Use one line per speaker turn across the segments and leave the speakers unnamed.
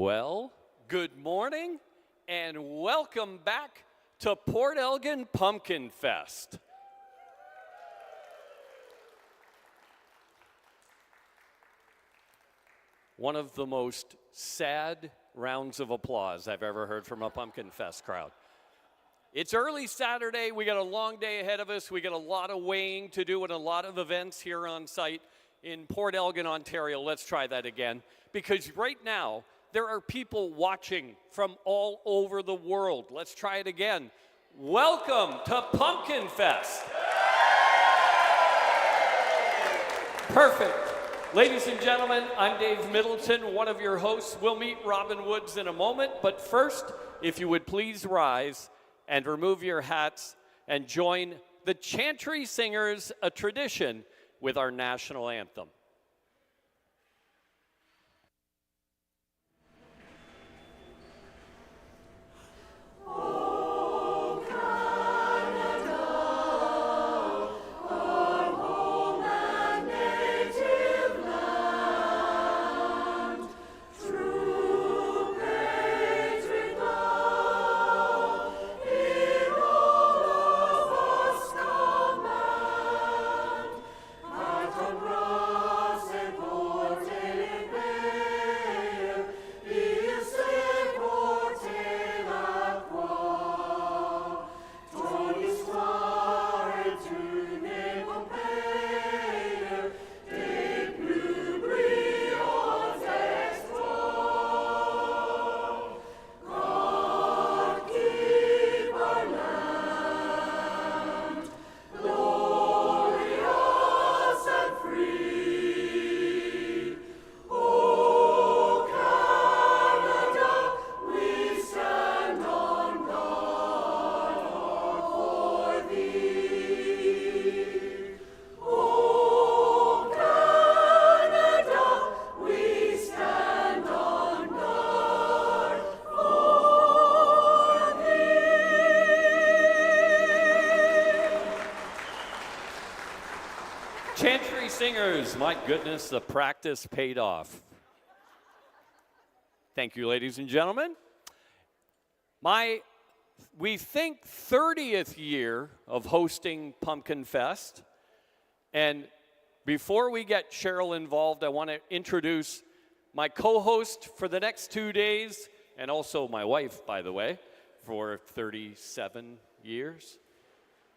Well, good morning and welcome back to Port Elgin Pumpkinfest. One of the most sad rounds of applause I've ever heard from a Pumpkinfest crowd. It's early Saturday, we got a long day ahead of us, we got a lot of weighing to do and a lot of events here on site in Port Elgin, Ontario. Let's try that again, because right now, there are people watching from all over the world. Let's try it again. Welcome to Pumpkinfest. Perfect. Ladies and gentlemen, I'm Dave Middleton, one of your hosts. We'll meet Robin Woods in a moment, but first, if you would please rise and remove your hats and join the Chantry Singers, a tradition, with our national anthem. Chantry Singers, my goodness, the practice paid off. Thank you, ladies and gentlemen. We think 30th year of hosting Pumpkinfest. And before we get Cheryl involved, I want to introduce my co-host for the next 2 days, and also my wife, by the way, for 37 years.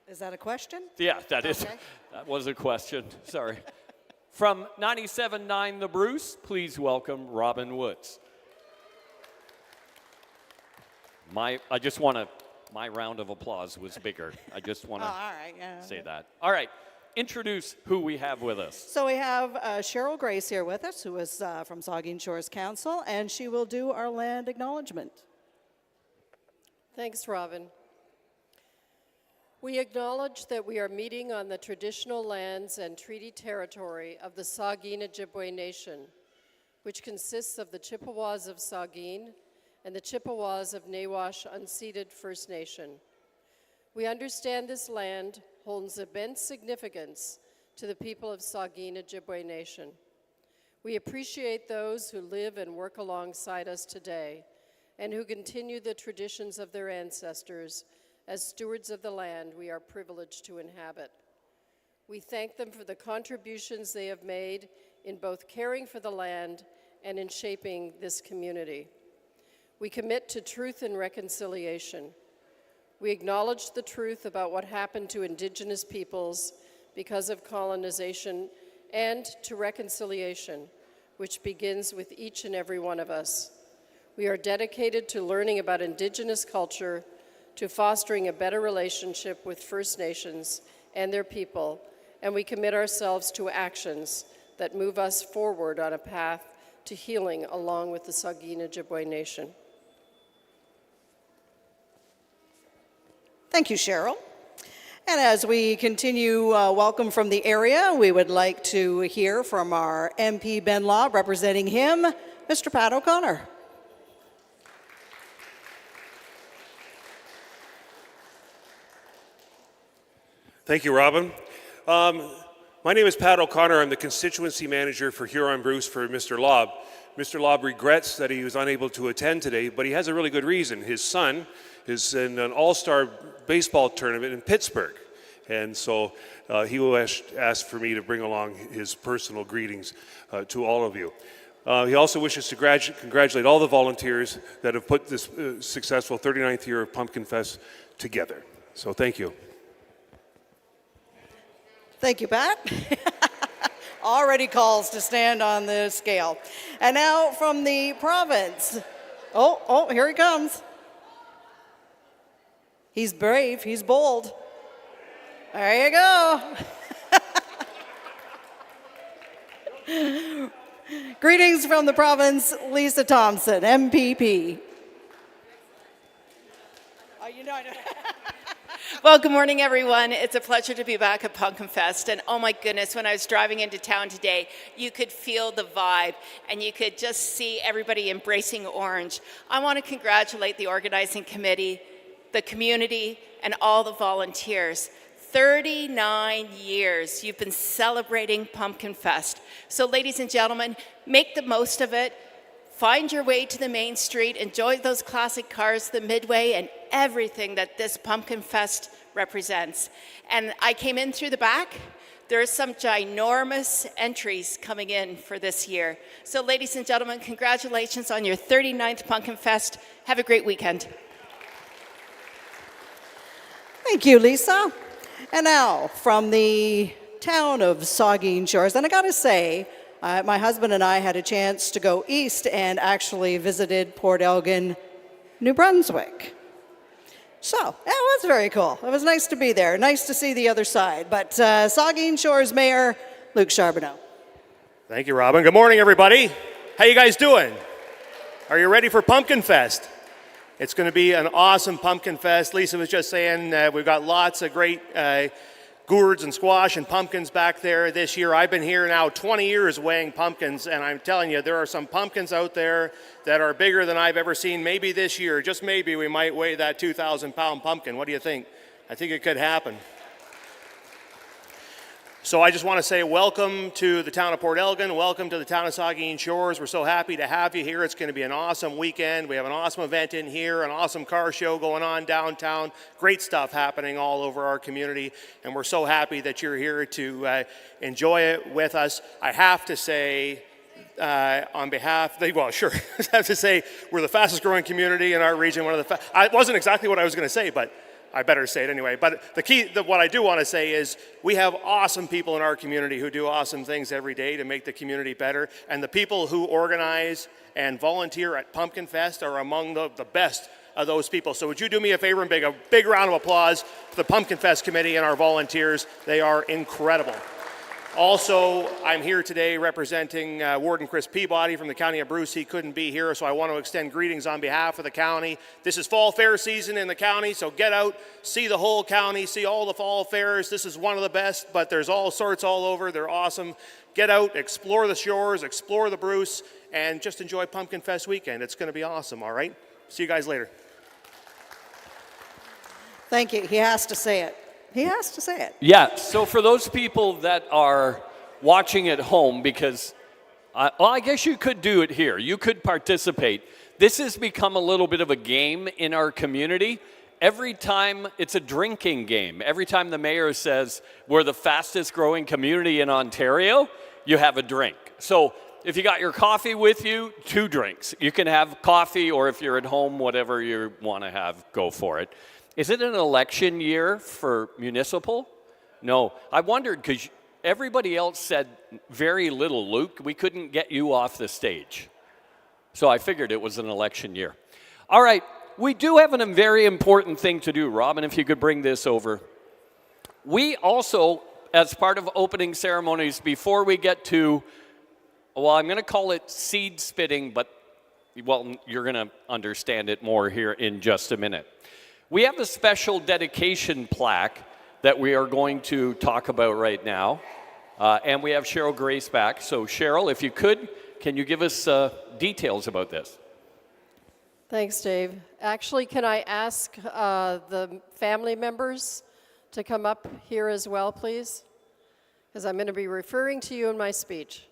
Is that a question?
Yeah, that is.
Okay.
That was a question. Sorry. From 97.9 The Bruce, please welcome Robin Woods. My round of applause was bigger. I just want to say that. All right. Introduce who we have with us.
So we have Cheryl Grace here with us, who is from Saugeen Shores Council, and she will do our land acknowledgement.
Thanks, Robin. We acknowledge that we are meeting on the traditional lands and treaty territory of the Saugeen Ojibwe Nation, which consists of the Chippewas of Saugeen and the Chippewas of Nawash Unceded First Nation. We understand this land holds immense significance to the people of Saugeen Ojibwe Nation. We appreciate those who live and work alongside us today and who continue the traditions of their ancestors as stewards of the land we are privileged to inhabit. We thank them for the contributions they have made in both caring for the land and in shaping this community. We commit to truth and reconciliation. We acknowledge the truth about what happened to Indigenous peoples because of colonization, and to reconciliation, which begins with each and every one of us. We are dedicated to learning about Indigenous culture, to fostering a better relationship with First Nations and their people, and we commit ourselves to actions that move us forward on a path to healing along with the Saugeen Ojibwe Nation.
Thank you, Cheryl. And as we continue welcome from the area, we would like to hear from our MP Ben Law, representing him, Mr. Pat O'Connor.
Thank you, Robin. My name is Pat O'Connor. I'm the constituency manager for Huron-Bruce for Mr. Lobb. Mr. Lobb regrets that he was unable to attend today, but he has a really good reason. His son is in an all-star baseball tournament in Pittsburgh. And so he will ask for me to bring along his personal greetings to all of you. He also wishes to congratulate all the volunteers that have put this successful 39th year of Pumpkinfest together. So thank you.
Thank you, Pat. Already calls to stand on the scale. And now from the province. Oh, here he comes. He's brave, he's bold. There you go. Greetings from the province, Lisa Thompson, MPP.
Well, good morning, everyone. It's a pleasure to be back at Pumpkinfest. And oh my goodness, when I was driving into town today, you could feel the vibe and you could just see everybody embracing orange. I want to congratulate the organizing committee, the community, and all the volunteers. 39 years you've been celebrating Pumpkinfest. So ladies and gentlemen, make the most of it. Find your way to the main street, enjoy those classic cars, the Midway, and everything that this Pumpkinfest represents. And I came in through the back. There are some ginormous entries coming in for this year. So ladies and gentlemen, congratulations on your 39th Pumpkinfest. Have a great weekend.
Thank you, Lisa. And now, from the town of Saugeen Shores, and I gotta say, my husband and I had a chance to go east and actually visited Port Elgin, New Brunswick. So, that was very cool. It was nice to be there, nice to see the other side. But Saugeen Shores Mayor Luc Charbonneau.
Thank you, Robin. Good morning, everybody. How you guys doing? Are you ready for Pumpkinfest? It's going to be an awesome Pumpkinfest. Lisa was just saying we've got lots of great gourds and squash and pumpkins back there this year. I've been here now 20 years weighing pumpkins, and I'm telling you, there are some pumpkins out there that are bigger than I've ever seen. Maybe this year, just maybe, we might weigh that 2,000-pound pumpkin. What do you think? I think it could happen. So I just want to say welcome to the town of Port Elgin. Welcome to the town of Saugeen Shores. We're so happy to have you here. It's going to be an awesome weekend. We have an awesome event in here, an awesome car show going on downtown. Great stuff happening all over our community. And we're so happy that you're here to enjoy it with us. I have to say, on behalf, well, sure, I have to say we're the fastest growing community in our region. It wasn't exactly what I was going to say, but I better say it anyway. But what I do want to say is we have awesome people in our community who do awesome things every day to make the community better. And the people who organize and volunteer at Pumpkinfest are among the best of those people. So would you do me a favor and make a big round of applause for the Pumpkinfest committee and our volunteers. They are incredible. Also, I'm here today representing Warden Chris Peabody from the County of Bruce. He couldn't be here, so I want to extend greetings on behalf of the county. This is fall fair season in the county, so get out, see the whole county, see all the fall fairs. This is one of the best, but there's all sorts all over. They're awesome. Get out, explore the shores, explore the Bruce, and just enjoy Pumpkinfest weekend. It's going to be awesome, all right? See you guys later.
Thank you. He has to say it. He has to say it.
Yeah, so for those people that are watching at home, because, I guess you could do it here. You could participate. This has become a little bit of a game in our community. Every time, it's a drinking game. Every time the mayor says, we're the fastest growing community in Ontario, you have a drink. So if you got your coffee with you, 2 drinks. You can have coffee, or if you're at home, whatever you want to have, go for it. Is it an election year for municipal? No. I wondered because everybody else said very little, Luke. We couldn't get you off the stage. So I figured it was an election year. All right. We do have a very important thing to do. Robin, if you could bring this over. We also, as part of opening ceremonies, before we get to, well, I'm going to call it seed spitting, but, well, you're going to understand it more here in just a minute. We have a special dedication plaque that we are going to talk about right now. And we have Cheryl Grace back. So Cheryl, if you could, can you give us details about this?
Thanks, Dave. Actually, can I ask the family members to come up here as well, please? because I'm going to be referring to you in my speech.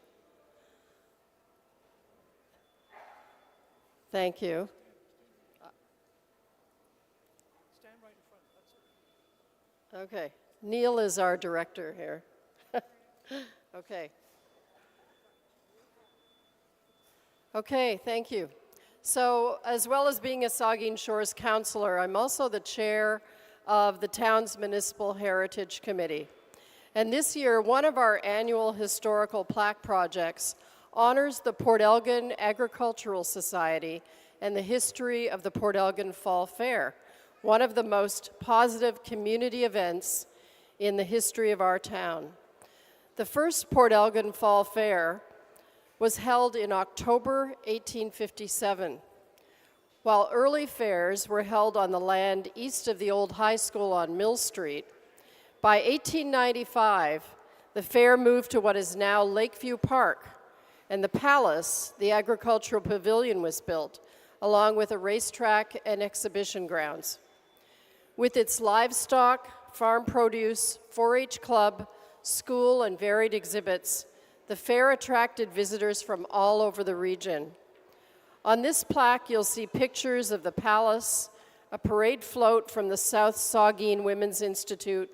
Thank you. Okay. Neil is our director here. Okay. Okay, thank you. So, as well as being a Saugeen Shores councillor, I'm also the chair of the town's Municipal Heritage Committee. And this year, one of our annual historical plaque projects honors the Port Elgin Agricultural Society and the history of the Port Elgin Fall Fair, one of the most positive community events in the history of our town. The first Port Elgin Fall Fair was held in October 1857, while early fairs were held on the land east of the old high school on Mill Street. By 1895, the fair moved to what is now Lakeview Park, and the palace, the agricultural pavilion, was built, along with a racetrack and exhibition grounds. With its livestock, farm produce, 4-H club, school, and varied exhibits, the fair attracted visitors from all over the region. On this plaque, you'll see pictures of the palace, a parade float from the South Saugeen Women's Institute,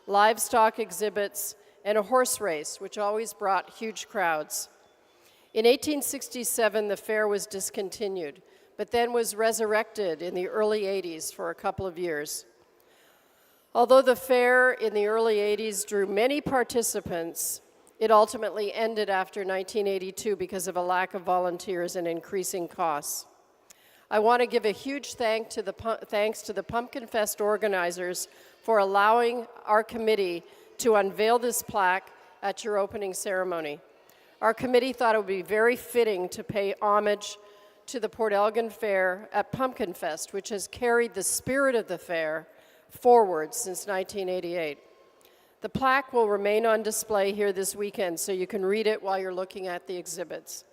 livestock exhibits, and a horse race, which always brought huge crowds. In 1867, the fair was discontinued, but then was resurrected in the early 80s for a couple of years. Although the fair in the early 80s drew many participants, it ultimately ended after 1982 because of a lack of volunteers and increasing costs. I want to give a huge thanks to the Pumpkinfest organizers for allowing our committee to unveil this plaque at your opening ceremony. Our committee thought it would be very fitting to pay homage to the Port Elgin Fair at Pumpkinfest, which has carried the spirit of the fair forward since 1988. The plaque will remain on display here this weekend, so you can read it while you're looking at the exhibits.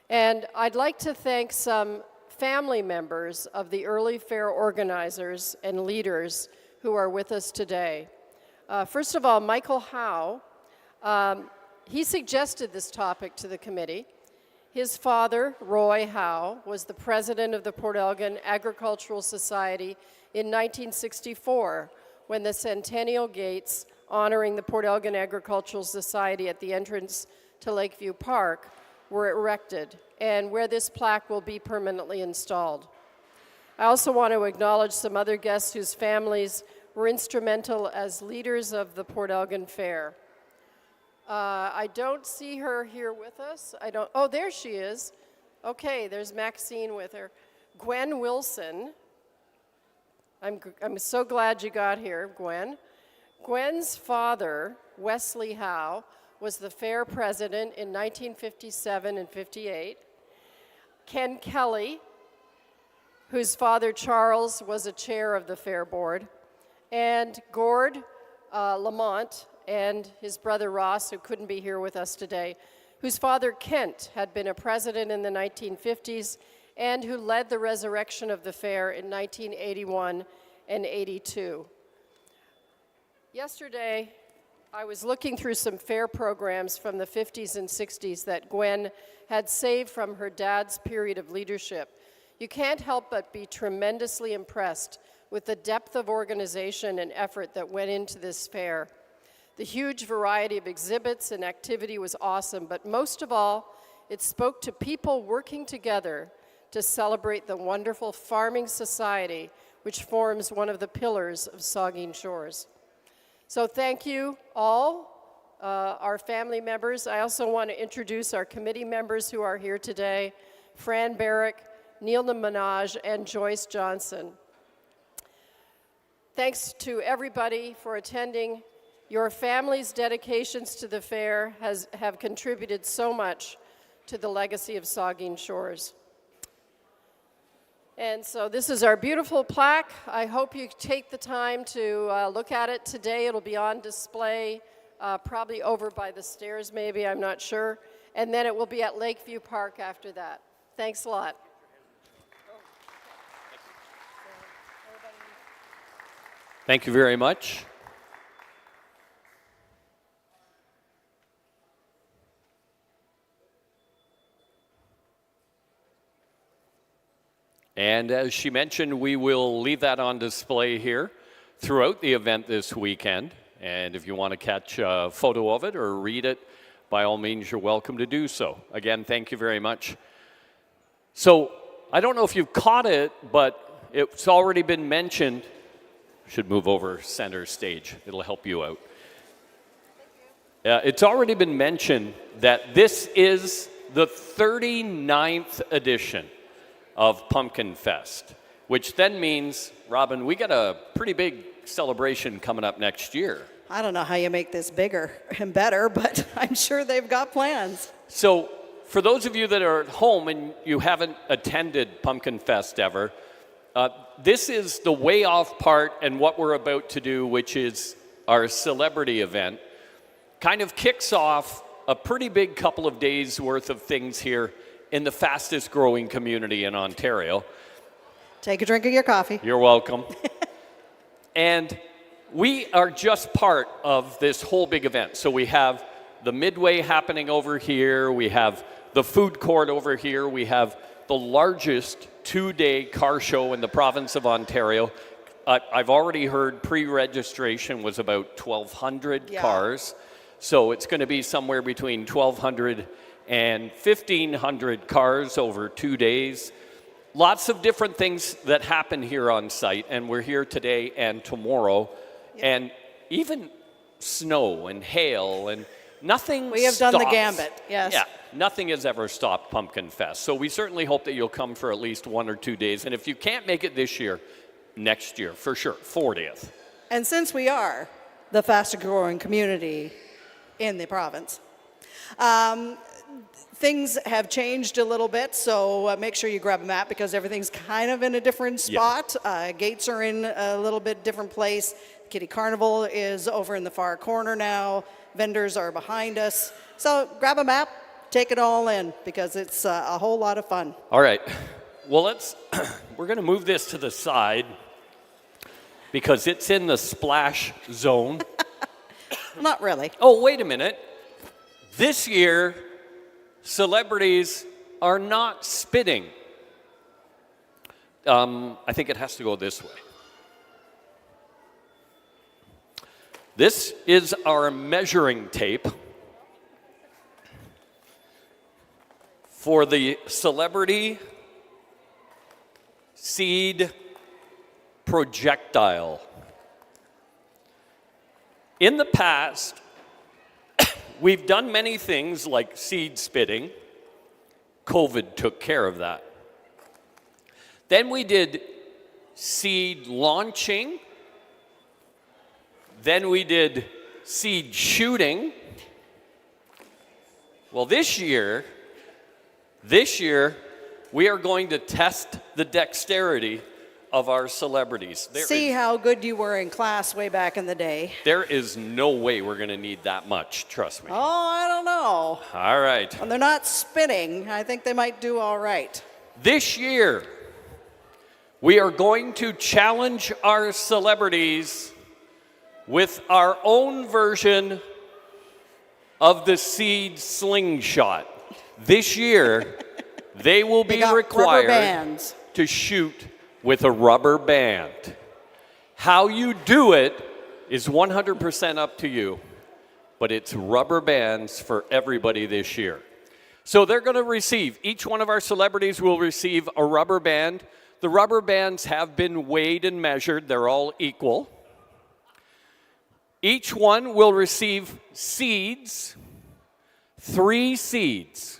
And I'd like to thank some family members of the early fair organizers and leaders who are with us today. First of all, Michael Howe, he suggested this topic to the committee. His father, Roy Howe, was the president of the Port Elgin Agricultural Society in 1964, when the centennial gates honoring the Port Elgin Agricultural Society at the entrance to Lakeview Park were erected, and where this plaque will be permanently installed. I also want to acknowledge some other guests whose families were instrumental as leaders of the Port Elgin Fair. I don't see her here with us. Oh, there she is. Okay, there's Maxine with her. Gwen Wilson. I'm so glad you got here, Gwen. Gwen's father, Wesley Howe, was the fair president in 1957 and 58. Ken Kelly, whose father, Charles, was a chair of the fair board. And Gord Lamont and his brother Ross, who couldn't be here with us today, whose father, Kent, had been a president in the 1950s and who led the resurrection of the fair in 1981 and 82. Yesterday, I was looking through some fair programs from the 50s and 60s that Gwen had saved from her dad's period of leadership. You can't help but be tremendously impressed with the depth of organization and effort that went into this fair. The huge variety of exhibits and activity was awesome, but most of all, it spoke to people working together to celebrate the wonderful farming society which forms one of the pillars of Saugeen Shores. So thank you all, our family members. I also want to introduce our committee members who are here today, Fran Barrick, Neil Minaj, and Joyce Johnson. Thanks to everybody for attending. Your family's dedications to the fair have contributed so much to the legacy of Saugeen Shores. And so this is our beautiful plaque. I hope you take the time to look at it today. It'll be on display, probably over by the stairs maybe, I'm not sure. And then it will be at Lakeview Park after that. Thanks a lot.
Thank you very much. And as she mentioned, we will leave that on display here throughout the event this weekend. And if you want to catch a photo of it or read it, by all means, you're welcome to do so. Again, thank you very much. So I don't know if you've caught it, but it's already been mentioned. Should move over center stage. It'll help you out. It's already been mentioned that this is the 39th edition of Pumpkinfest, which then means, Robin, we got a pretty big celebration coming up next year.
I don't know how you make this bigger and better, but I'm sure they've got plans.
So for those of you that are at home and you haven't attended Pumpkinfest ever, this is the way off part, and what we're about to do, which is our celebrity event, kind of kicks off a pretty big couple of days worth of things here in the fastest growing community in Ontario.
Take a drink of your coffee.
You're welcome. And we are just part of this whole big event. So we have the Midway happening over here. We have the food court over here. We have the largest two-day car show in the province of Ontario. I've already heard pre-registration was about 1,200 cars. So it's going to be somewhere between 1,200 and 1,500 cars over 2 days. Lots of different things that happen here on site, and we're here today and tomorrow. And even snow and hail and nothing
We have
stops.
done the gambit, yes.
Yeah, nothing has ever stopped Pumpkinfest. So we certainly hope that you'll come for at least 1 or 2 days. And if you can't make it this year, next year, for sure, 40th.
And since we are the fastest growing community in the province, things have changed a little bit, so make sure you grab a map because everything's kind of in a different spot. Gates are in a little bit different place. Kitty Carnival is over in the far corner now. Vendors are behind us. So grab a map, take it all in because it's a whole lot of fun.
All right. Well, we're going to move this to the side because it's in the splash zone.
Not really.
Oh, wait a minute. This year, celebrities are not spitting. I think it has to go this way. This is our measuring tape for the celebrity seed projectile. In the past, we've done many things like seed spitting. COVID took care of that. Then we did seed launching. Then we did seed shooting. Well, this year, we are going to test the dexterity of our celebrities.
See how good you were in class way back in the day.
There is no way we're going to need that much, trust me.
Oh, I don't know.
All right.
When they're not spitting, I think they might do all right.
This year, we are going to challenge our celebrities with our own version of the seed slingshot. This year, they will be required to shoot with a rubber band. How you do it is 100% up to you, but it's rubber bands for everybody this year. So they're going to receive, each one of our celebrities will receive a rubber band. The rubber bands have been weighed and measured. They're all equal. Each one will receive seeds, 3 seeds.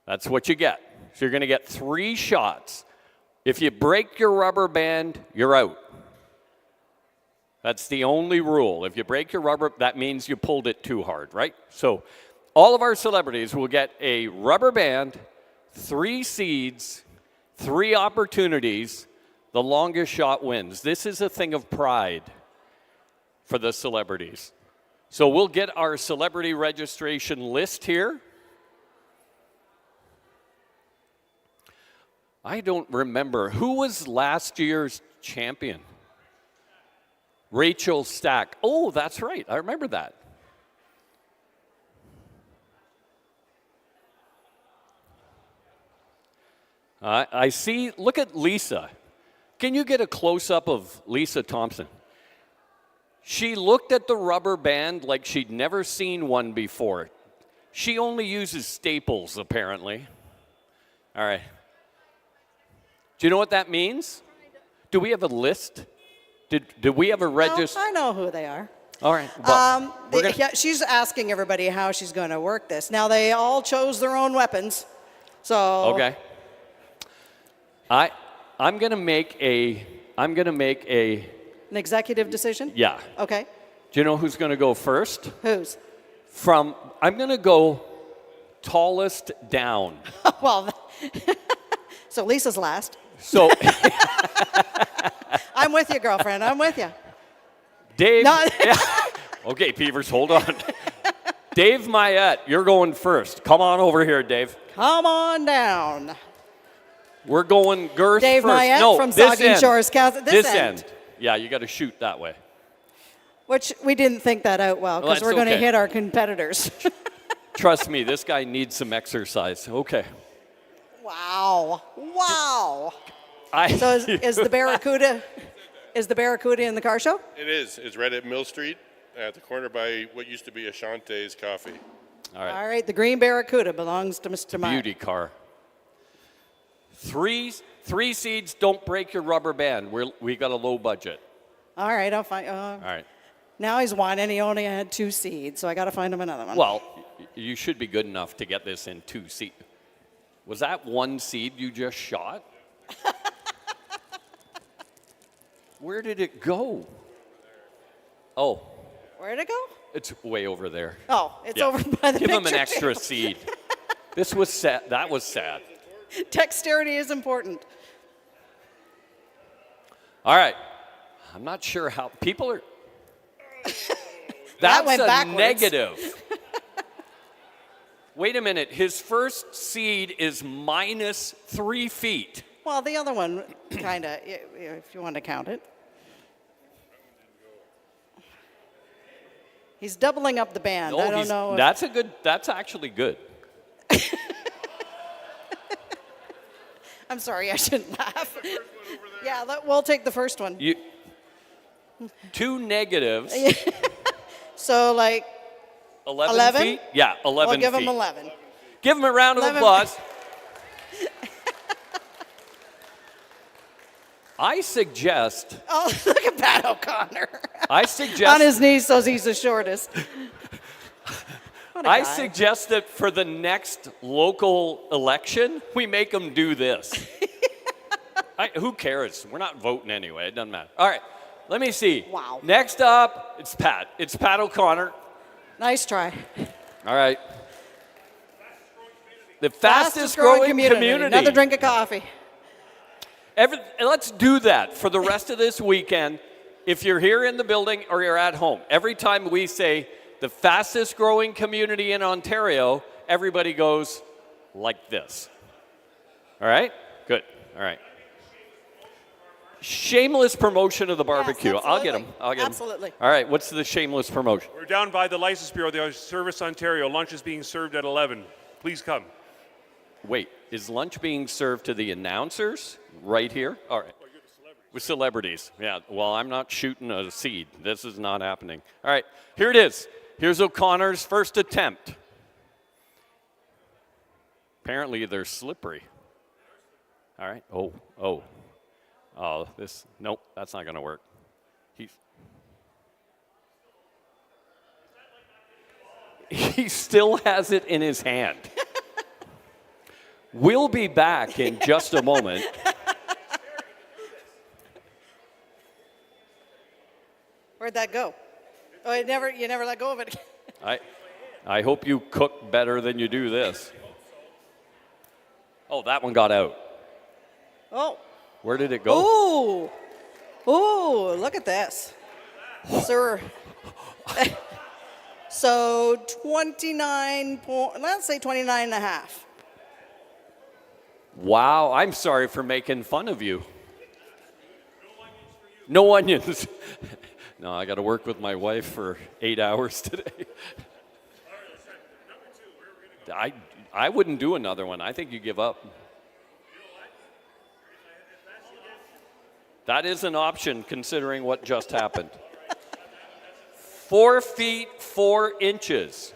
That's what you get. So you're going to get 3 shots. If you break your rubber band, you're out. That's the only rule. If you break your rubber, that means you pulled it too hard, right? So all of our celebrities will get a rubber band, 3 seeds, 3 opportunities. The longest shot wins. This is a thing of pride for the celebrities. So we'll get our celebrity registration list here. I don't remember. Who was last year's champion? Rachel Stack. Oh, that's right. I remember that. I see. Look at Lisa. Can you get a close-up of Lisa Thompson? She looked at the rubber band like she'd never seen one before. She only uses staples, apparently. All right. Do you know what that means? Do we have a list? Did we have a register?
I know who they are.
All right. Well,
Yeah, she's asking everybody how she's going to work this. Now, they all chose their own weapons. So
okay. I'm going to make a
an executive decision?
yeah.
Okay.
Do you know who's going to go first?
Whose?
I'm going to go tallest down.
Well, so Lisa's last.
So
I'm with you, girlfriend. I'm with you.
Dave.
No.
Okay, Peavers, hold on. Dave Mayette, you're going first. Come on over here, Dave.
Come on down.
We're going Girth
Dave
first.
Mayette
No,
from
this
Saugeen
end.
Shores.
This end. Yeah, you got to shoot that way.
Which we didn't think that out well because
that's
we're going to
okay.
hit our competitors.
Trust me, this guy needs some exercise. Okay.
Wow. Wow. So is the Barracuda in the car show?
It is. It's right at Mill Street at the corner by what used to be Ashante's Coffee.
All right.
All right, the green Barracuda belongs to Mr. Meyer.
Beauty car. Three seeds, don't break your rubber band. We got a low budget.
All right, I'll find.
All right.
Now he's won, and he only had 2 seeds, so I got to find him another one.
Well, you should be good enough to get this in 2 seed. Was that 1 seed you just shot? Where did it go? Oh,
Where'd it go?
it's way over there.
Oh, it's
Yeah.
over by the
Give him an
picture
extra
table.
seed. This was sad. That was sad.
Dexterity is important.
All right. I'm not sure how people are.
That
That's
went
a
backwards.
negative. Wait a minute. His first seed is minus 3 feet.
Well, the other one, kind of, if you want to count it. He's doubling up the band. I don't know.
That's actually good.
I'm sorry, I shouldn't laugh. Yeah, we'll take the first one.
2 negatives.
So, like,
11
11?
feet? Yeah, 11
we'll give
feet.
him 11.
Give him a round of
11
applause. I suggest.
Oh, look at Pat O'Connor.
I
On
suggest.
his knees, so he's the shortest. What a
I
guy.
suggest that for the next local election, we make them do this. Who cares? We're not voting anyway. It doesn't matter. All right, let me see.
Wow.
Next up, it's Pat. It's Pat O'Connor.
Nice try.
All right. The fastest growing community.
Another drink of coffee.
Let's do that for the rest of this weekend. If you're here in the building or you're at home, every time we say the fastest growing community in Ontario, everybody goes like this. All right? Good. All right. Shameless promotion of the barbecue.
Yes,
I'll get him.
Absolutely.
All right. What's the shameless promotion?
We're down by the License Bureau, the Service Ontario. Lunch is being served at 11. Please come.
Wait, is lunch being served to the announcers right here? All right. With celebrities. Yeah, well, I'm not shooting a seed. This is not happening. All right, here it is. Here's O'Connor's first attempt. Apparently, they're slippery. All right. Oh, nope, that's not going to work. He still has it in his hand. We'll be back in just a moment.
Where'd that go? Oh, you never let go of it.
I hope you cook better than you do this. Oh, that one got out.
Oh.
Where did it go?
Ooh, look at this. Sir. So 29, let's say 29 and a half.
Wow, I'm sorry for making fun of you. No onions. No, I got to work with my wife for 8 hours today. I wouldn't do another one. I think you give up. That is an option considering what just happened. 4 feet 4 inches.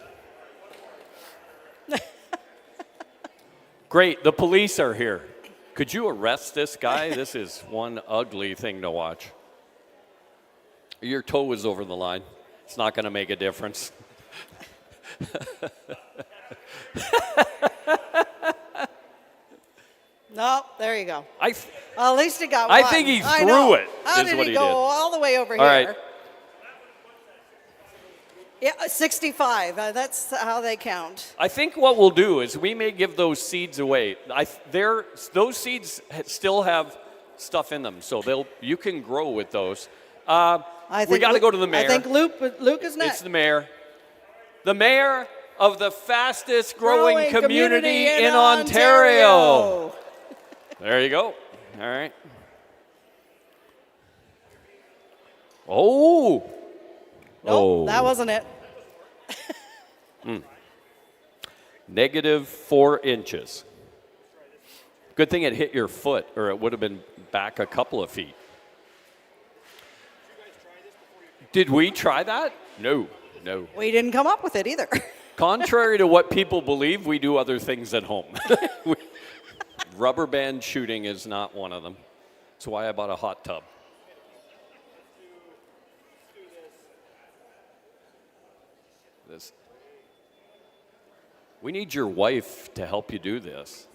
Great, the police are here. Could you arrest this guy? This is one ugly thing to watch. Your toe is over the line. It's not going to make a difference.
No, there you go.
I
Well, at least he got one.
think he
I
threw
know.
it,
How
is
did
what
he
he
go
did.
all the way over
All
here?
right.
Yeah, 65. That's how they count.
I think what we'll do is we may give those seeds away. Those seeds still have stuff in them, so you can grow with those. We got to go to the mayor.
I think Luke is next.
It's the mayor. The mayor of the fastest growing community in Ontario. There you go. All right. Oh.
Nope, that wasn't it.
Negative 4 inches. Good thing it hit your foot, or it would have been back a couple of feet. Did we try that? No.
We didn't come up with it either.
Contrary to what people believe, we do other things at home. Rubber band shooting is not one of them. That's why I bought a hot tub. We need your wife to help you do this.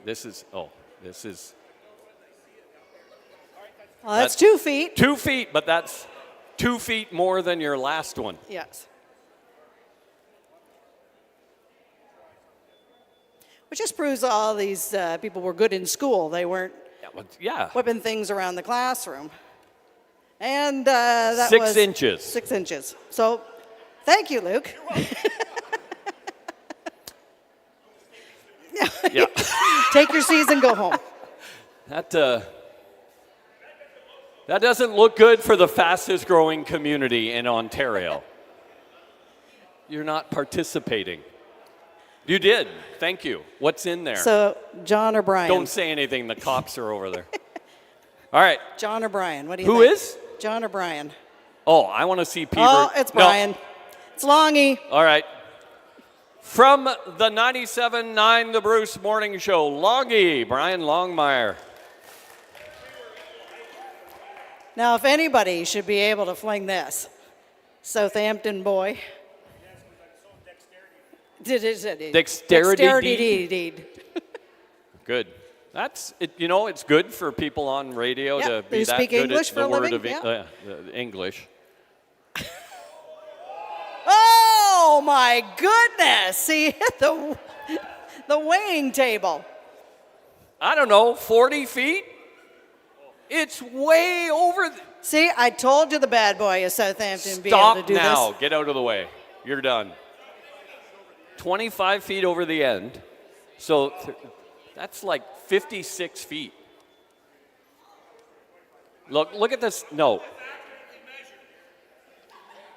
This is.
Well, that's 2 feet.
2 feet, but that's 2 feet more than your last one.
Yes. Which just proves all these people were good in school. They weren't
Yeah.
whipping things around the classroom. And that
6
was
inches.
6 inches. So, thank you, Luke.
Yeah.
Take your seeds and go home.
That doesn't look good for the fastest growing community in Ontario. You're not participating. You did. Thank you. What's in there?
So, John or Brian?
Don't say anything. The cops are over there. All right.
John or Brian? What do you
Who
think?
is?
John or Brian?
Oh, I want to see Peter.
Oh, it's
No.
Brian. It's Longy.
All right. From the 97.9 The Bruce Morning Show, Longy, Brian Longmire.
Now, if anybody should be able to fling this, Southampton boy.
Dexterity
deed.
Good. That's it. You know, it's good for people on radio
Yep,
to
they
be that
speak
good
English
at
for
the
a
word
living,
of English.
Oh my goodness! He hit the weighing table.
I don't know, 40 feet? It's way over.
See, I told you the bad boy of Southampton would be able to
Stop
do
now.
this.
Get out of the way. You're done. 25 feet over the end. So that's like 56 feet. Look at this. No.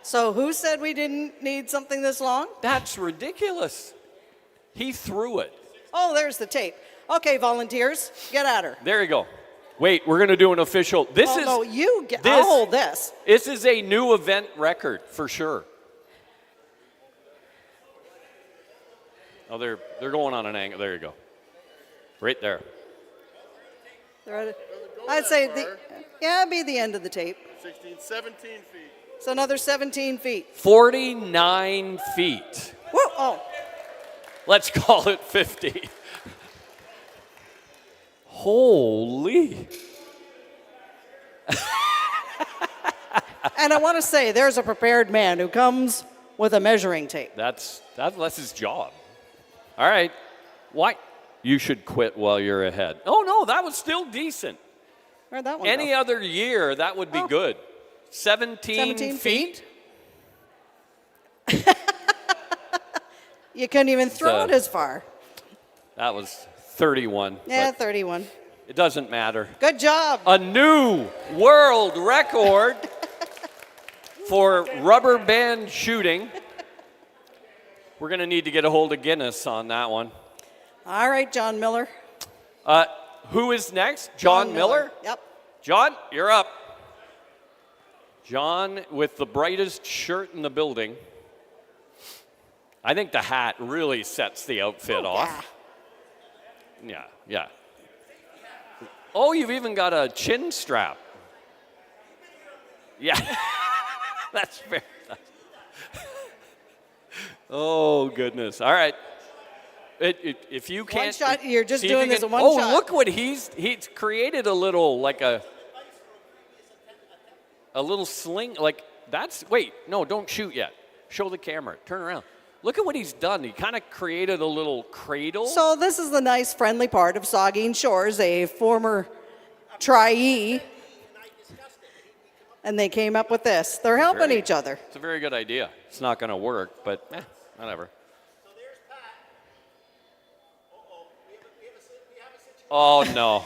So who said we didn't need something this long?
That's ridiculous. He threw it.
Oh, there's the tape. Okay, volunteers, get at her.
There you go. Wait, we're going to do an official.
No, you get. I'll hold this.
This is a new event record for sure. Oh, they're going on an angle. There you go. Right there.
I'd say it'd be the end of the tape.
16, 17 feet.
It's another 17 feet.
49 feet.
Whoa! Oh,
Let's call it 50. Holy.
and I want to say, there's a prepared man who comes with a measuring tape.
That's his job. All right. Why? You should quit while you're ahead. Oh, no, that was still decent.
Where'd that one
Any
go?
other year, that would be good. 17 feet?
You couldn't even throw it as far.
That was 31.
Yeah,
but
31.
it doesn't matter.
Good job.
A new world record for rubber band shooting. We're going to need to get a hold of Guinness on that one.
All right, John Miller.
Who is next? John Miller?
Yep.
John, you're up. John with the brightest shirt in the building. I think the hat really sets the outfit off. Yeah, yeah. Oh, you've even got a chin strap. Yeah, that's fair. Oh, goodness. All right. If you can't.
One shot, you're just
see if
doing
you
this
can-
in one
oh,
shot.
look what he's created a little, like a little sling. Like, that's, wait, no, don't shoot yet. Show the camera. Turn around. Look at what he's done. He kind of created a little cradle.
So this is the nice, friendly part of Saugeen Shores, a former triee. And they came up with this. They're helping each other.
It's a very good idea. It's not going to work, but whatever. Oh, no.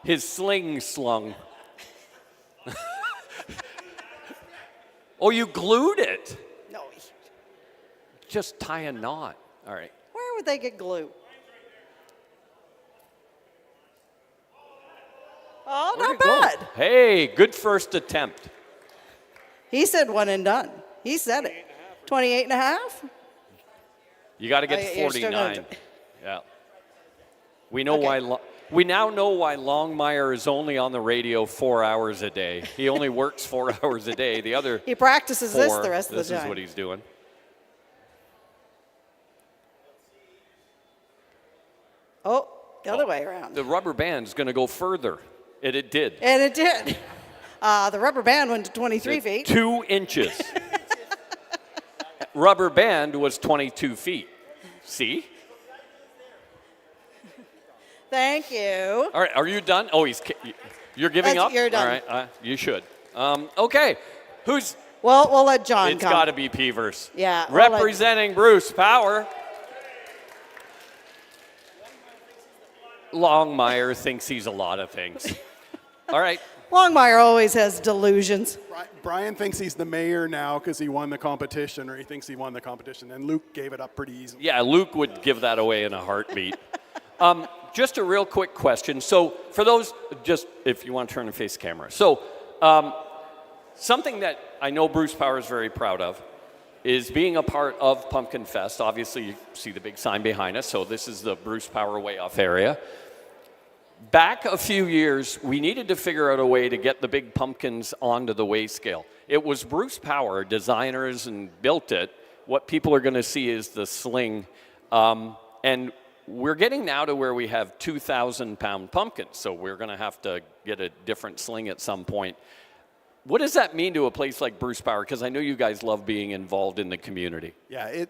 His sling slung. Oh, you glued it.
No.
Just tie a knot. All right.
Where would they get glue? Oh,
Where'd
not
it go?
bad.
Hey, good first attempt.
He said one and done. He said it. 28 and a half?
You got to get
Oh,
to
you're still gonna
49. Yeah. We know
Okay.
why. We now know why Longmire is only on the radio 4 hours a day. He only works 4 hours a day. The other
He practices
4,
this the rest of the
this is
time.
what he's doing.
Oh, the other way around.
The rubber band's going to go further. It did.
And it did. The rubber band went to 23 feet.
2 inches. Rubber band was 22 feet. See?
Thank you.
All right, are you done? Oh, you're giving up?
You're done.
All right, you should. Okay, who's?
Well, we'll let John
It's
come.
got to be Peevers.
Yeah, we'll let-
Representing Bruce Power. Longmire thinks he's a lot of things. All right.
Longmire always has delusions.
Brian thinks he's the mayor now because he won the competition, or he thinks he won the competition, and Luke gave it up pretty easily.
Yeah, Luke would give that away in a heartbeat. Just a real quick question. So for those, just if you want to turn and face the camera. So something that I know Bruce Power is very proud of is being a part of Pumpkinfest. Obviously, you see the big sign behind us. So this is the Bruce Power Way Off area. Back a few years, we needed to figure out a way to get the big pumpkins onto the weigh scale. It was Bruce Power, designers, and built it. What people are going to see is the sling. And we're getting now to where we have 2,000-pound pumpkins, so we're going to have to get a different sling at some point. What does that mean to a place like Bruce Power? Because I know you guys love being involved in the community.
Yeah, it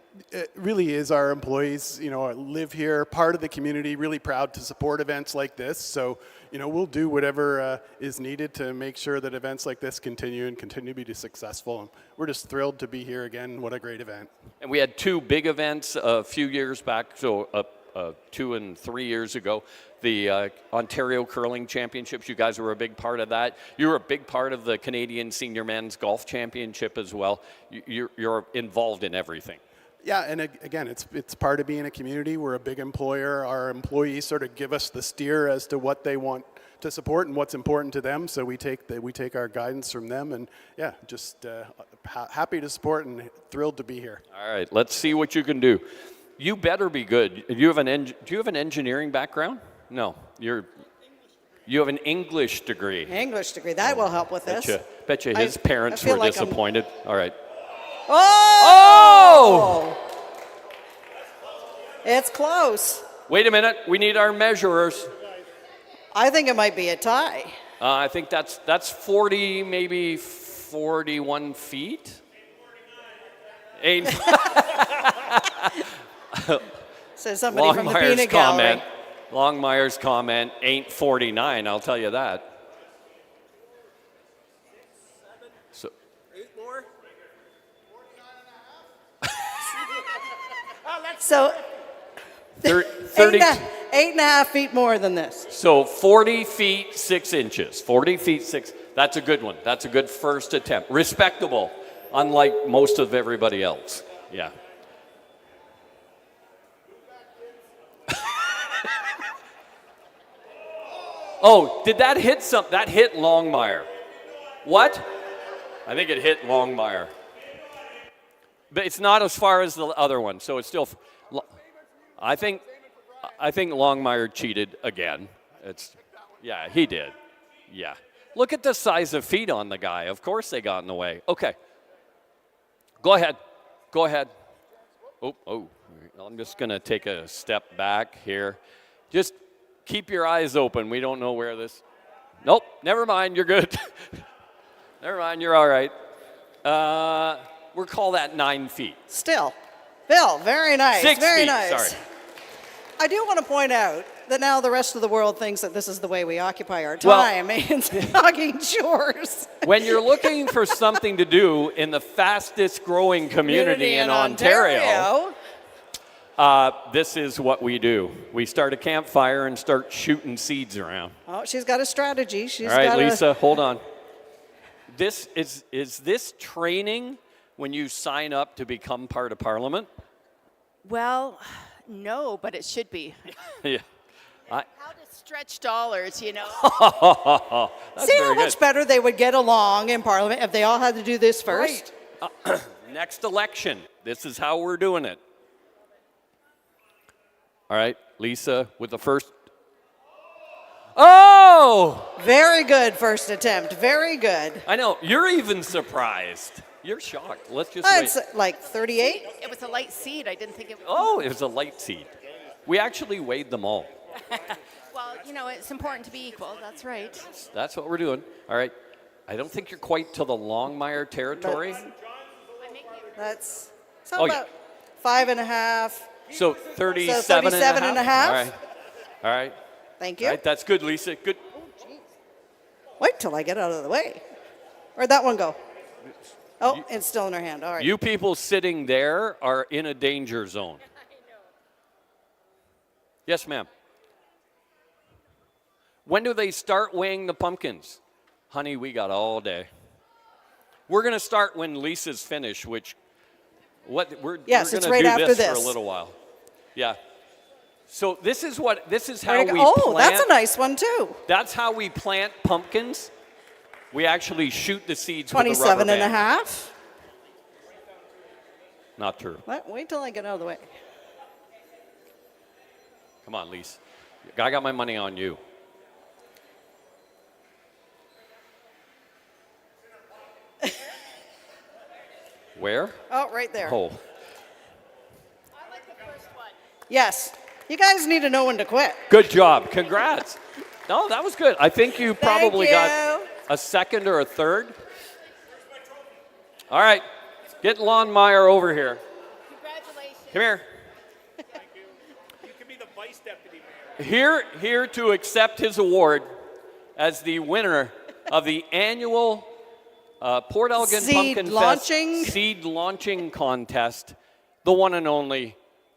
really is. Our employees, live here, part of the community, really proud to support events like this. So, we'll do whatever is needed to make sure that events like this continue to be successful. And we're just thrilled to be here again. What a great event.
And we had 2 big events a few years back, so 2 and 3 years ago. The Ontario Curling Championships, you guys were a big part of that. You were a big part of the Canadian Senior Men's Golf Championship as well. You're involved in everything.
Yeah, and again, it's part of being a community. We're a big employer. Our employees sort of give us the steer as to what they want to support and what's important to them. So we take our guidance from them, and yeah, just happy to support and thrilled to be here.
All right, let's see what you can do. You better be good. Do you have an engineering background? No, you have an English degree.
English degree. That will help with this.
Bet you his parents
I feel
were
like
disappointed. All right.
Oh! It's close.
Wait a minute. We need our measurers.
I think it might be a tie.
I think that's 40, maybe 41 feet. Ain't
Says somebody from the peanut gallery.
Longmire's comment ain't 49. I'll tell you that. So
8 more?
So
30.
8.5 feet more than this.
So 40 feet 6 inches. 40 feet 6. That's a good one. That's a good first attempt. Respectable, unlike most of everybody else. Yeah. Oh, did that hit that hit Longmire? What? I think it hit Longmire. But it's not as far as the other one, so it's still. I think Longmire cheated again. Yeah, he did. Yeah. Look at the size of feet on the guy. Of course they got in the way. Okay. Go ahead. Oh, I'm just going to take a step back here. Just keep your eyes open. We don't know where this. Nope, never mind. You're good. Never mind. You're all right. We'll call that 9 feet.
Still. Bill, very nice.
6
very
feet,
nice.
sorry.
I do want to point out that now the rest of the world thinks that this is the way we occupy our
Well-
time in Saugeen Shores.
When you're looking for something to do in the fastest growing community in Ontario, this is what we do. We start a campfire and start shooting seeds around.
Oh, she's got a strategy. She's
All right,
got
Lisa, hold on. This is this training when you sign up to become part of Parliament?
Well, no, but it should be.
Yeah.
How to stretch dollars, you know.
That's
See how
very
much
good.
better they would get along in Parliament if they all had to do this first?
Next election, this is how we're doing it. All right, Lisa, with the first. Oh!
Very good first attempt. Very good.
I know, you're even surprised. You're shocked. Let's just wait.
That's like 38.
It was a light seed. I didn't think it was.
Oh, it was a light seed. We actually weighed them all.
Well, you know, it's important to be equal. That's right.
That's what we're doing. All right. I don't think you're quite to the Longmire territory.
That's
Oh, yeah.
about 5.5.
So 37,
37 and a half.
All right. All right.
Thank
All
you.
right. That's good, Lisa. Good.
Wait till I get out of the way. Where'd that one go? Oh, it's still in her hand. All right.
You people sitting there are in a danger zone. Yes, ma'am. When do they start weighing the pumpkins? Honey, we got all day. We're going to start when Lisa's finished, which we're
Yes,
we're
it's
gonna
right
do
after
this
this.
for a little while. Yeah. So this is how
Where'd it
we
go? Oh,
plant.
that's a nice one too.
That's how we plant pumpkins. We actually shoot the seeds with a rubber
27 and a
band.
half.
Not true.
Wait till I get out of the way.
Come on, Lisa. I got my money on you. Where?
Oh, right there.
Oh.
I like the first one.
Yes. You guys need to know when to quit.
Good job. Congrats. No, that was good. I think you probably got
you.
a second or a third. All right. Get Longmire over here.
Congratulations.
Come here.
You can be the vice deputy mayor.
Here to accept his award as the winner of the annual Port Elgin
Seed
Pumpkinfest
launching.
seed launching contest, the one and only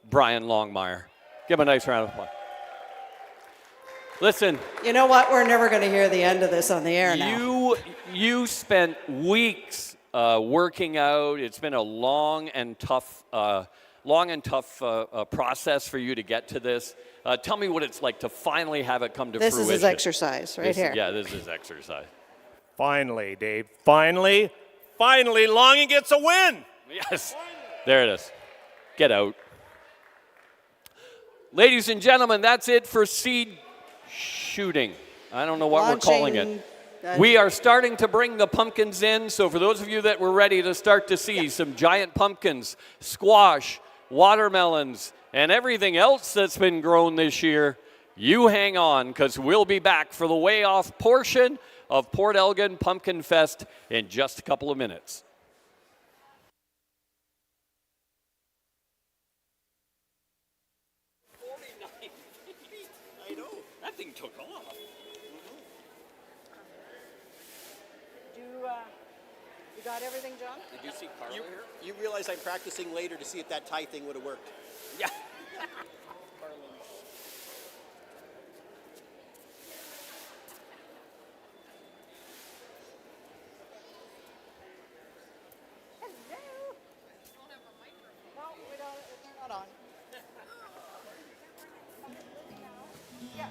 Brian Longmire. Give him a nice round of applause. Listen,
You know what? We're never going to hear the end of this on the air now.
you spent weeks working out. It's been a long and tough process for you to get to this. Tell me what it's like to finally have it come to
This
fruition.
is his exercise right here.
Yeah, this is exercise.
Finally, Dave. Finally, Longing gets a win.
Yes, there it is. Get out. Ladies and gentlemen, that's it for seed shooting. I don't know what we're calling it.
Launching,
We are starting to bring the pumpkins in, so for those of you that were ready to start to see some giant pumpkins, squash, watermelons, and everything else that's been grown this year, you hang on, because we'll be back for the way off portion of Port Elgin Pumpkinfest in just a couple of minutes. I know. That thing took off.
You got everything, John?
Did you see Carla here?
You realize I'm practicing later to see if that tie thing would have worked.
Yeah.
No, we don't. It's not on. Yes.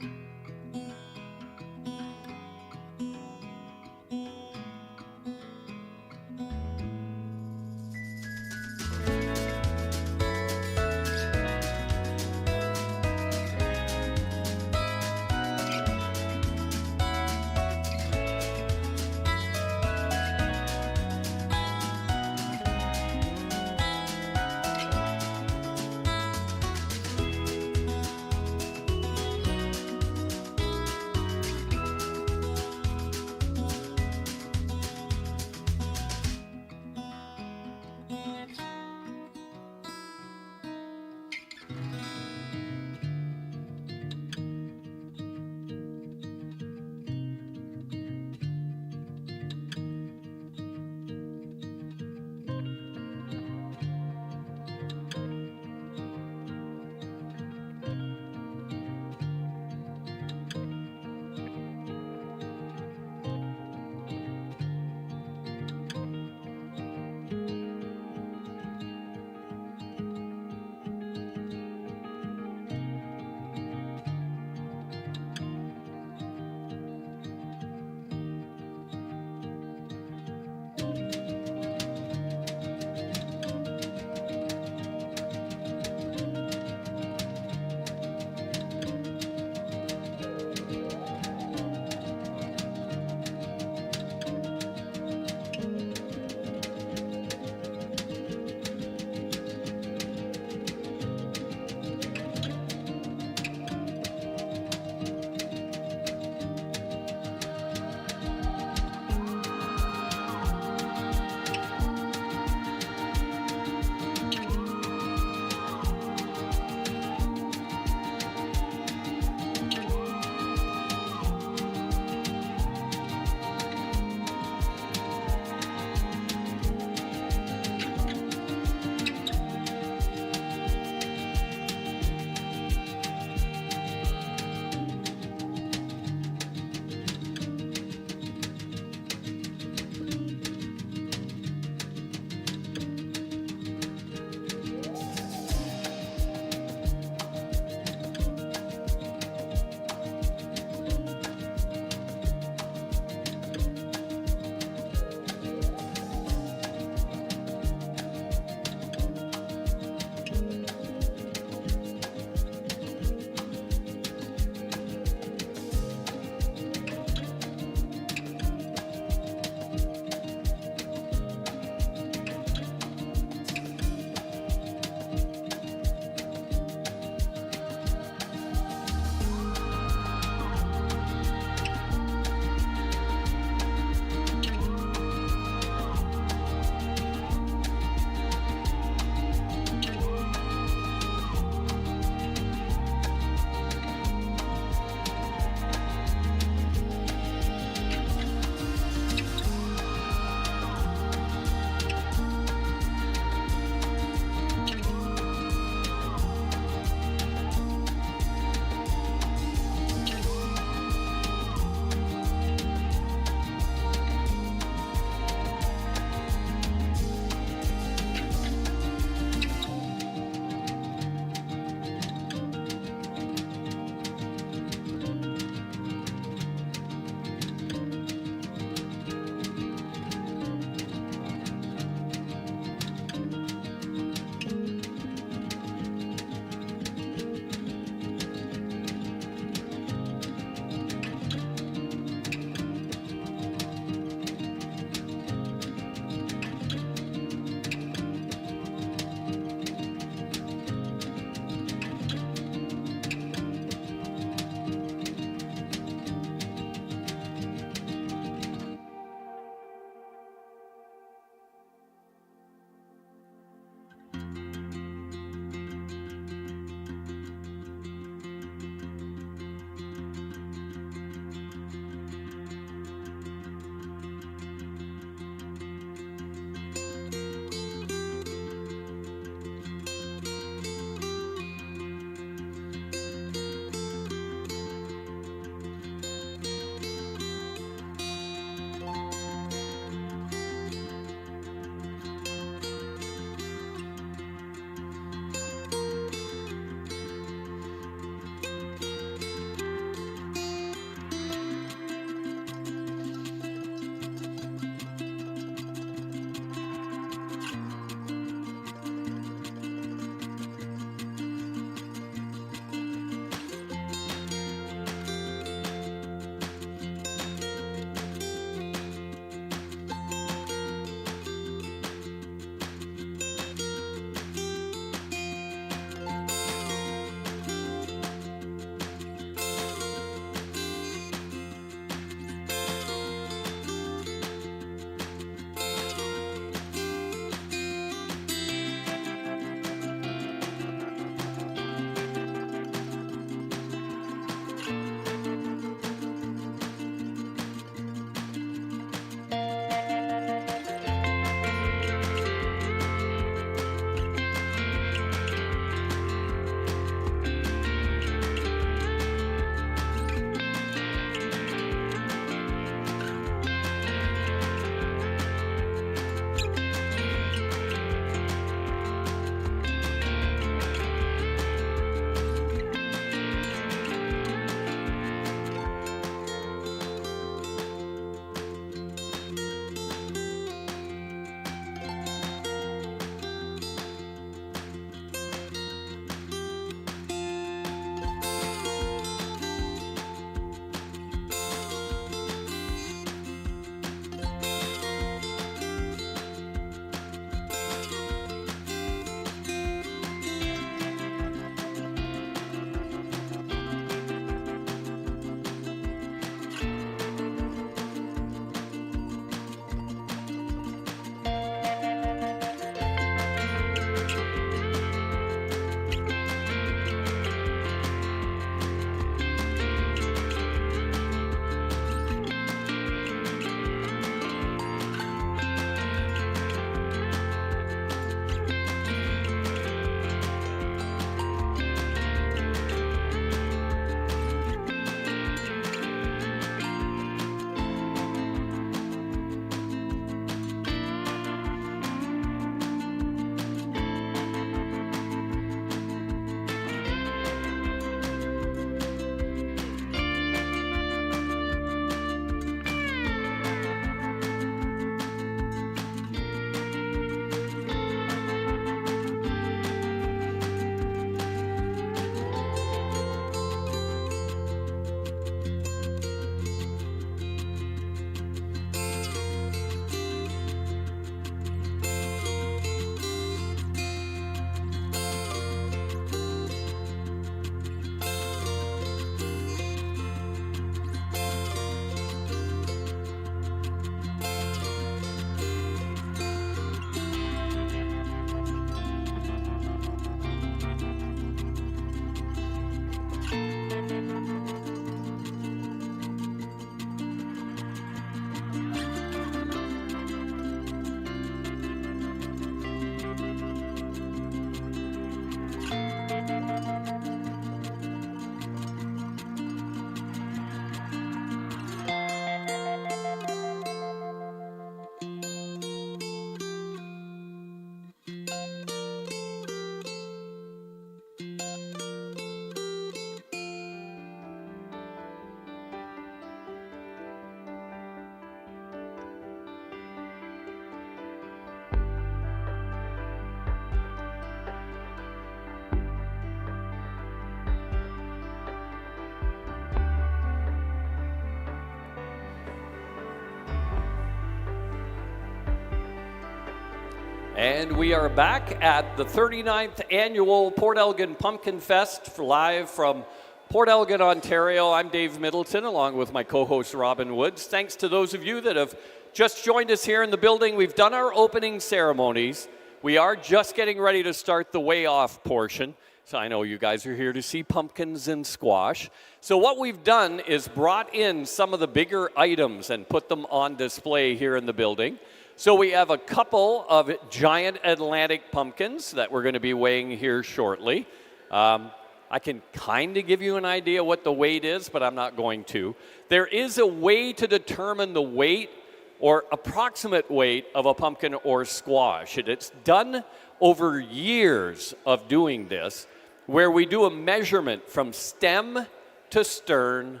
And we are back at the 39th annual Port Elgin Pumpkinfest, live from Port Elgin, Ontario. I'm Dave Middleton, along with my co-host Robin Woods. Thanks to those of you that have just joined us here in the building. We've done our opening ceremonies. We are just getting ready to start the way off portion. So I know you guys are here to see pumpkins and squash. So what we've done is brought in some of the bigger items and put them on display here in the building. So we have a couple of giant Atlantic pumpkins that we're going to be weighing here shortly. I can kind of give you an idea what the weight is, but I'm not going to. There is a way to determine the weight or approximate weight of a pumpkin or squash. It's done over years of doing this, where we do a measurement from stem to stern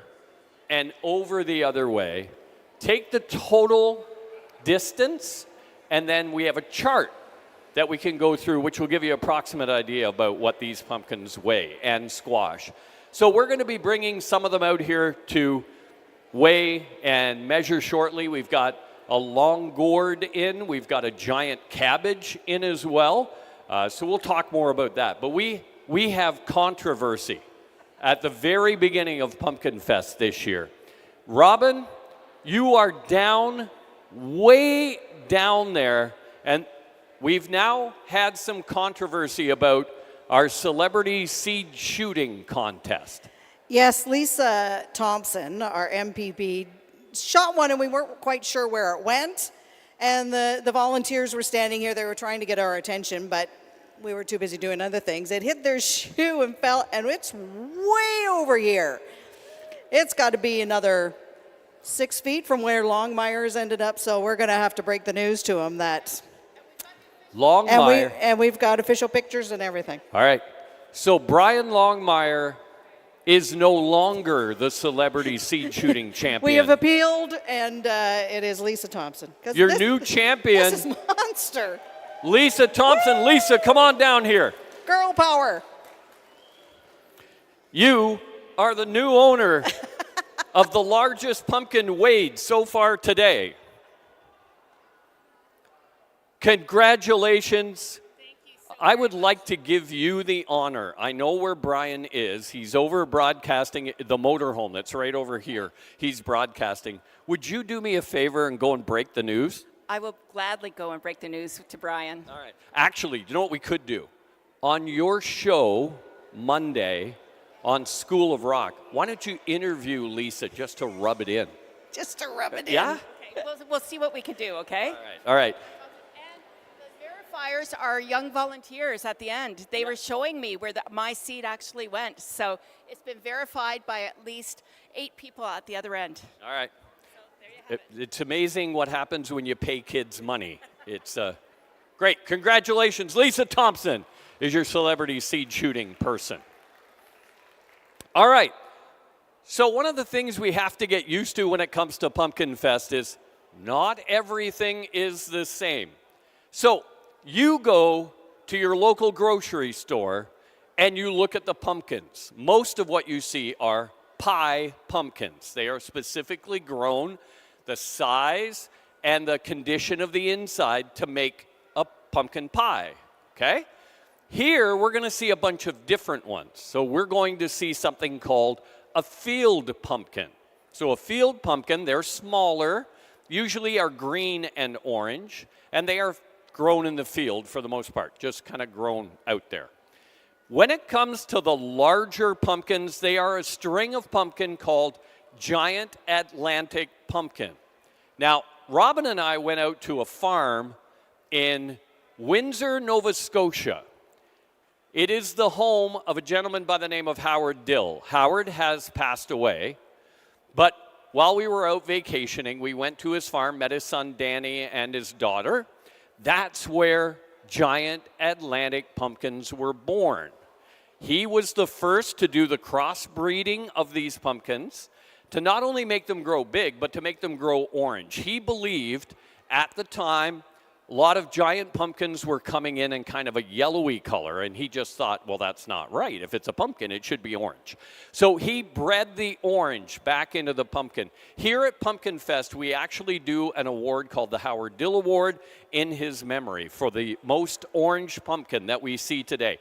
and over the other way. Take the total distance, and then we have a chart that we can go through, which will give you an approximate idea about what these pumpkins weigh and squash. So we're going to be bringing some of them out here to weigh and measure shortly. We've got a long gourd in. We've got a giant cabbage in as well. So we'll talk more about that. But we have controversy at the very beginning of Pumpkinfest this year. Robin, you are way down there, and we've now had some controversy about our celebrity seed shooting contest.
Yes, Lisa Thompson, our MPP, shot one and we weren't quite sure where it went. And the volunteers were standing here, they were trying to get our attention, but we were too busy doing other things. It hit their shoe and fell, and it's way over here. It's got to be another 6 feet from where Longmire's ended up, so we're going to have to break the news to him that.
Longmire.
And we've got official pictures and everything.
All right. So Brian Longmire is no longer the celebrity seed shooting champion.
We have appealed, and it is Lisa Thompson.
Your new champion.
This is monster.
Lisa Thompson. Lisa, come on down here.
Girl power.
You are the new owner of the largest pumpkin weighed so far today. Congratulations.
Thank you so
I would like to give you the honor. I know where Brian is. He's over broadcasting the motorhome that's right over here. He's broadcasting. Would you do me a favor and go and break the news?
I will gladly go and break the news to Brian.
All right. Actually, you know what we could do? On your show Monday on School of Rock, why don't you interview Lisa just to rub it in?
Just to rub it in.
Yeah?
Okay, we'll see what we can do, okay?
All right.
And the verifiers are young volunteers at the end. They were showing me where my seed actually went. So it's been verified by at least 8 people at the other end.
All right.
So there you have it.
It's amazing what happens when you pay kids money. It's great. Congratulations. Lisa Thompson is your celebrity seed shooting person. All right. So one of the things we have to get used to when it comes to Pumpkinfest is not everything is the same. So you go to your local grocery store and you look at the pumpkins. Most of what you see are pie pumpkins. They are specifically grown, the size and the condition of the inside to make a pumpkin pie, okay? Here, we're going to see a bunch of different ones. So we're going to see something called a field pumpkin. So a field pumpkin, they're smaller, usually are green and orange, and they are grown in the field for the most part, just kind of grown out there. When it comes to the larger pumpkins, they are a string of pumpkin called giant Atlantic pumpkin. Now, Robin and I went out to a farm in Windsor, Nova Scotia. It is the home of a gentleman by the name of Howard Dill. Howard has passed away, but while we were out vacationing, we went to his farm, met his son Danny and his daughter. That's where giant Atlantic pumpkins were born. He was the first to do the crossbreeding of these pumpkins to not only make them grow big, but to make them grow orange. He believed at the time A lot of giant pumpkins were coming in kind of a yellowy color, and he just thought, well, that's not right. If it's a pumpkin, it should be orange. So he bred the orange back into the pumpkin. Here at Pumpkinfest, we actually do an award called the Howard Dill Award in his memory for the most orange pumpkin that we see today.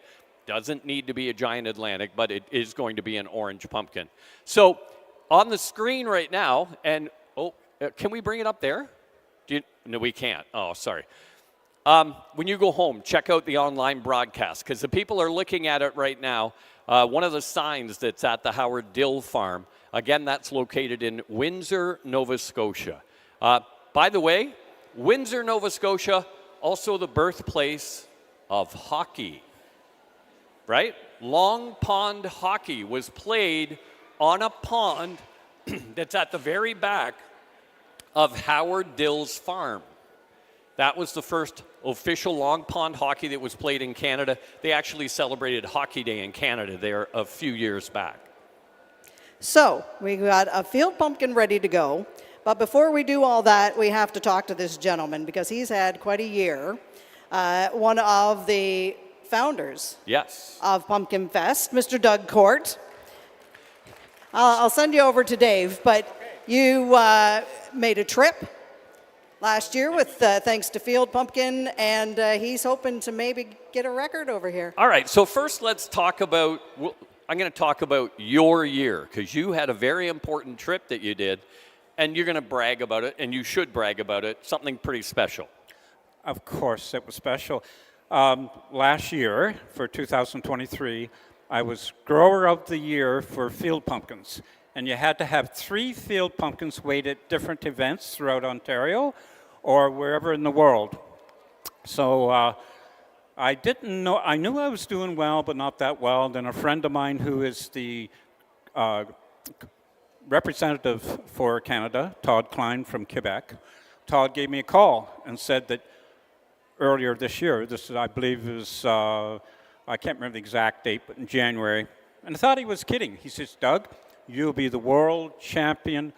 Doesn't need to be a giant Atlantic, but it is going to be an orange pumpkin. So on the screen right now, and can we bring it up there? No, we can't. Oh, sorry. When you go home, check out the online broadcast, because the people are looking at it right now. One of the signs that's at the Howard Dill Farm, again, that's located in Windsor, Nova Scotia. By the way, Windsor, Nova Scotia, also the birthplace of hockey, right? Long pond hockey was played on a pond that's at the very back of Howard Dill's farm. That was the first official long pond hockey that was played in Canada. They actually celebrated Hockey Day in Canada there a few years back.
So we got a field pumpkin ready to go. But before we do all that, we have to talk to this gentleman because he's had quite a year. One of the founders of Pumpkinfest, Mr. Doug Court. I'll send you over to Dave, but you made a trip last year with thanks to Field Pumpkin, and he's hoping to maybe get a record over here.
All right, so first let's talk about, I'm going to talk about your year, because you had a very important trip that you did, and you're going to brag about it, and you should brag about it, something pretty special.
Of course, it was special. Last year, for 2023, I was Grower of the Year for Field Pumpkins. And you had to have 3 field pumpkins weighed at different events throughout Ontario or wherever in the world. So I didn't know, I knew I was doing well, but not that well. Then a friend of mine who is the representative for Canada, Todd Klein from Quebec, Todd gave me a call and said that earlier this year, this I believe is, I can't remember the exact date, but in January, and I thought he was kidding. He says, Doug, you'll be the world champion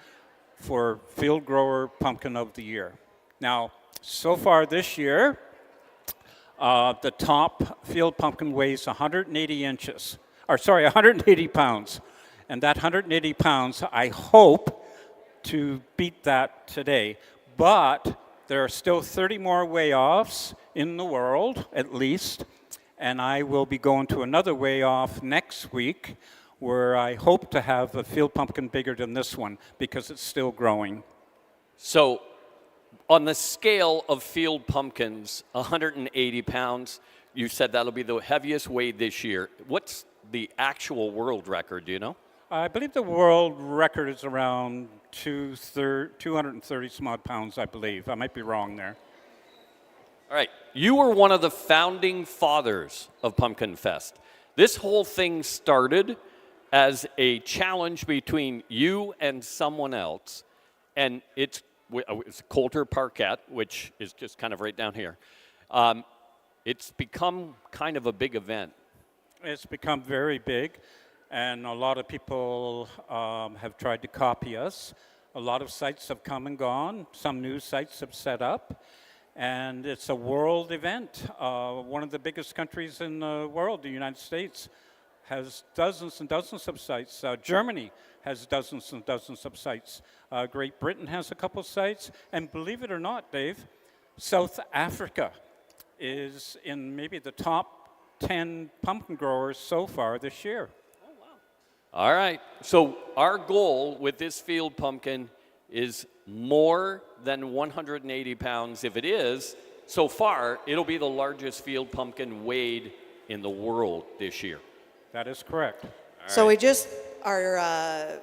for Field Grower Pumpkin of the Year. Now, so far this year, the top field pumpkin weighs 180 pounds. And that 180 pounds, I hope to beat that today. But there are still 30 more weigh-offs in the world, at least. And I will be going to another weigh-off next week, where I hope to have a field pumpkin bigger than this one because it's still growing.
So on the scale of field pumpkins, 180 pounds, you said that'll be the heaviest weighed this year. What's the actual world record, do you know?
I believe the world record is around 230 some odd pounds, I believe. I might be wrong there.
All right, you were one of the founding fathers of Pumpkinfest. This whole thing started as a challenge between you and someone else, and it's Coulter Parquet, which is just kind of right down here. It's become kind of a big event.
It's become very big, and a lot of people have tried to copy us. A lot of sites have come and gone. Some new sites have set up, and it's a world event. One of the biggest countries in the world, the United States, has dozens and dozens of sites. Germany has dozens and dozens of sites. Great Britain has a couple sites. And believe it or not, Dave, South Africa is in maybe the top 10 pumpkin growers so far this year.
Oh, wow. All right. So our goal with this field pumpkin is more than 180 pounds. If it is, so far, it'll be the largest field pumpkin weighed in the world this year.
That is correct.
So we just, our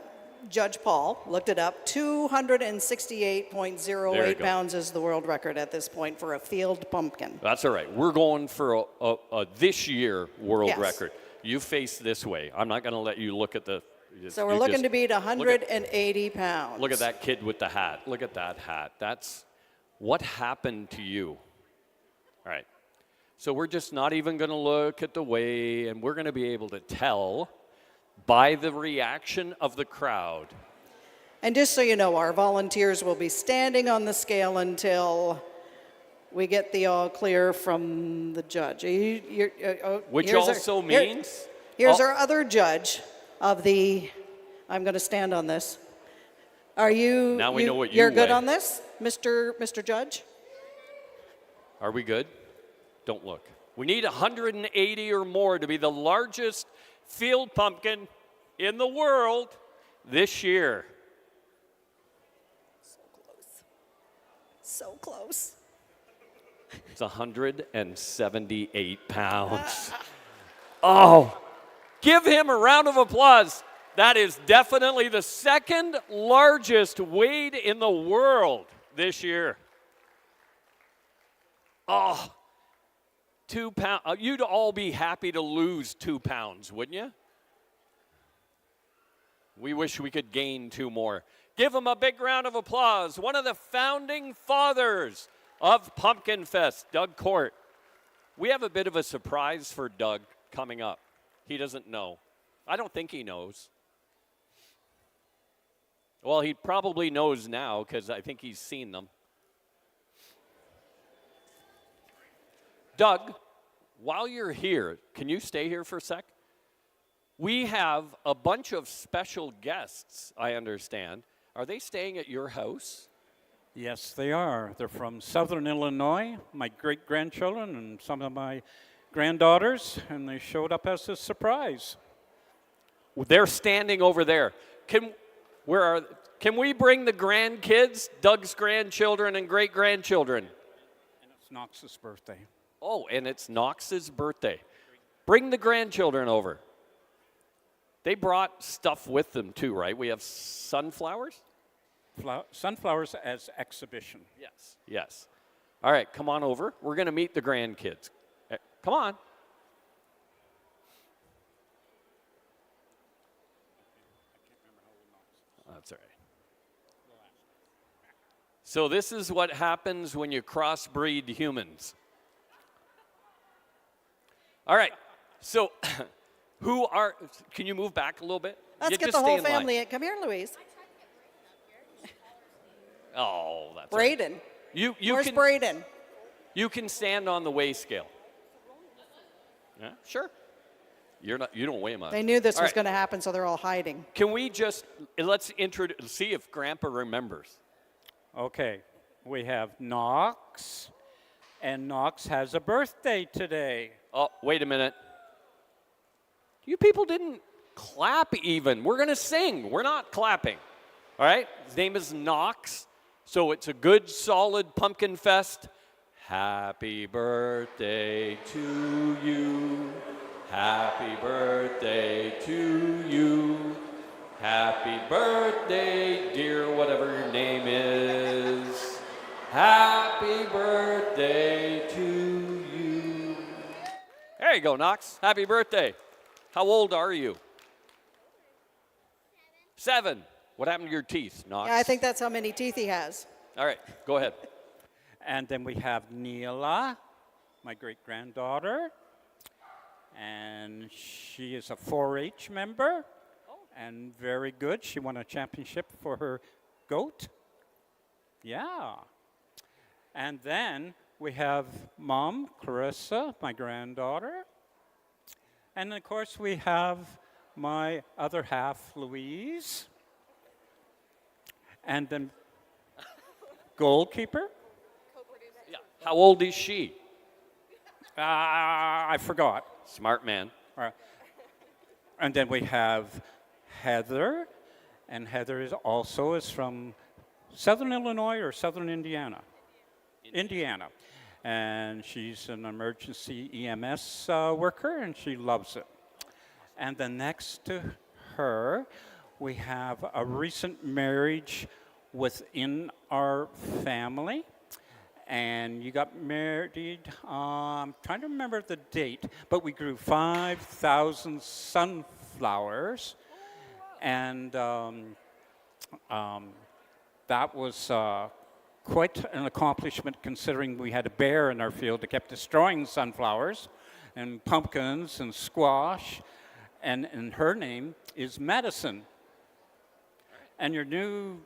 Judge Paul looked it up. 268.08 pounds is the world record at this point for a field pumpkin.
That's all right. We're going for a this year world
Yes.
record. You face this way. I'm not going to let you look at the.
So we're looking to beat 180 pounds.
Look at that kid with the hat. Look at that hat. That's what happened to you. All right. So we're just not even going to look at the weigh, and we're going to be able to tell by the reaction of the crowd.
And just so you know, our volunteers will be standing on the scale until we get the all clear from the judge.
Which
Here's
also means...
Here's our other judge of the, I'm going to stand on this. Are you?
Now we know what you
You're good
weigh.
on this, Mr. Judge?
Are we good? Don't look. We need 180 or more to be the largest field pumpkin in the world this year.
So close.
It's 178 pounds. Oh, give him a round of applause. That is definitely the second largest weight in the world this year. Oh, 2 pounds. You'd all be happy to lose 2 pounds, wouldn't you? We wish we could gain 2 more. Give him a big round of applause. One of the founding fathers of Pumpkinfest, Doug Court. We have a bit of a surprise for Doug coming up. He doesn't know. I don't think he knows. Well, he probably knows now because I think he's seen them. Doug, while you're here, can you stay here for a sec? We have a bunch of special guests, I understand. Are they staying at your house?
Yes, they are. They're from Southern Illinois, my great-grandchildren and some of my granddaughters, and they showed up as a surprise.
They're standing over there. Can we bring the grandkids, Doug's grandchildren and great-grandchildren?
And it's Knox's birthday.
Oh, and it's Knox's birthday. Bring the grandchildren over. They brought stuff with them too, right? We have sunflowers?
Sunflowers as exhibition.
Yes. Yes. All right, come on over. We're going to meet the grandkids. Come on. That's all right. So this is what happens when you crossbreed humans. All right. So can you move back a little bit?
Let's
You
get
just
the
stay
whole
in line.
family in. Come here, Louise.
Oh, that's
Braden.
Right. You
Where's
can,
Braden?
You can stand on the weigh scale. Yeah, sure. You don't weigh much.
They knew this
All
was
right.
going to happen, so they're all hiding.
Can we let's see if Grandpa remembers.
Okay, we have Knox, and Knox has a birthday today.
Oh, wait a minute. You people didn't clap even. We're going to sing. We're not clapping. All right? His name is Knox. So it's a good, solid Pumpkinfest. Happy birthday to you. Happy birthday to you. Happy birthday, dear whatever your name is. Happy birthday to you. There you go, Knox. Happy birthday. How old are you? 7. What happened to your teeth, Knox?
Yeah, I think that's how many teeth he has.
All right, go ahead.
And then we have Neela, my great-granddaughter, and she is a 4-H member, and very good. She won a championship for her goat. Yeah. And then we have Mom, Clarissa, my granddaughter, and of course we have my other half, Louise, and then goalkeeper.
Yeah. How old is she?
I forgot.
Smart man.
All right. And then we have Heather, and Heather is from Southern Illinois or Southern Indiana? Indiana. And she's an emergency EMS worker, and she loves it. And then next to her, we have a recent marriage within our family. And you got married, I'm trying to remember the date, but we grew 5,000 sunflowers. And that was quite an accomplishment considering we had a bear in our field that kept destroying sunflowers and pumpkins and squash. And her name is Madison. And your new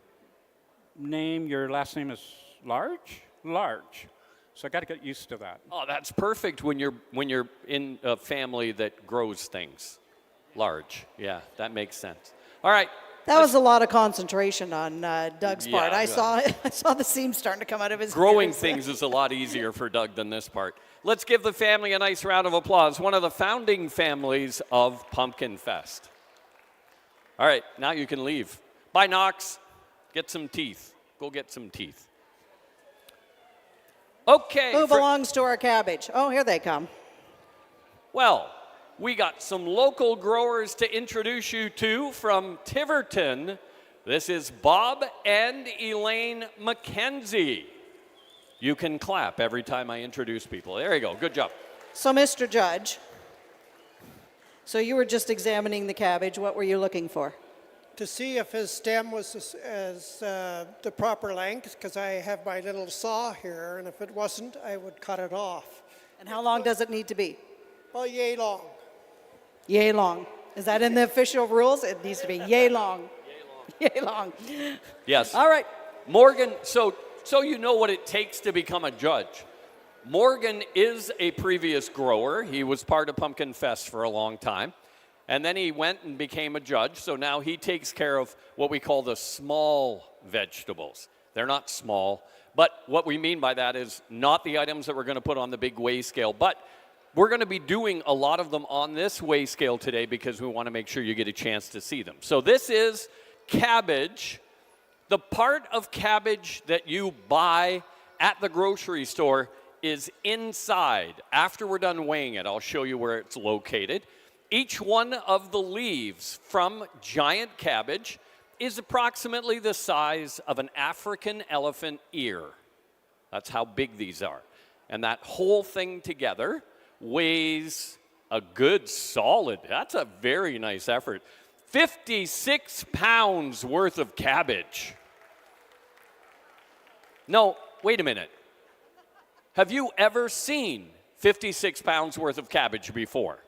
name, your last name is Large? Large. So I got to get used to that.
Oh, that's perfect when you're in a family that grows things large. Yeah, that makes sense. All right.
That was a lot of concentration on Doug's part.
Yeah,
I saw the seam starting to come out of his
Growing
ears.
things is a lot easier for Doug than this part. Let's give the family a nice round of applause. One of the founding families of Pumpkinfest. All right, now you can leave. Bye, Knox. Get some teeth. Go get some teeth. Okay.
Who belongs to our cabbage? Oh, here they come.
Well, we got some local growers to introduce you to from Tiverton. This is Bob and Elaine McKenzie. You can clap every time I introduce people. There you go. Good job.
So, Mr. Judge, so you were just examining the cabbage. What were you looking for?
To see if his stem was as the proper length, because I have my little saw here, and if it wasn't, I would cut it off.
And how long does it need to be?
Well, yay long.
Yay long. Is that in the official rules? It needs to be yay long. Yay long.
Yes.
All right.
Morgan, so you know what it takes to become a judge. Morgan is a previous grower. He was part of Pumpkinfest for a long time. And then he went and became a judge. So now he takes care of what we call the small vegetables. They're not small, but what we mean by that is not the items that we're going to put on the big weigh scale, but we're going to be doing a lot of them on this weigh scale today because we want to make sure you get a chance to see them. So this is cabbage. The part of cabbage that you buy at the grocery store is inside. After we're done weighing it, I'll show you where it's located. Each one of the leaves from giant cabbage is approximately the size of an African elephant ear. That's how big these are. And that whole thing together weighs a good solid, that's a very nice effort, 56 pounds worth of cabbage. No, wait a minute. Have you ever seen 56 pounds worth of cabbage before?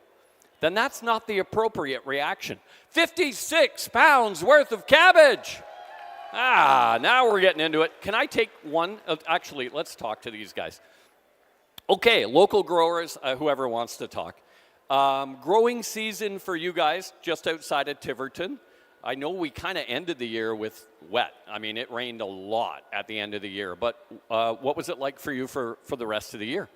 Then that's not the appropriate reaction. 56 pounds worth of cabbage. Now we're getting into it. Can I take one? Actually, let's talk to these guys. Okay, local growers, whoever wants to talk. Growing season for you guys just outside of Tiverton. I know we kind of ended the year with wet. I mean, it rained a lot at the end of the year. But what was it like for you for the rest of the year?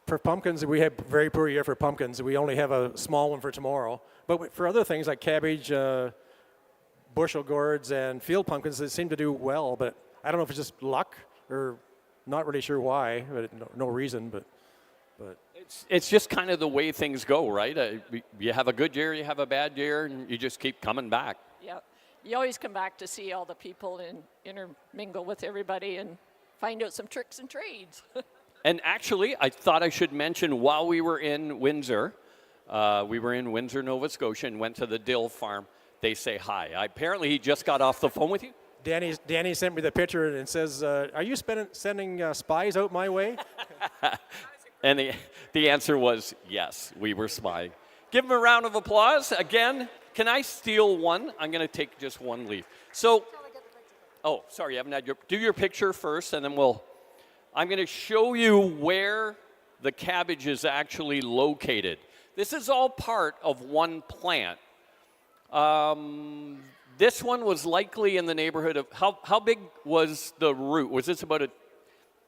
For pumpkins, we had a very poor year for pumpkins. We only have a small one for tomorrow. But for other things like cabbage, bushel gourds, and field pumpkins, they seem to do well. But I don't know if it's just luck or not really sure why, but no reason. But
it's just kind of the way things go, right? You have a good year, you have a bad year, and you just keep coming back.
Yeah, you always come back to see all the people and intermingle with everybody and find out some tricks and trades.
And actually, I thought I should mention while we were in Windsor, Nova Scotia, and went to the dill farm. They say hi. Apparently, he just got off the phone with you.
Danny sent me the picture and says, "Are you sending spies out my way?"
And the answer was yes. We were spying. Give him a round of applause again. Can I steal one? I'm going to take just one leaf. So, oh, sorry, I haven't had do your picture first, and then I'm going to show you where the cabbage is actually located. This is all part of one plant. This one was likely in the neighborhood of, how big was the root? Was this about a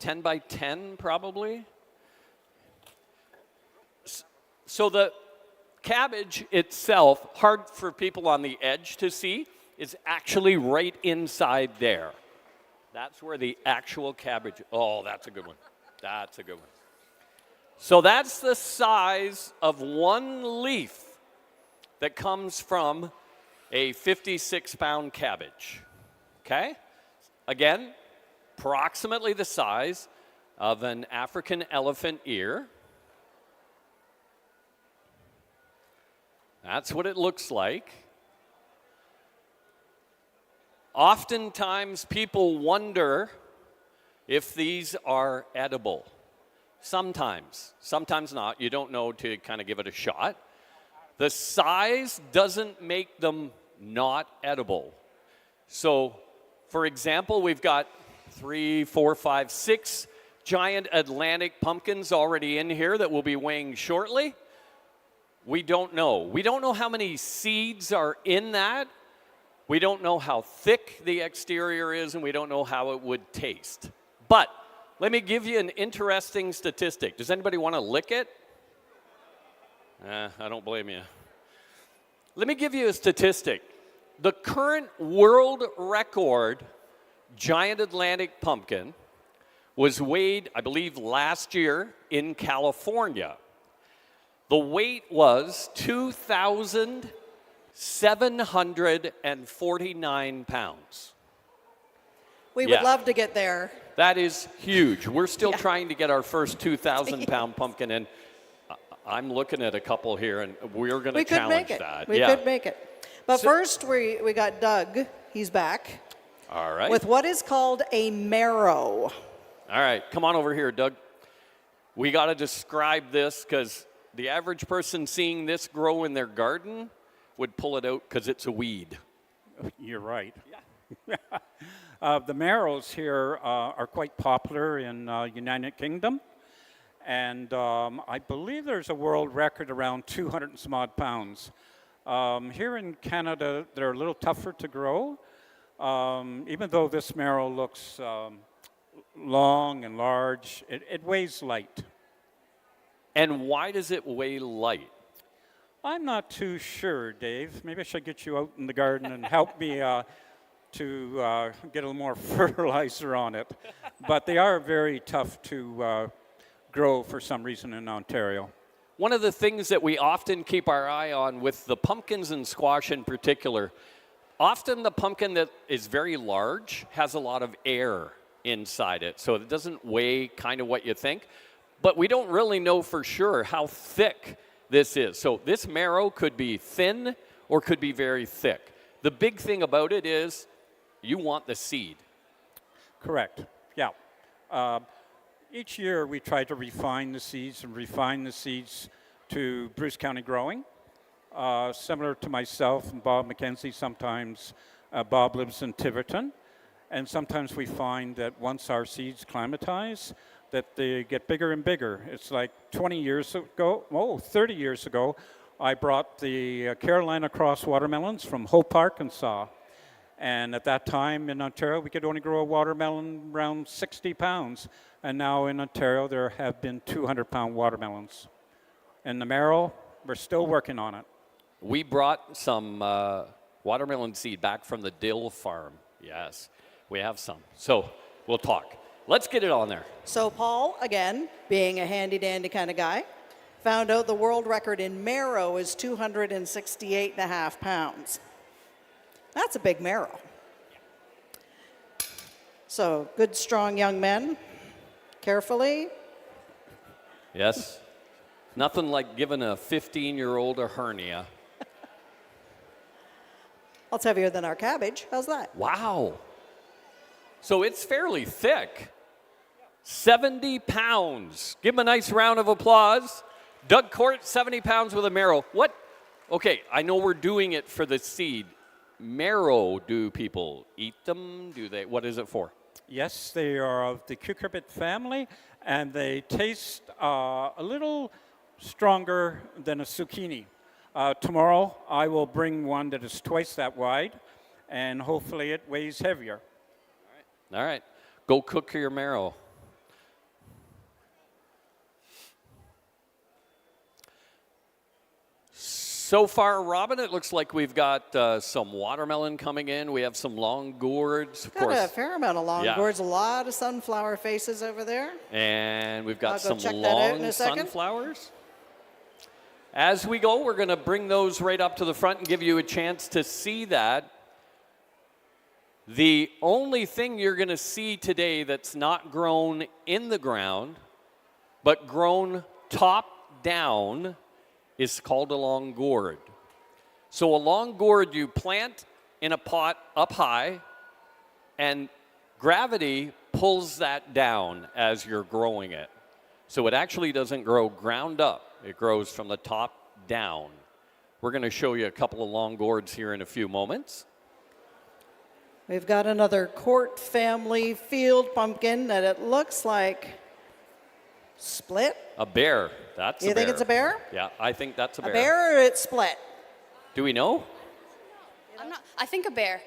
10 by 10 probably? So the cabbage itself, hard for people on the edge to see, is actually right inside there. That's where the actual cabbage, oh, that's a good one. That's a good one. So that's the size of one leaf that comes from a 56-pound cabbage, okay? Again, approximately the size of an African elephant ear. That's what it looks like. Oftentimes, people wonder if these are edible. Sometimes not. You don't know to kind of give it a shot. The size doesn't make them not edible. So, for example, we've got 3, 4, 5, 6 giant Atlantic pumpkins already in here that we'll be weighing shortly. We don't know. We don't know how many seeds are in that. We don't know how thick the exterior is, and we don't know how it would taste. But let me give you an interesting statistic. Does anybody want to lick it? I don't blame you. Let me give you a statistic. The current world record giant Atlantic pumpkin was weighed, I believe, last year in California. The weight was 2,749 pounds.
We would love to get there.
That is huge. We're still trying to get our first 2,000-pound pumpkin in. I'm looking at a couple here, and we're going to challenge that.
We could make it. But first, we got Doug. He's back.
All right.
With what is called a marrow.
All right. Come on over here, Doug. We got to describe this because the average person seeing this grow in their garden would pull it out because it's a weed.
You're right. Yeah. The marrows here are quite popular in United Kingdom. And I believe there's a world record around 200 and some odd pounds. Here in Canada, they're a little tougher to grow. Even though this marrow looks long and large, it weighs light.
And why does it weigh light?
I'm not too sure, Dave. Maybe I should get you out in the garden and help me to get a little more fertilizer on it. But they are very tough to grow for some reason in Ontario.
One of the things that we often keep our eye on with the pumpkins and squash in particular, often the pumpkin that is very large has a lot of air inside it, so it doesn't weigh kind of what you think. But we don't really know for sure how thick this is. So this marrow could be thin or could be very thick. The big thing about it is you want the seed.
Correct, yeah. Each year we try to refine the seeds to Bruce County Growing. Similar to myself and Bob McKenzie, sometimes Bob lives in Tiverton. And sometimes we find that once our seeds climatize, that they get bigger and bigger. It's like 30 years ago, I brought the Carolina Cross watermelons from Hope, Arkansas. And at that time in Ontario, we could only grow a watermelon around 60 pounds. And now in Ontario, there have been 200-pound watermelons. And the marrow, we're still working on it.
We brought some watermelon seed back from the Dill farm. Yes, we have some. So we'll talk. Let's get it on there.
So Paul, again, being a handy-dandy kind of guy, found out the world record in marrow is 268.5 pounds. That's a big marrow. So good, strong young men. Carefully.
Yes. Nothing like giving a 15-year-old a hernia.
Well, it's heavier than our cabbage. How's that?
Wow. So it's fairly thick. 70 pounds. Give him a nice round of applause. Doug Court, 70 pounds with a marrow. What? Okay, I know we're doing it for the seed. Marrow, do people eat them? Do they? What is it for?
Yes, they are of the cucurbit family, and they taste a little stronger than a zucchini. Tomorrow, I will bring one that is twice that wide, and hopefully it weighs heavier.
All right. Go cook your marrow. So far, Robin, it looks like we've got some watermelon coming in. We have some long gourds. Of course.
Got a fair amount of long gourds, a lot of sunflower faces over there.
And we've got some
long
sunflowers. As we go, we're going to bring those right up to the front and give you a chance to see that. The only thing you're going to see today that's not grown in the ground, but grown top down, is called a long gourd. So a long gourd you plant in a pot up high, and gravity pulls that down as you're growing it. So it actually doesn't grow ground up. It grows from the top down. We're going to show you a couple of long gourds here in a few moments.
We've got another Court family field pumpkin that it looks like split.
A bear. That's a bear.
You think it's a bear?
Yeah, I think that's a bear.
A bear or it's split?
Do we know?
I think a bear.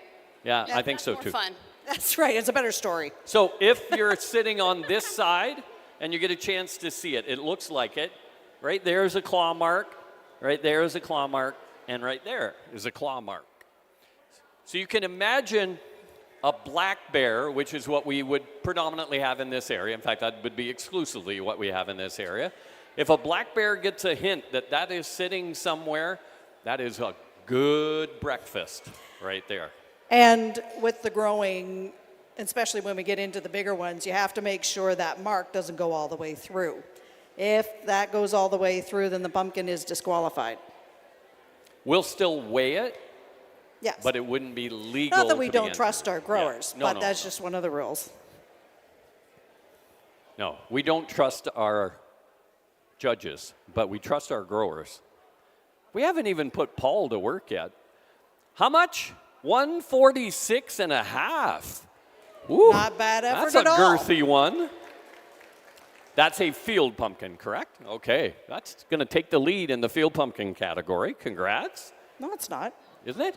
Yeah, I think
That's
so
more
too.
fun.
That's right. It's a better story.
So if you're sitting on this side and you get a chance to see it, it looks like it. Right there is a claw mark. Right there is a claw mark. And right there is a claw mark. So you can imagine a black bear, which is what we would predominantly have in this area. In fact, that would be exclusively what we have in this area. If a black bear gets a hint that that is sitting somewhere, that is a good breakfast right there.
And with the growing, especially when we get into the bigger ones, you have to make sure that mark doesn't go all the way through. If that goes all the way through, then the pumpkin is disqualified.
We'll still weigh it,
Yes.
but it wouldn't be legal.
Not that we
to
don't
begin.
trust our growers,
Yeah. No,
but
no,
that's
no.
just one of the rules.
No, we don't trust our judges, but we trust our growers. We haven't even put Paul to work yet. How much? 146 and a half. Ooh,
Not bad effort
that's
at
a
all.
girthy one. That's a field pumpkin, correct? Okay, that's going to take the lead in the field pumpkin category. Congrats.
No, it's not.
Isn't it?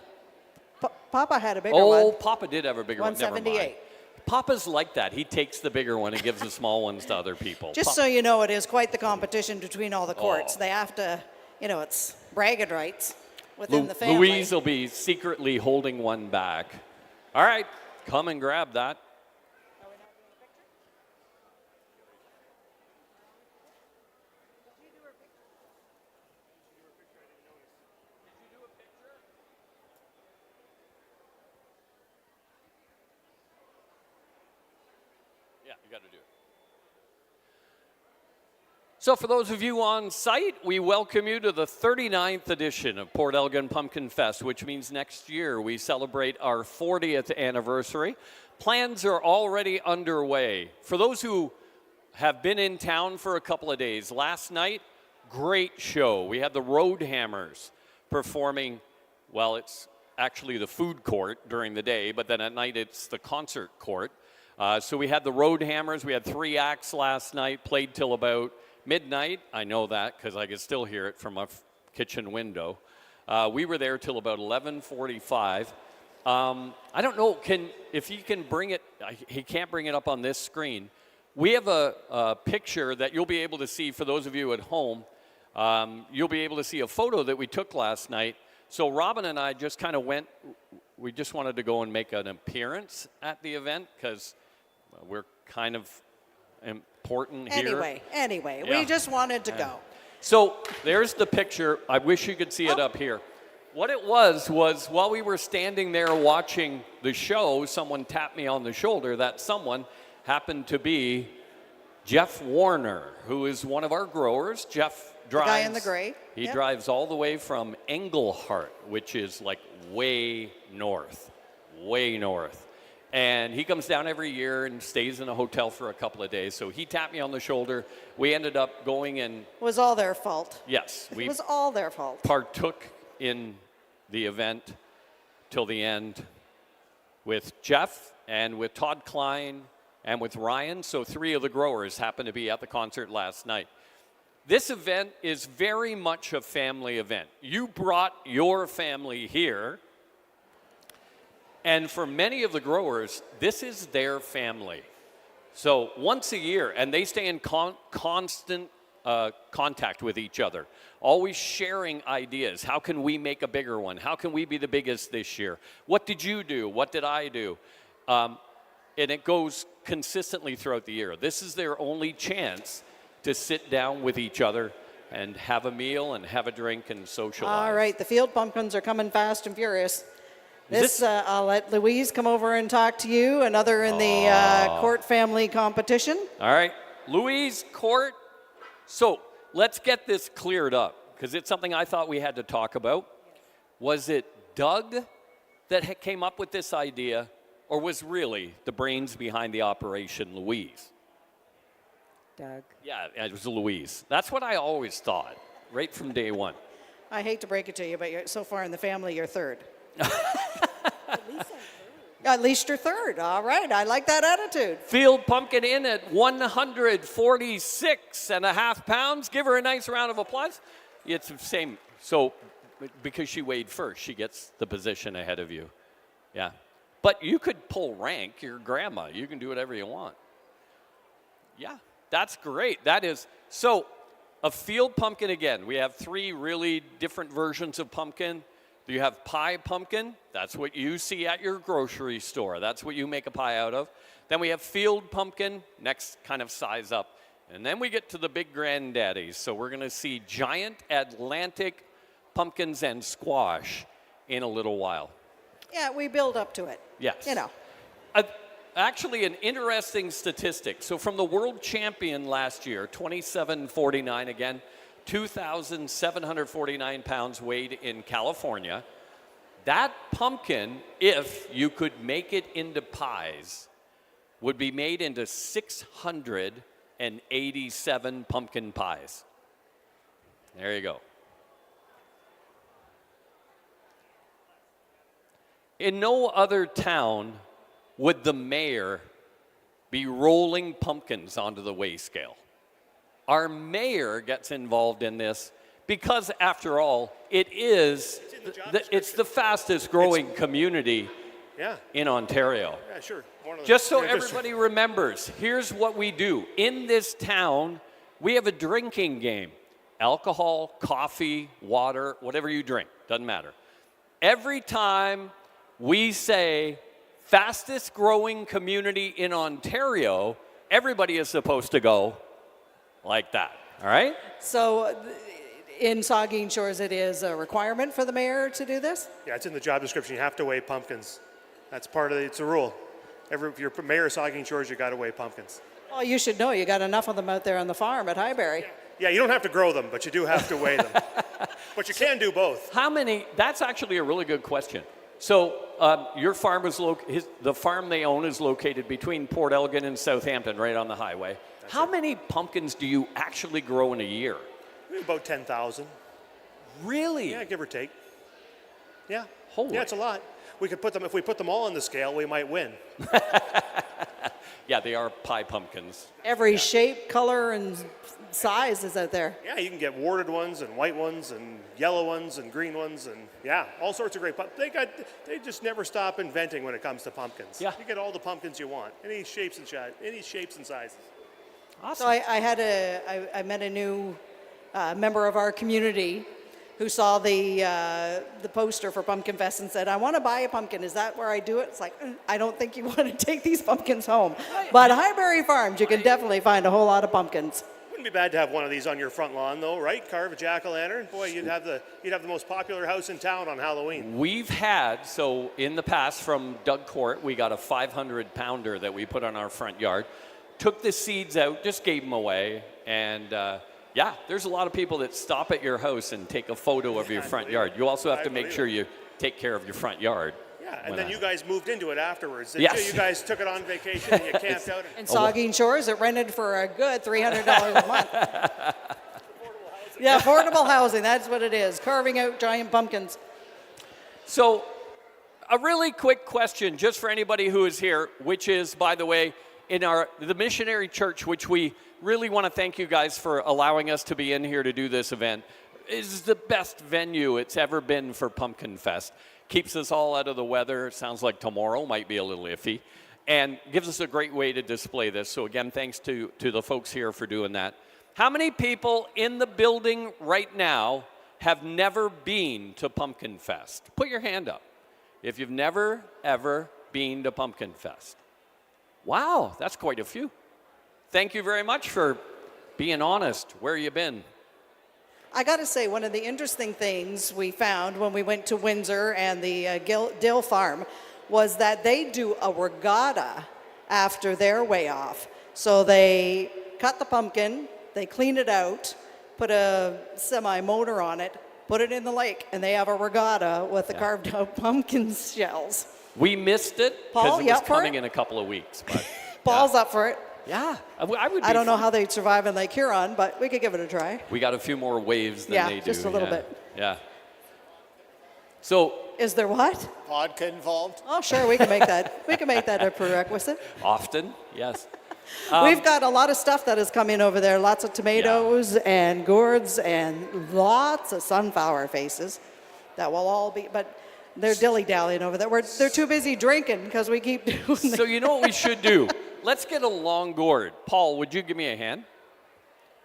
Papa had a bigger
Oh,
one.
Papa did have a bigger one. Never mind.
178.
Papa's like that. He takes the bigger one and gives the small ones to other people.
Just so you know, it is quite the competition between all the courts.
Oh.
They have to, it's bragging rights within the family.
Louise will be secretly holding one back. All right, come and grab that. Yeah, you got to do it. So for those of you on site, we welcome you to the 39th edition of Port Elgin Pumpkinfest, which means next year we celebrate our 40th anniversary. Plans are already underway. For those who have been in town for a couple of days, last night, great show. We had the Road Hammers performing, well, it's actually the food court during the day, but then at night it's the concert court. So we had the Road Hammers. We had 3 acts last night, played till about midnight. I know that because I could still hear it from my kitchen window. We were there till about 11:45. I don't know if he can bring it. He can't bring it up on this screen. We have a picture that you'll be able to see for those of you at home. You'll be able to see a photo that we took last night. So Robin and I just kind of we just wanted to go and make an appearance at the event because we're kind of important here.
Anyway,
Yeah.
we just wanted to go.
So there's the picture. I wish you could see it up here. What it was while we were standing there watching the show, someone tapped me on the shoulder. That someone happened to be Jeff Warner, who is one of our growers. Jeff drives.
The guy in the gray.
He
Yep.
drives all the way from Englehart, which is like way north. And he comes down every year and stays in a hotel for a couple of days. So he tapped me on the shoulder. We ended up going and,
It was all their fault.
yes,
It
we
was all their fault.
partook in the event till the end with Jeff and with Todd Klein and with Ryan. So 3 of the growers happened to be at the concert last night. This event is very much a family event. You brought your family here. And for many of the growers, this is their family. So once a year, and they stay in constant contact with each other, always sharing ideas. How can we make a bigger one? How can we be the biggest this year? What did you do? What did I do? And it goes consistently throughout the year. This is their only chance to sit down with each other and have a meal and have a drink and socialize.
All right, the field pumpkins are coming fast and furious.
This-
I'll let Louise come over and talk to you, another in the Court family competition.
All right, Louise, Court. So let's get this cleared up because it's something I thought we had to talk about. Was it Doug that came up with this idea, or was really the brains behind the operation Louise?
Doug.
Yeah, it was Louise. That's what I always thought, right from day one.
I hate to break it to you, but so far in the family, you're third. At least you're third. All right. I like that attitude.
Field pumpkin in at 146.5 pounds. Give her a nice round of applause. It's the same. So because she weighed first, she gets the position ahead of you. Yeah. But you could pull rank. Your grandma. You can do whatever you want. Yeah. That's great. That is. So a field pumpkin again. We have 3 really different versions of pumpkin. You have pie pumpkin. That's what you see at your grocery store. That's what you make a pie out of. Then we have field pumpkin, next kind of size up. And then we get to the big granddaddies. So we're going to see giant Atlantic pumpkins and squash in a little while.
Yeah, we build up to it.
Yes.
You know.
Actually, an interesting statistic. So from the world champion last year, 2749 again, 2,749 pounds weighed in California. That pumpkin, if you could make it into pies, would be made into 687 pumpkin pies. There you go. In no other town would the mayor be rolling pumpkins onto the weigh scale. Our mayor gets involved in this because, after all, it's the fastest growing community in Ontario.
Yeah, sure.
Just so everybody remembers, here's what we do. In this town, we have a drinking game. Alcohol, coffee, water, whatever you drink, doesn't matter. Every time we say fastest growing community in Ontario, everybody is supposed to go like that, all right?
So in Saugeen Shores, it is a requirement for the mayor to do this?
Yeah, it's in the job description. You have to weigh pumpkins. That's part of it's a rule. If you're mayor of Saugeen Shores, you got to weigh pumpkins.
Well, you should know. You got enough of them out there on the farm at Highbury.
Yeah, you don't have to grow them, but you do have to weigh them. But you can do both.
How many? That's actually a really good question. So your farm is the farm they own is located between Port Elgin and Southampton, right on the highway. How many pumpkins do you actually grow in a year?
About 10,000.
Really?
Yeah, give or take. Yeah.
Holy.
Yeah, it's a lot. We could put them, if we put them all on the scale, we might win.
Yeah, they are pie pumpkins.
Every shape, color, and size is out there.
Yeah, you can get warded ones and white ones and yellow ones and green ones and yeah, all sorts of great pumpkins. They just never stop inventing when it comes to pumpkins.
Yeah.
You get all the pumpkins you want, any shapes and sizes.
So
Awesome.
I met a new member of our community who saw the poster for Pumpkinfest and said, I want to buy a pumpkin. Is that where I do it? It's like, I don't think you want to take these pumpkins home. But Highbury Farms, you can definitely find a whole lot of pumpkins.
Wouldn't be bad to have one of these on your front lawn, though, right? Carve a jack-o'-lantern. Boy, you'd have the most popular house in town on Halloween.
We've had, so in the past from Doug Court, we got a 500-pounder that we put on our front yard. Took the seeds out, just gave them away, and yeah, there's a lot of people that stop at your house and take a photo of your front yard. You also have to make sure you take care of your front yard.
Yeah, and then you guys moved into it afterwards.
Yes.
You guys took it on vacation and you camped out.
In Saugeen Shores, it rented for a good $300 a month. Yeah, affordable housing, that's what it is. Carving out giant pumpkins.
So, a really quick question, just for anybody who is here, which is, by the way, in the missionary church, which we really want to thank you guys for allowing us to be in here to do this event, is the best venue it's ever been for Pumpkinfest. Keeps us all out of the weather. Sounds like tomorrow might be a little iffy, and gives us a great way to display this. So again, thanks to the folks here for doing that. How many people in the building right now have never been to Pumpkinfest? Put your hand up if you've never, ever been to Pumpkinfest. Wow, that's quite a few. Thank you very much for being honest. Where you been?
I got to say, one of the interesting things we found when we went to Windsor and the Dill Farm was that they do a regatta after their weigh off. So they cut the pumpkin, they clean it out, put a semi-motor on it, put it in the lake, and they have a regatta with the carved out pumpkin shells.
We missed it because it was coming in a couple of weeks. But,
Paul's up for it.
Yeah,
I don't know how they'd survive in Lake Huron, but we could give it a try.
We got a few more waves than they do.
Just a little bit.
Yeah. So
Is there what?
Vodka involved?
Oh, sure, we can make that. We can make that a prerequisite.
Often, yes.
We've got a lot of stuff that is coming over there. Lots of tomatoes and gourds and lots of sunflower faces that will all be, but they're dilly-dallying over there. They're too busy drinking because we keep doing
So you know what we should do? Let's get a long gourd. Paul, would you give me a hand?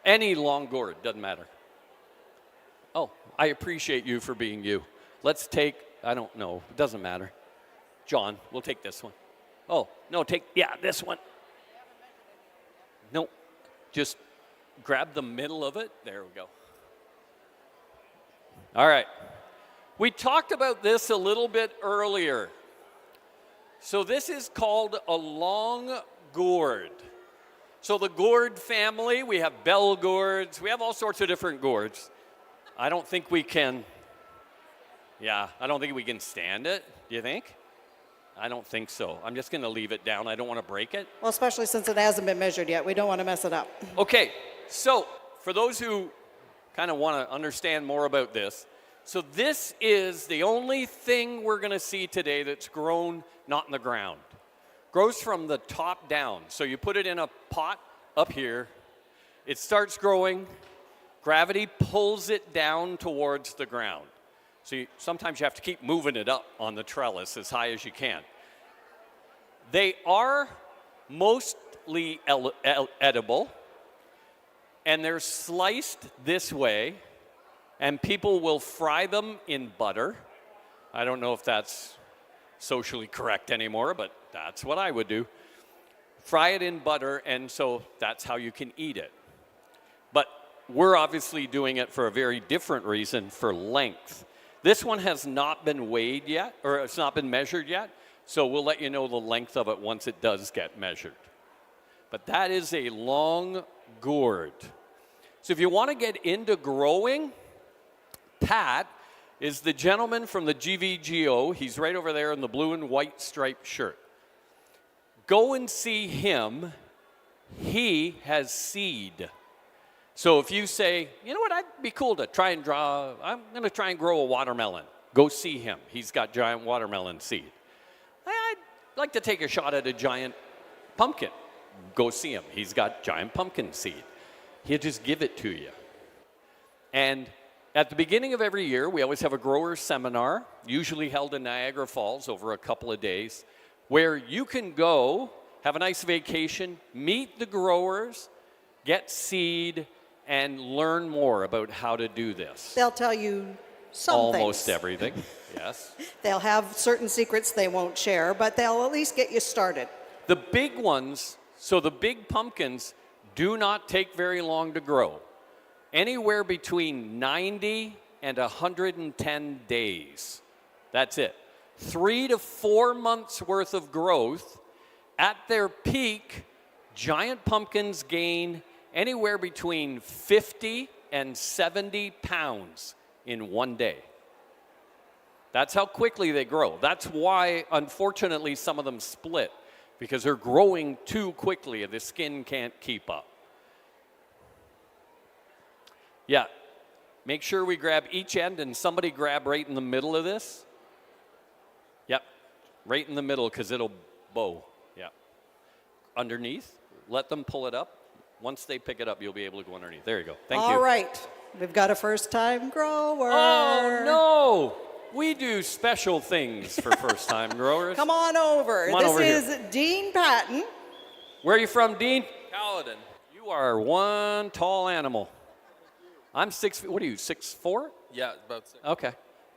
Any long gourd, doesn't matter. Oh, I appreciate you for being you. Let's take, I don't know, it doesn't matter. John, we'll take this one. Oh, no, this one. No, just grab the middle of it. There we go. All right. We talked about this a little bit earlier. So this is called a long gourd. So the gourd family, we have bell gourds. We have all sorts of different gourds. I don't think we can stand it. Do you think? I don't think so. I'm just going to leave it down. I don't want to break it.
Well, especially since it hasn't been measured yet. We don't want to mess it up.
Okay, so for those who kind of want to understand more about this, so this is the only thing we're going to see today that's grown not in the ground. Grows from the top down. So you put it in a pot up here. It starts growing. Gravity pulls it down towards the ground. So sometimes you have to keep moving it up on the trellis as high as you can. They are mostly edible, and they're sliced this way, and people will fry them in butter. I don't know if that's socially correct anymore, but that's what I would do. Fry it in butter, and so that's how you can eat it. But we're obviously doing it for a very different reason, for length. This one has not been weighed yet, or it's not been measured yet, so we'll let you know the length of it once it does get measured. But that is a long gourd. So if you want to get into growing, Pat is the gentleman from the GVGO. He's right over there in the blue and white striped shirt. Go and see him. He has seed. So if you say, you know what, I'd be cool to try and I'm going to try and grow a watermelon. Go see him. He's got giant watermelon seed. I'd like to take a shot at a giant pumpkin. Go see him. He's got giant pumpkin seed. He'll just give it to you. And at the beginning of every year, we always have a grower seminar, usually held in Niagara Falls over a couple of days, where you can go, have a nice vacation, meet the growers, get seed, and learn more about how to do this.
They'll tell you some
Almost
things.
everything, yes.
They'll have certain secrets they won't share, but they'll at least get you started.
The big ones, so the big pumpkins, do not take very long to grow. Anywhere between 90 and 110 days. That's it. 3 to 4 months worth of growth. At their peak, giant pumpkins gain anywhere between 50 and 70 pounds in one day. That's how quickly they grow. That's why, unfortunately, some of them split, because they're growing too quickly and the skin can't keep up. Yeah, make sure we grab each end, and somebody grab right in the middle of this. Yep, right in the middle, because it'll bow. Yeah. Underneath, let them pull it up. Once they pick it up, you'll be able to go underneath. There you go. Thank you.
All right. We've got a first-time grower.
Oh, no. We do special things for first-time growers.
Come on over.
Come on over
this
here.
is Dean Patton.
Where are you from, Dean? Caledon. You are one tall animal. I'm 6 feet. What are you, 6'4"?
Yeah, about 6.
Okay,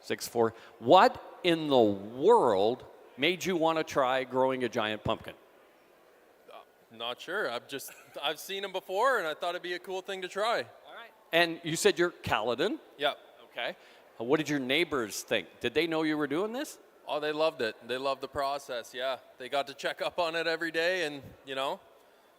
6'4". What in the world made you want to try growing a giant pumpkin?
Not sure. I've seen them before, and I thought it'd be a cool thing to try.
All right. And you said you're Caledon?
Yeah.
Okay. What did your neighbors think? Did they know you were doing this?
Oh, they loved it. They loved the process, yeah. They got to check up on it every day, and,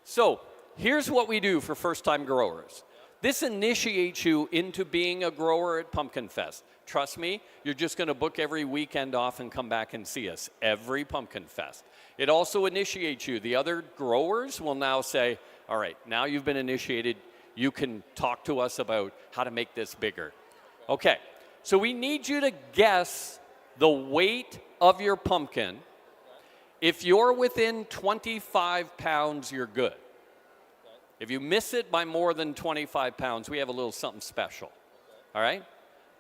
So, here's what we do for first-time growers. This initiates you into being a grower at Pumpkinfest. Trust me, you're just going to book every weekend off and come back and see us every Pumpkinfest. It also initiates you. The other growers will now say, all right, now you've been initiated. You can talk to us about how to make this bigger. Okay, so we need you to guess the weight of your pumpkin. If you're within 25 pounds, you're good. If you miss it by more than 25 pounds, we have a little something special. All right?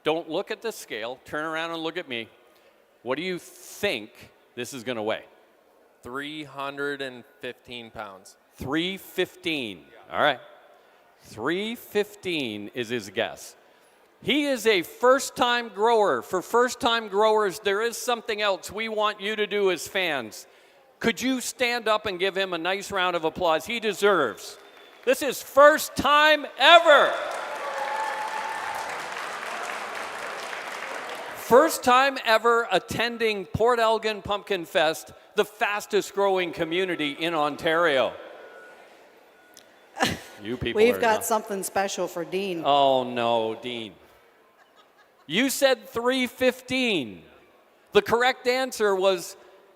Don't look at the scale. Turn around and look at me. What do you think this is going to weigh?
315 pounds.
315. All right. 315 is his guess. He is a first-time grower. For first-time growers, there is something else we want you to do as fans. Could you stand up and give him a nice round of applause? He deserves. This is first time ever. First time ever attending Port Elgin Pumpkinfest, the fastest growing community in Ontario. You people
We've
are
got
not.
something special for Dean.
Oh no, Dean. You said 315. The correct answer was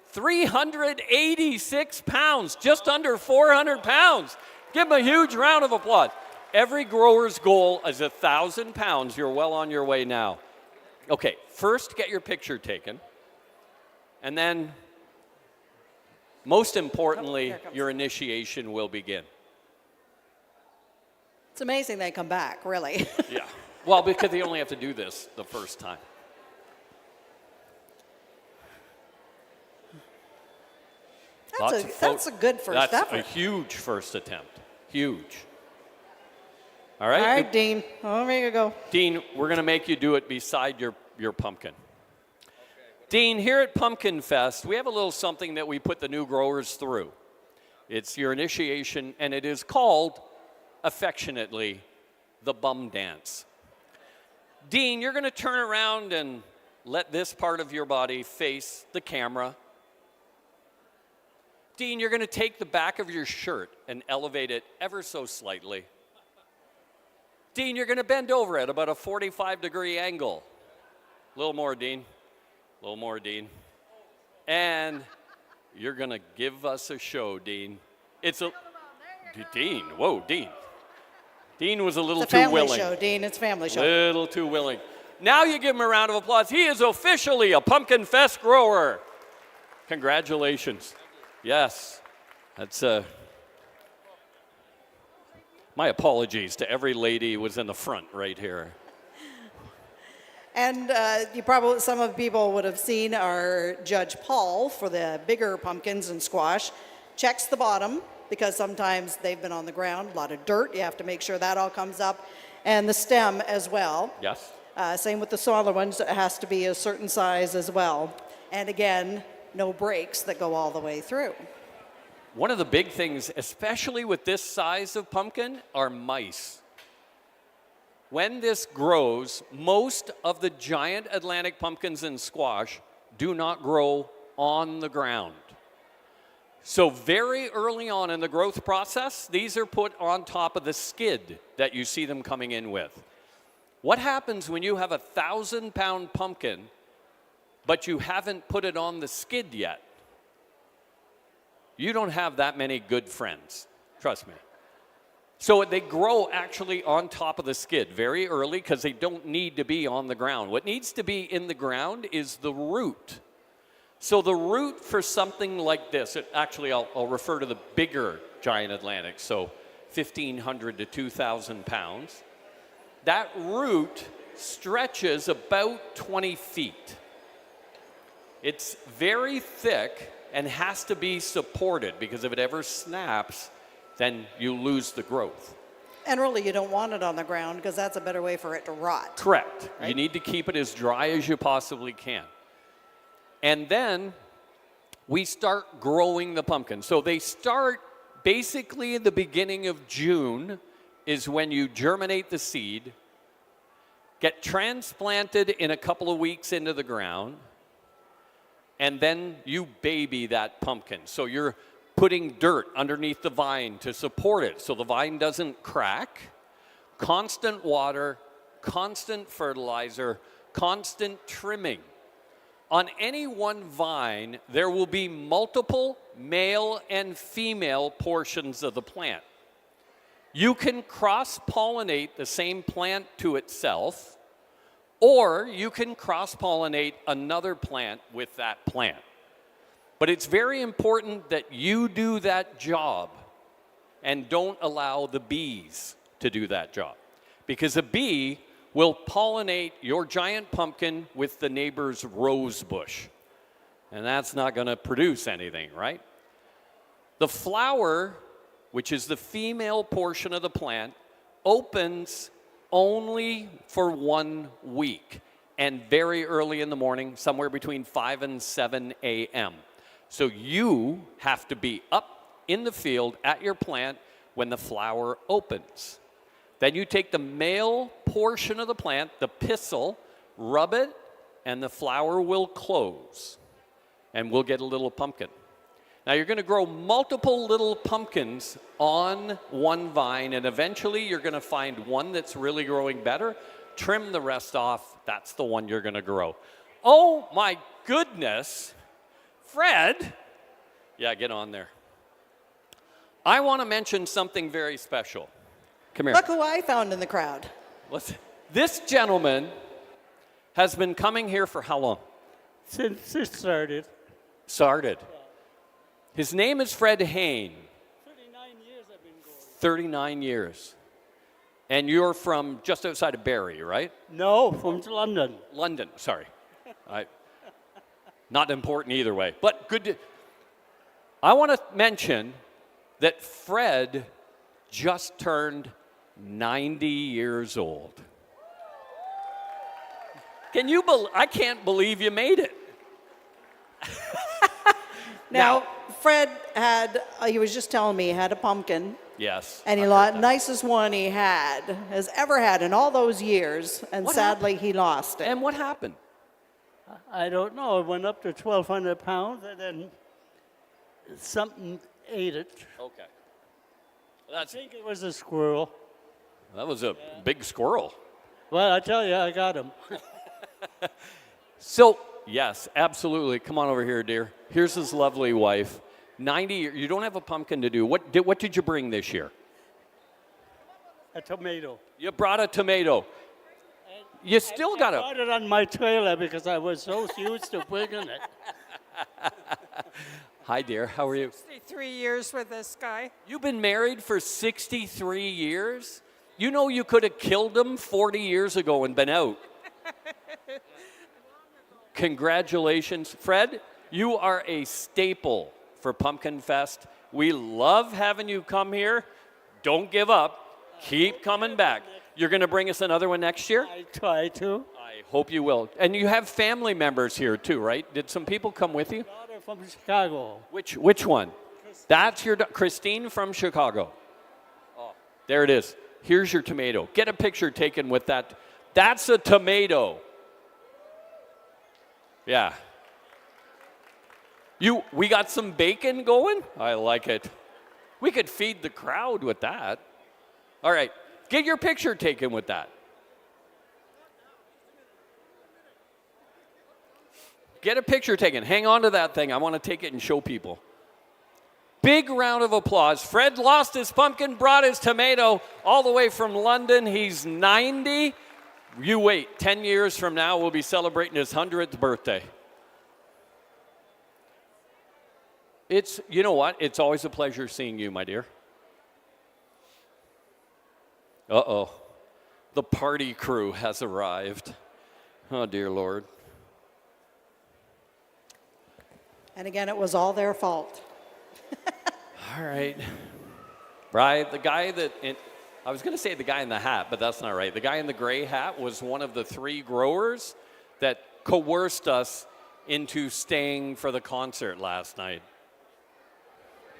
386 pounds, just under 400 pounds. Give him a huge round of applause. Every grower's goal is 1,000 pounds. You're well on your way now. Okay, first get your picture taken. And then, most importantly, your initiation will begin.
It's amazing they come back, really.
Yeah. Well, because they only have to do this the first time.
That's a good first effort.
That's a huge first attempt. Huge. All right?
All right, Dean. Over you go.
Dean, we're going to make you do it beside your pumpkin. Dean, here at Pumpkinfest, we have a little something that we put the new growers through. It's your initiation, and it is called, affectionately, the bum dance. Dean, you're going to turn around and let this part of your body face the camera. Dean, you're going to take the back of your shirt and elevate it ever so slightly. Dean, you're going to bend over at about a 45-degree angle. A little more, Dean. A little more, Dean. And you're going to give us a show, Dean. It's a... Dean, whoa, Dean. Dean was a little
It's a
too willing.
family show, Dean. It's a family show.
Little too willing. Now you give him a round of applause. He is officially a Pumpkinfest grower. Congratulations. Yes. That's my apologies to every lady who was in the front right here.
And some of the people would have seen our Judge Paul for the bigger pumpkins and squash checks the bottom because sometimes they've been on the ground, a lot of dirt. You have to make sure that all comes up, and the stem as well.
Yes.
Same with the smaller ones. It has to be a certain size as well. And again, no breaks that go all the way through.
One of the big things, especially with this size of pumpkin, are mice. When this grows, most of the giant Atlantic pumpkins and squash do not grow on the ground. So very early on in the growth process, these are put on top of the skid that you see them coming in with. What happens when you have a 1,000-pound pumpkin, but you haven't put it on the skid yet? You don't have that many good friends, trust me. So they grow actually on top of the skid very early because they don't need to be on the ground. What needs to be in the ground is the root. So the root for something like this, I'll refer to the bigger giant Atlantic, so 1,500 to 2,000 pounds. That root stretches about 20 feet. It's very thick and has to be supported because if it ever snaps, then you lose the growth.
And really, you don't want it on the ground because that's a better way for it to rot.
Correct.
Right?
You need to keep it as dry as you possibly can. And then we start growing the pumpkin. So they start basically in the beginning of June is when you germinate the seed, get transplanted in a couple of weeks into the ground, and then you baby that pumpkin. So you're putting dirt underneath the vine to support it so the vine doesn't crack. Constant water, constant fertilizer, constant trimming. On any one vine, there will be multiple male and female portions of the plant. You can cross-pollinate the same plant to itself, Or you can cross-pollinate another plant with that plant. But it's very important that you do that job and don't allow the bees to do that job. Because a bee will pollinate your giant pumpkin with the neighbor's rose bush. And that's not going to produce anything, right? The flower, which is the female portion of the plant, opens only for 1 week and very early in the morning, somewhere between 5 and 7 a.m. So you have to be up in the field at your plant when the flower opens. Then you take the male portion of the plant, the pistil, rub it, and the flower will close. And we'll get a little pumpkin. Now you're going to grow multiple little pumpkins on one vine, and eventually you're going to find one that's really growing better. Trim the rest off. That's the one you're going to grow. Oh my goodness. Fred. Yeah, get on there. I want to mention something very special. Come here.
Look who I found in the crowd.
Listen. This gentleman has been coming here for how long?
Since it started.
Started. His name is Fred Hain.
39 years I've been going.
39 years. And you're from just outside of Barrie, right?
No, from London.
London, sorry. Not important either way, but good to, I want to mention that Fred just turned 90 years old. Can you I can't believe you made it.
Now, Fred had, he was just telling me, he had a pumpkin.
Yes.
And he lost, nicest one he has ever had in all those years, and sadly he lost it.
And what happened?
I don't know. It went up to 1,200 pounds, and then something ate it.
Okay.
I think it was a squirrel.
That was a big squirrel.
Well, I tell you, I got him.
So, yes, absolutely. Come on over here, dear. Here's his lovely wife. 90 years. You don't have a pumpkin to do. What did you bring this year?
A tomato.
You brought a tomato. You still got
I brought it on my trailer because I was so used to bringing it.
Hi, dear. How are you?
63 years with this guy.
You've been married for 63 years? You know you could have killed him 40 years ago and been out. Congratulations. Fred, you are a staple for Pumpkinfest. We love having you come here. Don't give up. Keep coming back. You're going to bring us another one next year?
I try to.
I hope you will. And you have family members here too, right? Did some people come with you?
Daughter from Chicago.
Which one? That's your Christine from Chicago. Oh, there it is. Here's your tomato. Get a picture taken with that. That's a tomato. Yeah. We got some bacon going? I like it. We could feed the crowd with that. All right. Get your picture taken with that. Get a picture taken. Hang on to that thing. I want to take it and show people. Big round of applause. Fred lost his pumpkin, brought his tomato all the way from London. He's 90. You wait. 10 years from now, we'll be celebrating his 100th birthday. You know what? It's always a pleasure seeing you, my dear. Uh-oh. The party crew has arrived. Oh, dear Lord.
And again, it was all their fault.
All right. Right, the guy I was going to say the guy in the hat, but that's not right. The guy in the gray hat was one of the 3 growers that coerced us into staying for the concert last night.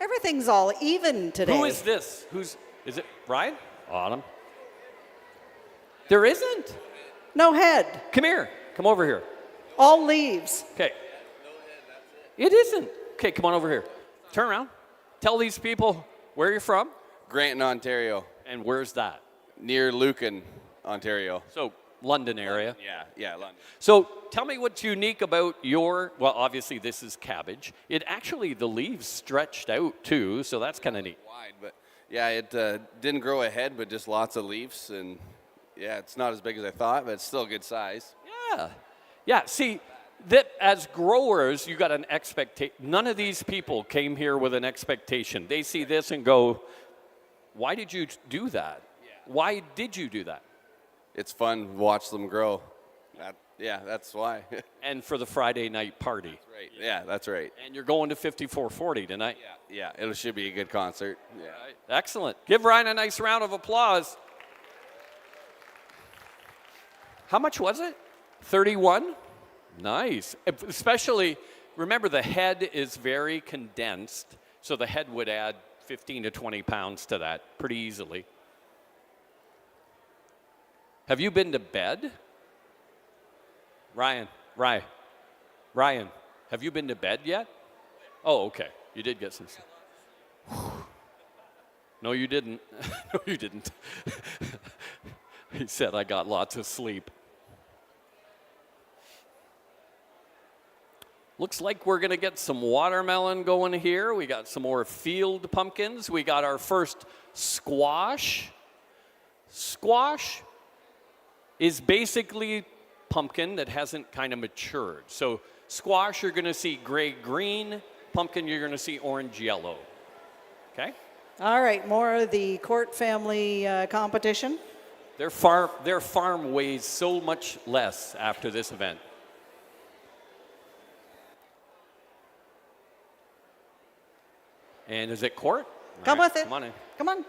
Everything's all even today.
Who is this? Is it Ryan? Autumn? There isn't.
No head.
Come here. Come over here.
All leaves.
Okay. It isn't. Okay, come on over here. Turn around. Tell these people where you're from.
Granton, Ontario.
And where's that?
Near Lucan, Ontario.
So, London area.
Yeah, London.
So, tell me what's unique about well, obviously this is cabbage. The leaves stretched out too, so that's kind of neat.
Wide, but yeah, it didn't grow ahead, but just lots of leaves, and Yeah, it's not as big as I thought, but it's still a good size.
Yeah. Yeah, see, that as growers, you got an expectation. None of these people came here with an expectation. They see this and go, why did you do that? Why did you do that?
It's fun to watch them grow. That's why.
And for the Friday night party.
That's right. Yeah, that's right.
And you're going to 5440 tonight.
Yeah, it should be a good concert. Yeah.
Right. Excellent. Give Ryan a nice round of applause. How much was it? 31? Nice. Especially, remember the head is very condensed, so the head would add 15 to 20 pounds to that pretty easily. Have you been to bed? Ryan, have you been to bed yet? Oh, okay. You did get some sleep. No, you didn't. No, you didn't. He said, I got lots of sleep. Looks like we're going to get some watermelon going here. We got some more field pumpkins. We got our first squash. Squash is basically pumpkin that hasn't kind of matured. So squash, you're going to see gray-green. Pumpkin, you're going to see orange-yellow. Okay?
All right, more of the Court family competition.
Their farm weighs so much less after this event. And is it Court?
Come
All right,
with it.
Come on in.
Come on.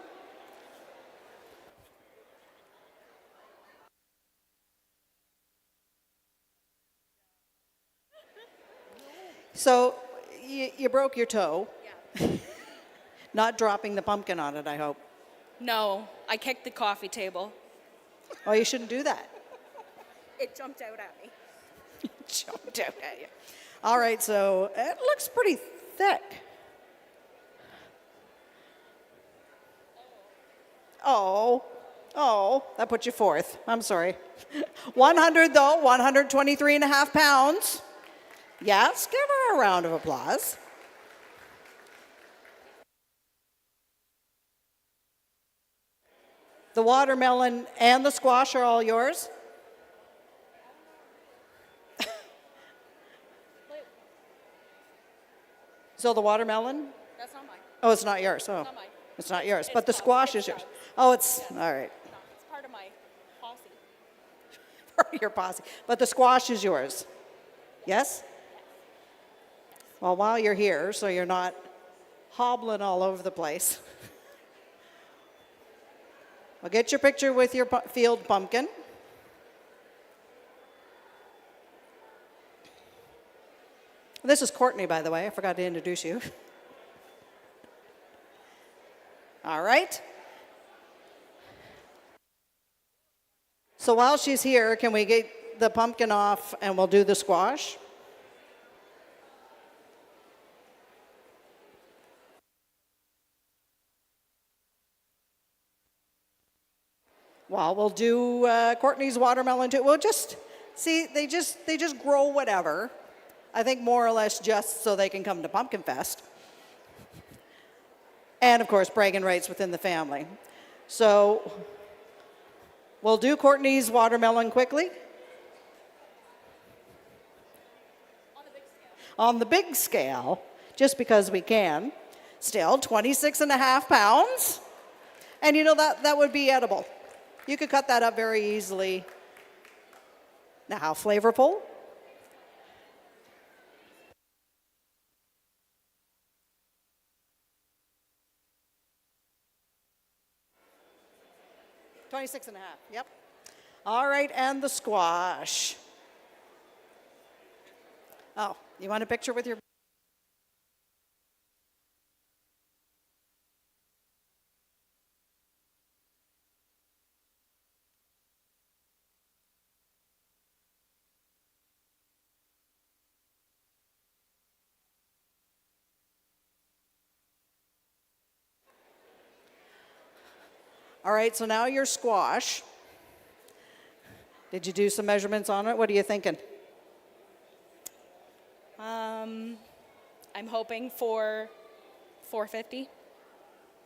So you broke your toe. Yeah. Not dropping the pumpkin on it, I hope.
No, I kicked the coffee table.
Oh, you shouldn't do that.
It jumped out at me.
Jumped out at you. All right, so it looks pretty thick. Oh, that put you fourth. I'm sorry. 100 though, 123 and a half pounds. Yes, give her a round of applause. The watermelon and the squash are all yours. So the watermelon?
That's not mine.
Oh, it's not yours. Oh,
It's not mine.
it's not yours.
It's
But the
not.
squash is yours. Oh, it's all right.
It's part of my posse.
For your posse. But the squash is yours. Yes? Well, while you're here, so you're not hobbling all over the place, I'll get your picture with your field pumpkin. This is Courtney, by the way. I forgot to introduce you. All right. So while she's here, can we get the pumpkin off and we'll do the squash? Well, we'll do Courtney's watermelon too. We'll just see. They just grow whatever. I think more or less just so they can come to Pumpkinfest. And of course, bragging rights within the family. So we'll do Courtney's watermelon quickly. On the big scale, just because we can. Still 26 and a half pounds. And you know that would be edible. You could cut that up very easily. Now, how flavorful? $26.5, yep. All right, and the squash. Oh, you want a picture with your... All right, so now your squash. Did you do some measurements on it? What are you thinking?
I'm hoping for 450.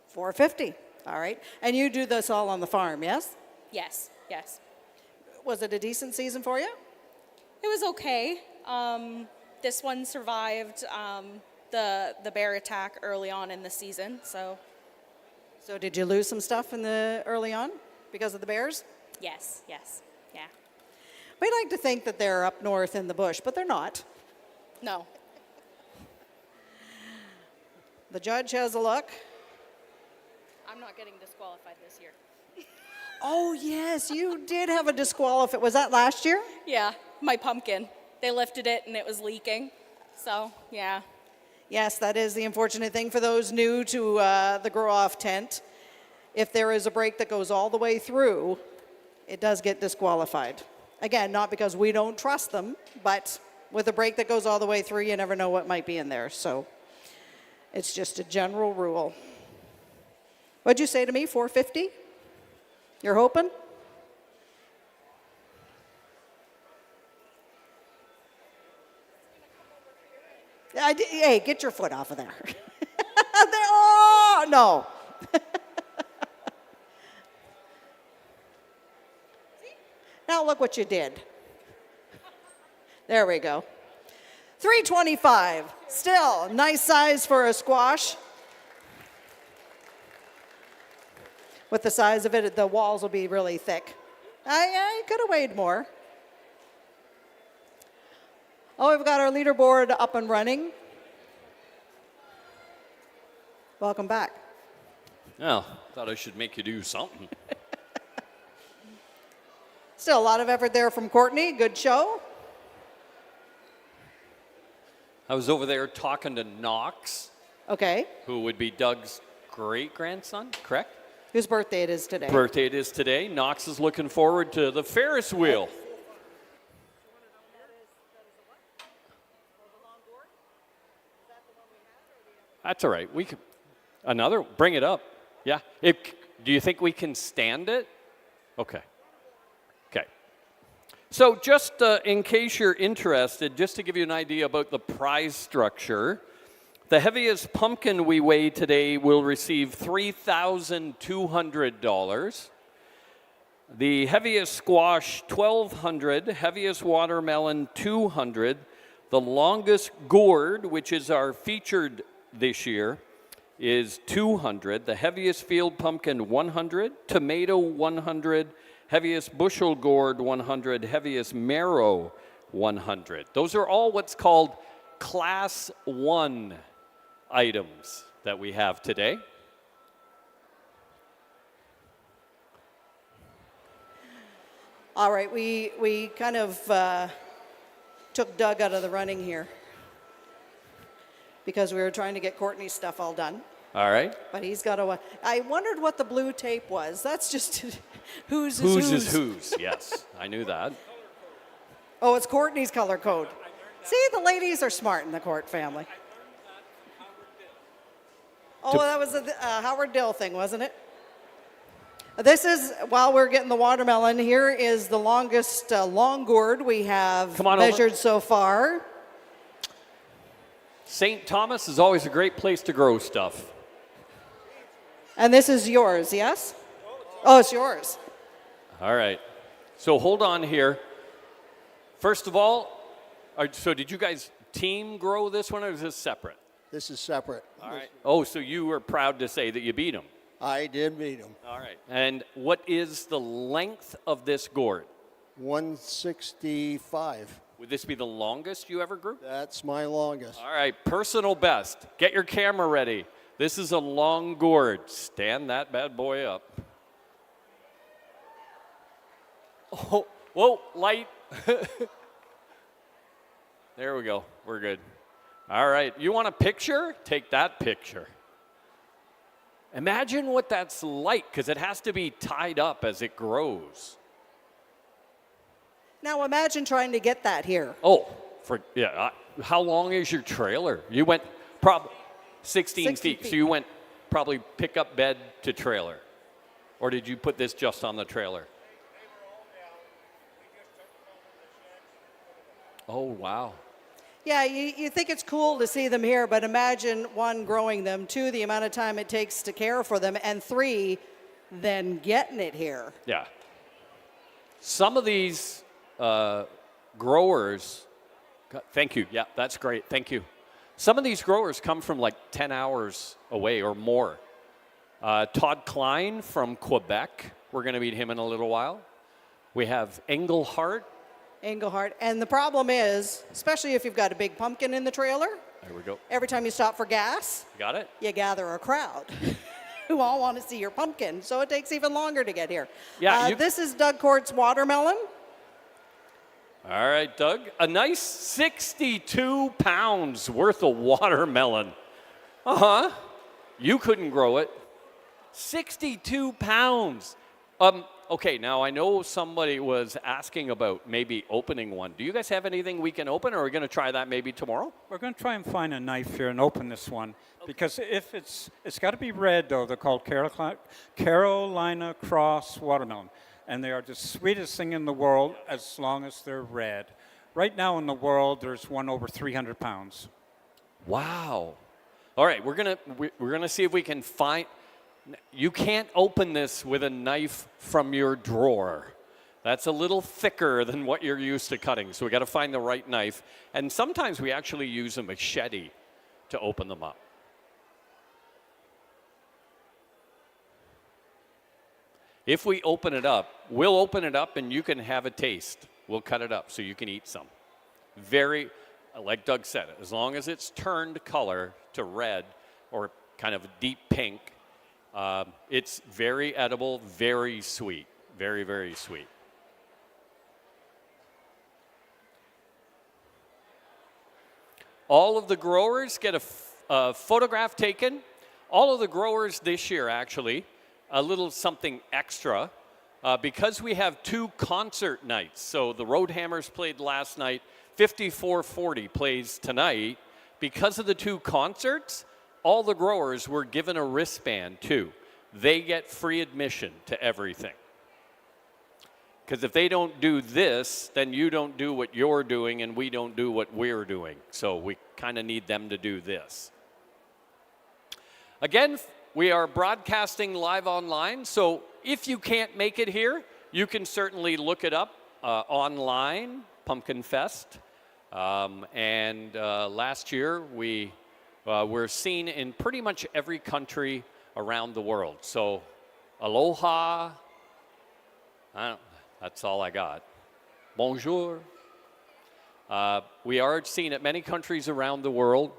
450, all right. And you do this all on the farm, yes?
Yes. Yes.
Was it a decent season for you?
It was okay. This one survived the bear attack early on in the season, so.
So did you lose some stuff in the early on because of the bears?
Yes, yes, yeah.
We like to think that they're up north in the bush, but they're not.
No.
The judge has a look.
I'm not getting disqualified this year.
Oh, yes, you did have a disqualification. Was that last year?
Yeah, my pumpkin. They lifted it and it was leaking. So, yeah.
Yes, that is the unfortunate thing for those new to the grow-off tent. If there is a break that goes all the way through, it does get disqualified. Again, not because we don't trust them, but with a break that goes all the way through, you never know what might be in there. So it's just a general rule. What'd you say to me, 450? You're hoping? Hey, get your foot off of there. Oh, no. Now look what you did. There we go. 325. Still, nice size for a squash. With the size of it, the walls will be really thick. I could have weighed more. Oh, we've got our leaderboard up and running. Welcome back.
Oh, thought I should make you do something.
Still a lot of effort there from Courtney. Good show.
I was over there talking to Knox,
Okay.
who would be Doug's great-grandson, correct?
Whose birthday it is today?
Birthday it is today. Knox is looking forward to the Ferris wheel. That's all right. We can another. Bring it up. Yeah. Do you think we can stand it? Okay. Okay. So just in case you're interested, just to give you an idea about the prize structure, the heaviest pumpkin we weigh today will receive $3,200. The heaviest squash, $1,200. Heaviest watermelon, $200. The longest gourd, which is our featured this year, is $200. The heaviest field pumpkin, $100. Tomato, $100. Heaviest bushel gourd, $100. Heaviest marrow, $100. Those are all what's called Class 1 items that we have today.
All right, we kind of took Doug out of the running here because we were trying to get Courtney's stuff all done.
All right.
But he's got a. I wondered what the blue tape was. That's just whose
is whose. Yes, I knew that.
Oh, it's Courtney's color code. See, the ladies are smart in the Court family. Oh, that was a Howard Dill thing, wasn't it? This is, while we're getting the watermelon, here is the longest long gourd we have measured so far.
St. Thomas is always a great place to grow stuff.
And this is yours, yes? Oh, it's yours.
All right. So hold on here. First of all, so did you guys team grow this one or is this separate?
This is separate.
All right. Oh, so you were proud to say that you beat them.
I did beat him.
All right. And what is the length of this gourd?
165.
Would this be the longest you ever grew?
That's my longest.
All right. Personal best. Get your camera ready. This is a long gourd. Stand that bad boy up. Oh, whoa, light. There we go. We're good. All right. You want a picture? Take that picture. Imagine what that's like, because it has to be tied up as it grows.
Now imagine trying to get that here.
Oh, how long is your trailer? You went probably 16 feet. So you went probably pickup bed to trailer. Or did you put this just on the trailer? Oh, wow.
Yeah, you think it's cool to see them here, but imagine, one, growing them, two, the amount of time it takes to care for them, and three, then getting it here.
Yeah. Some of these growers, thank you. Yeah, that's great. Thank you. Some of these growers come from like 10 hours away or more. Todd Klein from Quebec. We're going to meet him in a little while. We have Engelhart.
And the problem is, especially if you've got a big pumpkin in the trailer,
There we go.
every time you stop for gas,
Got it?
you gather a crowd who all want to see your pumpkin. So it takes even longer to get here.
Yeah,
this is Doug Court's watermelon.
All right, Doug. A nice 62 pounds worth of watermelon. Uh-huh. You couldn't grow it. 62 pounds. Okay, now I know somebody was asking about maybe opening one. Do you guys have anything we can open, or are we going to try that maybe tomorrow?
We're going to try and find a knife here and open this one. Because if it's got to be red, though. They're called Carolina Cross watermelon. And they are the sweetest thing in the world as long as they're red. Right now in the world, there's one over 300 pounds.
Wow. All right, we're gonna see if we can find. You can't open this with a knife from your drawer. That's a little thicker than what you're used to cutting, so we got to find the right knife. And sometimes we actually use a machete to open them up. If we open it up, we'll open it up and you can have a taste. We'll cut it up so you can eat some. Very, like Doug said, as long as it's turned color to red or kind of deep pink, it's very edible, very sweet. Very, very sweet. All of the growers get a photograph taken. All of the growers this year, actually, a little something extra. Because we have 2 concert nights, so the Roadhammers played last night, 5440 plays tonight. Because of the 2 concerts, all the growers were given a wristband too. They get free admission to everything. Because if they don't do this, then you don't do what you're doing and we don't do what we're doing. So we kind of need them to do this. Again, we are broadcasting live online, so if you can't make it here, you can certainly look it up online, Pumpkinfest. And last year, we were seen in pretty much every country around the world. So, aloha, that's all I got. Bonjour. We are seen at many countries around the world,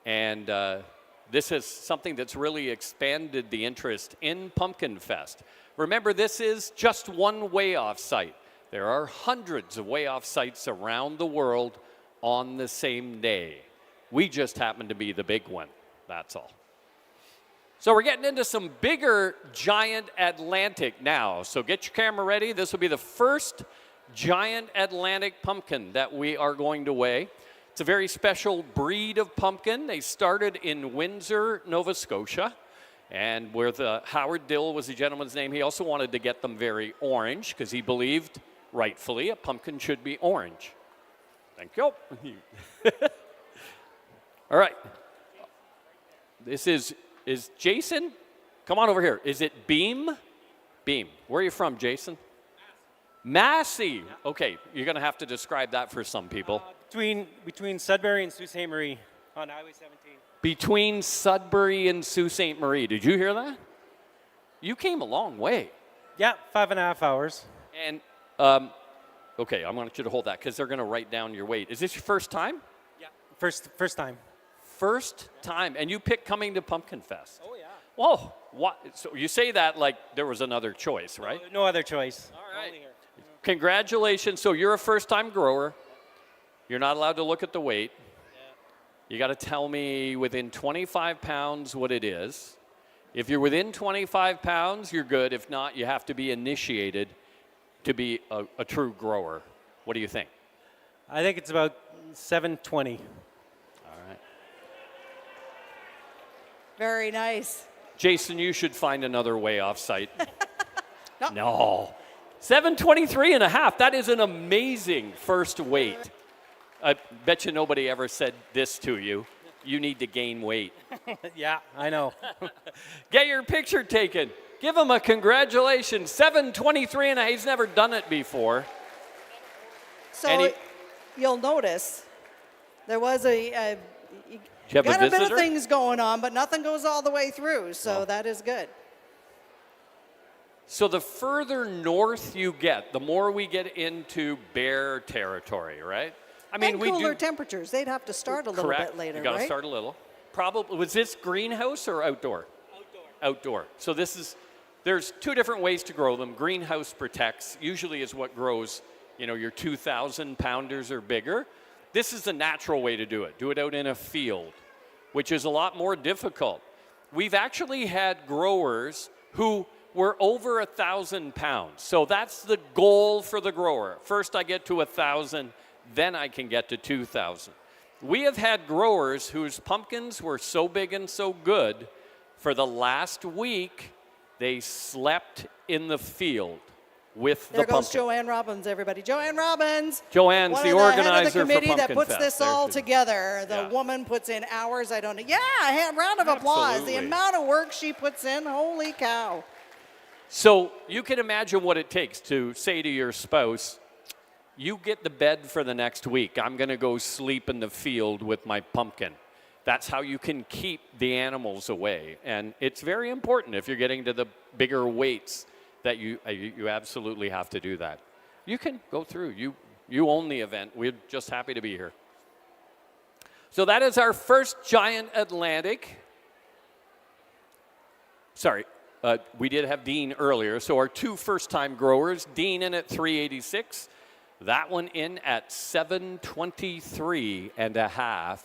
and this is something that's really expanded the interest in Pumpkinfest. Remember, this is just one way-off site. There are hundreds of way-off sites around the world on the same day. We just happen to be the big one, that's all. So we're getting into some bigger giant Atlantic now. So get your camera ready. This will be the first giant Atlantic pumpkin that we are going to weigh. It's a very special breed of pumpkin. They started in Windsor, Nova Scotia, and where Howard Dill was the gentleman's name. He also wanted to get them very orange because he believed, rightfully, a pumpkin should be orange. Thank you. All right. This is Jason? Come on over here. Is it Beam? Beam. Where are you from, Jason? Massey. Okay, you're going to have to describe that for some people.
Between Sudbury and Sault Ste. Marie on Highway 17.
Between Sudbury and Sault Ste. Marie. Did you hear that? You came a long way.
Yeah, 5.5 hours.
And, okay, I want you to hold that because they're going to write down your weight. Is this your first time?
Yeah, first time.
First time. And you picked coming to Pumpkinfest.
Oh, yeah.
Whoa. What? So you say that like there was another choice, right?
No other choice.
All right. Congratulations. So you're a first-time grower. You're not allowed to look at the weight. You got to tell me within 25 pounds what it is. If you're within 25 pounds, you're good. If not, you have to be initiated to be a true grower. What do you think?
I think it's about 720.
All right.
Very nice.
Jason, you should find another way off site. No. 723 and a half. That is an amazing first weight. I bet you nobody ever said this to you. You need to gain weight.
Yeah, I know.
Get your picture taken. Give him a congratulations. 7:23, and he's never done it before.
So you'll notice there was a
you have
got
a
bit of
visitor?
things going on, but nothing goes all the way through, so that is good.
So the further north you get, the more we get into bear territory, right? I mean,
and
we
cooler
do
temperatures. They'd have to start a little
correct.
bit later,
You got to
right?
start a little. Probably was this greenhouse or outdoor? Outdoor. So there's two different ways to grow them. Greenhouse protects, usually is what grows, your 2,000 pounders or bigger. This is the natural way to do it. Do it out in a field, which is a lot more difficult. We've actually had growers who were over 1,000 pounds. So that's the goal for the grower. First I get to 1,000, then I can get to 2,000. We have had growers whose pumpkins were so big and so good, for the last week, they slept in the field with
There
the
goes
pumpkin.
Joanne Robbins, everybody. Joanne Robbins.
Joanne's
one
the
of the
organizer
head of the committee
for
that puts
Pumpkinfest.
this
There
all
she is.
together. The
Yeah.
woman puts in hours. I don't know. Yeah, a round of applause. The
Absolutely.
amount of work she puts in. Holy cow.
So you can imagine what it takes to say to your spouse, you get the bed for the next week. I'm going to go sleep in the field with my pumpkin. That's how you can keep the animals away. And it's very important if you're getting to the bigger weights that you absolutely have to do that. You can go through. You own the event. We're just happy to be here. So that is our first giant Atlantic. Sorry. We did have Dean earlier, so our two first-time growers, Dean in at 386, that one in at 723 and a half.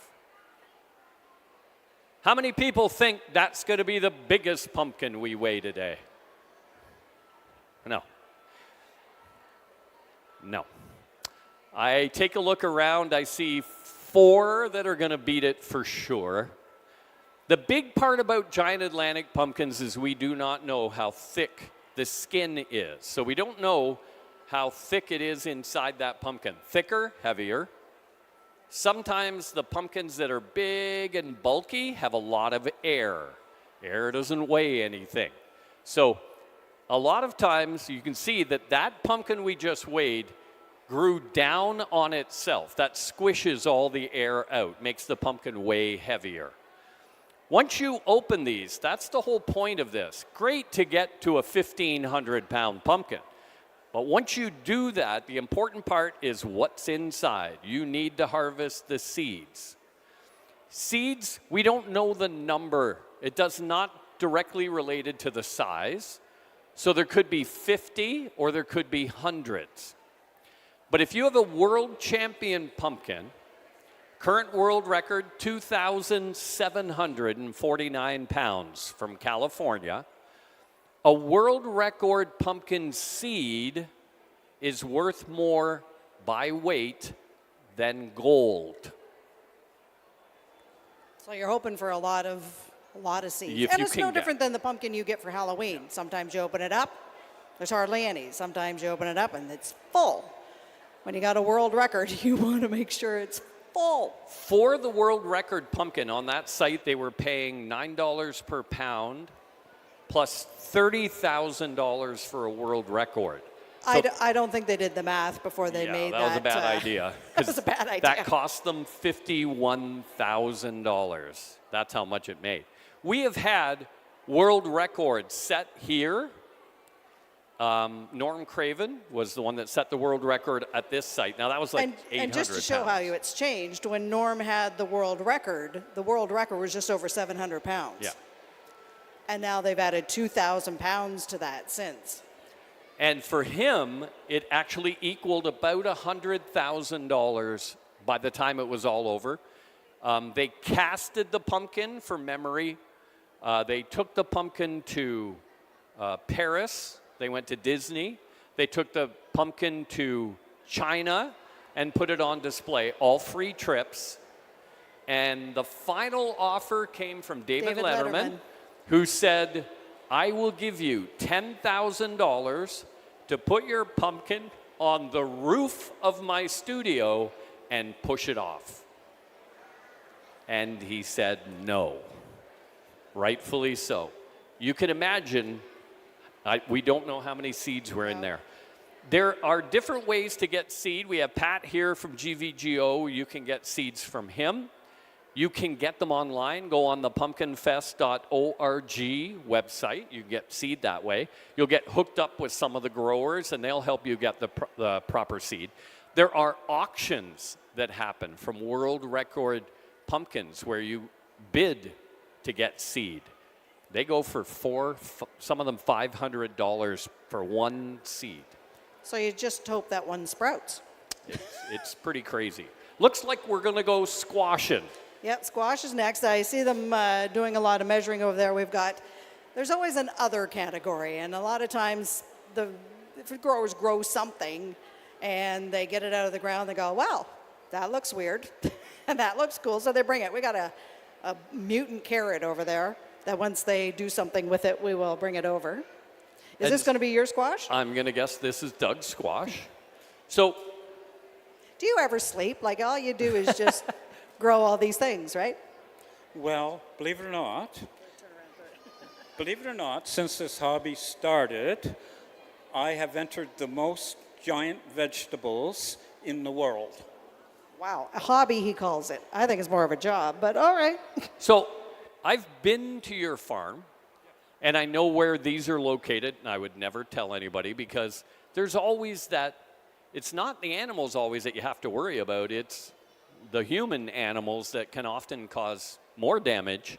How many people think that's going to be the biggest pumpkin we weigh today? No. No. I take a look around, I see 4 that are going to beat it for sure. The big part about giant Atlantic pumpkins is we do not know how thick the skin is. So we don't know how thick it is inside that pumpkin. Thicker, heavier. Sometimes the pumpkins that are big and bulky have a lot of air. Air doesn't weigh anything. So a lot of times you can see that pumpkin we just weighed grew down on itself. That squishes all the air out, makes the pumpkin way heavier. Once you open these, that's the whole point of this. Great to get to a 1,500-pound pumpkin. But once you do that, the important part is what's inside. You need to harvest the seeds. Seeds, we don't know the number. It does not directly related to the size. So there could be 50 or there could be hundreds. But if you have a world champion pumpkin, current world record, 2,749 pounds from California. A world record pumpkin seed is worth more by weight than gold.
So you're hoping for a lot of seeds.
If
And
you
it's
can
no
get-
different than the pumpkin you get for Halloween. Sometimes you open it up, there's hardly any. Sometimes you open it up and it's full. When you got a world record, you want to make sure it's full.
For the world record pumpkin on that site, they were paying $9 per pound plus $30,000 for a world record. So
I don't think they did the math before they made that.
that was a bad idea.
That was a bad idea.
That cost them $51,000. That's how much it made. We have had world records set here. Norm Craven was the one that set the world record at this site. Now that was like 800
and just to show
pounds.
how it's changed, when Norm had the world record was just over 700 pounds.
Yeah.
And now they've added 2,000 pounds to that since.
And for him, it actually equaled about $100,000 by the time it was all over. They casted the pumpkin for memory. They took the pumpkin to Paris. They went to Disney. They took the pumpkin to China and put it on display, all free trips. And the final offer came from David Letterman, who said, I will give you $10,000 to put your pumpkin on the roof of my studio and push it off. And he said no, rightfully so. You can imagine We don't know how many seeds were in there. There are different ways to get seed. We have Pat here from GVGO. You can get seeds from him. You can get them online. Go on the pumpkinfest.org website. You can get seed that way. You'll get hooked up with some of the growers, and they'll help you get the proper seed. There are auctions that happen from world record pumpkins where you bid to get seed. They go for some of them $500 for one seed.
So you just hope that one sprouts.
It's pretty crazy. Looks like we're going to go squashing.
Yep, squash is next. I see them doing a lot of measuring over there. There's always an other category, and a lot of times if growers grow something and they get it out of the ground, they go, well, that looks weird, and that looks cool, so they bring it. We got a mutant carrot over there that once they do something with it, we will bring it over. Is this going to be your squash?
I'm going to guess this is Doug's squash. So,
do you ever sleep? Like all you do is just grow all these things, right?
Well, believe it or not, since this hobby started, I have entered the most giant vegetables in the world.
Wow, a hobby he calls it. I think it's more of a job, but all right.
So, I've been to your farm, and I know where these are located, and I would never tell anybody because there's always that, it's not the animals always that you have to worry about, it's the human animals that can often cause more damage.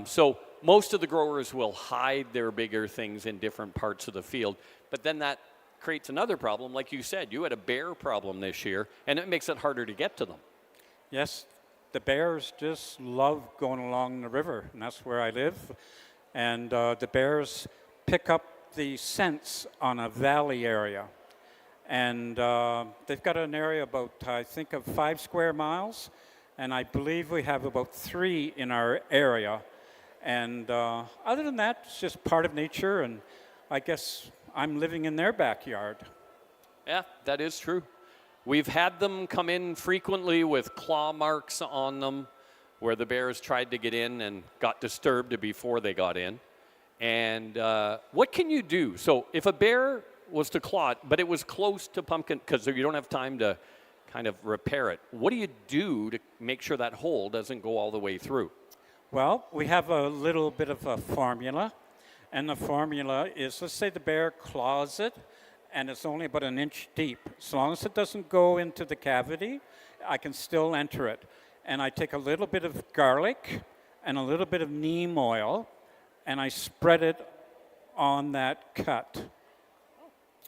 So most of the growers will hide their bigger things in different parts of the field, but then that creates another problem. Like you said, you had a bear problem this year, and it makes it harder to get to them.
Yes, the bears just love going along the river, and that's where I live. And the bears pick up the scents on a valley area. And they've got an area about, I think, of 5 square miles. And I believe we have about 3 in our area. And other than that, it's just part of nature. And I guess I'm living in their backyard.
Yeah, that is true. We've had them come in frequently with claw marks on them where the bears tried to get in and got disturbed before they got in. And what can you do? So if a bear was to claw it, but it was close to pumpkin, because you don't have time to kind of repair it, what do you do to make sure that hole doesn't go all the way through?
Well, we have a little bit of a formula. And the formula is, let's say the bear claws it, and it's only about 1 inch deep. As long as it doesn't go into the cavity, I can still enter it. And I take a little bit of garlic and a little bit of neem oil, and I spread it on that cut.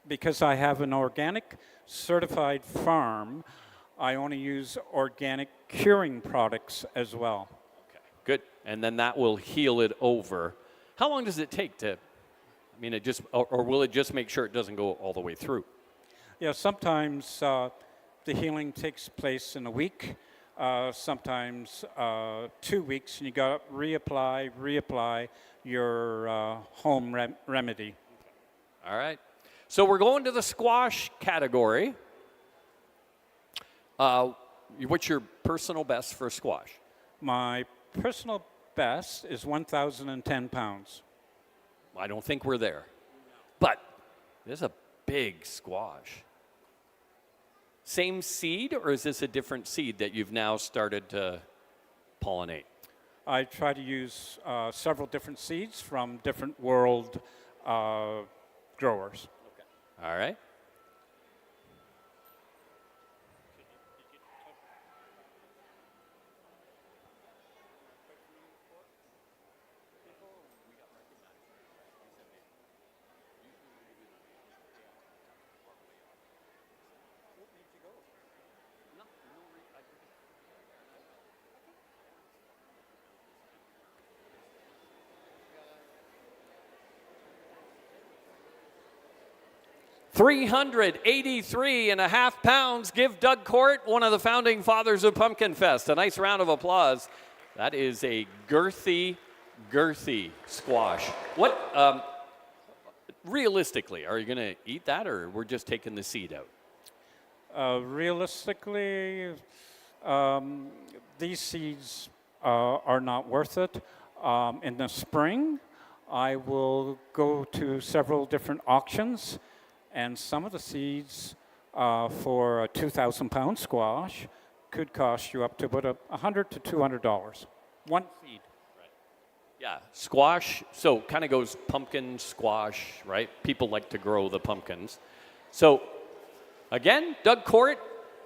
Because I have an organic certified farm, I only use organic curing products as well.
Okay, good. And then that will heal it over. How long does it take to, or will it just make sure it doesn't go all the way through?
Yeah, sometimes the healing takes place in a week, sometimes 2 weeks, and you got to reapply your home remedy.
All right. So we're going to the squash category. What's your personal best for squash?
My personal best is 1,010 pounds.
I don't think we're there. But this is a big squash. Same seed, or is this a different seed that you've now started to pollinate?
I try to use several different seeds from different world growers.
Okay. All right. $383.5 pounds. Give Doug Court, one of the founding fathers of Pumpkinfest, a nice round of applause. That is a girthy squash. What, realistically, are you going to eat that, or we're just taking the seed out?
Realistically, these seeds are not worth it. In the spring, I will go to several different auctions, and some of the seeds for a 2,000-pound squash could cost you up to about $100 to $200. One seed.
Yeah, squash, so kind of goes pumpkin, squash, right? People like to grow the pumpkins. So, again, Doug Court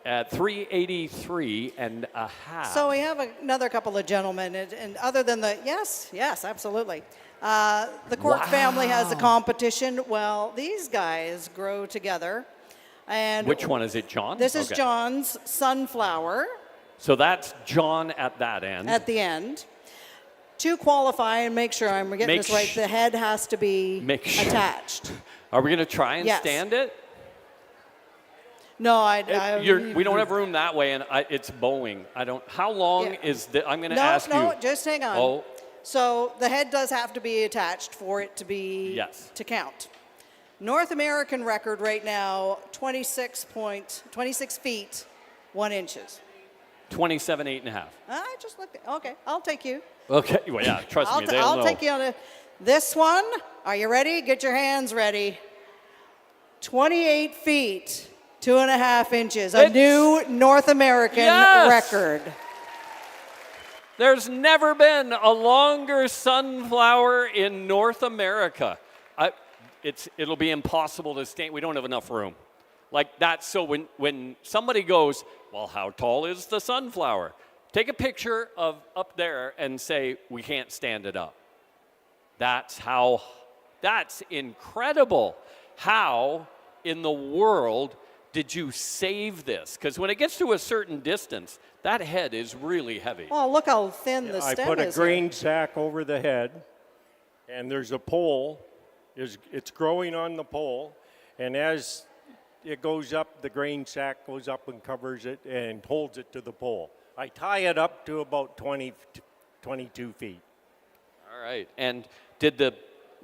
at 383 and a half.
So we have another couple of gentlemen, and other than the, yes, absolutely. The Court family has a competition. Well, these guys grow together. And
which one is it, John?
This is John's sunflower.
So that's John at that end.
At the end. To qualify and make sure I'm getting this right, the head has to be attached.
Are we going to try and
Yes.
stand it?
No,
we don't have room that way, and it's bowing. I don't. How long is the? I'm going to ask you.
No, just hang on.
Oh,
So the head does have to be attached for it to be to count. North American record right now, 26 feet, 1 inches.
27, 8.5.
I just looked at, okay, I'll take you.
Okay, well, yeah, trust me, they'll know.
I'll take you on this one. Are you ready? Get your hands ready. 28 feet, 2.5 inches. A new North American record.
There's never been a longer sunflower in North America. It'll be impossible to stand. We don't have enough room. Like that. So when somebody goes, well, how tall is the sunflower? Take a picture of up there and say, we can't stand it up. That's incredible. How in the world did you save this? Because when it gets to a certain distance, that head is really heavy.
Oh, look how thin the stem is.
I put a grain
here.
sack over the head, and there's a pole. It's growing on the pole, and as it goes up, the grain sack goes up and covers it and holds it to the pole. I tie it up to about 22 feet.
All right. And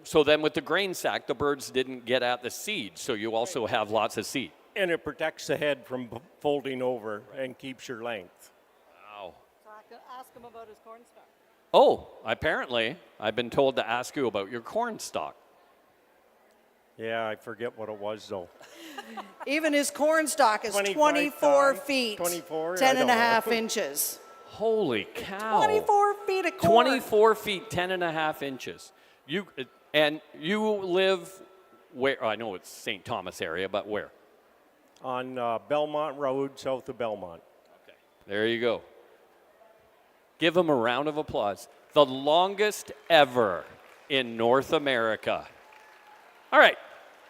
so then with the grain sack, the birds didn't get at the seed, so you also have lots of seed.
And it protects the head from folding over and keeps your length.
Wow.
So I can ask him about his corn stalk.
Oh, apparently, I've been told to ask you about your corn stalk.
Yeah, I forget what it was, though.
Even his corn stalk is 24 feet, 10 and a half inches.
Holy cow.
24 feet of corn.
24 feet, 10 and a half inches. You live where? I know it's St. Thomas area, but where?
On Belmont Road, south of Belmont.
Okay, there you go. Give him a round of applause. The longest ever in North America. All right.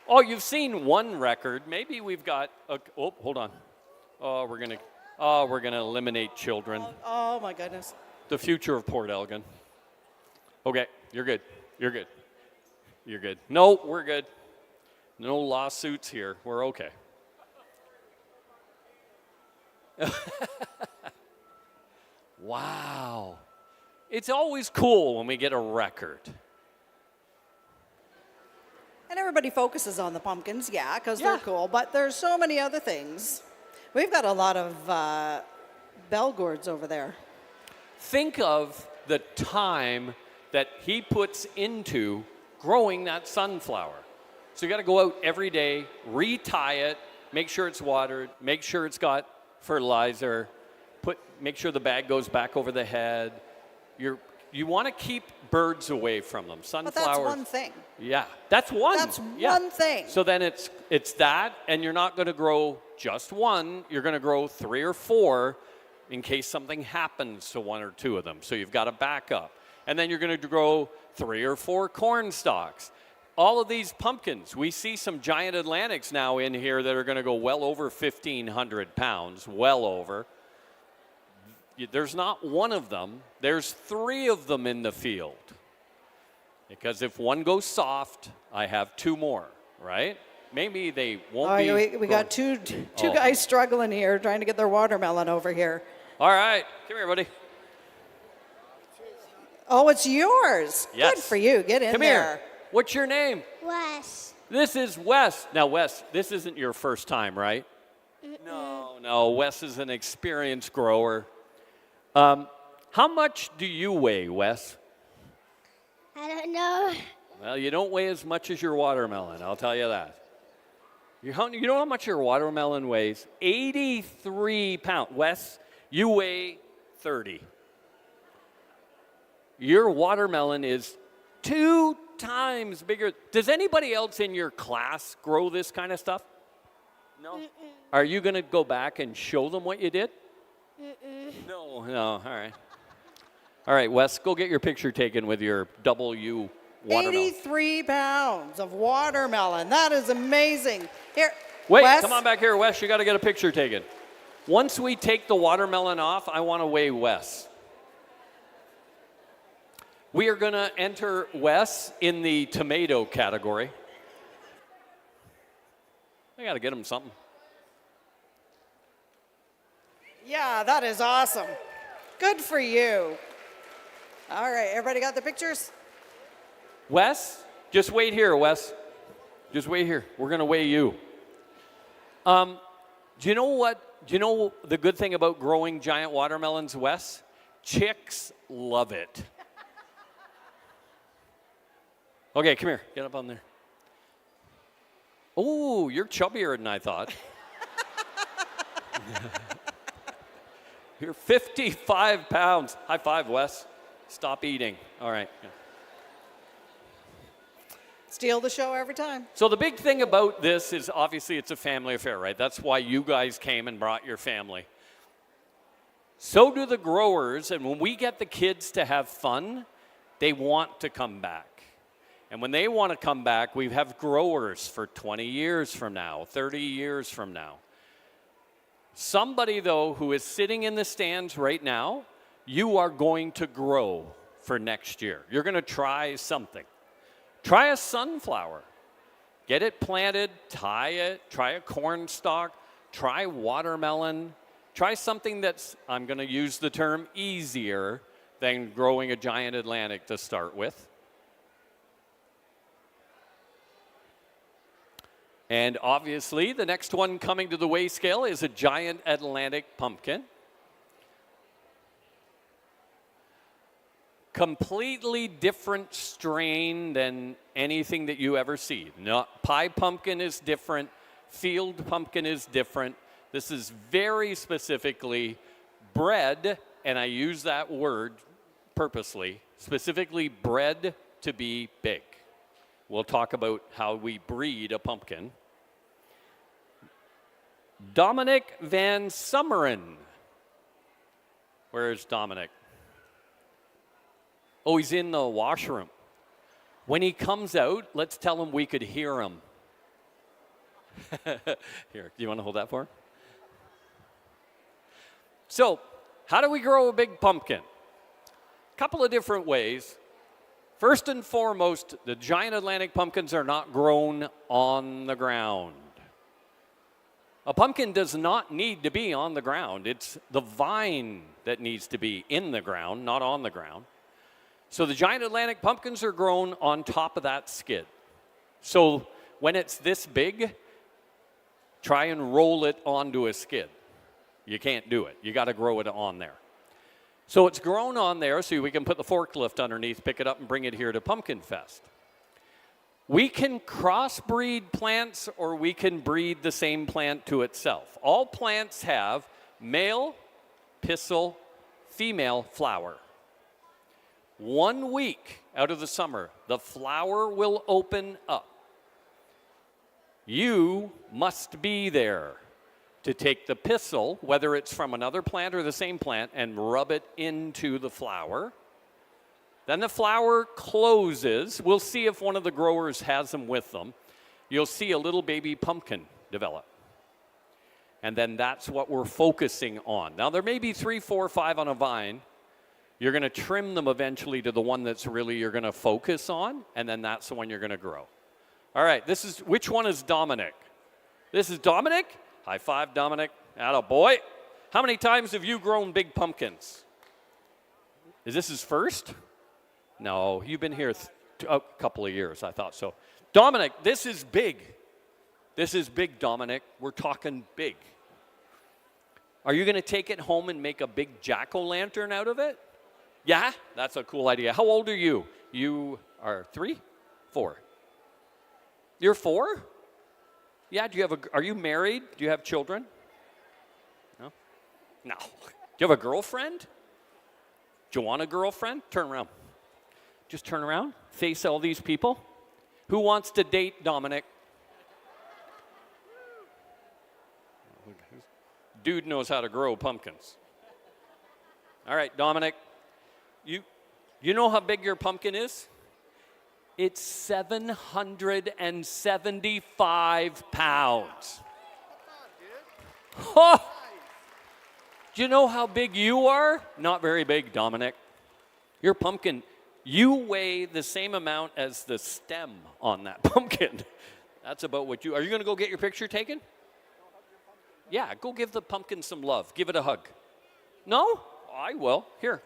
Oh, you've seen one record. Maybe we've got. Hold on. We're gonna eliminate children.
Oh my goodness.
The future of Port Elgin. Okay, you're good. You're good. You're good. No, we're good. No lawsuits here. We're okay. Wow. It's always cool when we get a record.
And everybody focuses on the pumpkins, because they're cool, but there's so many other things. We've got a lot of bell gourds over there.
Think of the time that he puts into growing that sunflower. So you got to go out every day, retie it, make sure it's watered, make sure it's got fertilizer, make sure the bag goes back over the head. You want to keep birds away from them. Sunflowers.
But that's one thing.
Yeah, that's one.
That's one thing.
So then it's that, and you're not going to grow just one. You're going to grow 3 or 4 in case something happens to 1 or 2 of them. So you've got a backup. And then you're going to grow 3 or 4 corn stalks. All of these pumpkins, we see some giant Atlantics now in here that are going to go well over 1,500 pounds, well over. There's not one of them. There's 3 of them in the field. Because if one goes soft, I have 2 more, right? Maybe they won't be.
We got two guys struggling here trying to get their watermelon over here.
All right. Come here, buddy.
Oh, it's yours.
Yes.
Good for you. Get in
Come
there.
Here. What's your name?
Wes.
This is Wes. Now, Wes, this isn't your first time, right? No. Wes is an experienced grower. How much do you weigh, Wes?
I don't know.
Well, you don't weigh as much as your watermelon, I'll tell you that. You know how much your watermelon weighs? 83 pounds. Wes, you weigh 30. Your watermelon is 2 times bigger. Does anybody else in your class grow this kind of stuff? No? Are you going to go back and show them what you did? No, all right. All right, Wes, go get your picture taken with your W watermelon.
83 pounds of watermelon. That is amazing. Here,
Wait,
Wes.
come on back here, Wes. You got to get a picture taken. Once we take the watermelon off, I want to weigh Wes. We are going to enter Wes in the tomato category. I got to get him something.
Yeah, that is awesome. Good for you. All right, everybody got the pictures?
Wes, just wait here, Wes. Just wait here. We're going to weigh you. Do you know what? Do you know the good thing about growing giant watermelons, Wes? Chicks love it. Okay, come here. Get up on there. Oh, you're chubbier than I thought. You're 55 pounds. High five, Wes. Stop eating. All right.
Steal the show every time.
So the big thing about this is obviously it's a family affair, right? That's why you guys came and brought your family. So do the growers, and when we get the kids to have fun, they want to come back. And when they want to come back, we have growers for 20 years from now, 30 years from now. Somebody, though, who is sitting in the stands right now, you are going to grow for next year. You're going to try something. Try a sunflower. Get it planted, tie it, try a corn stalk, try watermelon. Try something that's, I'm going to use the term, easier than growing a giant Atlantic to start with. And obviously, the next one coming to the weigh scale is a giant Atlantic pumpkin. Completely different strain than anything that you ever see. Pie pumpkin is different. Field pumpkin is different. This is very specifically bred, and I use that word purposely, specifically bred to be big. We'll talk about how we breed a pumpkin. Dominic Van Summeren. Where is Dominic? Oh, he's in the washroom. When he comes out, let's tell him we could hear him. Here, do you want to hold that for him? So, how do we grow a big pumpkin? A couple of different ways. First and foremost, the giant Atlantic pumpkins are not grown on the ground. A pumpkin does not need to be on the ground. It's the vine that needs to be in the ground, not on the ground. So the giant Atlantic pumpkins are grown on top of that skid. So when it's this big, try and roll it onto a skid. You can't do it. You got to grow it on there. So it's grown on there so we can put the forklift underneath, pick it up, and bring it here to Pumpkinfest. We can crossbreed plants or we can breed the same plant to itself. All plants have male, pistil, female flower. 1 week out of the summer, the flower will open up. You must be there to take the pistil, whether it's from another plant or the same plant, and rub it into the flower. Then the flower closes. We'll see if one of the growers has them with them. You'll see a little baby pumpkin develop. And then that's what we're focusing on. Now, there may be 3, 4, 5 on a vine. You're going to trim them eventually to the one that's really you're going to focus on, and then that's the one you're going to grow. All right, which one is Dominic? This is Dominic. High five, Dominic. Atta boy. How many times have you grown big pumpkins? Is this his first? No, you've been here a couple of years, I thought so. Dominic, this is big. This is big, Dominic. We're talking big. Are you going to take it home and make a big jack-o'-lantern out of it? Yeah, that's a cool idea. How old are you? You are 3? 4. You're 4? Yeah, are you married? Do you have children? No? No. Do you have a girlfriend? Do you want a girlfriend? Turn around. Just turn around. Face all these people. Who wants to date Dominic? Dude knows how to grow pumpkins. All right, Dominic, you know how big your pumpkin is? It's 775 pounds. Oh! Do you know how big you are? Not very big, Dominic. Your pumpkin, you weigh the same amount as the stem on that pumpkin. That's about what are you going to go get your picture taken? Yeah, go give the pumpkin some love. Give it a hug. No? I will. Here.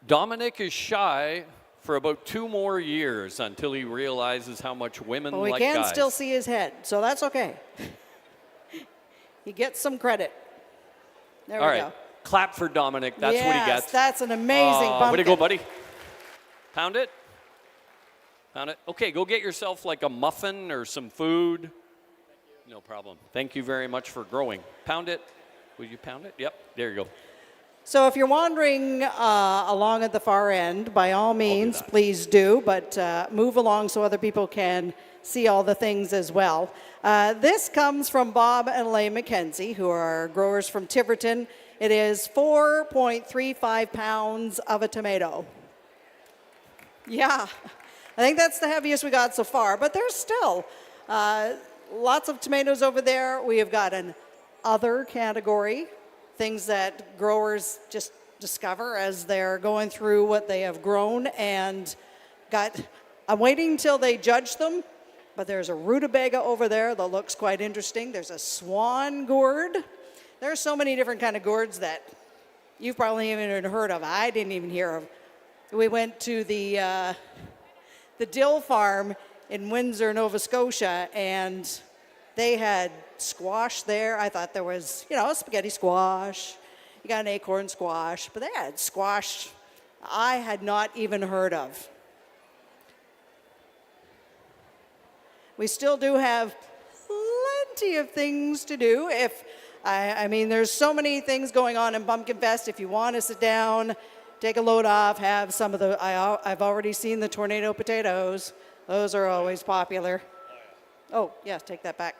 Dominic is shy for about 2 more years until he realizes how much women
Well, we
like
can
guys.
still see his head, so that's okay. He gets some credit. There
All
we
right.
go.
Clap for Dominic. That's what he gets.
That's an amazing pumpkin.
Way to go, buddy. Pound it. Pound it. Okay, go get yourself like a muffin or some food. No problem. Thank you very much for growing. Pound it. Will you pound it? Yep. There you go.
So if you're wandering along at the far end, by all means, please do, but move along so other people can see all the things as well. This comes from Bob and Elaine McKenzie, who are growers from Tiverton. It is 4.35 pounds of a tomato. Yeah, I think that's the heaviest we got so far, but there's still lots of tomatoes over there. We have got an other category, things that growers just discover as they're going through what they have grown, and I'm waiting until they judge them, but there's a rutabaga over there that looks quite interesting. There's a swan gourd. There are so many different kind of gourds that you've probably even heard of. I didn't even hear of. We went to the dill farm in Windsor, Nova Scotia, and they had squash there. I thought there was, spaghetti squash. You got an acorn squash, but they had squash I had not even heard of. We still do have plenty of things to do. There's so many things going on in Pumpkinfest. If you want to sit down, take a load off, have some of I've already seen the tornado potatoes. Those are always popular. Oh, yeah, take that back.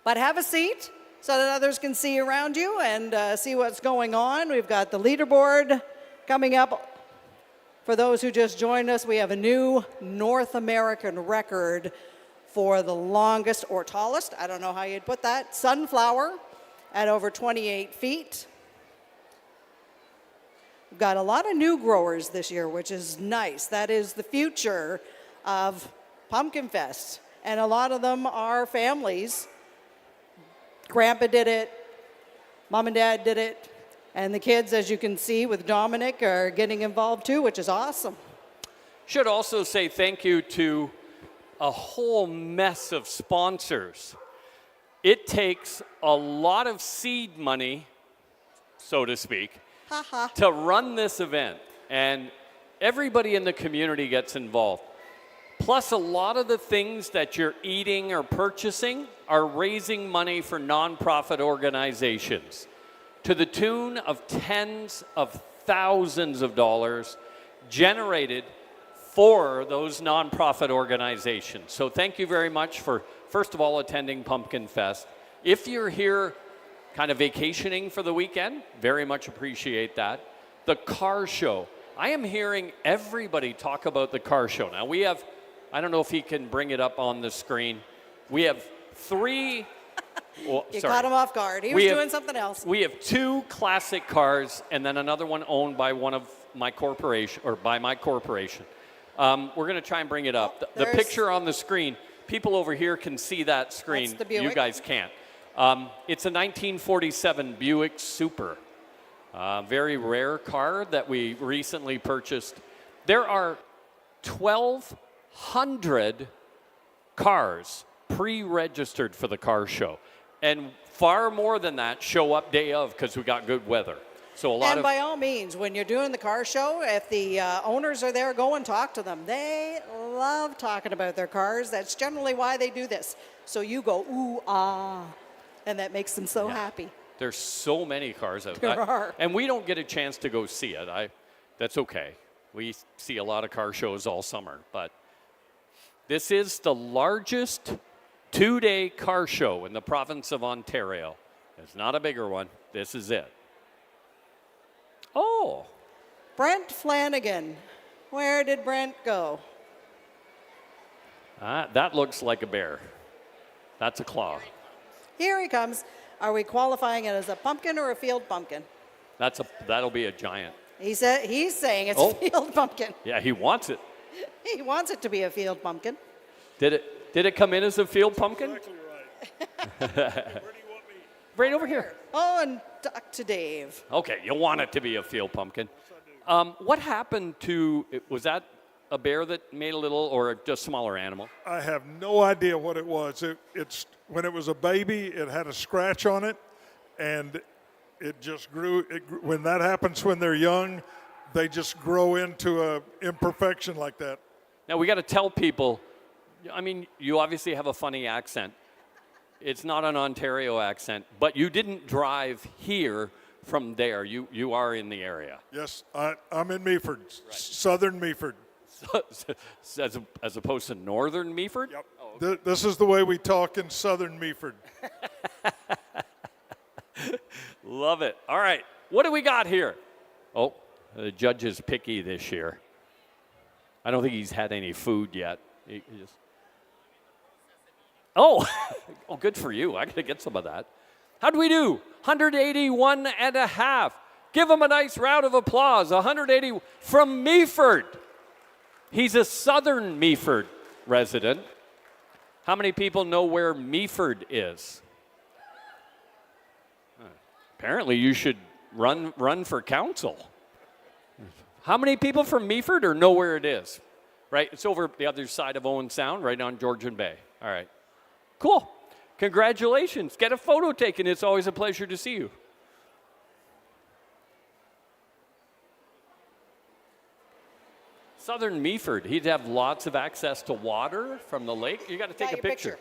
But have a seat so that others can see around you and see what's going on. We've got the leaderboard coming up. For those who just joined us, we have a new North American record for the longest or tallest, I don't know how you'd put that, sunflower at over 28 feet. We've got a lot of new growers this year, which is nice. That is the future of Pumpkinfest. And a lot of them are families. Grandpa did it, Mom and Dad did it, and the kids, as you can see with Dominic, are getting involved too, which is awesome.
Should also say thank you to a whole mess of sponsors. It takes a lot of seed money, so to speak, to run this event, and everybody in the community gets involved. Plus, a lot of the things that you're eating or purchasing are raising money for nonprofit organizations to the tune of tens of thousands of dollars generated for those nonprofit organizations. So thank you very much for, first of all, attending Pumpkinfest. If you're here kind of vacationing for the weekend, very much appreciate that. The car show. I am hearing everybody talk about the car show. Now we have, I don't know if he can bring it up on the screen. We have 3. Well,
you
sorry.
caught him off guard. He was doing something else.
We have 2 classic cars and then another one owned by one of my corporation, or by my corporation. We're going to try and bring it up. The picture on the screen, people over here can see that screen.
That's the Buick.
You guys can't. It's a 1947 Buick Super. Very rare car that we recently purchased. There are 1,200 cars pre-registered for the car show. And far more than that show up day of because we got good weather. So a lot
And
of...
by all means, when you're doing the car show, if the owners are there, go and talk to them. They love talking about their cars. That's generally why they do this. So you go, ooh, ah, and that makes them so happy.
There's so many cars out
There are.
And we don't get a chance to go see it. That's okay. We see a lot of car shows all summer. But this is the largest two-day car show in the province of Ontario. It's not a bigger one. This is it. Oh.
Brent Flanagan. Where did Brent go?
That looks like a bear. That's a claw.
Here he comes. Are we qualifying it as a pumpkin or a field pumpkin?
That'll be a giant.
He's saying it's a field pumpkin.
Yeah, he wants it.
He wants it to be a field pumpkin.
Did it come in as a field pumpkin? Exactly right. Right over here.
Oh, and talk to Dave.
Okay, you want it to be a field pumpkin. What happened to, was that a bear that made a little, or just a smaller animal?
I have no idea what it was. It's when it was a baby, it had a scratch on it, and it just grew. When that happens when they're young, they just grow into a imperfection like that.
Now, we got to tell people, I mean, you obviously have a funny accent. It's not an Ontario accent, but you didn't drive here from there. You are in the area.
Yes, I'm in Meaford, southern Meaford.
As opposed to northern Meaford?
Yep. Oh, okay. This is the way we talk in southern Meaford.
Love it. All right, what do we got here? Oh, the judge is picky this year. I don't think he's had any food yet. He just... Oh, good for you. I got to get some of that. How'd we do? 181 and a half. Give him a nice round of applause. 180 from Meaford. He's a southern Meaford resident. How many people know where Meaford is? Apparently you should run for council. How many people from Meaford or know where it is? Right, it's over the other side of Owen Sound, right on Georgian Bay. All right, cool. Congratulations. Get a photo taken. It's always a pleasure to see you. Southern Meaford, he'd have lots of access to water from the lake. You got to take a picture.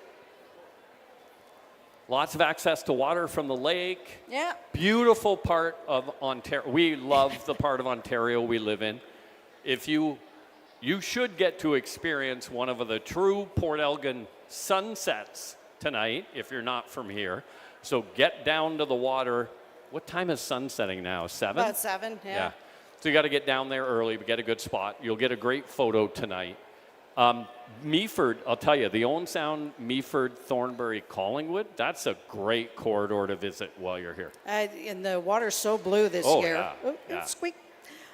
Lots of access to water from the lake.
Yeah.
Beautiful part of Ontario. We love the part of Ontario we live in. If you should get to experience one of the true Port Elgin sunsets tonight if you're not from here. So get down to the water. What time is sun setting now? 7?
About 7, yeah.
So you got to get down there early, get a good spot. You'll get a great photo tonight. Meaford, I'll tell you, the Owen Sound, Meaford, Thornbury, Collingwood, that's a great corridor to visit while you're here.
And the water's so blue this year.
Yeah.
Oh,
Yeah.
Squeak.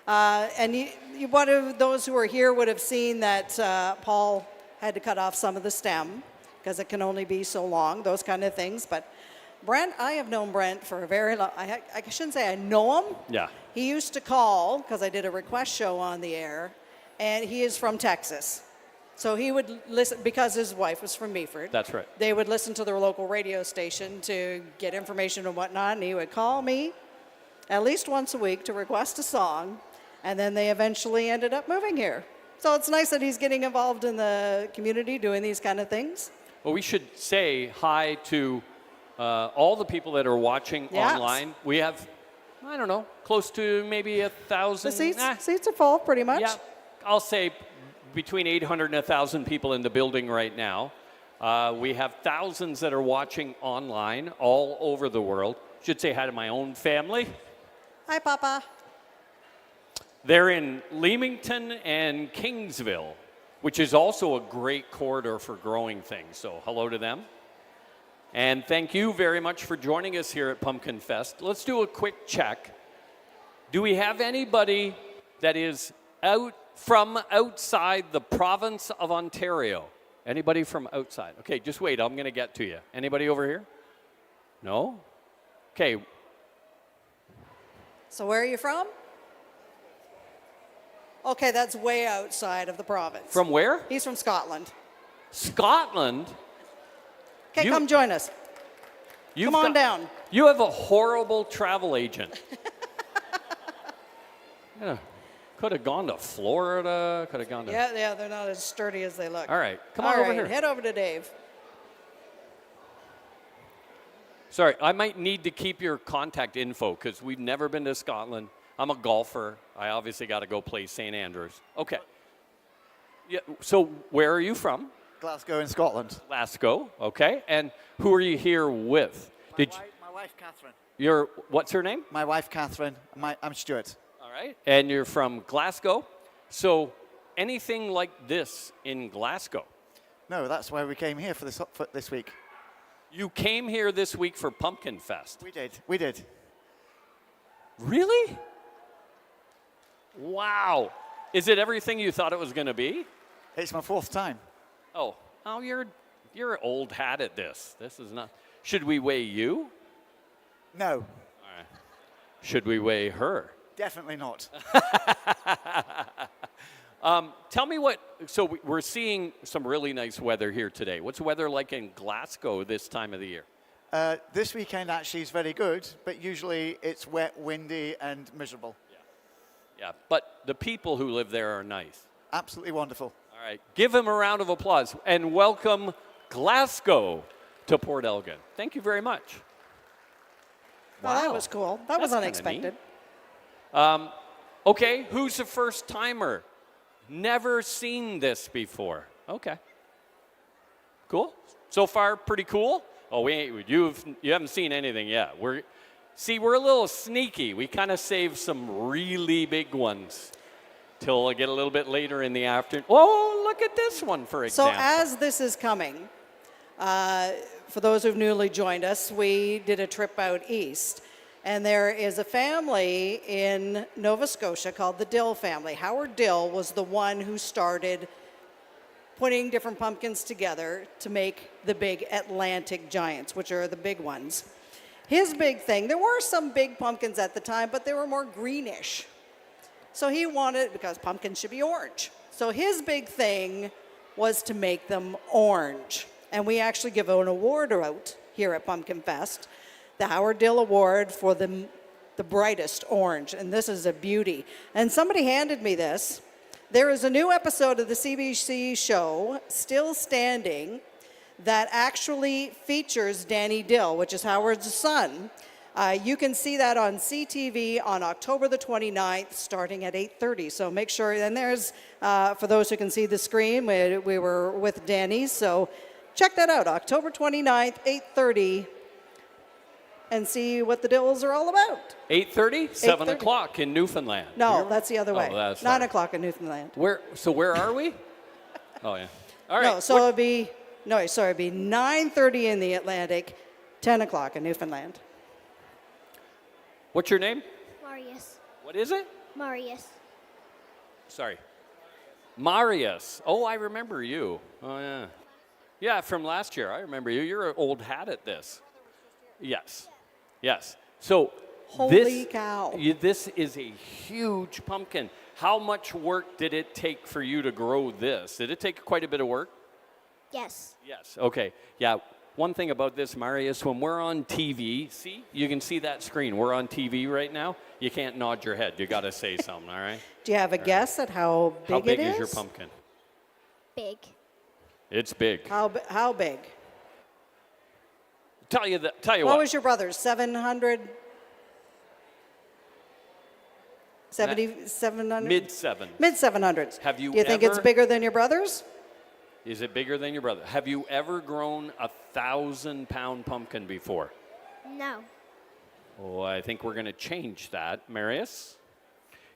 And one of those who are here would have seen that Paul had to cut off some of the stem because it can only be so long, those kind of things. But Brent, I have known Brent for a very long, I shouldn't say I know him.
Yeah.
He used to call, because I did a request show on the air, and he is from Texas. So he would listen, because his wife was from Meaford.
That's right.
They would listen to their local radio station to get information and whatnot, and he would call me at least once a week to request a song, and then they eventually ended up moving here. So it's nice that he's getting involved in the community doing these kind of things.
Well, we should say hi to all the people that are watching online. We have, I don't know, close to maybe 1,000.
The seats are full, pretty much.
Yeah, I'll say between 800 and 1,000 people in the building right now. We have thousands that are watching online all over the world. Should say hi to my own family.
Hi, Papa.
They're in Leamington and Kingsville, which is also a great corridor for growing things. So hello to them. And thank you very much for joining us here at Pumpkinfest. Let's do a quick check. Do we have anybody that is from outside the province of Ontario? Anybody from outside? Okay, just wait. I'm going to get to you. Anybody over here? No? Okay.
So where are you from? Okay, that's way outside of the province.
From where?
He's from Scotland.
Scotland?
Okay, come join us. Come on down.
You have a horrible travel agent. Yeah. Could have gone to Florida. Could have gone to.
Yeah, they're not as sturdy as they look.
All right, come on over here.
Head over to Dave.
Sorry, I might need to keep your contact info because we've never been to Scotland. I'm a golfer. I obviously got to go play St. Andrews. Okay. Yeah. So where are you from?
Glasgow in Scotland.
Glasgow. Okay. And who are you here with?
My wife, Catherine.
What's her name?
My wife, Catherine. I'm Stuart.
All right. And you're from Glasgow. So anything like this in Glasgow?
No, that's why we came here for this week.
You came here this week for Pumpkinfest.
We did.
Really? Wow. Is it everything you thought it was going to be?
It's my 4th time.
Oh, you're old hat at this. This is not. Should we weigh you?
No.
All right. Should we weigh her?
Definitely not.
Tell me what. So we're seeing some really nice weather here today. What's the weather like in Glasgow this time of the year?
This weekend actually is very good, but usually it's wet, windy, and miserable.
Yeah, but the people who live there are nice.
Absolutely wonderful.
All right, give them a round of applause and welcome Glasgow to Port Elgin. Thank you very much.
Wow, that was cool. That was unexpected.
Okay, who's the first timer? Never seen this before. Okay. Cool. So far, pretty cool. Oh, you haven't seen anything yet. We're a little sneaky. We kind of save some really big ones till I get a little bit later in the afternoon. Oh, look at this one, for example.
So as this is coming, for those who've newly joined us, we did a trip out east. And there is a family in Nova Scotia called the Dill family. Howard Dill was the one who started putting different pumpkins together to make the big Atlantic giants, which are the big ones. His big thing, there were some big pumpkins at the time, but they were more greenish. So he wanted, because pumpkins should be orange. So his big thing was to make them orange. And we actually give an award out here at Pumpkinfest, the Howard Dill Award for the brightest orange. And this is a beauty. And somebody handed me this. There is a new episode of the CBC show, Still Standing, that actually features Danny Dill, which is Howard's son. You can see that on CTV on October the 29th, starting at 8:30. So make sure, and there's, for those who can see the screen, we were with Danny. So check that out, October 29th, 8:30, and see what the Dills are all about.
8:30? 7 o'clock in Newfoundland.
No, that's the other way.
Oh, that's
9 o'clock in Newfoundland.
Where are we? Oh, yeah. All right.
No, so it'd be 9:30 in the Atlantic, 10 o'clock in Newfoundland.
What's your name?
Marius.
What is it?
Marius.
Sorry. Marius. Oh, I remember you. Oh, yeah. Yeah, from last year. I remember you. You're an old hat at this. Yes. Yes. So
Holy cow.
This is a huge pumpkin. How much work did it take for you to grow this? Did it take quite a bit of work?
Yes.
Yes. Okay. Yeah. One thing about this, Marius, when we're on TV, see, you can see that screen. We're on TV right now. You can't nod your head. You got to say something, all right?
Do you have a guess at how big it is?
How big is your pumpkin?
Big.
It's big.
How big?
Tell you what.
What was your brother's? 700? 700?
Mid-7.
Mid-700s.
Have you
Do you think it's bigger than your brother's?
Is it bigger than your brother? Have you ever grown a 1,000-pound pumpkin before?
No.
Oh, I think we're going to change that. Marius,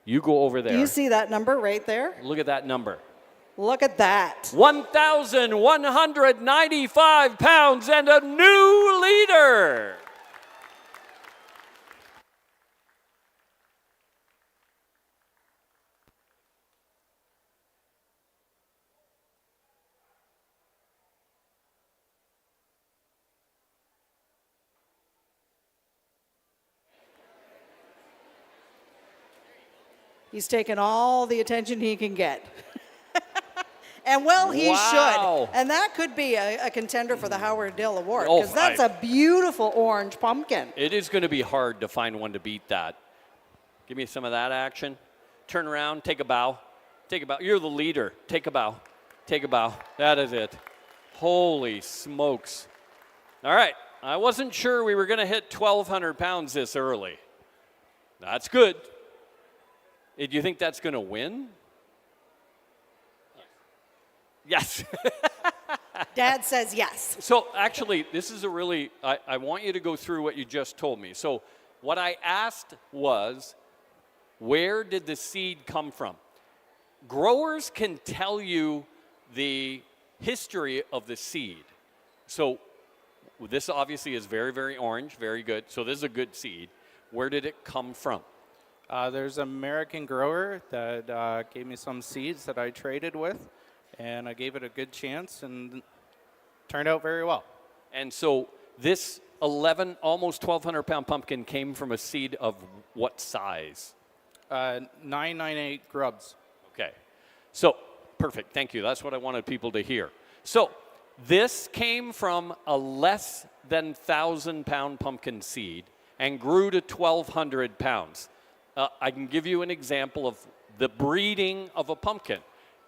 you go over there.
Do you see that number right there?
Look at that number.
Look at that.
1,195 pounds and a new leader.
He's taken all the attention he can get. And well, he
Wow.
should. And that could be a contender for the Howard Dill Award,
Oh,
because that's a beautiful orange pumpkin.
It is going to be hard to find one to beat that. Give me some of that action. Turn around, take a bow. Take a bow. You're the leader. Take a bow. Take a bow. That is it. Holy smokes. All right. I wasn't sure we were going to hit 1,200 pounds this early. That's good. Do you think that's going to win? Yes.
Dad says yes.
So actually, this is a really, I want you to go through what you just told me. So what I asked was, where did the seed come from? Growers can tell you the history of the seed. So this obviously is very, very orange, very good. So this is a good seed. Where did it come from?
There's an American grower that gave me some seeds that I traded with, and I gave it a good chance and turned out very well.
And so this almost 1,200 pound pumpkin came from a seed of what size?
998 grubs.
Okay. So, perfect. Thank you. That's what I wanted people to hear. So, this came from a less than 1,000 pound pumpkin seed and grew to 1,200 pounds. I can give you an example of the breeding of a pumpkin.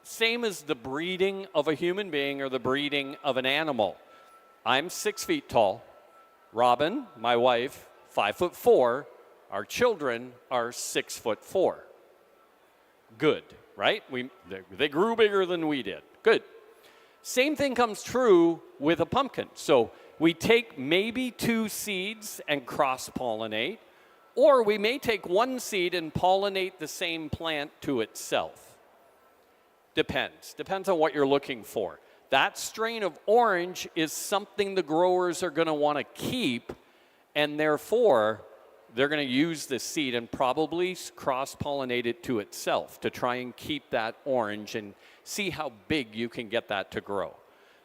Same as the breeding of a human being or the breeding of an animal. I'm 6 feet tall. Robin, my wife, 5'4". Our children are 6'4". Good, right? They grew bigger than we did. Good. Same thing comes true with a pumpkin. So we take maybe 2 seeds and cross-pollinate, or we may take 1 seed and pollinate the same plant to itself. Depends on what you're looking for. That strain of orange is something the growers are going to want to keep, and therefore they're going to use this seed and probably cross-pollinate it to itself to try and keep that orange and see how big you can get that to grow.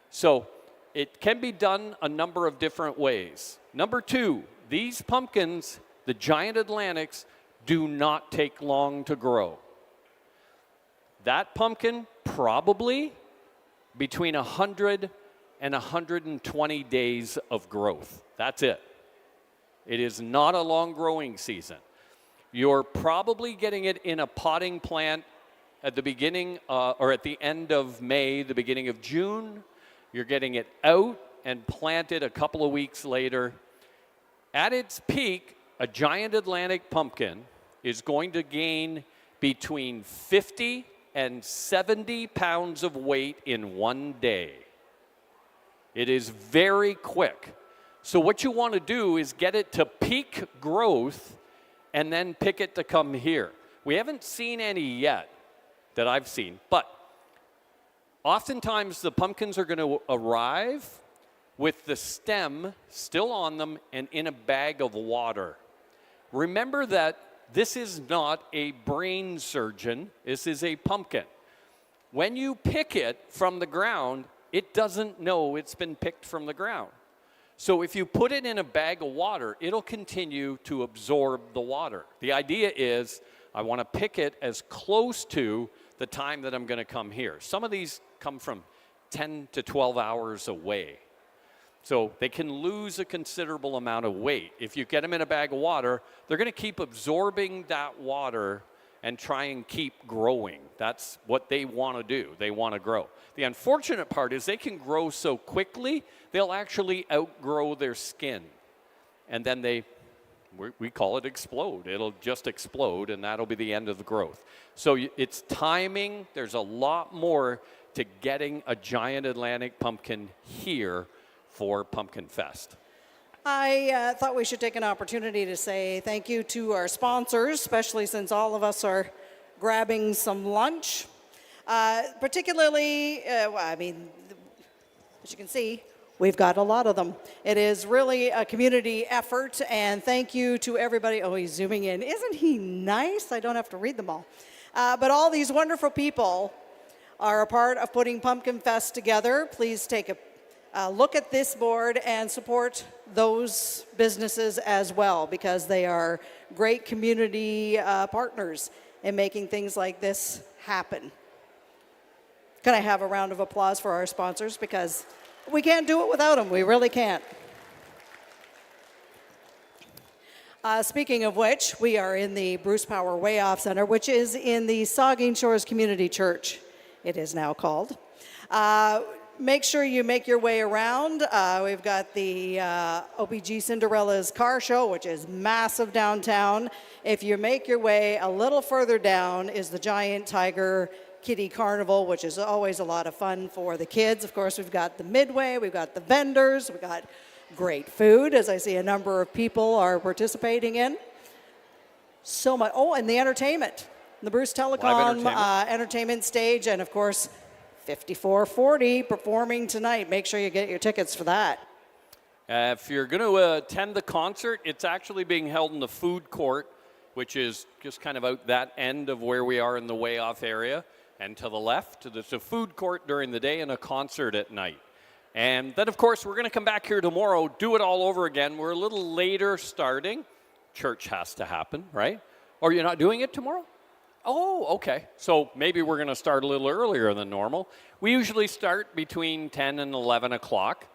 So it can be done a number of different ways. Number 2, these pumpkins, the giant Atlantics, do not take long to grow. That pumpkin probably between 100 and 120 days of growth. That's it. It is not a long growing season. You're probably getting it in a potting plant at the beginning or at the end of May, the beginning of June. You're getting it out and planted a couple of weeks later. At its peak, a giant Atlantic pumpkin is going to gain between 50 and 70 pounds of weight in one day. It is very quick. So what you want to do is get it to peak growth and then pick it to come here. We haven't seen any yet that I've seen, but oftentimes the pumpkins are going to arrive with the stem still on them and in a bag of water. Remember that this is not a brain surgeon. This is a pumpkin. When you pick it from the ground, it doesn't know it's been picked from the ground. So if you put it in a bag of water, it'll continue to absorb the water. The idea is I want to pick it as close to the time that I'm going to come here. Some of these come from 10 to 12 hours away. So they can lose a considerable amount of weight. If you get them in a bag of water, they're going to keep absorbing that water and try and keep growing. That's what they want to do. They want to grow. The unfortunate part is they can grow so quickly, they'll actually outgrow their skin. And then we call it explode. It'll just explode, and that'll be the end of the growth. So it's timing. There's a lot more to getting a giant Atlantic pumpkin here for Pumpkinfest.
I thought we should take an opportunity to say thank you to our sponsors, especially since all of us are grabbing some lunch. Particularly, as you can see, we've got a lot of them. It is really a community effort, and thank you to everybody. Oh, he's zooming in. Isn't he nice? I don't have to read them all. But all these wonderful people are a part of putting Pumpkinfest together. Please take a look at this board and support those businesses as well, because they are great community partners. in making things like this happen. Can I have a round of applause for our sponsors? Because we can't do it without them. We really can't. Speaking of which, we are in the Bruce Power Way Off Center, which is in the Saugeen Shores Community Church, it is now called. Make sure you make your way around. We've got the OPG Cinderella's car show, which is massive downtown. If you make your way a little further down is the Giant Tiger Kitty Carnival, which is always a lot of fun for the kids. Of course, we've got the Midway, we've got the vendors, we've got great food, as I see a number of people are participating in. So much. Oh, and the entertainment. The Bruce Telecom entertainment stage, and of course, 5440 performing tonight. Make sure you get your tickets for that.
If you're going to attend the concert, it's actually being held in the food court, which is just kind of out that end of where we are in the way off area. And to the left, there's a food court during the day and a concert at night. And then, of course, we're going to come back here tomorrow, do it all over again. We're a little later starting. Church has to happen, right? Or you're not doing it tomorrow? Oh, okay. So maybe we're going to start a little earlier than normal. We usually start between 10 and 11 o'clock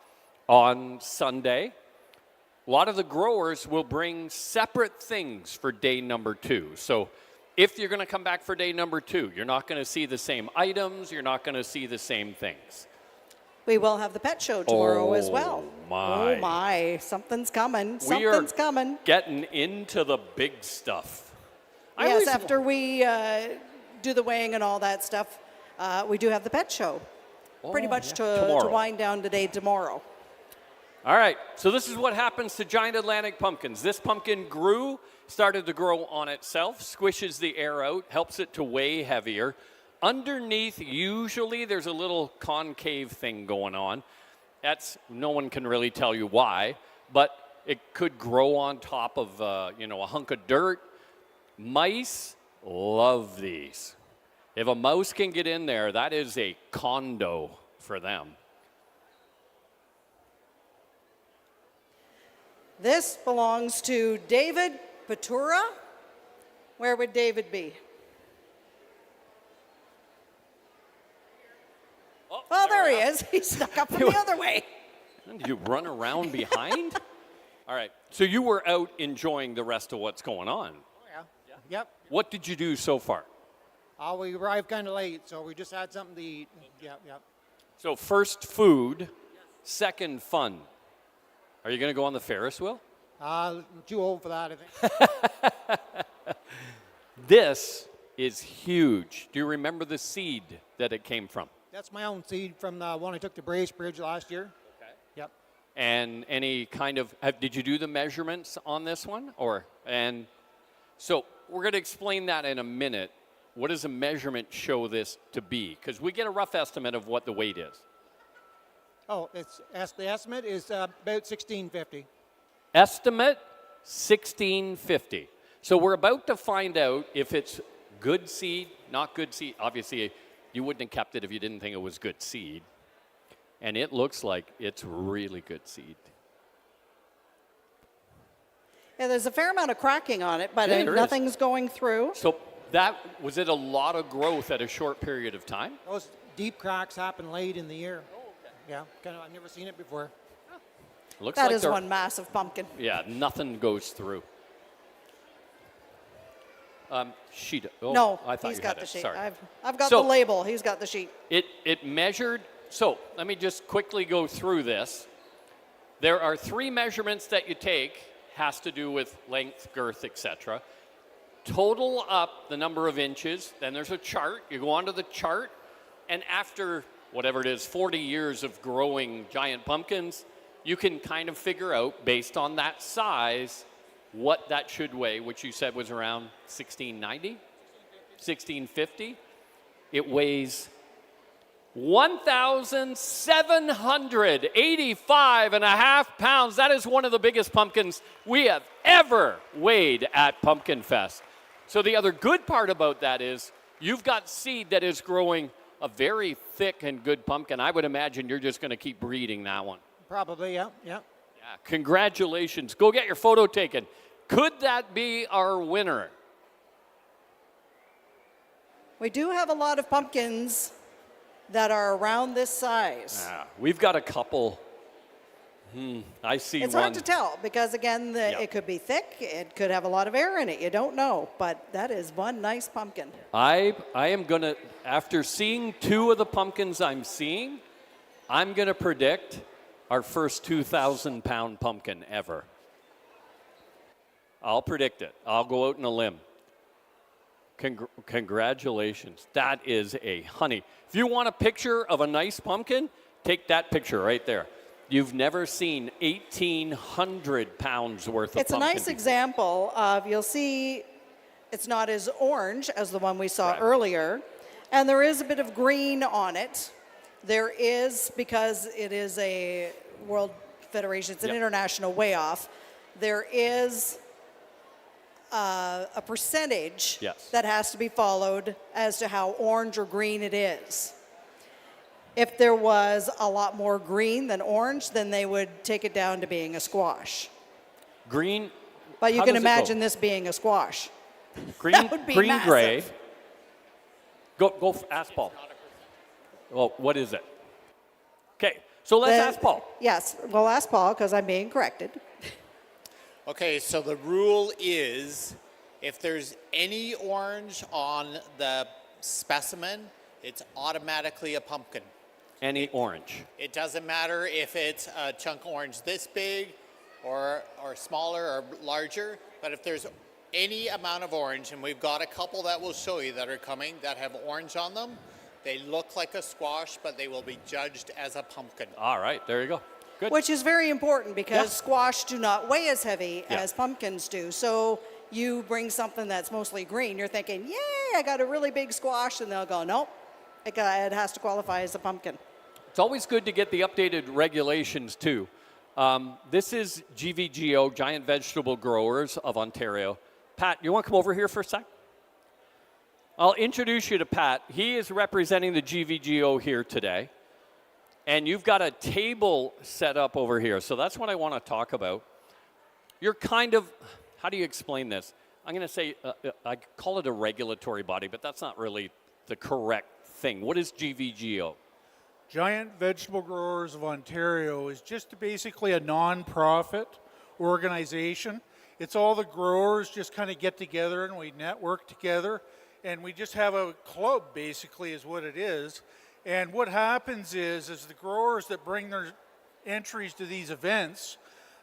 on Sunday. A lot of the growers will bring separate things for day number 2. So if you're going to come back for day number 2, you're not going to see the same items. You're not going to see the same things.
We will have the pet show tomorrow as well.
My.
Oh, my. Something's coming.
We are
Something's coming.
Getting into the big stuff.
Yes, after we do the weighing and all that stuff, we do have the pet show. Pretty much to wind down today, tomorrow.
All right, so this is what happens to giant Atlantic pumpkins. This pumpkin started to grow on itself, squishes the air out, helps it to weigh heavier. Underneath, usually there's a little concave thing going on. No one can really tell you why, but it could grow on top of a hunk of dirt. Mice love these. If a mouse can get in there, that is a condo for them.
This belongs to David Patura. Where would David be? Oh, there he is. He snuck up from the other way.
Did you run around behind? All right, so you were out enjoying the rest of what's going on.
Yep.
What did you do so far?
We arrived kind of late, so we just had something to eat. Yep.
So first food, second fun. Are you going to go on the Ferris wheel?
Too old for that, I think.
This is huge. Do you remember the seed that it came from?
That's my own seed from the one I took to Brace Bridge last year.
Okay.
Yep.
And any kind of, did you do the measurements on this one? So we're going to explain that in a minute. What does a measurement show this to be? Because we get a rough estimate of what the weight is.
Oh, the estimate is about 1650.
Estimate 1650. So we're about to find out if it's good seed, not good seed. Obviously, you wouldn't have kept it if you didn't think it was good seed. And it looks like it's really good seed.
Yeah, there's a fair amount of cracking on it, but nothing's going through.
So was it a lot of growth at a short period of time?
Those deep cracks happen late in the year. Oh, okay. Yeah, I've never seen it before.
That is one massive pumpkin.
Yeah, nothing goes through. Sheet. Oh,
no,
I thought
he's
you
got
had
the
it.
sheet.
Sorry.
I've got the label. He's got the sheet.
It measured. So let me just quickly go through this. There are 3 measurements that you take. Has to do with length, girth, etc. Total up the number of inches. Then there's a chart. You go onto the chart, and after whatever it is, 40 years of growing giant pumpkins, you can kind of figure out, based on that size, what that should weigh, which you said was around 1690, 1650. It weighs 1,785.5 pounds. That is one of the biggest pumpkins we have ever weighed at Pumpkinfest. So the other good part about that is you've got seed that is growing a very thick and good pumpkin. I would imagine you're just going to keep breeding that one.
Probably, yeah.
Congratulations. Go get your photo taken. Could that be our winner?
We do have a lot of pumpkins that are around this size.
We've got a couple. I see
It's
one.
hard to tell because, again, it could be thick. It could have a lot of air in it. You don't know. But that is one nice pumpkin.
I am going to, after seeing 2 of the pumpkins I'm seeing, I'm going to predict our first 2,000-pound pumpkin ever. I'll predict it. I'll go out on a limb. Congratulations. That is a honey. If you want a picture of a nice pumpkin, take that picture right there. You've never seen 1,800 pounds worth of
It's a
pumpkin
nice
before.
example of, you'll see it's not as orange as the one we saw earlier, and there is a bit of green on it. There is, because it is a World Federation, it's an international weigh-off, there is a percentage that has to be followed as to how orange or green it is. If there was a lot more green than orange, then they would take it down to being a squash.
Green.
But you
how
can
does it go?
imagine this being a squash.
Green,
That would be
green,
massive.
gray. Ask Paul. Well, what is it? Okay, so let's ask Paul.
Yes, we'll ask Paul because I'm being corrected.
Okay, so the rule is if there's any orange on the specimen, it's automatically a pumpkin.
Any orange.
It doesn't matter if it's a chunk orange this big or smaller or larger, but if there's any amount of orange, and we've got a couple that we'll show you that are coming that have orange on them, they look like a squash, but they will be judged as a pumpkin.
All right, there you go. Good.
Which is very important because
Yeah.
squash do not weigh as heavy
Yeah.
as pumpkins do. So you bring something that's mostly green, you're thinking, yay, I got a really big squash, and they'll go, nope, it has to qualify as a pumpkin.
It's always good to get the updated regulations, too. This is GVGO, Giant Vegetable Growers of Ontario. Pat, you want to come over here for a sec? I'll introduce you to Pat. He is representing the GVGO here today. And you've got a table set up over here. So that's what I want to talk about. You're kind of, how do you explain this? I'm going to say, I call it a regulatory body, but that's not really the correct thing. What is GVGO?
Giant Vegetable Growers of Ontario is just basically a non-profit organization. It's all the growers just kind of get together and we network together, and we just have a club, basically, is what it is. And what happens is the growers that bring their entries to these events,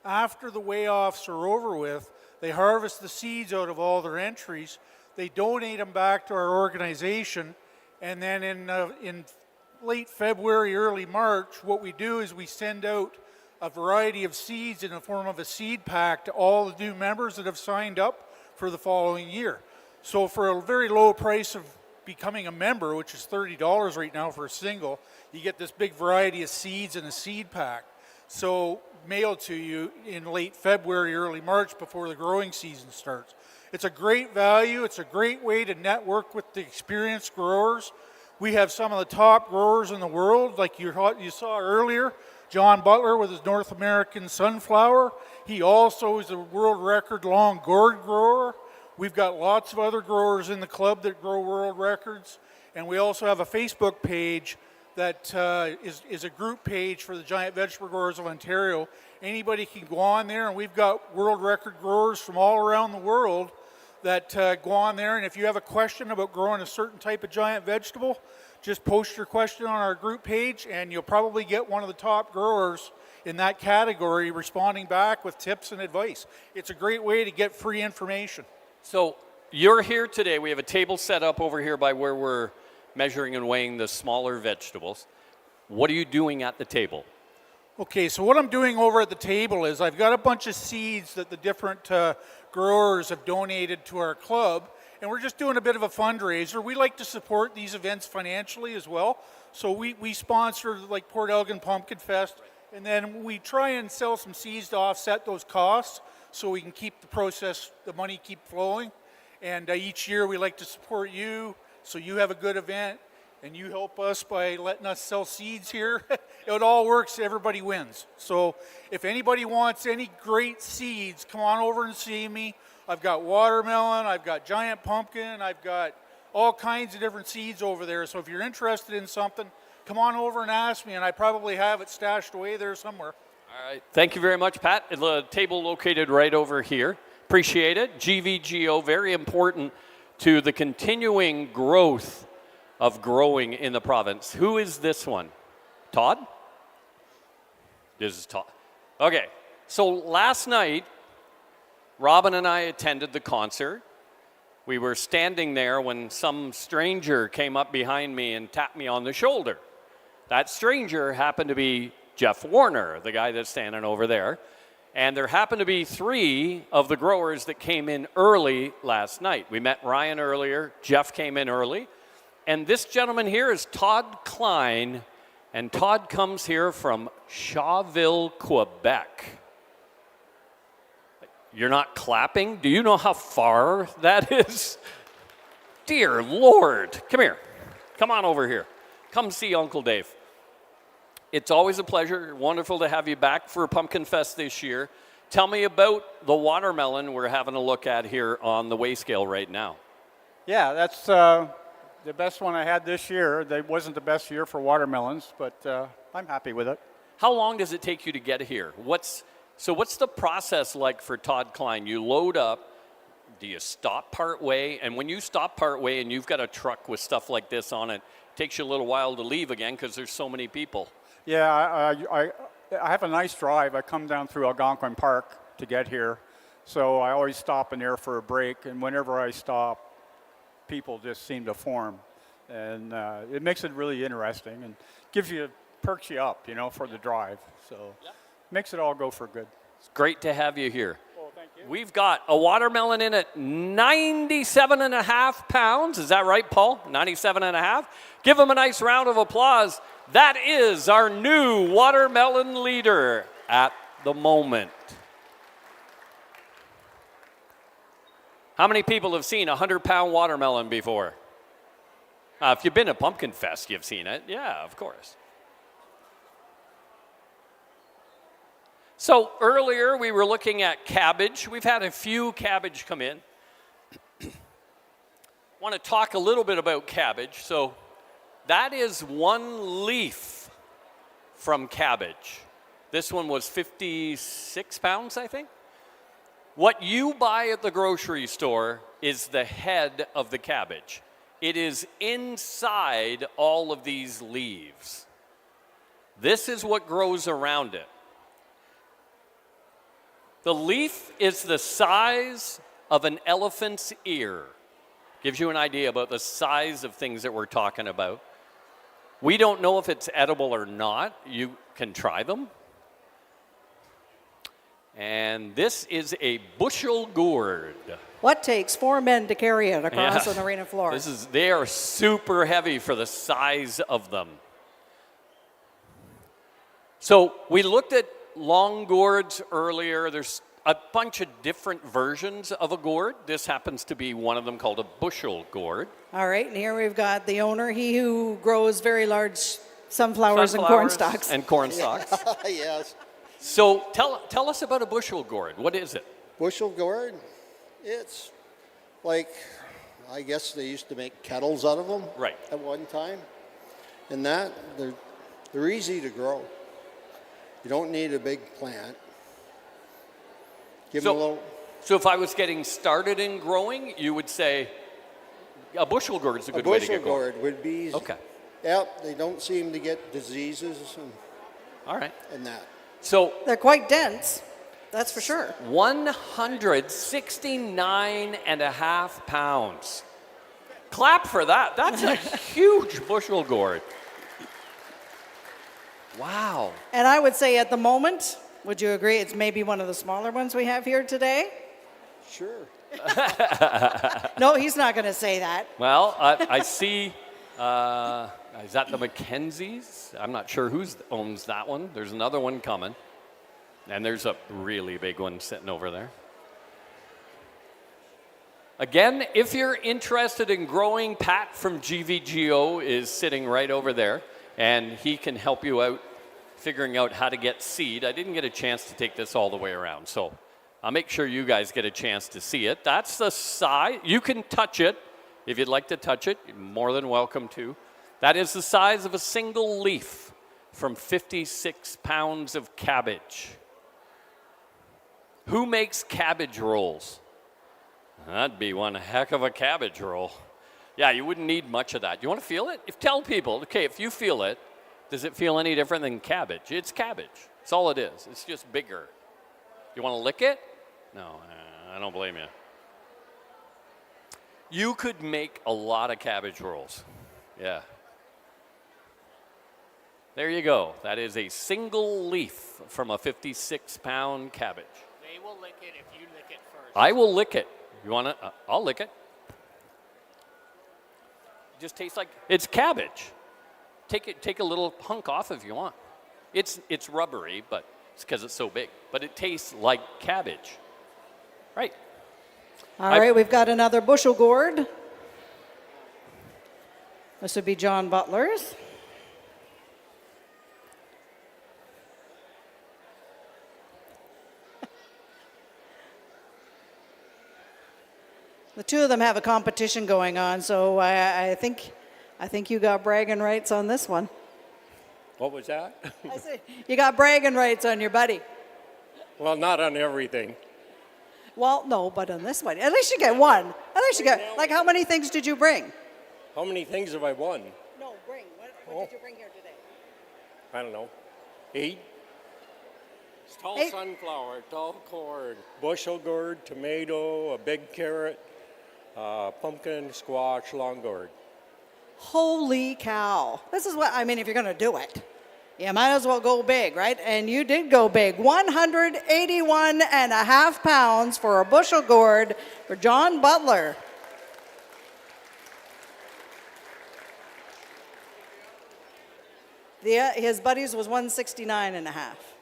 after the weigh-offs are over with, they harvest the seeds out of all their entries, they donate them back to our organization, and then in late February, early March, what we do is we send out a variety of seeds in the form of a seed pack to all the new members that have signed up for the following year. So for a very low price of becoming a member, which is $30 right now for a single, you get this big variety of seeds in a seed pack. So mailed to you in late February, early March before the growing season starts. It's a great value. It's a great way to network with the experienced growers. We have some of the top growers in the world, like you saw earlier, John Butler with his North American sunflower. He also is a world record long gourd grower. We've got lots of other growers in the club that grow world records. And we also have a Facebook page that is a group page for the Giant Vegetable Growers of Ontario. Anybody can go on there, and we've got world record growers from all around the world that go on there. And if you have a question about growing a certain type of giant vegetable, just post your question on our group page, and you'll probably get one of the top growers in that category responding back with tips and advice. It's a great way to get free information.
So you're here today. We have a table set up over here by where we're measuring and weighing the smaller vegetables. What are you doing at the table?
Okay, so what I'm doing over at the table is I've got a bunch of seeds that the different growers have donated to our club, and we're just doing a bit of a fundraiser. We like to support these events financially as well, so we sponsor like Port Elgin Pumpkinfest, and then we try and sell some seeds to offset those costs so we can keep the money keep flowing. And each year we like to support you, so you have a good event, and you help us by letting us sell seeds here. It all works, everybody wins. So if anybody wants any great seeds, come on over and see me. I've got watermelon, I've got giant pumpkin, I've got all kinds of different seeds over there. So if you're interested in something, come on over and ask me, and I probably have it stashed away there somewhere.
All right. Thank you very much, Pat. The table located right over here. Appreciate it. GVGO, very important to the continuing growth of growing in the province. Who is this one? Todd? This is Todd. Okay. So last night, Robin and I attended the concert. We were standing there when some stranger came up behind me and tapped me on the shoulder. That stranger happened to be Jeff Warner, the guy that's standing over there. And there happened to be 3 of the growers that came in early last night. We met Ryan earlier. Jeff came in early. And this gentleman here is Todd Klein. And Todd comes here from Shawville, Quebec. You're not clapping? Do you know how far that is? Dear Lord. Come here. Come on over here. Come see Uncle Dave. It's always a pleasure. Wonderful to have you back for Pumpkinfest this year. Tell me about the watermelon we're having a look at here on the weigh scale right now.
Yeah, that's the best one I had this year. It wasn't the best year for watermelons, but I'm happy with it.
How long does it take you to get here? What's the process like for Todd Klein? You load up. Do you stop part way? And when you stop part way and you've got a truck with stuff like this on it, it takes you a little while to leave again because there's so many people.
Yeah, I have a nice drive. I come down through Algonquin Park to get here, so I always stop in there for a break, and whenever I stop, people just seem to form, and it makes it really interesting and perks you up, for the drive, so makes it all go for good.
It's great to have you here. We've got a watermelon in at 97.5 pounds. Is that right, Paul? 97.5? Give him a nice round of applause. That is our new watermelon leader at the moment. How many people have seen a 100-pound watermelon before? If you've been to Pumpkinfest, you've seen it. Yeah, of course. So earlier we were looking at cabbage. We've had a few cabbage come in. Want to talk a little bit about cabbage. So that is 1 leaf from cabbage. This one was 56 pounds, I think. What you buy at the grocery store is the head of the cabbage. It is inside all of these leaves. This is what grows around it. The leaf is the size of an elephant's ear. Gives you an idea about the size of things that we're talking about. We don't know if it's edible or not. You can try them. And this is a bushel gourd.
What takes 4 men to carry it across an arena floor?
They are super heavy for the size of them. So we looked at long gourds earlier. There's a bunch of different versions of a gourd. This happens to be one of them, called a bushel gourd.
All right, and here we've got the owner, he who grows very large sunflowers and corn stalks.
And corn stalks.
Yes.
So tell us about a bushel gourd. What is it?
Bushel gourd, it's like, I guess they used to make kettles out of them.
Right.
At one time. And they're easy to grow. You don't need a big plant. Give them a little.
So if I was getting started in growing, you would say a bushel gourd is a good way to get going.
A bushel gourd would be easy.
Okay.
Yep, they don't seem to get diseases and,
all right.
And that.
So
they're quite dense, that's for sure.
169.5 pounds. Clap for that. That's a huge bushel gourd. Wow.
And I would say at the moment, would you agree, it's maybe one of the smaller ones we have here today?
Sure.
No, he's not going to say that.
Well, I see, is that the Mackenzies? I'm not sure who owns that one. There's another one coming. And there's a really big one sitting over there. Again, if you're interested in growing, Pat from GVGO is sitting right over there. And he can help you out figuring out how to get seed. I didn't get a chance to take this all the way around, so I'll make sure you guys get a chance to see it. That's the size. You can touch it. If you'd like to touch it, you're more than welcome to. That is the size of a single leaf from 56 pounds of cabbage. Who makes cabbage rolls? That'd be one heck of a cabbage roll. Yeah, you wouldn't need much of that. You want to feel it? Tell people, okay, if you feel it, does it feel any different than cabbage? It's cabbage. That's all it is. It's just bigger. You want to lick it? No, I don't blame you. You could make a lot of cabbage rolls. Yeah. There you go. That is a single leaf from a 56-pound cabbage.
They will lick it if you lick it first.
I will lick it. You want to? I'll lick it. It just tastes like it's cabbage. Take a little hunk off if you want. It's rubbery, but it's because it's so big. But it tastes like cabbage. Right.
All right, we've got another bushel gourd. This would be John Butler's. The two of them have a competition going on, so I think you got bragging rights on this one.
What was that?
I say you got bragging rights on your buddy.
Well, not on everything.
Well, no, but on this one, at least you get one. At least you get, like, how many things did you bring?
How many things have I won?
No, bring. What did you bring here today?
I don't know. 8? Tall sunflower, tall corn, bushel gourd, tomato, a big carrot, pumpkin, squash, long gourd.
Holy cow. This is what, I mean, if you're going to do it, you might as well go big, right? And you did go big. 181 and a half pounds for a bushel gourd for John Butler. His buddies was 169 and a half.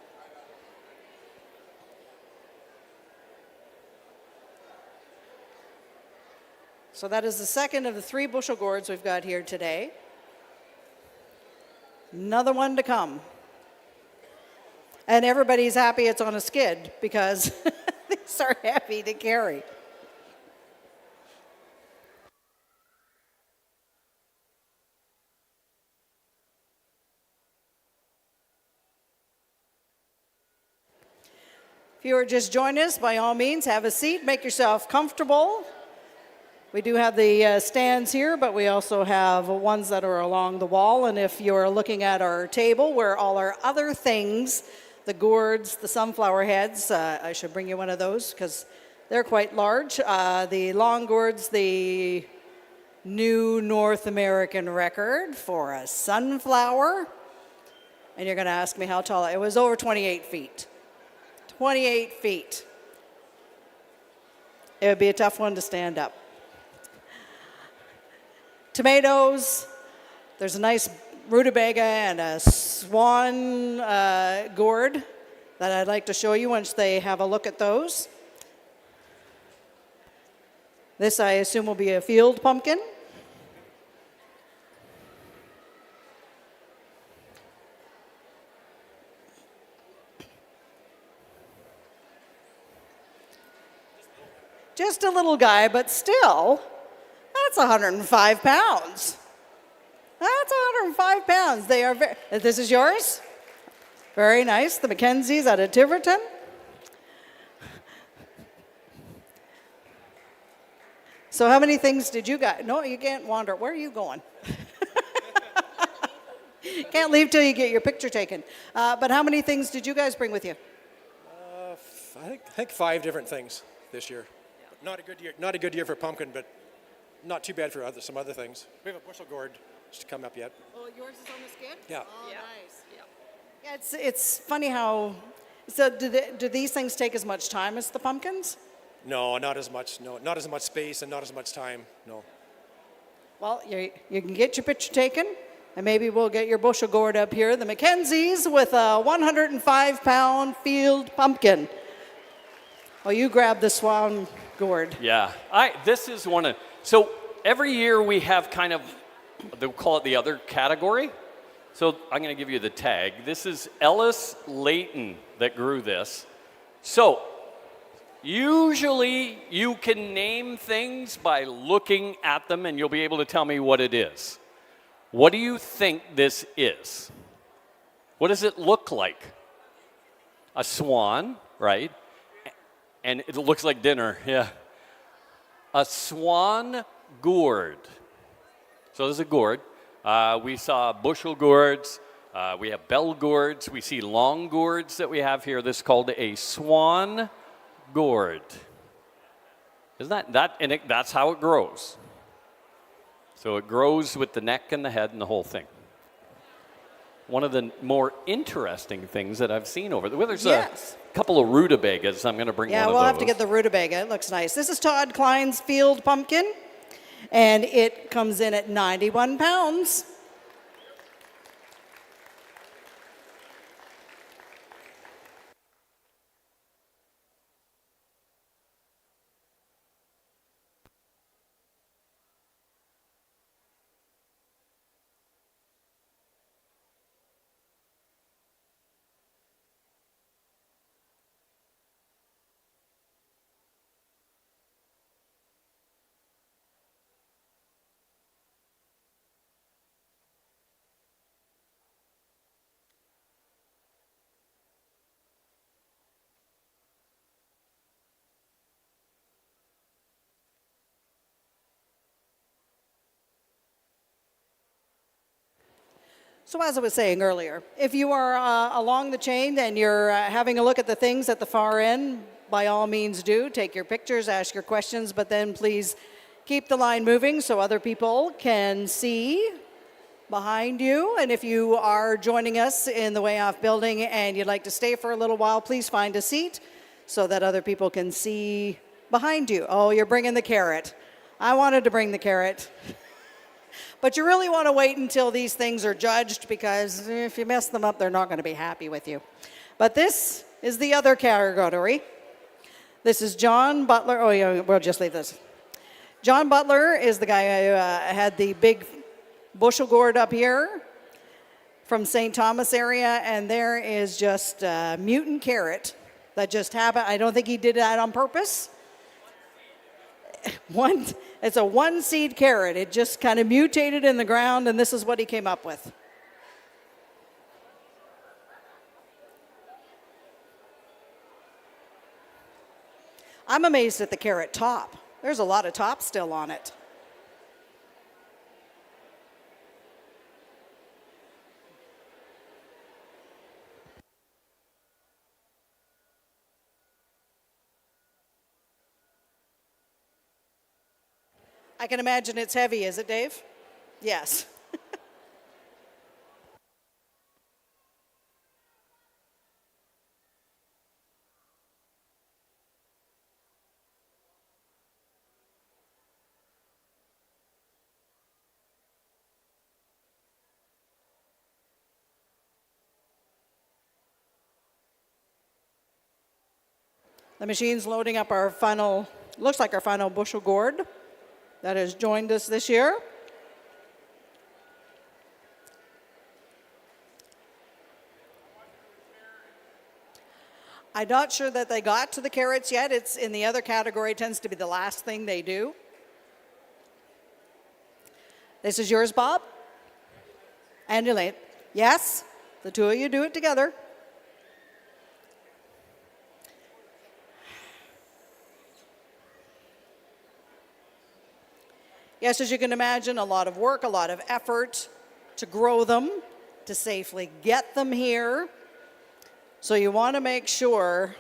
So that is the second of the 3 bushel gourds we've got here today. Another one to come. And everybody's happy it's on a skid because these are heavy to carry. If you are just joining us, by all means, have a seat, make yourself comfortable. We do have the stands here, but we also have ones that are along the wall. And if you're looking at our table where all our other things, the gourds, the sunflower heads, I should bring you one of those because they're quite large. The long gourds, the new North American record for a sunflower. And you're going to ask me how tall. It was over 28 feet. 28 feet. It would be a tough one to stand up. Tomatoes, there's a nice rutabaga and a swan gourd that I'd like to show you once they have a look at those. This, I assume, will be a field pumpkin. Just a little guy, but still, that's 105 pounds. That's 105 pounds. They are very, this is yours? Very nice. The Mackenzies out of Tiverton. So how many things did you got? No, you can't wander. Where are you going? Can't leave till you get your picture taken. But how many things did you guys bring with you?
I think 5 different things this year. Not a good year. Not a good year for pumpkin, but not too bad for some other things. We have a bushel gourd just come up yet.
Oh, yours is on the skid?
Yeah.
Oh, nice. Yeah, it's funny how. So do these things take as much time as the pumpkins?
No, not as much. No, not as much space and not as much time. No.
Well, you can get your picture taken, and maybe we'll get your bushel gourd up here. The Mackenzies with a 105-pound field pumpkin. Well, you grab the swan gourd.
Yeah, this is one of, so every year we have kind of, they'll call it the other category. So I'm going to give you the tag. This is Ellis Layton that grew this. So Usually you can name things by looking at them and you'll be able to tell me what it is. What do you think this is? What does it look like? A swan, right? And it looks like dinner, yeah. A swan gourd. So there's a gourd. We saw bushel gourds. We have bell gourds. We see long gourds that we have here. This is called a swan gourd. Isn't that and that's how it grows. So it grows with the neck and the head and the whole thing. One of the more interesting things that I've seen over there. Well, there's a couple of rutabagas. I'm going to bring one of those.
Yeah, we'll have to get the rutabaga. It looks nice. This is Todd Klein's field pumpkin, and it comes in at 91 pounds. So as I was saying earlier, if you are along the chain and you're having a look at the things at the far end, by all means do. Take your pictures, ask your questions, but then please keep the line moving so other people can see behind you. And if you are joining us in the Way Off building and you'd like to stay for a little while, please find a seat so that other people can see behind you. Oh, you're bringing the carrot. I wanted to bring the carrot. But you really want to wait until these things are judged, because if you mess them up, they're not going to be happy with you. But this is the other category. This is John Butler. Oh, yeah, we'll just leave this. John Butler is the guy who had the big bushel gourd up here from St. Thomas area, and there is just a mutant carrot that just happened. I don't think he did that on purpose. It's a one-seed carrot. It just kind of mutated in the ground, and this is what he came up with. I'm amazed at the carrot top. There's a lot of top still on it. I can imagine it's heavy, is it, Dave? Yes. The machine's loading up our final, looks like our final bushel gourd that has joined us this year. I'm not sure that they got to the carrots yet. It's in the other category. It tends to be the last thing they do. This is yours, Bob? And Elaine. Yes? The two of you do it together. Yes, as you can imagine, a lot of work, a lot of effort to grow them, to safely get them here. So you want to make sure,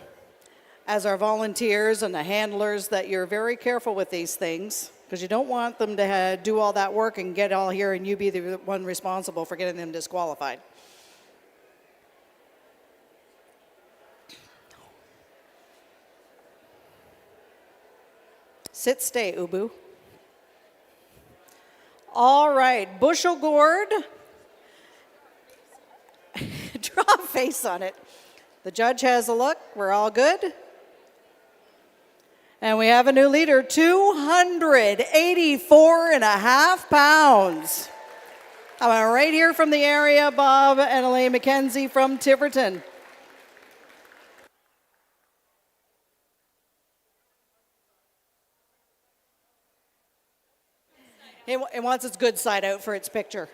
as our volunteers and the handlers, that you're very careful with these things, because you don't want them to do all that work and get all here and you be the one responsible for getting them disqualified. Sit, stay, Ubu. All right, bushel gourd. Draw a face on it. The judge has a look. We're all good. And we have a new leader, 284.5 pounds. I'm right here from the area, Bob and Elaine McKenzie from Tiverton. It wants its good side out for its picture.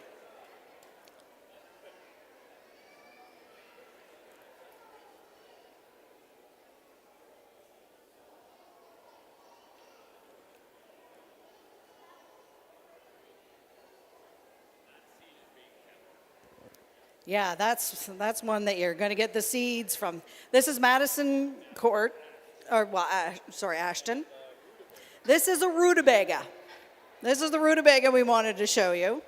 Yeah, that's one that you're going to get the seeds from. This is Madison Court, or well, Ashton. This is a rutabaga. This is the rutabaga we wanted to show you.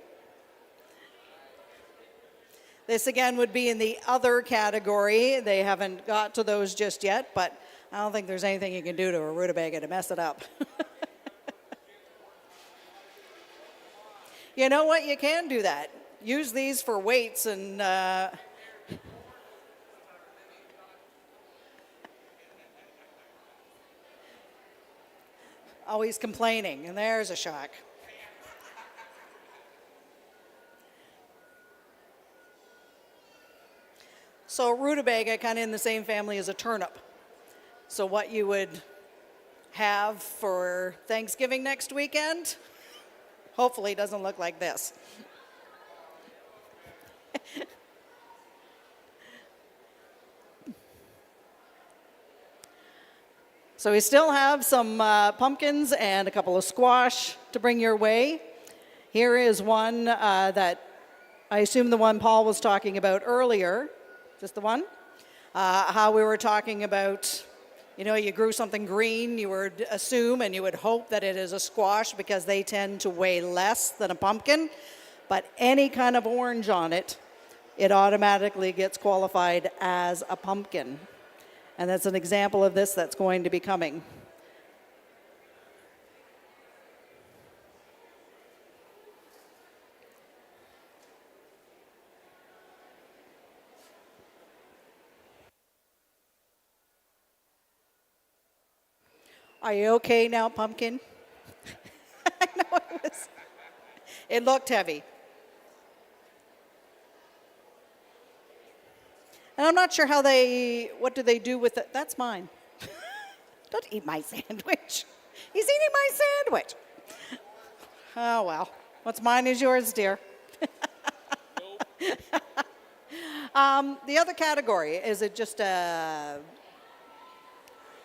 This again would be in the other category. They haven't got to those just yet, but I don't think there's anything you can do to a rutabaga to mess it up. You know what? You can do that. Use these for weights and always complaining, and there's a shock. So rutabaga kind of in the same family as a turnip. So what you would have for Thanksgiving next weekend, hopefully doesn't look like this. So we still have some pumpkins and a couple of squash to bring your way. Here is one that I assume the one Paul was talking about earlier. Just the one? How we were talking about, you know, you grew something green, you would assume and you would hope that it is a squash because they tend to weigh less than a pumpkin. But any kind of orange on it, it automatically gets qualified as a pumpkin. And that's an example of this that's going to be coming. Are you okay now, pumpkin? I know it was. It looked heavy. And I'm not sure what do they do with it? That's mine. Don't eat my sandwich. He's eating my sandwich. Oh, well. What's mine is yours, dear. The other category, is it just a...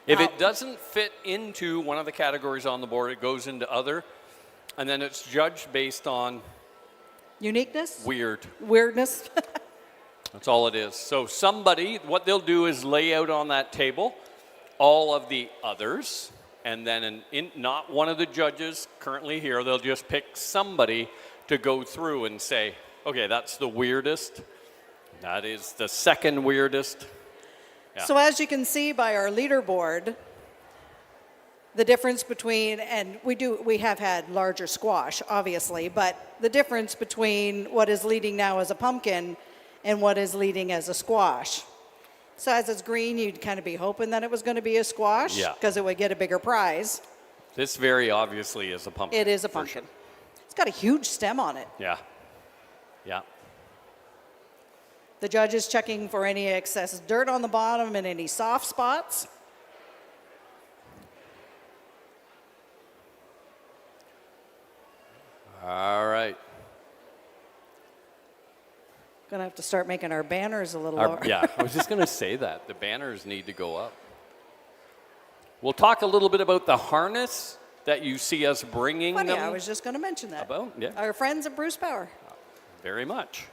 If it doesn't fit into one of the categories on the board, it goes into other, and then it's judged based on...
Uniqueness?
Weirdness. That's all it is. So somebody, what they'll do is lay out on that table all of the others, and then not one of the judges currently here, they'll just pick somebody to go through and say, okay, that's the weirdest. That is the second weirdest. Yeah.
So as you can see by our leaderboard, the difference between, and we have had larger squash, obviously, but the difference between what is leading now as a pumpkin and what is leading as a squash. So as it's green, you'd kind of be hoping that it was going to be a squash because it would get a bigger prize.
This very obviously is a pumpkin.
It is a pumpkin. Sure. It's got a huge stem on it.
Yeah. Yeah.
The judge is checking for any excess dirt on the bottom and any soft spots.
All right.
Gonna have to start making our banners a little lower.
Yeah, I was just gonna say that. The banners need to go up. We'll talk a little bit about the harness that you see us bringing
Funny,
them.
I was just gonna mention that.
About, yeah.
Our friends at Bruce Power.
Very much.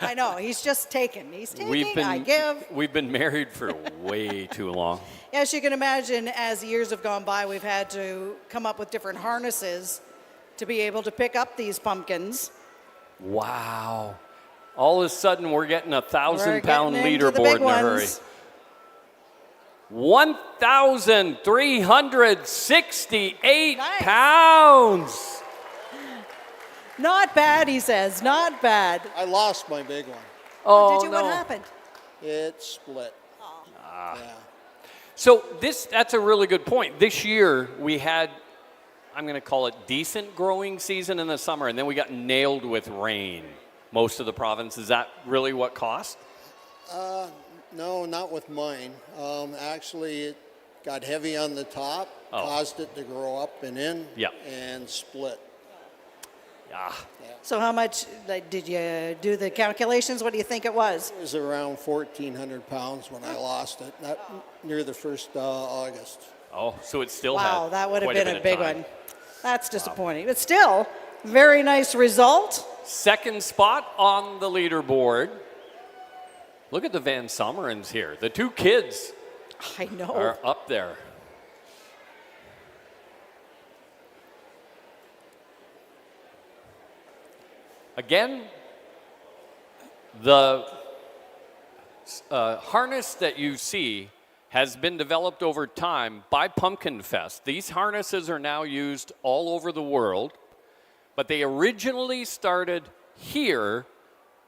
I know, he's just taking. He's taking, I give.
We've been married for way too long.
As you can imagine, as years have gone by, we've had to come up with different harnesses to be able to pick up these pumpkins.
Wow. All of a sudden, we're getting a 1,000-pound leaderboard in a hurry. 1,368 pounds.
Not bad, he says, not bad.
I lost my big one.
Oh, did you? No. What happened?
It split.
Oh.
Yeah.
So that's a really good point. This year, we had, I'm going to call it decent growing season in the summer, and then we got nailed with rain. Most of the province. Is that really what cost?
No, not with mine. Actually, it got heavy on the top, caused it to grow up and in, and split.
Yeah.
So how much, like, did you do the calculations? What do you think it was?
It was around 1,400 pounds when I lost it, near the 1st August.
Oh, so it still had
Wow, that would have
quite
been a
of
big
time.
one. That's disappointing. But still, very nice result.
Second spot on the leaderboard. Look at the Van Sommerens here. The two kids
I know.
are up there. Again, the harness that you see has been developed over time by Pumpkinfest. These harnesses are now used all over the world, but they originally started here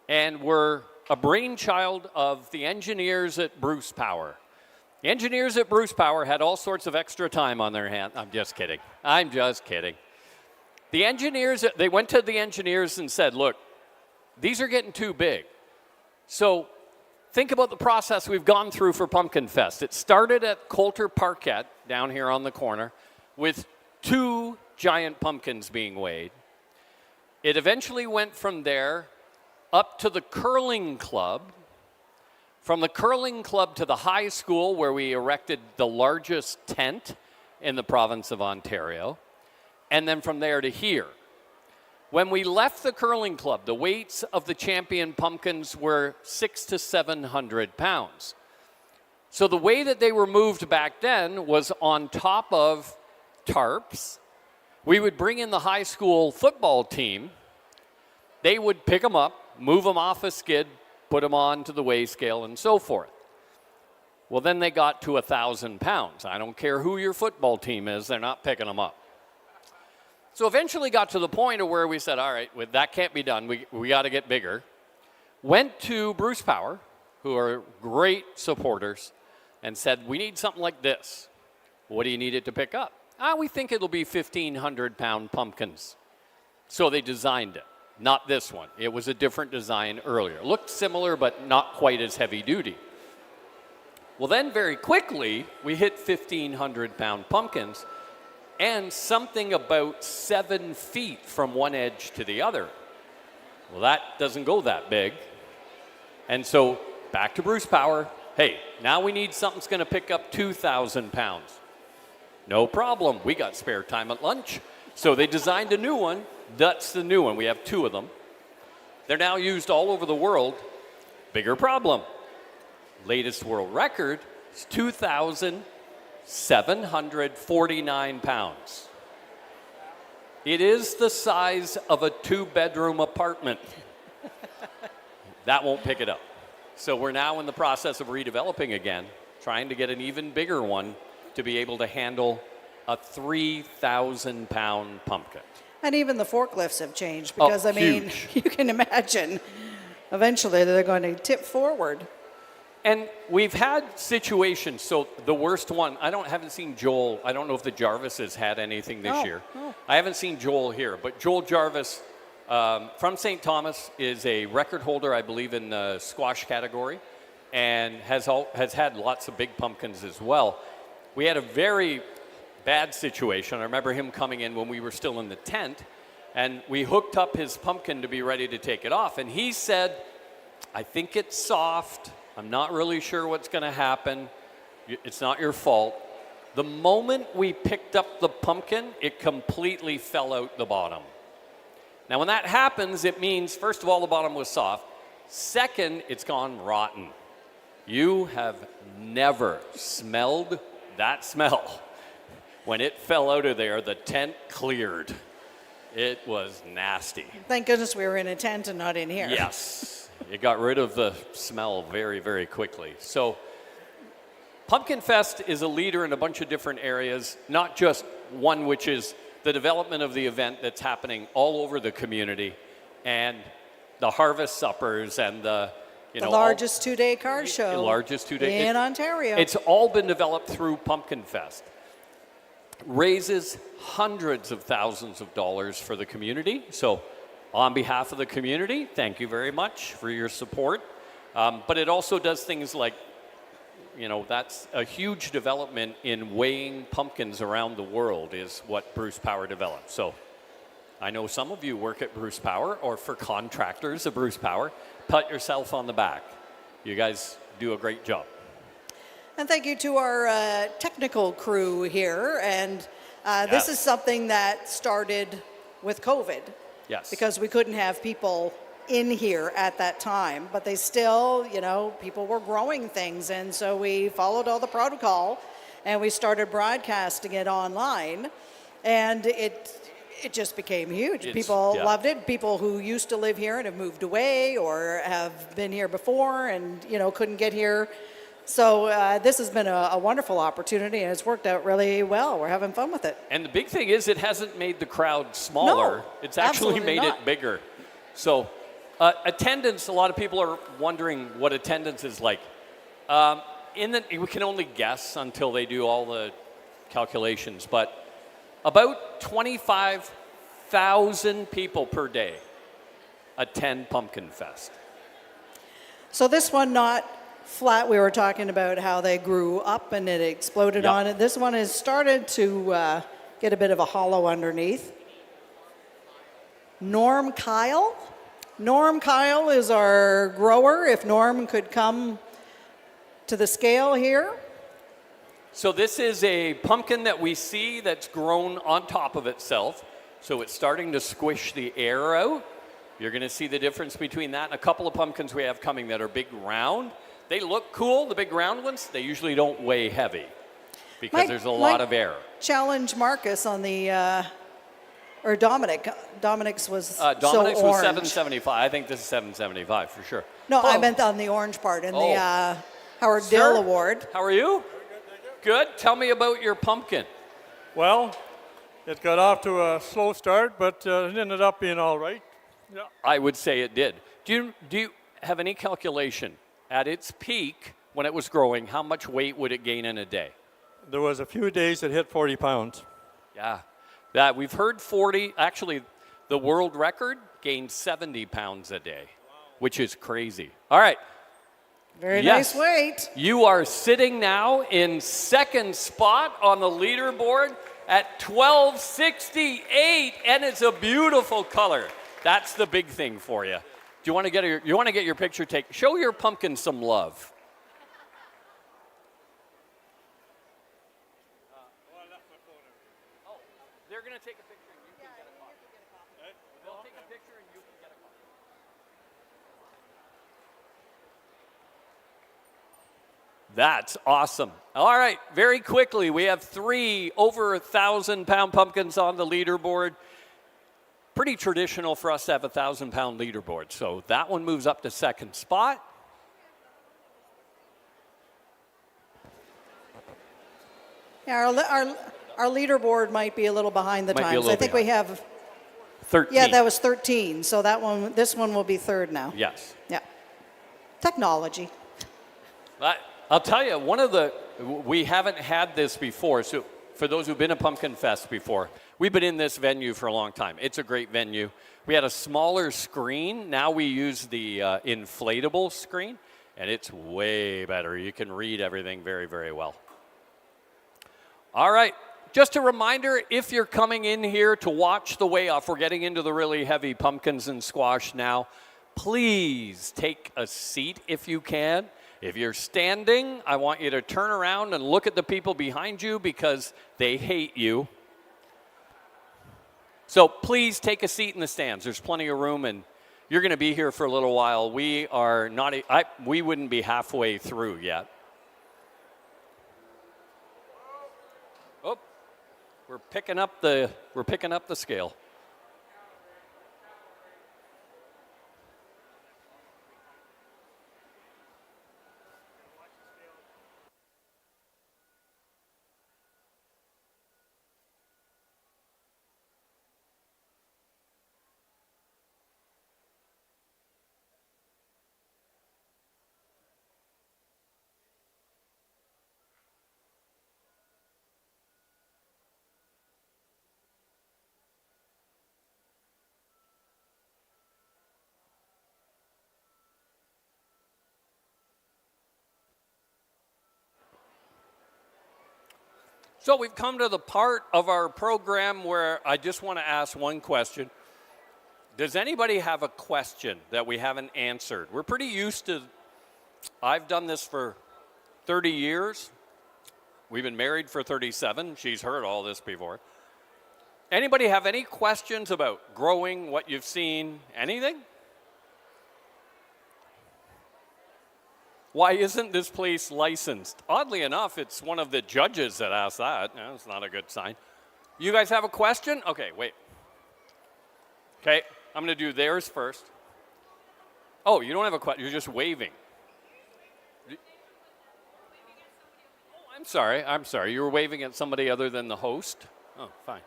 and were a brainchild of the engineers at Bruce Power. The engineers at Bruce Power had all sorts of extra time on their hands. I'm just kidding. I'm just kidding. The engineers, they went to the engineers and said, look, these are getting too big. So think about the process we've gone through for Pumpkinfest. It started at Coulter Parquet down here on the corner with 2 giant pumpkins being weighed. It eventually went from there up to the curling club, from the curling club to the high school where we erected the largest tent in the province of Ontario, and then from there to here. When we left the curling club, the weights of the champion pumpkins were 600 to 700 pounds. So the way that they were moved back then was on top of tarps. We would bring in the high school football team. They would pick them up, move them off a skid, put them onto the weigh scale, and so forth. Well, then they got to 1,000 pounds. I don't care who your football team is, they're not picking them up. So eventually got to the point of where we said, all right, that can't be done. We got to get bigger. Went to Bruce Power, who are great supporters, and said, we need something like this. What do you need it to pick up? We think it'll be 1,500-pound pumpkins. So they designed it. Not this one. It was a different design earlier. Looked similar, but not quite as heavy duty. Well, then very quickly, we hit 1,500-pound pumpkins and something about 7 feet from one edge to the other. Well, that doesn't go that big. And so back to Bruce Power. Hey, now we need something that's going to pick up 2,000 pounds. No problem. We got spare time at lunch. So they designed a new one. That's the new one. We have 2 of them. They're now used all over the world. Bigger problem. Latest world record is 2,749 pounds. It is the size of a 2-bedroom apartment. That won't pick it up. So we're now in the process of redeveloping again, trying to get an even bigger one to be able to handle a 3,000-pound pumpkin.
And even the forklifts have changed because, I mean,
huge.
you can imagine eventually they're going to tip forward.
And we've had situations, so the worst one, haven't seen Joel, I don't know if the Jarvises had anything this year.
Oh.
I haven't seen Joel here, but Joel Jarvis from St. Thomas is a record holder, I believe, in the squash category, and has had lots of big pumpkins as well. We had a very bad situation. I remember him coming in when we were still in the tent, and we hooked up his pumpkin to be ready to take it off, and he said, I think it's soft. I'm not really sure what's going to happen. It's not your fault. The moment we picked up the pumpkin, it completely fell out the bottom. Now, when that happens, it means, first of all, the bottom was soft. Second, it's gone rotten. You have never smelled that smell. When it fell out of there, the tent cleared. It was nasty.
Thank goodness we were in a tent and not in here.
Yes. It got rid of the smell very, very quickly. So Pumpkinfest is a leader in a bunch of different areas, not just one, which is the development of the event that's happening all over the community, and the harvest suppers and the
largest 2-day car show.
Largest 2-day
in Ontario.
It's all been developed through Pumpkinfest. Raises hundreds of thousands of dollars for the community. So on behalf of the community, thank you very much for your support. But it also does things like, you know, that's a huge development in weighing pumpkins around the world is what Bruce Power developed. So I know some of you work at Bruce Power or for contractors of Bruce Power. Pat yourself on the back. You guys do a great job.
And thank you to our technical crew here. And this is something that started with COVID.
Yes.
Because we couldn't have people in here at that time, but they still, you know, people were growing things. And so we followed all the protocol and we started broadcasting it online. And it just became huge. People loved it. People who used to live here and have moved away or have been here before and, you know, couldn't get here. So this has been a wonderful opportunity, and it's worked out really well. We're having fun with it.
And the big thing is it hasn't made the crowd smaller.
No,
it's actually
absolutely
made
not.
it bigger. So attendance, a lot of people are wondering what attendance is like. We can only guess until they do all the calculations, but about 25,000 people per day attend Pumpkinfest.
So this one not flat. We were talking about how they grew up and it exploded on it. This one has started to get a bit of a hollow underneath. Norm Kyle. Norm Kyle is our grower. If Norm could come to the scale here.
So this is a pumpkin that we see that's grown on top of itself. So it's starting to squish the air out. You're going to see the difference between that and a couple of pumpkins we have coming that are big round. They look cool, the big round ones. They usually don't weigh heavy because there's a lot of air.
Challenge Marcus on the, or Dominic. Dominic's was
Dominic's
so
was
orange.
775. I think this is 775 for sure.
No, I meant on the orange part in the Howard
Sir,
Dill Award.
How are you? Good. Tell me about your pumpkin.
Well, it got off to a slow start, but it ended up being all right. Yeah.
I would say it did. Do you have any calculation at its peak when it was growing? How much weight would it gain in a day?
There was a few days it hit 40 pounds.
Yeah, that we've heard 40. Actually, the world record gained 70 pounds a day, which is crazy. All right.
Very nice weight.
You are sitting now in second spot on the leaderboard at 1268, and it's a beautiful color. That's the big thing for you. Do you want to get your picture taken? Show your pumpkin some love. They're going to take a picture and you can get a copy. They'll take a picture and you can get a copy. That's awesome. All right, very quickly, we have 3 over 1,000-pound pumpkins on the leaderboard. Pretty traditional for us to have a 1,000-pound leaderboard. So that one moves up to second spot.
Yeah, our leaderboard might be a little behind the times. I think we have
13.
Yeah, that was 13. So this one will be third now.
Yes.
Yeah. Technology.
I'll tell you, we haven't had this before. So for those who've been to Pumpkinfest before, we've been in this venue for a long time. It's a great venue. We had a smaller screen. Now we use the inflatable screen, and it's way better. You can read everything very, very well. All right. Just a reminder, if you're coming in here to watch the weigh-off, we're getting into the really heavy pumpkins and squash now. Please take a seat if you can. If you're standing, I want you to turn around and look at the people behind you because they hate you. So please take a seat in the stands. There's plenty of room, and you're going to be here for a little while. We wouldn't be halfway through yet. Oh, we're picking up the scale. So we've come to the part of our program where I just want to ask one question. Does anybody have a question that we haven't answered? We're pretty used to, I've done this for 30 years. We've been married for 37. She's heard all this before. Anybody have any questions about growing, what you've seen, anything? Why isn't this place licensed? Oddly enough, it's one of the judges that asked that. That's not a good sign. You guys have a question? Okay, wait. Okay, I'm going to do theirs first. Oh, you don't have a question. You're just waving. Oh, I'm sorry. I'm sorry. You were waving at somebody other than the host? Oh, fine.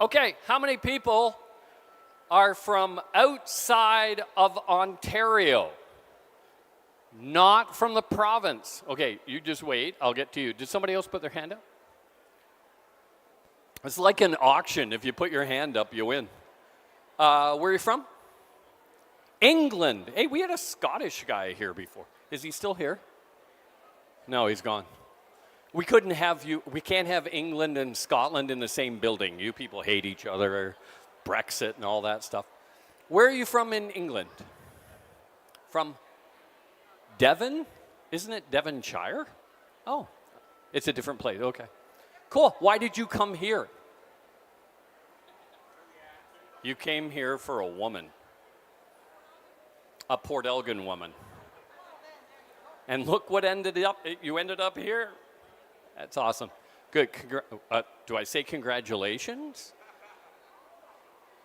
Okay, how many people are from outside of Ontario? Not from the province. Okay, you just wait. I'll get to you. Did somebody else put their hand up? It's like an auction. If you put your hand up, you win. Where are you from? England. Hey, we had a Scottish guy here before. Is he still here? No, he's gone. We couldn't have you. We can't have England and Scotland in the same building. You people hate each other, Brexit and all that stuff. Where are you from in England? From Devon? Isn't it Devonshire? Oh, it's a different place. Okay. Cool. Why did you come here? You came here for a woman. A Port Elgin woman. And look what you ended up here. That's awesome. Good. Do I say congratulations?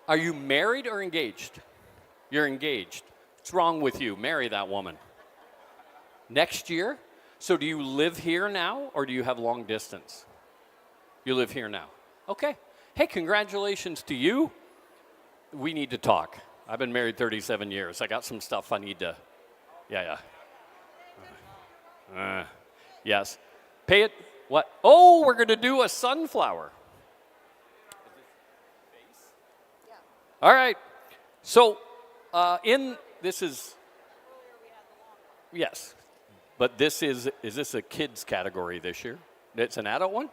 Are you married or engaged? You're engaged. What's wrong with you? Marry that woman. Next year? So do you live here now or do you have long distance? You live here now. Okay. Hey, congratulations to you. We need to talk. I've been married 37 years. I got some stuff I need to, yes. Pay it, what? Oh, we're going to do a sunflower. All right. So yes. But is this a kids category this year? It's an adult one?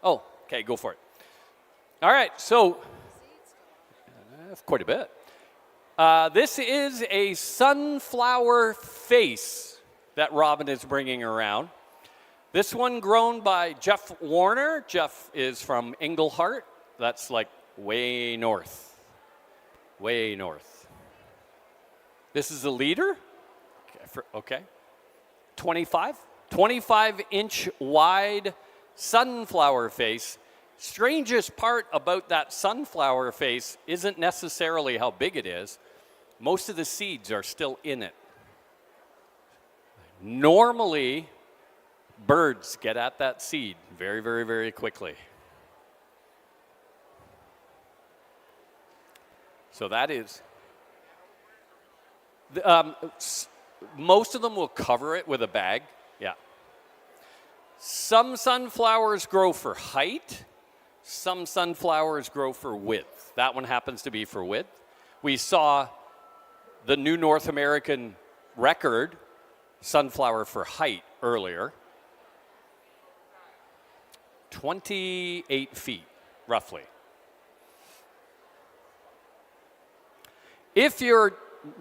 Oh, okay, go for it. All right, so quite a bit. This is a sunflower face that Robin is bringing around. This one grown by Jeff Warner. Jeff is from Englehart. That's like way north. Way north. This is a leader. Okay. 25-inch wide sunflower face. Strangest part about that sunflower face isn't necessarily how big it is. Most of the seeds are still in it. Normally, birds get at that seed very, very, very quickly. So that is, most of them will cover it with a bag. Yeah. Some sunflowers grow for height. Some sunflowers grow for width. That one happens to be for width. We saw the new North American record sunflower for height earlier. 28 feet, roughly. If you're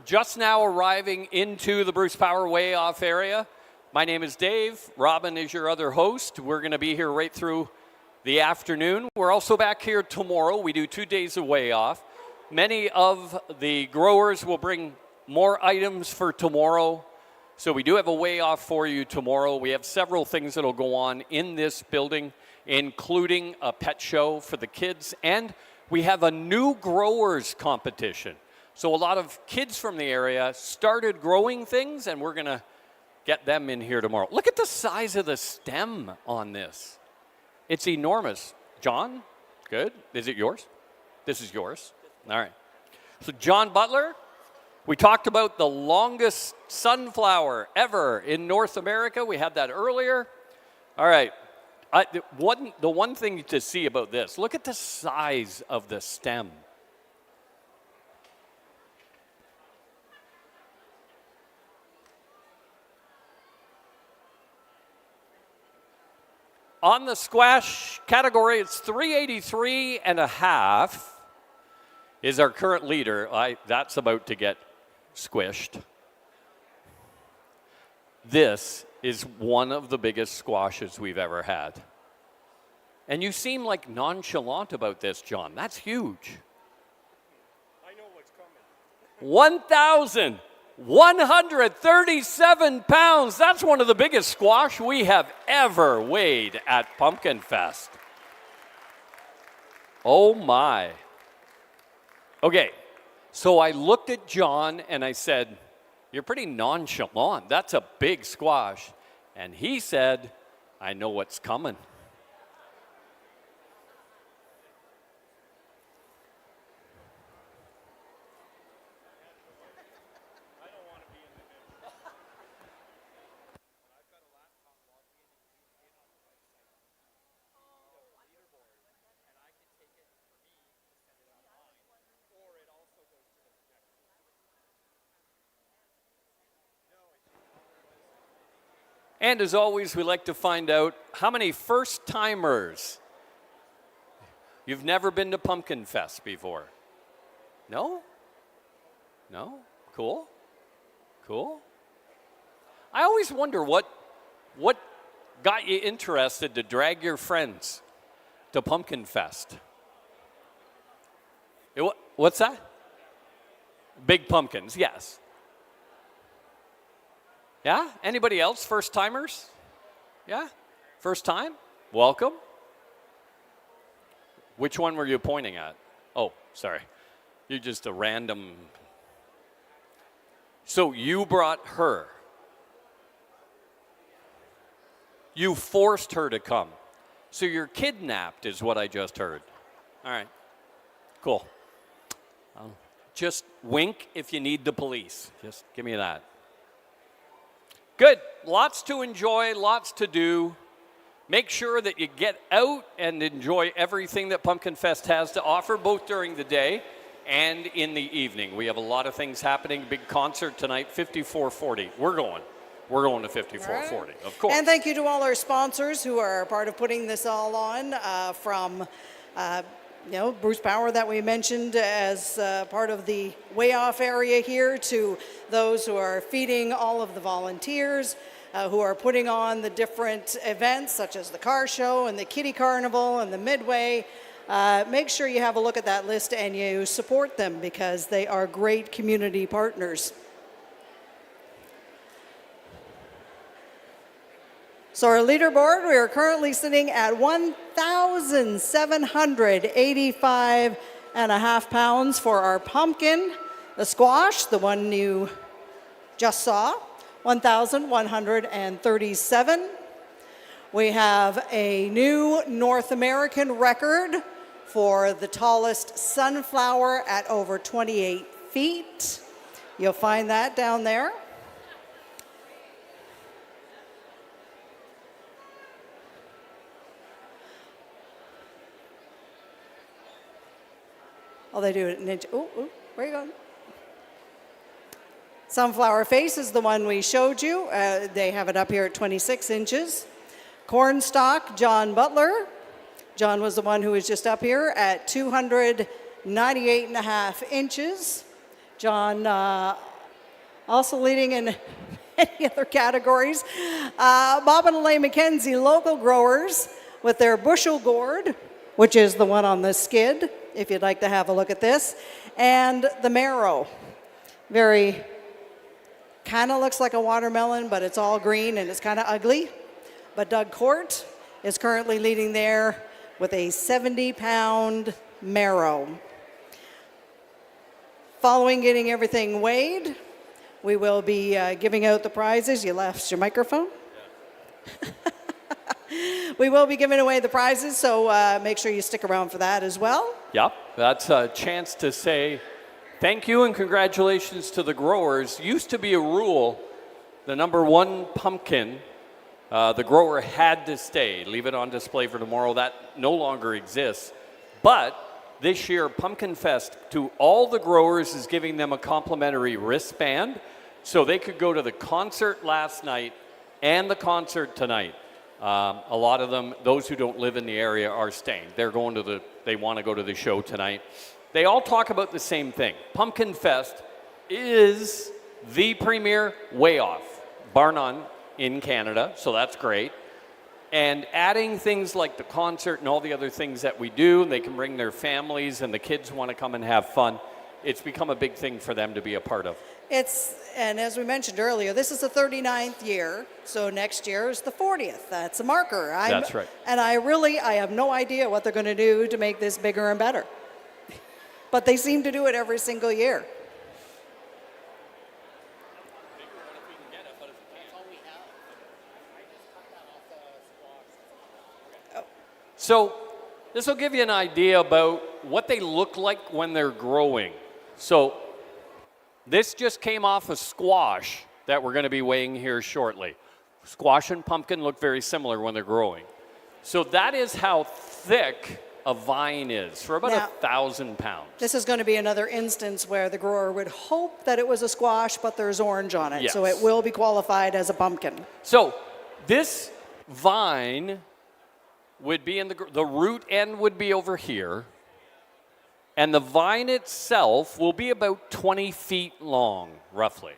just now arriving into the Bruce Power Way Off area, my name is Dave. Robin is your other host. We're going to be here right through the afternoon. We're also back here tomorrow. We do 2 days of Way Off. Many of the growers will bring more items for tomorrow. So we do have a Way Off for you tomorrow. We have several things that will go on in this building, including a pet show for the kids. And we have a new growers competition. So a lot of kids from the area started growing things, and we're going to get them in here tomorrow. Look at the size of the stem on this. It's enormous. John, good. Is it yours? This is yours. All right. So John Butler, we talked about the longest sunflower ever in North America. We had that earlier. All right. The one thing to see about this, look at the size of the stem. On the squash category, it's 383 and a half is our current leader. That's about to get squished. This is one of the biggest squashes we've ever had. And you seem like nonchalant about this, John. That's huge.
I know what's coming.
1,137 pounds. That's one of the biggest squash we have ever weighed at Pumpkinfest. Oh my. Okay, so I looked at John and I said, "You're pretty nonchalant. That's a big squash." And he said, "I know what's coming." And as always, we like to find out how many first-timers. You've never been to Pumpkinfest before? No? No? Cool. Cool. I always wonder what got you interested to drag your friends to Pumpkinfest. What's that? Big pumpkins, yes. Yeah? Anybody else? First timers? Yeah? First time? Welcome. Which one were you pointing at? Oh, sorry. You're just a random. So you brought her. You forced her to come. So you're kidnapped, is what I just heard. All right. Cool. Just wink if you need the police. Just give me that. Good. Lots to enjoy, lots to do. Make sure that you get out and enjoy everything that Pumpkinfest has to offer, both during the day and in the evening. We have a lot of things happening. Big concert tonight, 5440. We're going to 5440, of course.
And thank you to all our sponsors who are part of putting this all on, from Bruce Power that we mentioned as part of the way off area here, to those who are feeding all of the volunteers, who are putting on the different events such as the car show and the kitty carnival and the midway. Make sure you have a look at that list and you support them because they are great community partners. So our leaderboard, we are currently sitting at 1,785 and a half pounds for our pumpkin. The squash, the one you just saw, 1,137. We have a new North American record for the tallest sunflower at over 28 feet. You'll find that down there. Oh, they do it in inch. Oh, where are you going? Sunflower face is the one we showed you. They have it up here at 26 inches. Cornstalk, John Butler. John was the one who was just up here at 298 and a half inches. John also leading in many other categories. Bob and Elaine McKenzie, local growers, with their bushel gourd, which is the one on the skid, if you'd like to have a look at this, and the marrow. Very, kind of looks like a watermelon, but it's all green and it's kind of ugly. But Doug Court is currently leading there with a 70-pound marrow. Following getting everything weighed, we will be giving out the prizes. You left your microphone? Yeah. We will be giving away the prizes, so make sure you stick around for that as well.
Yep, that's a chance to say thank you and congratulations to the growers. Used to be a rule, the number one pumpkin, the grower had to stay, leave it on display for tomorrow. That no longer exists. But this year, Pumpkinfest, to all the growers, is giving them a complimentary wristband so they could go to the concert last night and the concert tonight. A lot of them, those who don't live in the area, are staying. They want to go to the show tonight. They all talk about the same thing. Pumpkinfest is the premier way off, bar none, in Canada, so that's great. And adding things like the concert and all the other things that we do, and they can bring their families and the kids want to come and have fun, it's become a big thing for them to be a part of.
And as we mentioned earlier, this is the 39th year, so next year is the 40th. That's a marker.
That's right.
And I have no idea what they're going to do to make this bigger and better. But they seem to do it every single year.
So this will give you an idea about what they look like when they're growing. So this just came off a squash that we're going to be weighing here shortly. Squash and pumpkin look very similar when they're growing. So that is how thick a vine is, for about 1,000 pounds.
This is going to be another instance where the grower would hope that it was a squash, but there's orange on it.
Yes.
So it will be qualified as a pumpkin.
So this vine would be in the root end would be over here, and the vine itself will be about 20 feet long, roughly.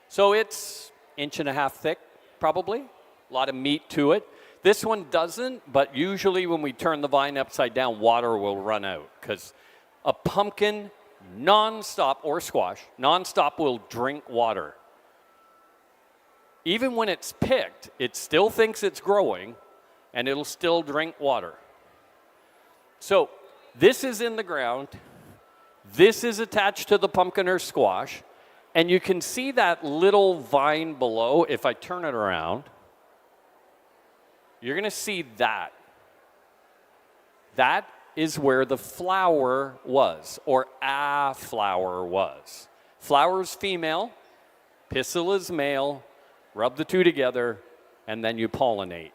So it's 1.5 inches thick, probably. A lot of meat to it. This one doesn't, but usually when we turn the vine upside down, water will run out, because a pumpkin nonstop, or squash, nonstop will drink water. Even when it's picked, it still thinks it's growing, and it'll still drink water. So this is in the ground. This is attached to the pumpkin or squash, and you can see that little vine below. If I turn it around, you're going to see that. That is where the flower was, or a flower was. Flower's female, pistil is male, rub the two together, and then you pollinate.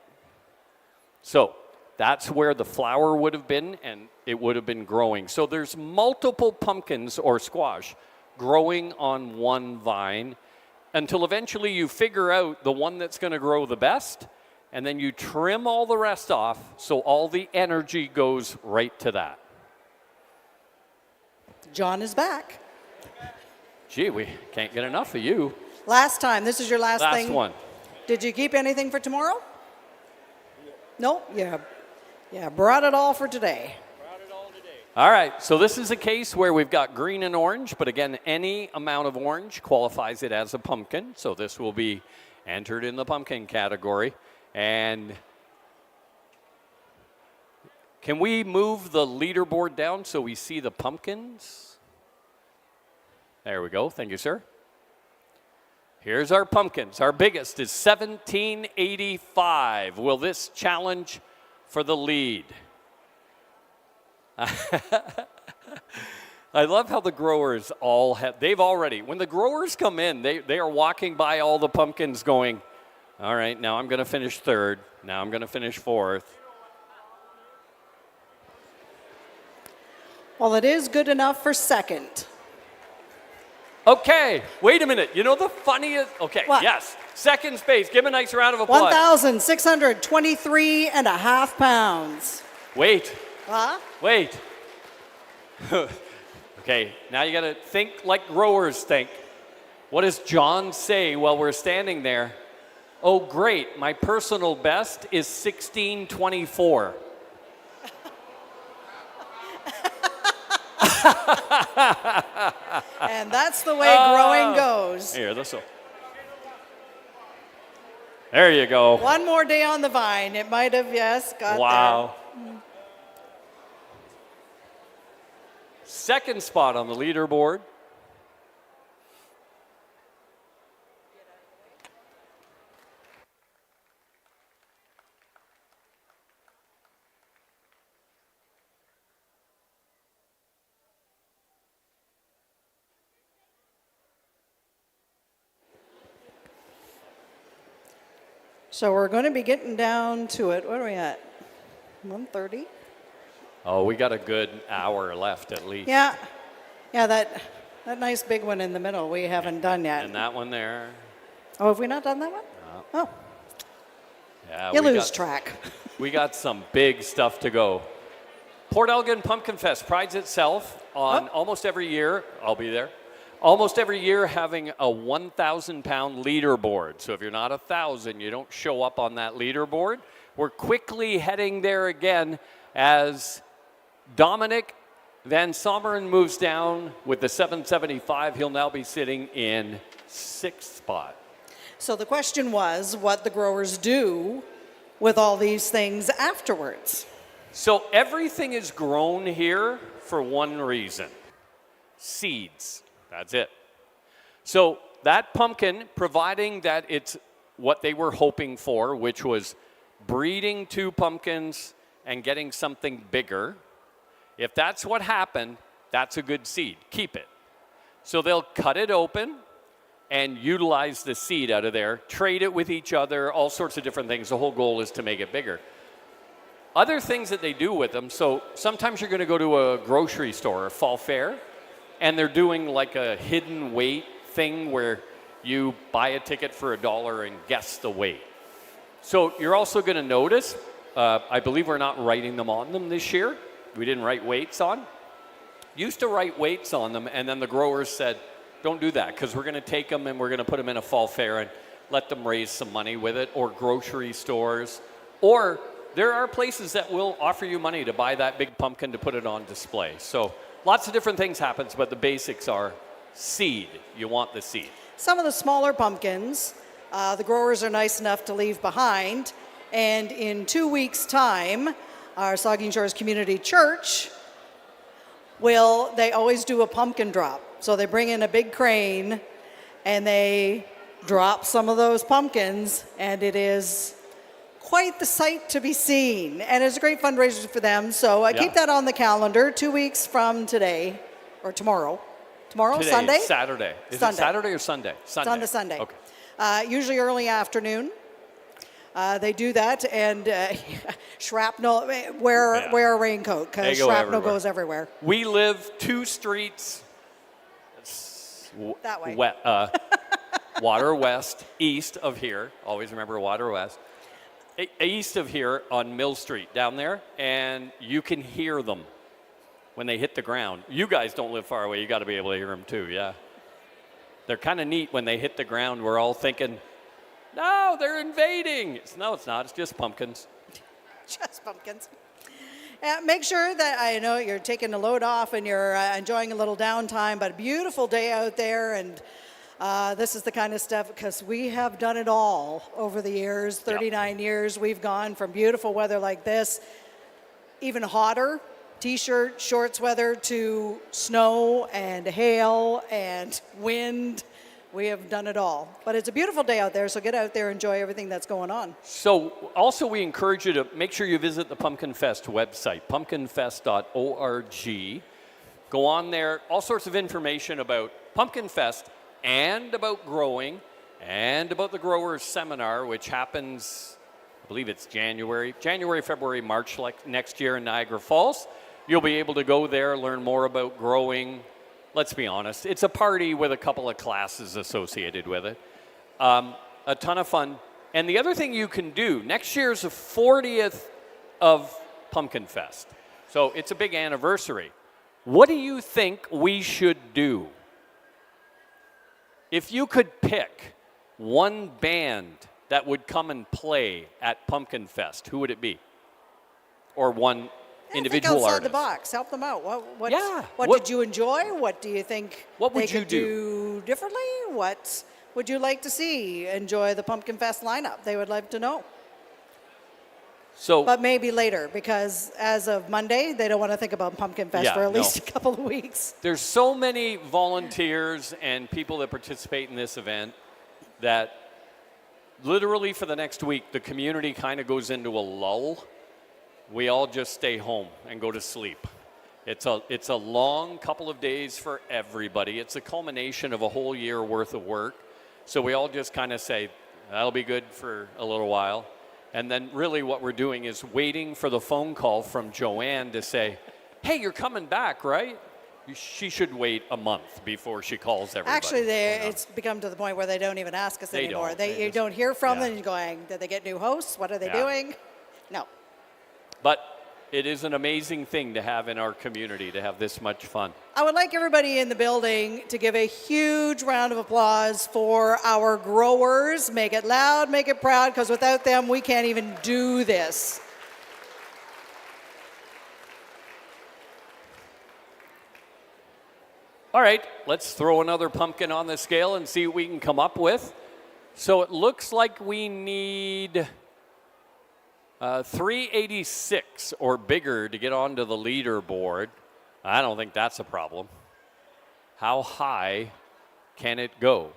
So that's where the flower would have been, and it would have been growing. So there's multiple pumpkins or squash growing on one vine until eventually you figure out the one that's going to grow the best, and then you trim all the rest off so all the energy goes right to that.
John is back.
Gee, we can't get enough of you.
Last time. This is your last thing.
Last one.
Did you keep anything for tomorrow? No? Yeah, brought it all for today.
All right, so this is a case where we've got green and orange, but again, any amount of orange qualifies it as a pumpkin, so this will be entered in the pumpkin category. And can we move the leaderboard down so we see the pumpkins? There we go, thank you, sir. Here's our pumpkins. Our biggest is 1785. Will this challenge for the lead? I love how the growers all have, when the growers come in, they are walking by all the pumpkins going, all right, now I'm going to finish third. Now I'm going to finish fourth.
Well, it is good enough for second.
Okay, wait a minute. You know the funniest, okay,
What?
yes. Second space, give him a nice round of applause.
1,623.5 pounds.
Wait,
Huh?
wait. Okay, now you got to think like growers think. What does John say while we're standing there? Oh, great, my personal best is 1624.
And that's the way growing goes.
Here, this'll. There you go.
One more day on the vine. It might have, yes, got
Wow.
there.
Second spot on the leaderboard.
So we're going to be getting down to it. What are we at? 1:30?
Oh, we got a good hour left at least.
Yeah. Yeah, that nice big one in the middle we haven't done yet.
And that one there.
Oh, have we not done that one?
No.
Oh.
Yeah,
You
we
lose
got-
track.
We got some big stuff to go. Port Elgin Pumpkinfest prides itself on almost every year, I'll be there, almost every year having a 1,000-pound leaderboard. So if you're not 1,000, you don't show up on that leaderboard. We're quickly heading there again as Dominic Van Sommeren moves down with the 775. He'll now be sitting in 6th spot.
So the question was what the growers do with all these things afterwards.
So everything is grown here for one reason: seeds. That's it. So that pumpkin, providing that it's what they were hoping for, which was breeding 2 pumpkins and getting something bigger, if that's what happened, that's a good seed. Keep it. So they'll cut it open and utilize the seed out of there, trade it with each other, all sorts of different things. The whole goal is to make it bigger. Other things that they do with them, so sometimes you're going to go to a grocery store or fall fair, and they're doing like a hidden weight thing where you buy a ticket for $1 and guess the weight. So you're also going to notice, I believe we're not writing them on them this year. We didn't write weights on. Used to write weights on them, and then the growers said, don't do that, because we're going to take them and we're going to put them in a fall fair and let them raise some money with it, or grocery stores, or there are places that will offer you money to buy that big pumpkin to put it on display. So lots of different things happens, but the basics are seed. You want the seed.
Some of the smaller pumpkins, the growers are nice enough to leave behind. And in 2 weeks' time, our Saugeen Shores Community Church they always do a pumpkin drop. So they bring in a big crane and they drop some of those pumpkins, and it is quite the sight to be seen. And it's a great fundraiser for them. So keep that on the calendar 2 weeks from today, or tomorrow. Tomorrow,
Today,
Sunday?
Saturday. Is
Sunday.
it Saturday or Sunday? Sunday.
It's on the Sunday.
Okay.
Usually early afternoon. They do that, and shrapnel, wear a raincoat,
They
because
go
shrapnel
everywhere.
goes everywhere.
We live 2 streets
That way.
Water West, east of here. Always remember Water West. East of here on Mill Street down there, and you can hear them when they hit the ground. You guys don't live far away. You got to be able to hear them too, yeah. They're kind of neat when they hit the ground. We're all thinking, no, they're invading. No, it's not. It's just pumpkins.
Just pumpkins. Make sure that, I know you're taking a load off and you're enjoying a little downtime, but a beautiful day out there, and this is the kind of stuff, because we have done it all over the years, 39 years. We've gone from beautiful weather like this, even hotter, t-shirt, shorts weather, to snow and hail and wind. We have done it all. But it's a beautiful day out there, so get out there and enjoy everything that's going on.
So also we encourage you to make sure you visit the Pumpkinfest website, pumpkinfest.org. Go on there, all sorts of information about Pumpkinfest and about growing and about the Growers Seminar, which happens, I believe it's January, February, March, like next year in Niagara Falls. You'll be able to go there, learn more about growing. Let's be honest, it's a party with a couple of classes associated with it. A ton of fun. And the other thing you can do, next year's the 40th of Pumpkinfest. So it's a big anniversary. What do you think we should do? If you could pick one band that would come and play at Pumpkinfest, who would it be? Or one individual
think outside
artist?
the box. Help them out. What
Yeah.
What did you enjoy? What do you think
What would
they
you
could do differently? What would you like to see? Enjoy the Pumpkinfest lineup. They would like to know.
So,
But maybe later, because as of Monday, they don't want to think about Pumpkinfest for at least a couple of weeks.
There's so many volunteers and people that participate in this event that literally for the next week, the community kind of goes into a lull. We all just stay home and go to sleep. It's a long couple of days for everybody. It's a culmination of a whole year worth of work. So we all just kind of say, that'll be good for a little while. And then really what we're doing is waiting for the phone call from Joanne to say, hey, you're coming back, right? She should wait a month before she calls everybody.
Actually, it's become to the point where they don't even ask us
They
anymore.
don't.
You don't hear from
yeah.
them. You're going, did they get new hosts? What are they
Yeah.
doing? No.
But it is an amazing thing to have in our community, to have this much fun.
I would like everybody in the building to give a huge round of applause for our growers. Make it loud, make it proud, because without them, we can't even do this.
All right, let's throw another pumpkin on the scale and see what we can come up with. So it looks like we need 386 or bigger to get onto the leaderboard. I don't think that's a problem. How high can it go?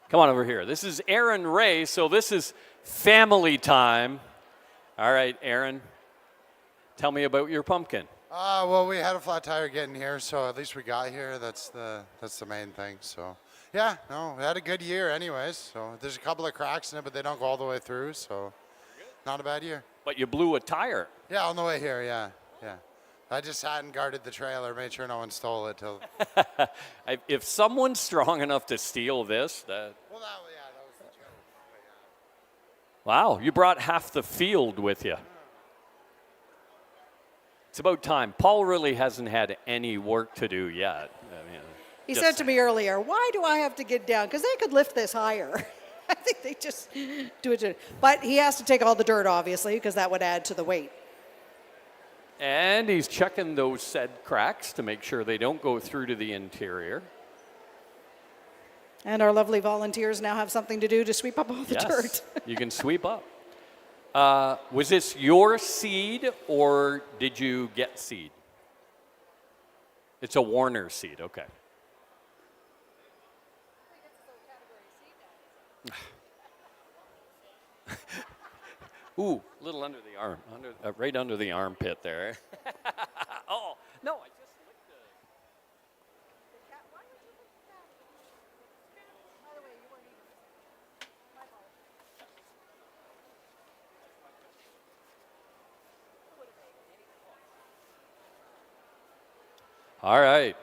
Come on over here. This is Aaron Ray, so this is family time. All right, Aaron, tell me about your pumpkin.
Well, we had a flat tire getting here, so at least we got here. That's the main thing. So, yeah, no, we had a good year anyways. So there's a couple of cracks in it, but they don't go all the way through, so not a bad year.
But you blew a tire.
Yeah, on the way here, yeah. I just sat and guarded the trailer, made sure no one stole it till.
If someone's strong enough to steal this,
Well, that was the joke.
Wow, you brought half the field with you. It's about time. Paul really hasn't had any work to do yet. I mean,
He said to me earlier, why do I have to get down? Because they could lift this higher. I think they just do it. But he has to take all the dirt, obviously, because that would add to the weight.
And he's checking those said cracks to make sure they don't go through to the interior.
And our lovely volunteers now have something to do to sweep up all the dirt.
You can sweep up. Was this your seed or did you get seed? It's a Warner seed, okay. Ooh, a little under the arm, right under the armpit there. Oh, no, I just licked the... All right.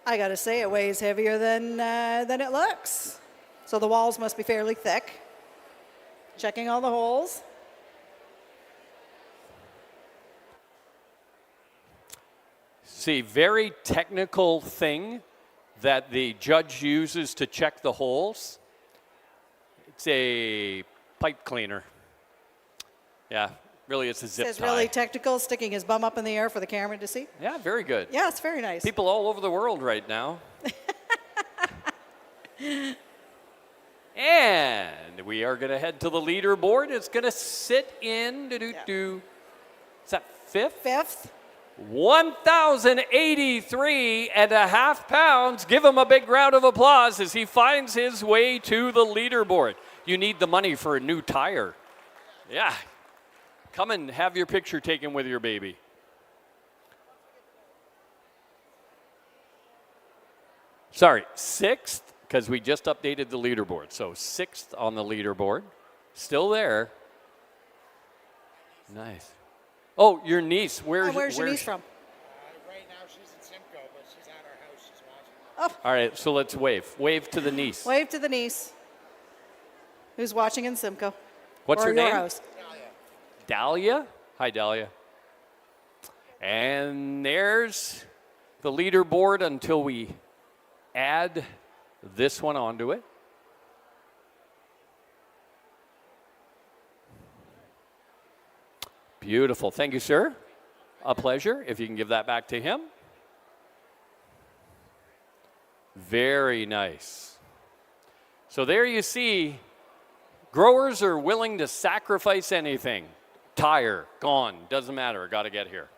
I got to say, it weighs heavier than it looks. So the walls must be fairly thick. Checking all the holes.
See, very technical thing that the judge uses to check the holes. It's a pipe cleaner. Yeah, really it's a zip tie.
Says really technical, sticking his bum up in the air for the camera to see.
Yeah, very good.
Yeah, it's very nice.
People all over the world right now. And we are going to head to the leaderboard. It's going to sit in, is that fifth?
Fifth.
1,083.5 pounds. Give him a big round of applause as he finds his way to the leaderboard. You need the money for a new tire. Yeah. Come and have your picture taken with your baby. Sorry, sixth, because we just updated the leaderboard. So sixth on the leaderboard. Still there. Nice. Oh, your niece.
Where's your niece from?
Right now she's in Simcoe, but she's at our house. She's watching.
All right, so let's wave. Wave to the niece.
Wave to the niece who's watching in Simcoe.
What's
or
her
your
name?
House.
Dahlia. Hi, Dahlia. And there's the leaderboard until we add this one onto it. Beautiful. Thank you, sir. A pleasure. If you can give that back to him. Very nice. So there you see, growers are willing to sacrifice anything. Tire, gone, doesn't matter, got to get here.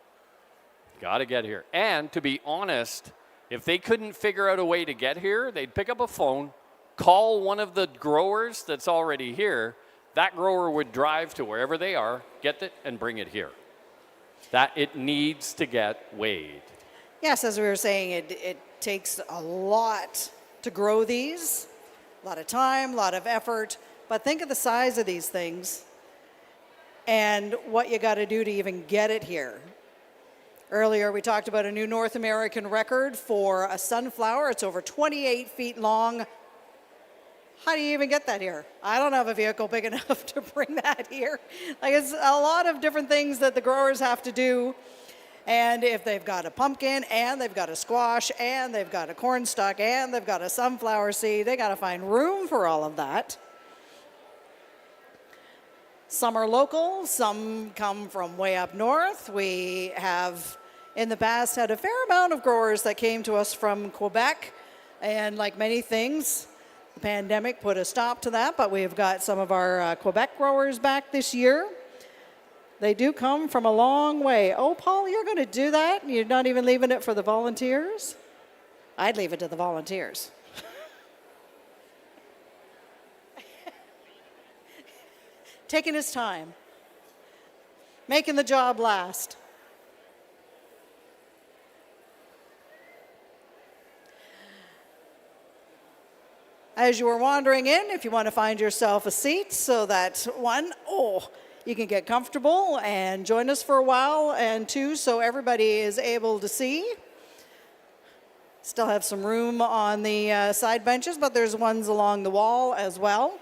Got to get here. And to be honest, if they couldn't figure out a way to get here, they'd pick up a phone, call one of the growers that's already here. That grower would drive to wherever they are, get it, and bring it here. That it needs to get weighed.
Yes, as we were saying, takes a lot to grow these, a lot of time, a lot of effort, but think of the size of these things and what you got to do to even get it here. Earlier, we talked about a new North American record for a sunflower. It's over 28 feet long. How do you even get that here? I don't have a vehicle big enough to bring that here. Like, it's a lot of different things that the growers have to do. And if they've got a pumpkin, and they've got a squash, and they've got a corn stalk, and they've got a sunflower seed, they got to find room for all of that. Some are local, some come from way up north. We have, in the past, had a fair amount of growers that came to us from Quebec, and like many things, the pandemic put a stop to that, but we've got some of our Quebec growers back this year. They do come from a long way. Oh, Paul, you're going to do that? You're not even leaving it for the volunteers? I'd leave it to the volunteers. Taking his time, making the job last. As you were wandering in, if you want to find yourself a seat so that you can get comfortable and join us for a while, and two, so everybody is able to see. Still have some room on the side benches, but there's ones along the wall as well.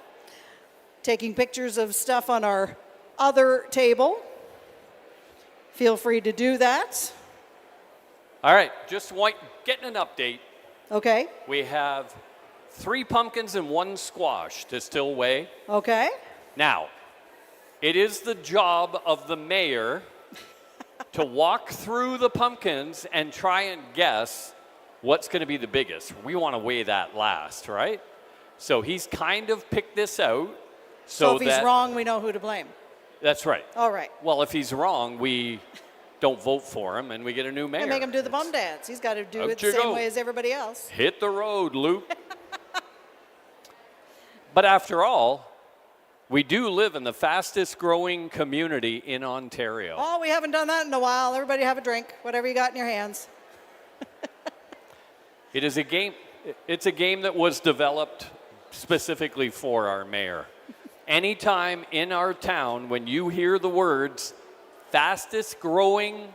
Taking pictures of stuff on our other table. Feel free to do that.
All right, just getting an update.
Okay.
We have 3 pumpkins and 1 squash to still weigh.
Okay.
Now, it is the job of the mayor to walk through the pumpkins and try and guess what's going to be the biggest. We want to weigh that last, right? So he's kind of picked this out.
So if he's wrong, we know who to blame.
That's right.
All right.
Well, if he's wrong, we don't vote for him and we get a new mayor.
And make him do the bum dance. He's got to do
Out
it the
you
same
go.
way as everybody else.
Hit the road, Luke. But after all, we do live in the fastest growing community in Ontario.
Oh, we haven't done that in a while. Everybody have a drink, whatever you got in your hands.
It is a game. It's a game that was developed specifically for our mayor. Anytime in our town when you hear the words fastest growing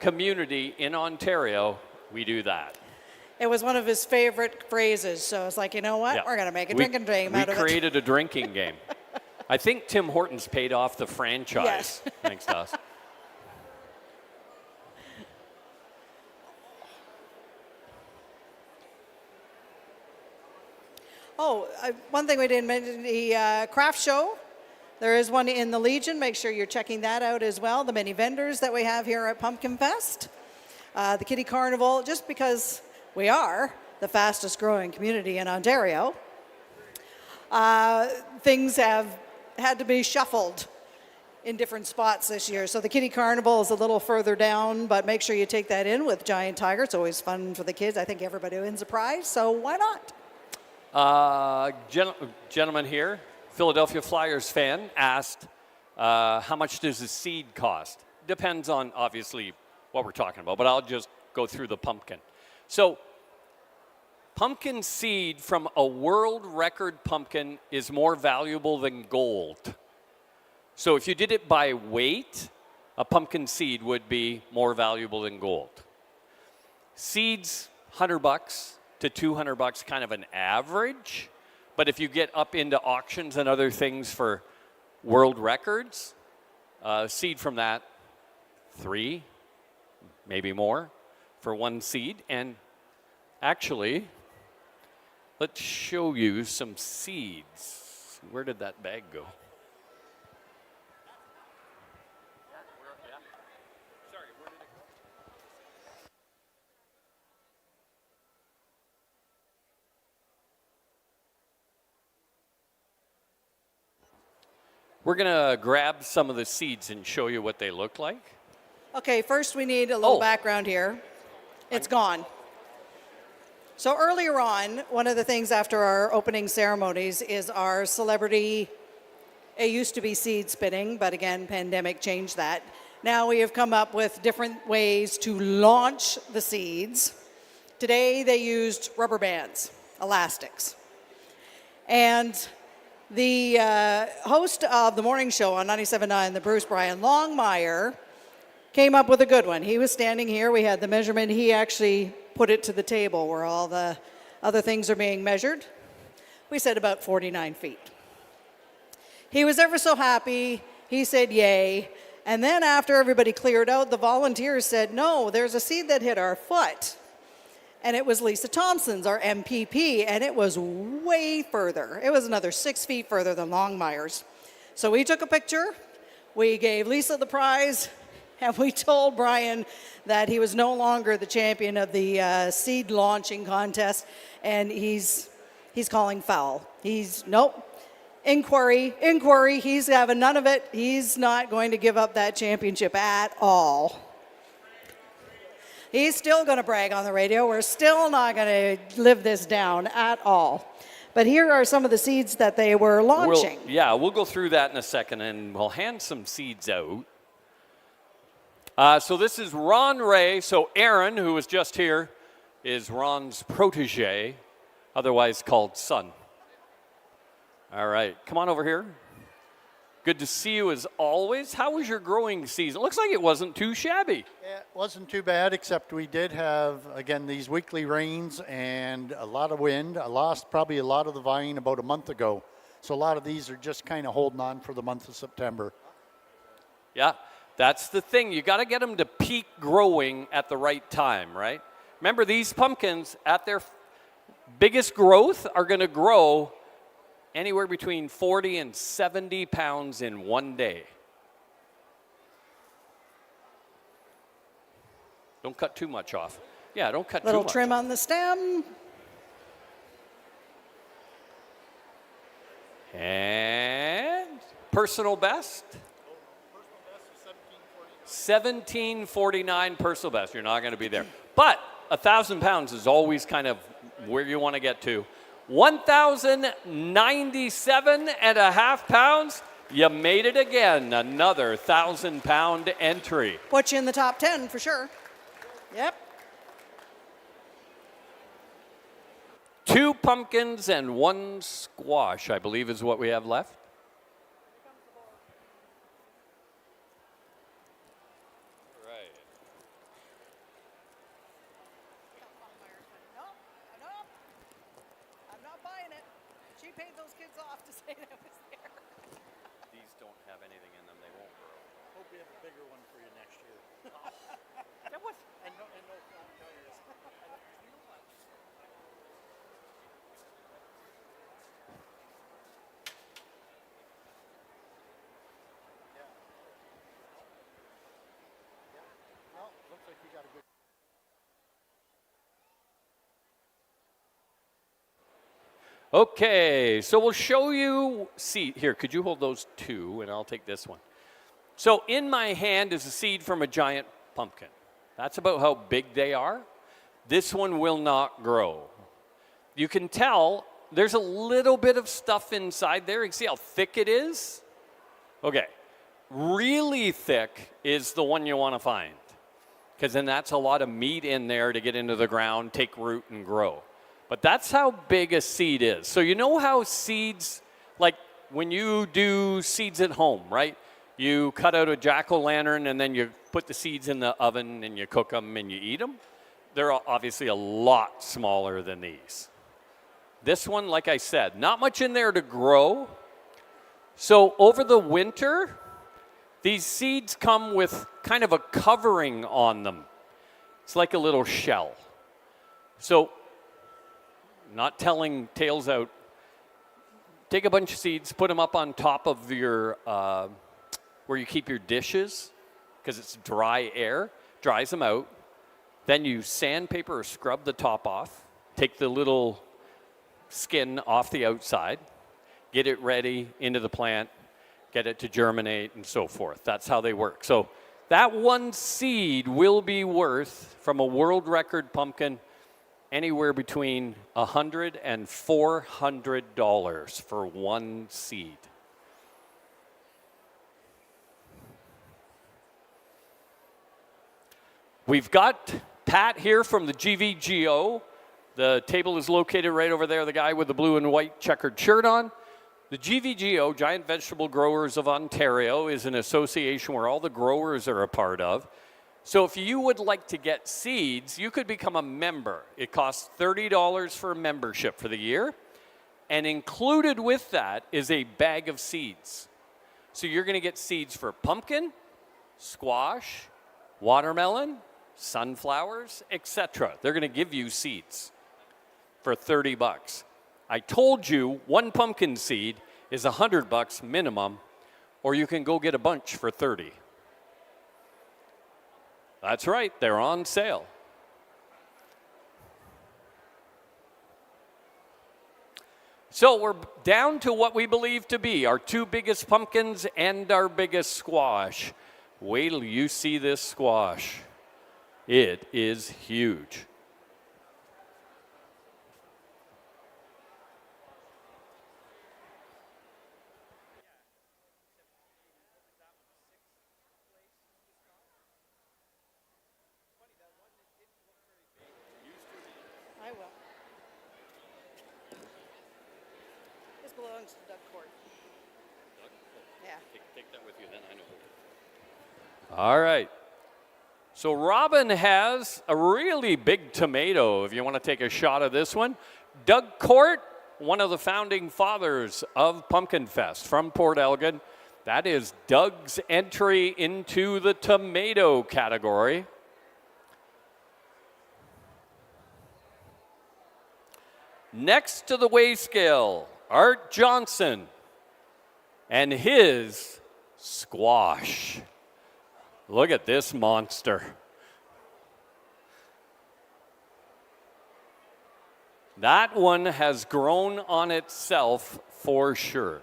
community in Ontario, we do that.
It was one of his favorite phrases, so it's like, you know what?
Yeah.
We're going to make a drinking game out of it.
We created a drinking game. I think Tim Hortons paid off the franchise,
Yes.
thanks to us.
Oh, one thing we didn't mention, the craft show. There is one in the Legion. Make sure you're checking that out as well. The many vendors that we have here at Pumpkinfest. The Kitty Carnival, just because we are the fastest growing community in Ontario, things have had to be shuffled in different spots this year. So the Kitty Carnival is a little further down, but make sure you take that in with Giant Tiger. It's always fun for the kids. I think everybody wins a prize, so why not?
Gentleman here, Philadelphia Flyers fan, asked, how much does a seed cost? Depends on, obviously, what we're talking about, but I'll just go through the pumpkin. So, pumpkin seed from a world record pumpkin is more valuable than gold. So if you did it by weight, a pumpkin seed would be more valuable than gold. Seeds, $100 to $200, kind of an average. But if you get up into auctions and other things for world records, seed from that, $3, maybe more, for one seed. And actually, let's show you some seeds. Where did that bag go? We're going to grab some of the seeds and show you what they look like.
Okay, first we need a little background here. It's gone. So earlier on, one of the things after our opening ceremonies is our celebrity, it used to be seed spinning, but again, pandemic changed that. Now we have come up with different ways to launch the seeds. Today they used rubber bands, elastics. And the host of the morning show on 97.9, the Bruce Brian Longmire, came up with a good one. He was standing here. We had the measurement. He actually put it to the table where all the other things are being measured. We said about 49 feet. He was ever so happy. He said yay. And then after everybody cleared out, the volunteers said, no, there's a seed that hit our foot. And it was Lisa Thompson's, our MPP, and it was way further. It was another 6 feet further than Longmire's. So we took a picture, we gave Lisa the prize, and we told Brian that he was no longer the champion of the seed launching contest, and he's calling foul. Nope. Inquiry, he's having none of it. He's not going to give up that championship at all. He's still going to brag on the radio. We're still not going to live this down at all. But here are some of the seeds that they were launching.
We'll go through that in a second, and we'll hand some seeds out. So this is Ron Ray. So Aaron, who was just here, is Ron's protege, otherwise called son. All right, come on over here. Good to see you as always. How was your growing season? It looks like it wasn't too shabby.
Yeah, it wasn't too bad, except we did have, again, these weekly rains and a lot of wind. I lost probably a lot of the vine about a month ago. So a lot of these are just kind of holding on for the month of September.
Yeah, that's the thing. You got to get them to peak growing at the right time, right? Remember, these pumpkins at their biggest growth are going to grow anywhere between 40 and 70 pounds in one day. Don't cut too much off. Yeah, don't cut too much.
Little trim on the stem.
And personal best? 1749 personal best. You're not going to be there. But 1,000 pounds is always kind of where you want to get to. 1,097.5 pounds. You made it again. Another 1,000-pound entry.
Put you in the top 10 for sure. Yep.
2 pumpkins and 1 squash, I believe, is what we have left. These don't have anything in them. They won't grow.
Hope we have a bigger one for you next year.
That was...
And no flat tires. Well, looks like you got a good...
Okay, so we'll show you seed. Here, could you hold those 2, and I'll take this one. So in my hand is a seed from a giant pumpkin. That's about how big they are. This one will not grow. You can tell there's a little bit of stuff inside there. You can see how thick it is. Okay, really thick is the one you want to find, because then that's a lot of meat in there to get into the ground, take root, and grow. But that's how big a seed is. So you know how seeds, like when you do seeds at home, right? You cut out a jack-o'-lantern and then you put the seeds in the oven and you cook them and you eat them. They're obviously a lot smaller than these. This one, like I said, not much in there to grow. So over the winter, these seeds come with kind of a covering on them. It's like a little shell. So, not telling tales out, take a bunch of seeds, put them up on top of your, where you keep your dishes, because it's dry air, dries them out. Then you sandpaper or scrub the top off, take the little skin off the outside, get it ready into the plant, get it to germinate and so forth. That's how they work. So that one seed will be worth, from a world record pumpkin, anywhere between $100 and $400 for one seed. We've got Pat here from the GVGO. The table is located right over there, the guy with the blue and white checkered shirt on. The GVGO, Giant Vegetable Growers of Ontario, is an association where all the growers are a part of. So if you would like to get seeds, you could become a member. It costs $30 for a membership for the year. And included with that is a bag of seeds. So you're going to get seeds for pumpkin, squash, watermelon, sunflowers, etc. They're going to give you seeds for $30. I told you one pumpkin seed is $100 minimum, or you can go get a bunch for $30. That's right, they're on sale. So we're down to what we believe to be our two biggest pumpkins and our biggest squash. Wait till you see this squash. It is huge.
I will. This belongs to Doug Court. Yeah.
Take that with you, then I know. All right. So Robin has a really big tomato, if you want to take a shot of this one. Doug Court, one of the founding fathers of Pumpkinfest from Port Elgin. That is Doug's entry into the tomato category. Next to the weigh scale, Art Johnson and his squash. Look at this monster. That one has grown on itself for sure.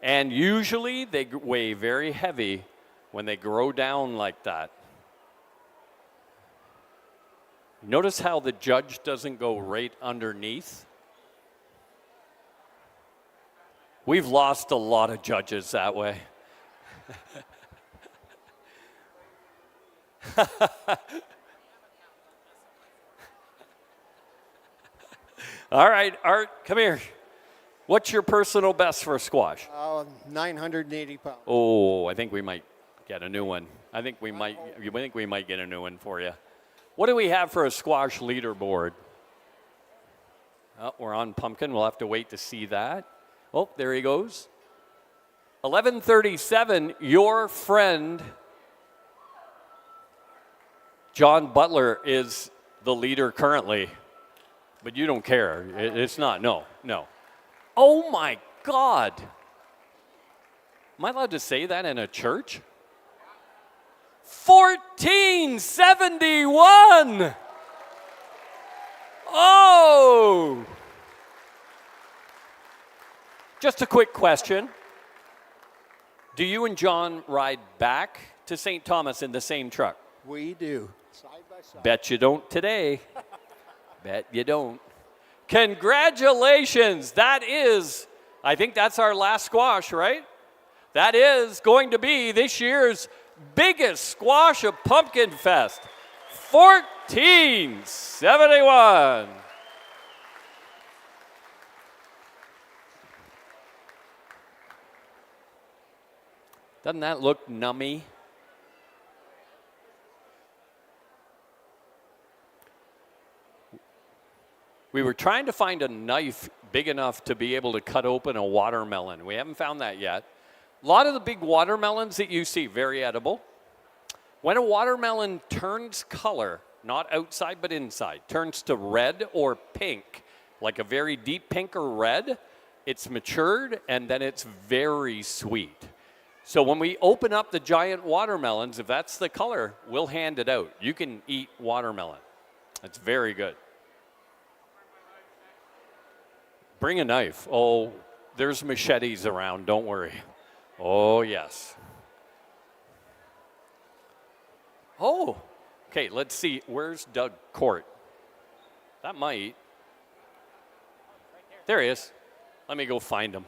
And usually they weigh very heavy when they grow down like that. Notice how the judge doesn't go right underneath. We've lost a lot of judges that way. All right, Art, come here. What's your personal best for squash?
980 pounds.
Oh, I think we might get a new one. I think we might get a new one for you. What do we have for a squash leaderboard? Oh, we're on pumpkin. We'll have to wait to see that. Oh, there he goes. 11:37, your friend John Butler is the leader currently. But you don't care. It's not. No. Oh, my God. Am I allowed to say that in a church? 1471. Oh. Just a quick question. Do you and John ride back to St. Thomas in the same truck?
We do. Side by side.
Bet you don't today. Bet you don't. Congratulations. That is, I think that's our last squash, right? That is going to be this year's biggest squash of Pumpkinfest. 1471. Doesn't that look nummy? We were trying to find a knife big enough to be able to cut open a watermelon. We haven't found that yet. A lot of the big watermelons that you see, very edible. When a watermelon turns color, not outside but inside, turns to red or pink, like a very deep pink or red, it's matured and then it's very sweet. So when we open up the giant watermelons, if that's the color, we'll hand it out. You can eat watermelon. It's very good. Bring a knife. Oh, there's machetes around, don't worry. Oh, yes. Oh, okay, let's see. Where's Doug Court? That might. There he is. Let me go find him.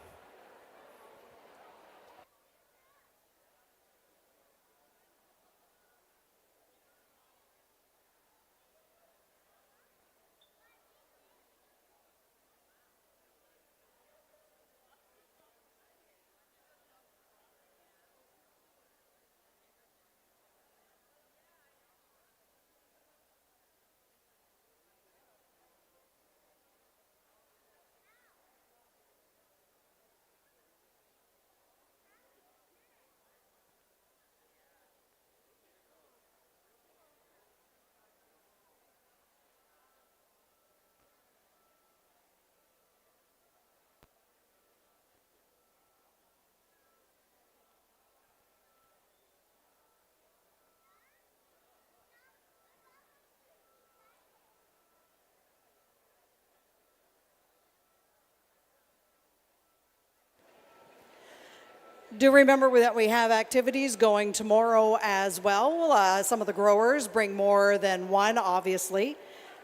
Do remember that we have activities going tomorrow as well. Some of the growers bring more than one, obviously,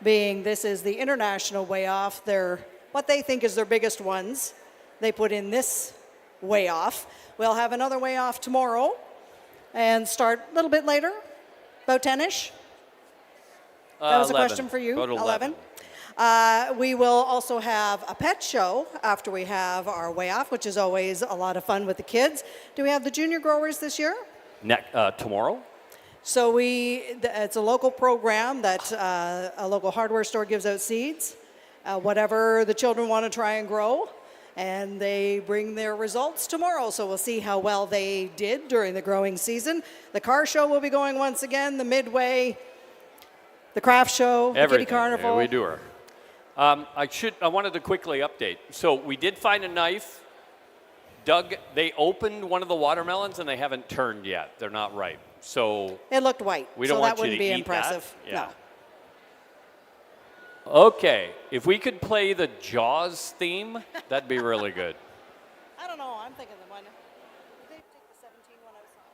being this is the international weigh-off. They're what they think is their biggest ones. They put in this weigh-off. We'll have another weigh-off tomorrow and start a little bit later, about 10-ish. That was
11.
a question for you.
About 11.
We will also have a pet show after we have our weigh-off, which is always a lot of fun with the kids. Do we have the junior growers this year?
Tomorrow?
So it's a local program that a local hardware store gives out seeds, whatever the children want to try and grow, and they bring their results tomorrow. So we'll see how well they did during the growing season. The car show will be going once again, the Midway, the craft show, the
Everything.
kitty carnival.
Yeah, we do her. I wanted to quickly update. So we did find a knife. Doug, they opened one of the watermelons and they haven't turned yet. They're not ripe. So
It looked white,
we don't
so
want
that wouldn't
you to
be
eat
impressive.
that. Yeah. Okay, if we could play the Jaws theme, that'd be really good.
I don't know. I'm thinking the one. Did they take the 17 one outside?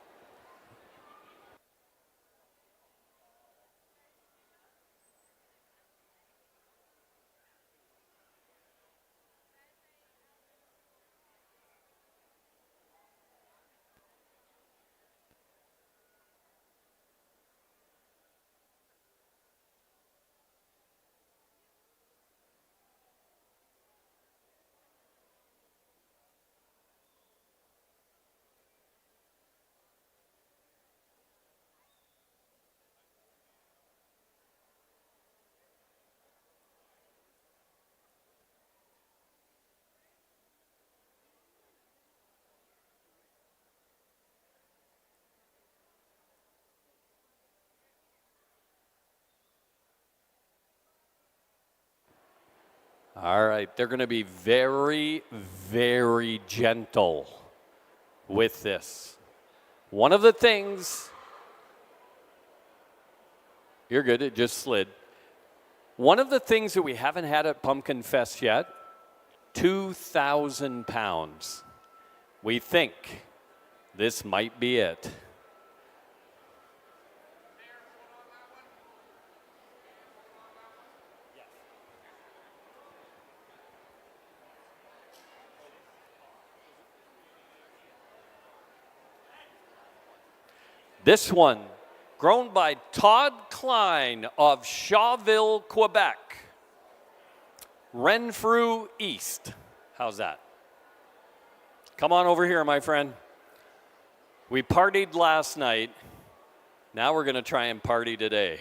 All right, they're going to be very, very gentle with this. One of the things, you're good, it just slid. One of the things that we haven't had at Pumpkinfest yet, 2,000 pounds. We think this might be it. This one, grown by Todd Klein of Shawville, Quebec. Renfrew East. How's that? Come on over here, my friend. We partied last night. Now we're going to try and party today.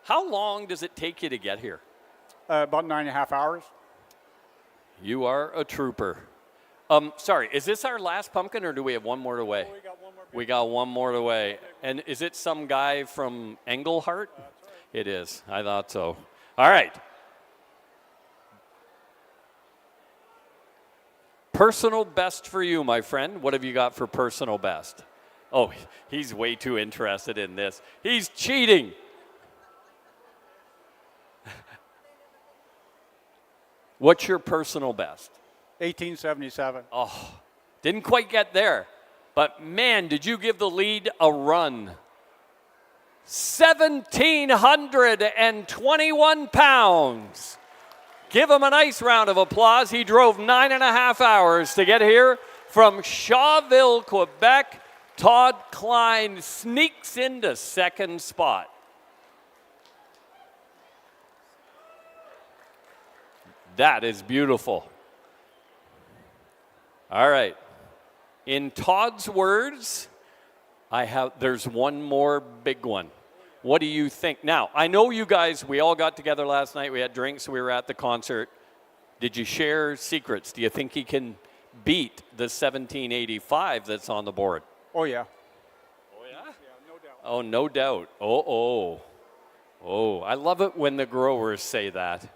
How long does it take you to get here?
About 9.5 hours.
You are a trooper. Sorry, is this our last pumpkin, or do we have one more to weigh?
We got one more.
We got one more to weigh. And is it some guy from Englehart? That's right. It is. I thought so. All right. Personal best for you, my friend. What have you got for personal best? Oh, he's way too interested in this. He's cheating. What's your personal best?
1877.
Oh, didn't quite get there. But man, did you give the lead a run. 1,721 pounds. Give him a nice round of applause. He drove 9.5 hours to get here from Shawville, Quebec. Todd Klein sneaks into second spot. That is beautiful. All right. In Todd's words, there's one more big one. What do you think? Now, I know you guys, we all got together last night. We had drinks. We were at the concert. Did you share secrets? Do you think he can beat the 1785 that's on the board?
Oh, yeah.
Oh, yeah?
Yeah, no doubt.
Oh, no doubt. Oh, I love it when the growers say that.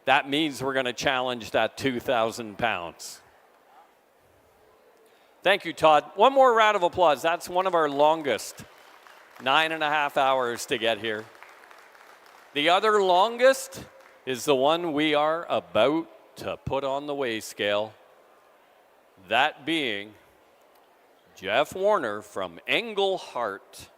That means we're going to challenge that 2,000 pounds. Thank you, Todd. One more round of applause. That's one of our longest. 9.5 hours to get here. The other longest is the one we are about to put on the weigh scale. That being Jeff Warner from Englehart.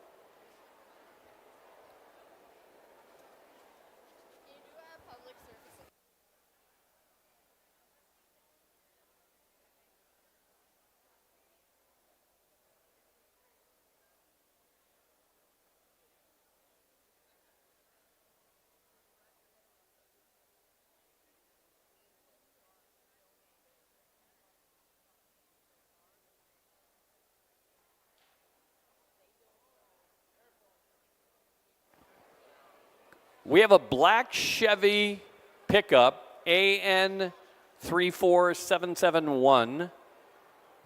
We have a black Chevy pickup, AN 34771,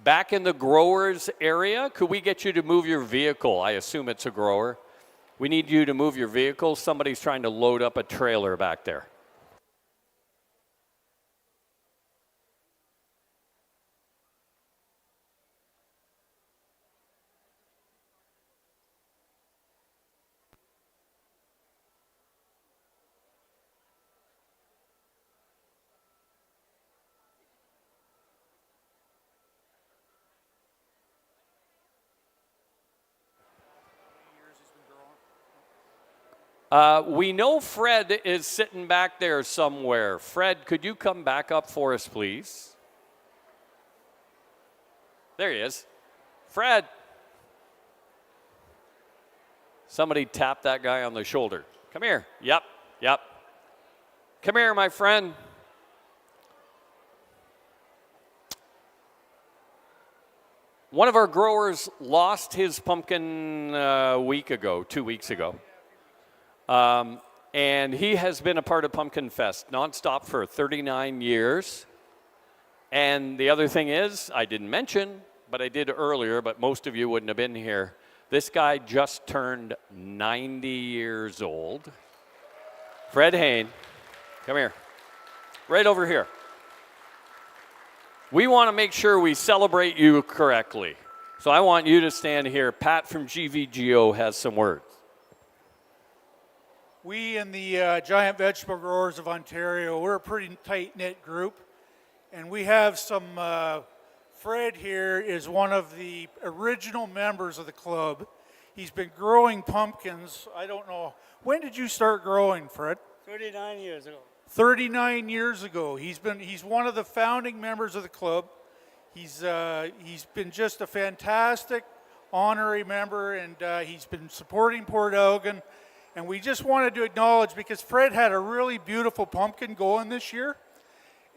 back in the growers area. Could we get you to move your vehicle? I assume it's a grower. We need you to move your vehicle. Somebody's trying to load up a trailer back there. We know Fred is sitting back there somewhere. Fred, could you come back up for us, please? There he is. Fred. Somebody tap that guy on the shoulder. Come here. Yep. Come here, my friend. One of our growers lost his pumpkin 2 weeks ago. And he has been a part of Pumpkinfest nonstop for 39 years. And the other thing is, I didn't mention, but I did earlier, but most of you wouldn't have been here. This guy just turned 90 years old. Fred Hain, come here. Right over here. We want to make sure we celebrate you correctly. So I want you to stand here. Pat from GVGO has some words.
We in the Giant Vegetable Growers of Ontario, we're a pretty tight-knit group, and we have some, Fred here is one of the original members of the club. He's been growing pumpkins, I don't know, when did you start growing, Fred?
39 years ago.
39 years ago. He's one of the founding members of the club. He's been just a fantastic honorary member, and he's been supporting Port Elgin. And we just wanted to acknowledge, because Fred had a really beautiful pumpkin going this year,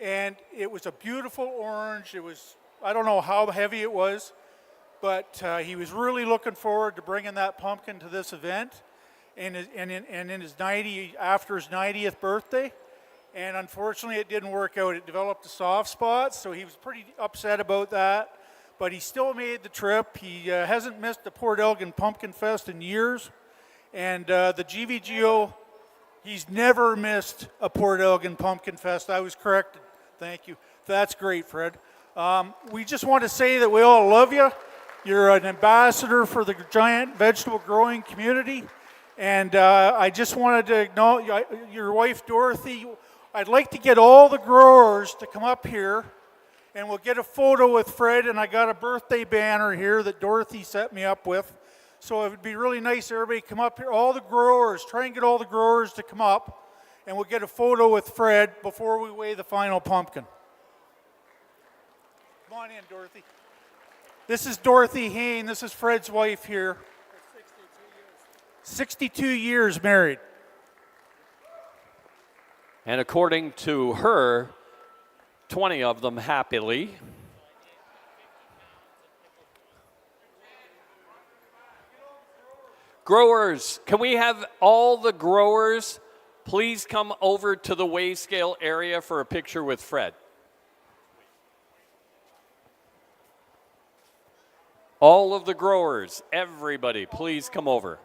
and it was a beautiful orange. It was, I don't know how heavy it was, but he was really looking forward to bringing that pumpkin to this event, and in his 90, after his 90th birthday. And unfortunately, it didn't work out. It developed a soft spot, so he was pretty upset about that. But he still made the trip. He hasn't missed the Port Elgin Pumpkinfest in years. And the GVGO, he's never missed a Port Elgin Pumpkinfest. I was corrected. Thank you. That's great, Fred. We just want to say that we all love you. You're an ambassador for the giant vegetable growing community. And I just wanted to acknowledge your wife, Dorothy. I'd like to get all the growers to come up here, and we'll get a photo with Fred. And I got a birthday banner here that Dorothy set me up with. So it would be really nice if everybody come up here. All the growers, try and get all the growers to come up, and we'll get a photo with Fred before we weigh the final pumpkin. Come on in, Dorothy. This is Dorothy Hain. This is Fred's wife here. 62 years married.
And according to her, 20 of them happily. Growers, can we have all the growers please come over to the weigh scale area for a picture with Fred? All of the growers, everybody, please come over.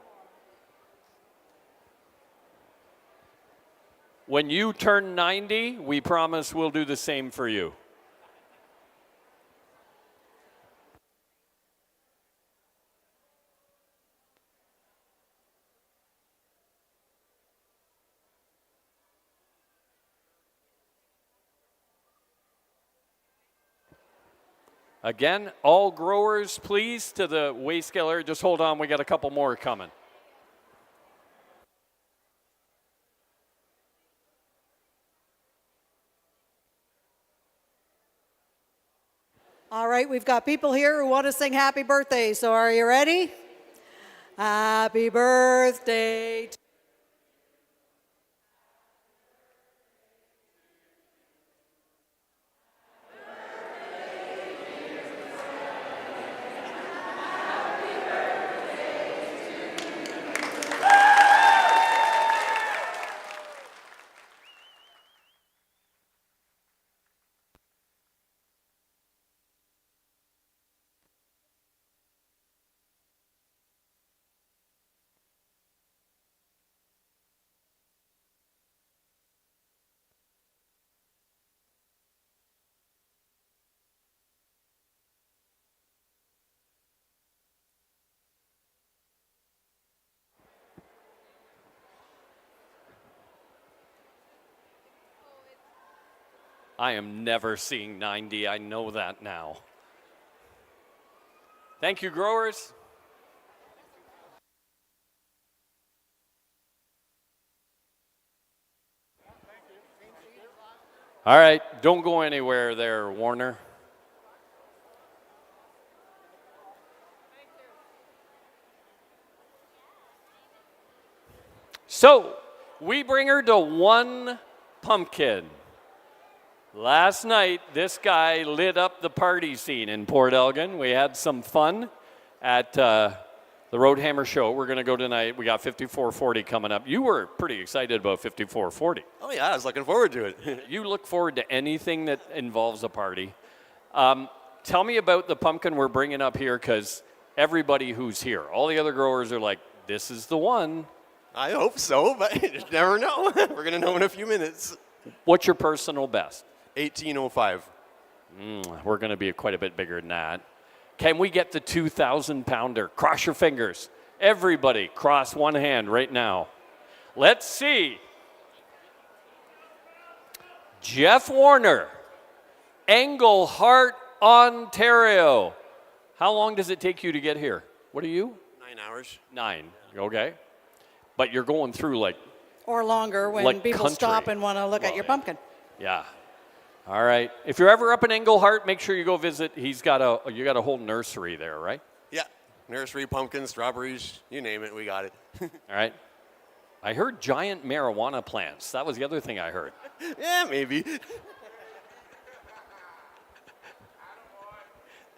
When you turn 90, we promise we'll do the same for you. Again, all growers, please, to the weigh scale area. Just hold on, we got a couple more coming.
All right, we've got people here who want to sing happy birthday, so are you ready? Happy birthday to
I am never seeing 90. I know that now. Thank you, growers. All right, don't go anywhere there, Warner. So, we bring her to one pumpkin. Last night, this guy lit up the party scene in Port Elgin. We had some fun at the Roadhammer show. We're going to go tonight. We got 5440 coming up. You were pretty excited about 5440.
Oh, yeah, I was looking forward to it.
You look forward to anything that involves a party. Tell me about the pumpkin we're bringing up here, because everybody who's here, all the other growers are like, this is the one.
I hope so, but you just never know. We're going to know in a few minutes.
What's your personal best?
1805.
We're going to be quite a bit bigger than that. Can we get the 2,000-pounder? Cross your fingers. Everybody, cross one hand right now. Let's see. Jeff Warner, Englehart, Ontario. How long does it take you to get here? What are you?
9 hours.
9, okay. But you're going through
or longer when
like
people
country.
Stop and want to look at your pumpkin.
Yeah. All right. If you're ever up in Englehart, make sure you go visit. You got a whole nursery there, right?
Yeah. Nursery, pumpkins, strawberries, you name it, we got it.
All right. I heard giant marijuana plants. That was the other thing I heard.
Yeah, maybe.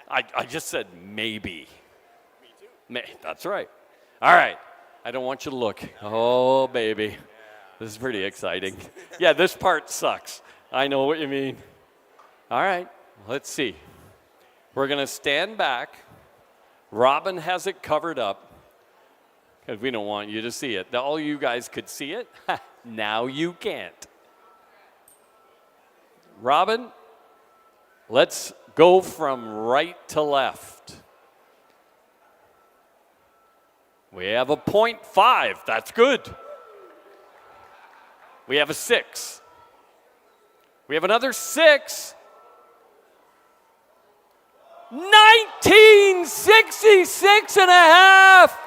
I just said maybe. Me too. That's right. All right. I don't want you to look. Oh, baby. This is pretty exciting. Yeah, this part sucks. I know what you mean. All right, let's see. We're going to stand back. Robin has it covered up because we don't want you to see it. All you guys could see it. Now you can't. Robin, let's go from right to left. We have a 0.5. That's good. We have a 6. We have another 6. 1966 and a half.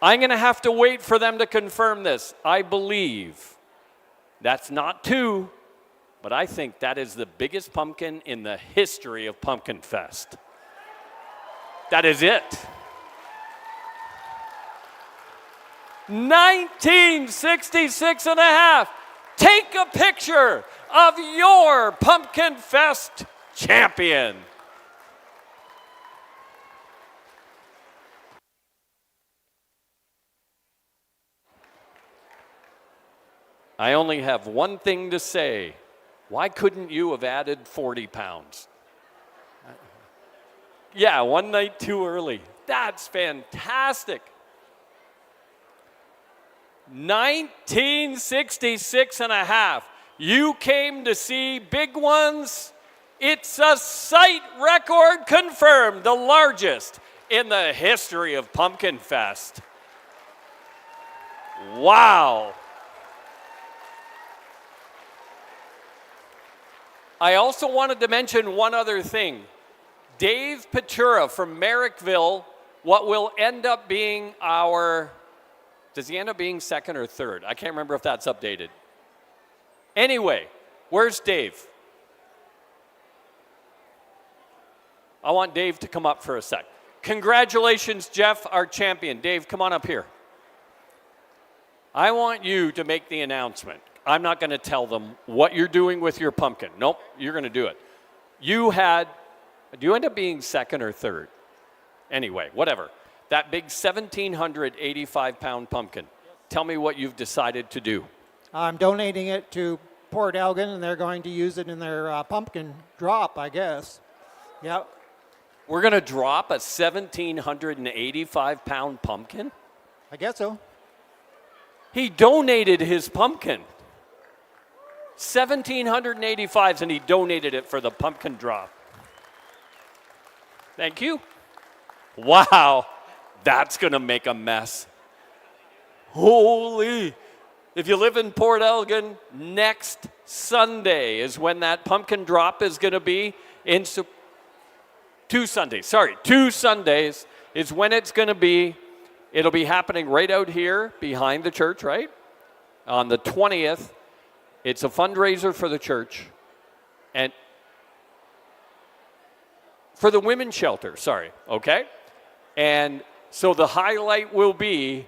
I'm going to have to wait for them to confirm this. I believe that's not 2, but I think that is the biggest pumpkin in the history of Pumpkinfest. That is it. 1966 and a half. Take a picture of your Pumpkinfest champion. I only have one thing to say. Why couldn't you have added 40 pounds? Yeah, one night too early. That's fantastic. 1966 and a half. You came to see big ones. It's a site record confirmed, the largest in the history of Pumpkinfest. Wow. I also wanted to mention one other thing. Dave Patura from Merrickville, what will end up being does he end up being second or third? I can't remember if that's updated. Anyway, where's Dave? I want Dave to come up for a sec. Congratulations, Jeff, our champion. Dave, come on up here. I want you to make the announcement. I'm not going to tell them what you're doing with your pumpkin. Nope, you're going to do it. Do you end up being second or third? Anyway, whatever. That big 1,785-pound pumpkin. Tell me what you've decided to do.
I'm donating it to Port Elgin, and they're going to use it in their pumpkin drop, I guess. Yep.
We're going to drop a 1,785-pound pumpkin?
I guess so.
He donated his pumpkin. 1,785s, and he donated it for the pumpkin drop. Thank you. Wow, that's going to make a mess. Holy. If you live in Port Elgin, next Sunday is when that pumpkin drop is going to be. 2 Sundays is when it's going to be. It'll be happening right out here behind the church, right? On the 20th. It's a fundraiser for the church and for the women's shelter, okay? And so the highlight will be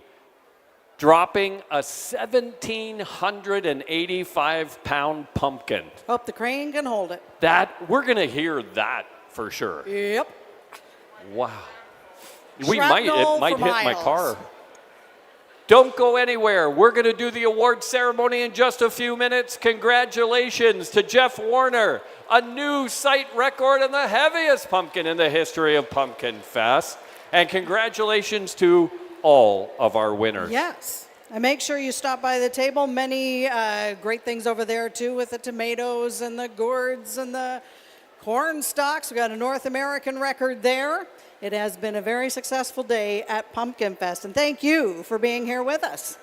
dropping a 1,785-pound pumpkin.
Hope the crane can hold it.
We're going to hear that for sure.
Yep.
Wow. It
Shrapnel
might
for
hit my
miles.
car. Don't go anywhere. We're going to do the award ceremony in just a few minutes. Congratulations to Jeff Warner, a new site record and the heaviest pumpkin in the history of Pumpkinfest. And congratulations to all of our winners.
Yes. And make sure you stop by the table. Many great things over there, too, with the tomatoes and the gourds and the corn stalks. We got a North American record there. It has been a very successful day at Pumpkinfest, and thank you for being here with us.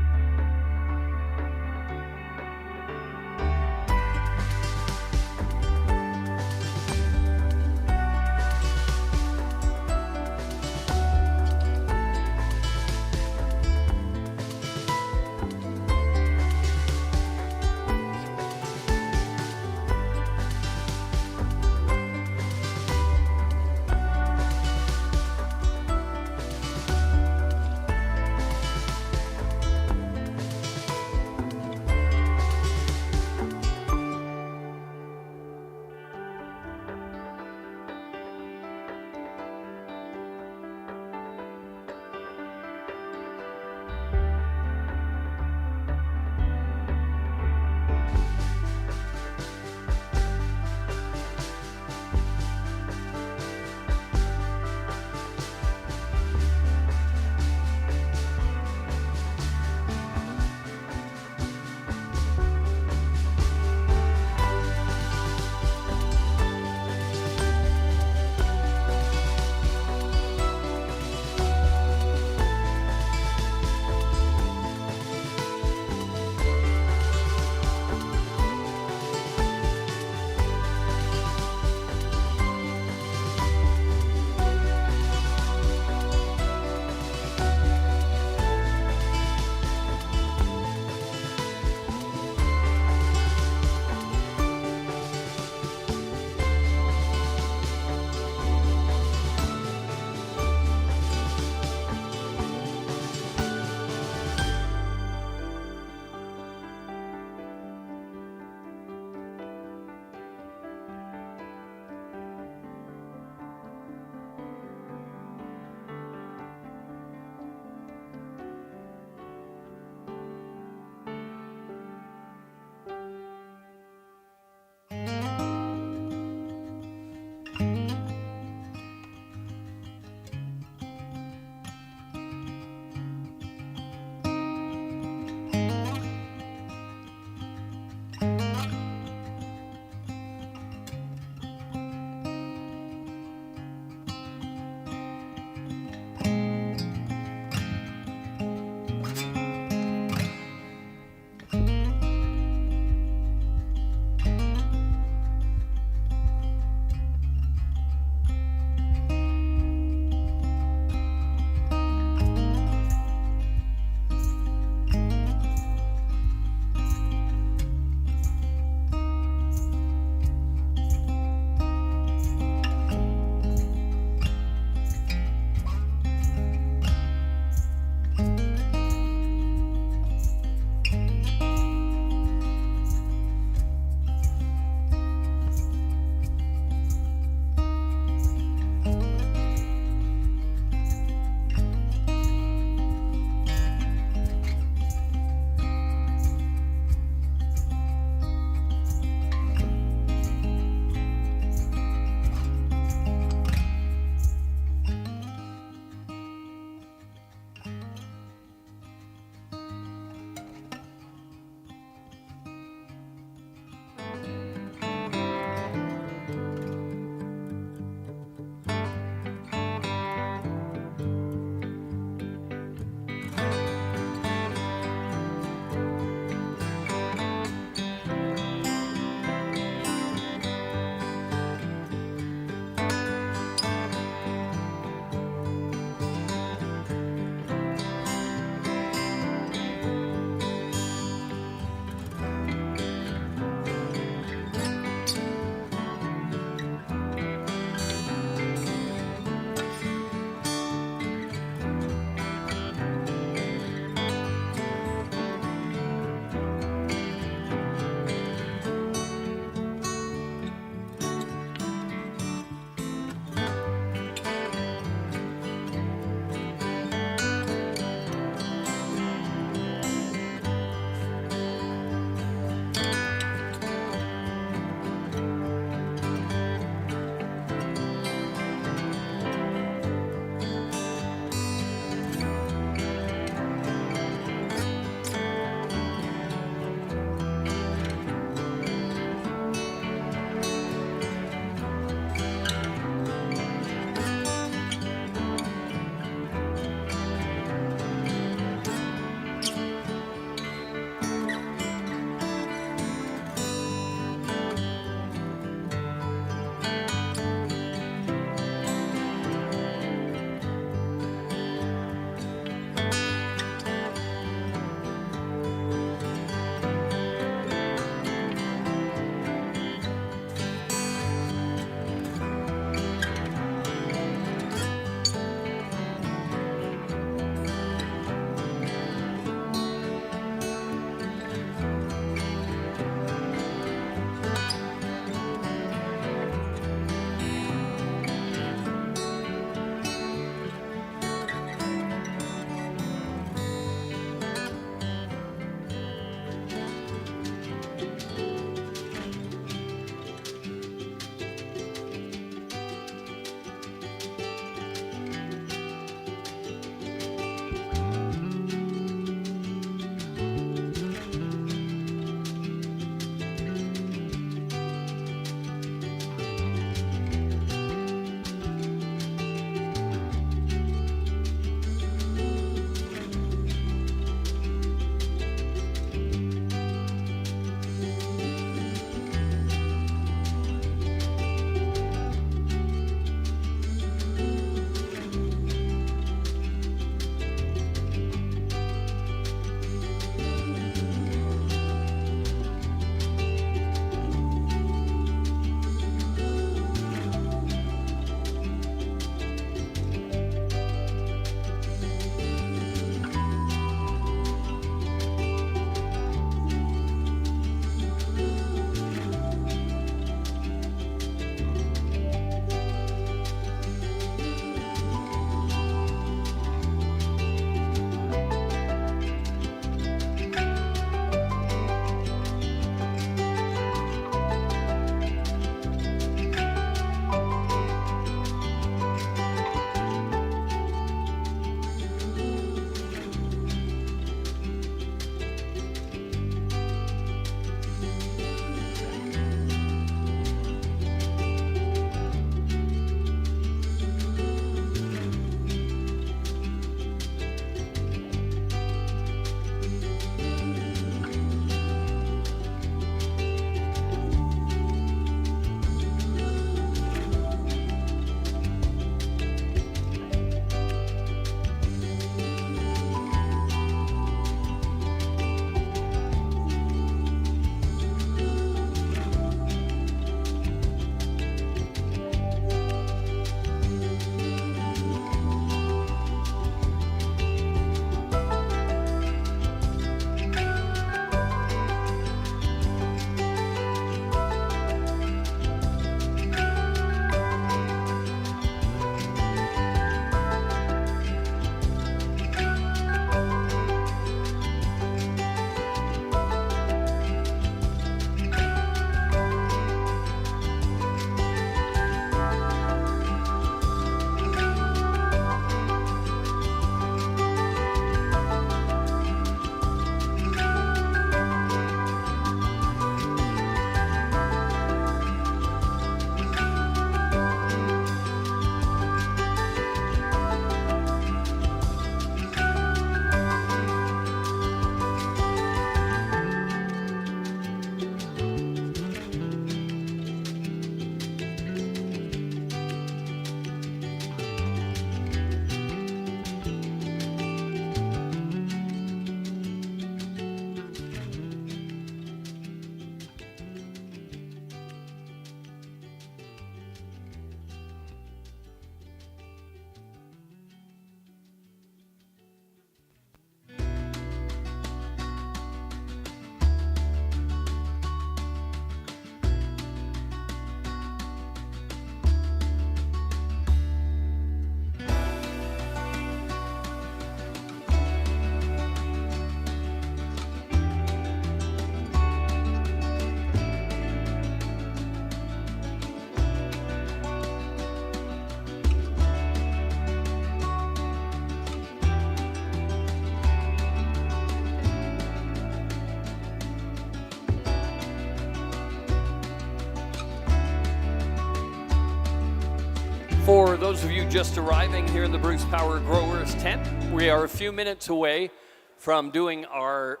For those of you just arriving here in the Bruce Power Growers tent, we are a few minutes away from doing our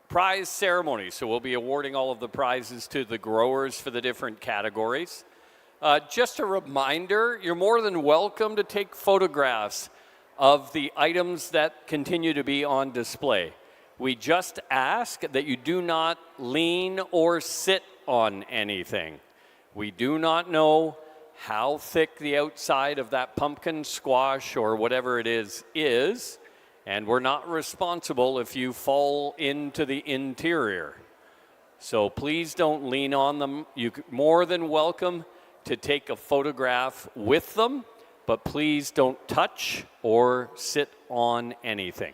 prize ceremony. So we'll be awarding all of the prizes to the growers for the different categories. Just a reminder, you're more than welcome to take photographs of the items that continue to be on display. We just ask that you do not lean or sit on anything. We do not know how thick the outside of that pumpkin, squash, or whatever it is, and we're not responsible if you fall into the interior. So please don't lean on them. You're more than welcome to take a photograph with them, but please don't touch or sit on anything.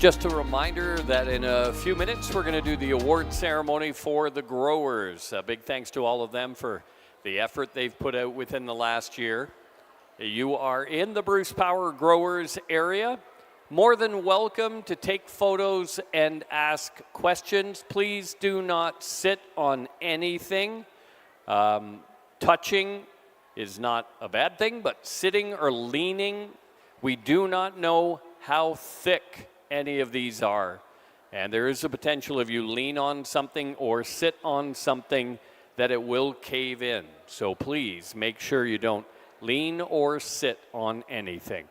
Just a reminder that in a few minutes we're going to do the award ceremony for the growers. A big thanks to all of them for the effort they've put out within the last year. You are in the Bruce Power Growers area. More than welcome to take photos and ask questions. Please do not sit on anything. Touching is not a bad thing, but sitting or leaning, we do not know how thick any of these are. And there is a potential if you lean on something or sit on something that it will cave in. So please make sure you don't lean or sit on anything.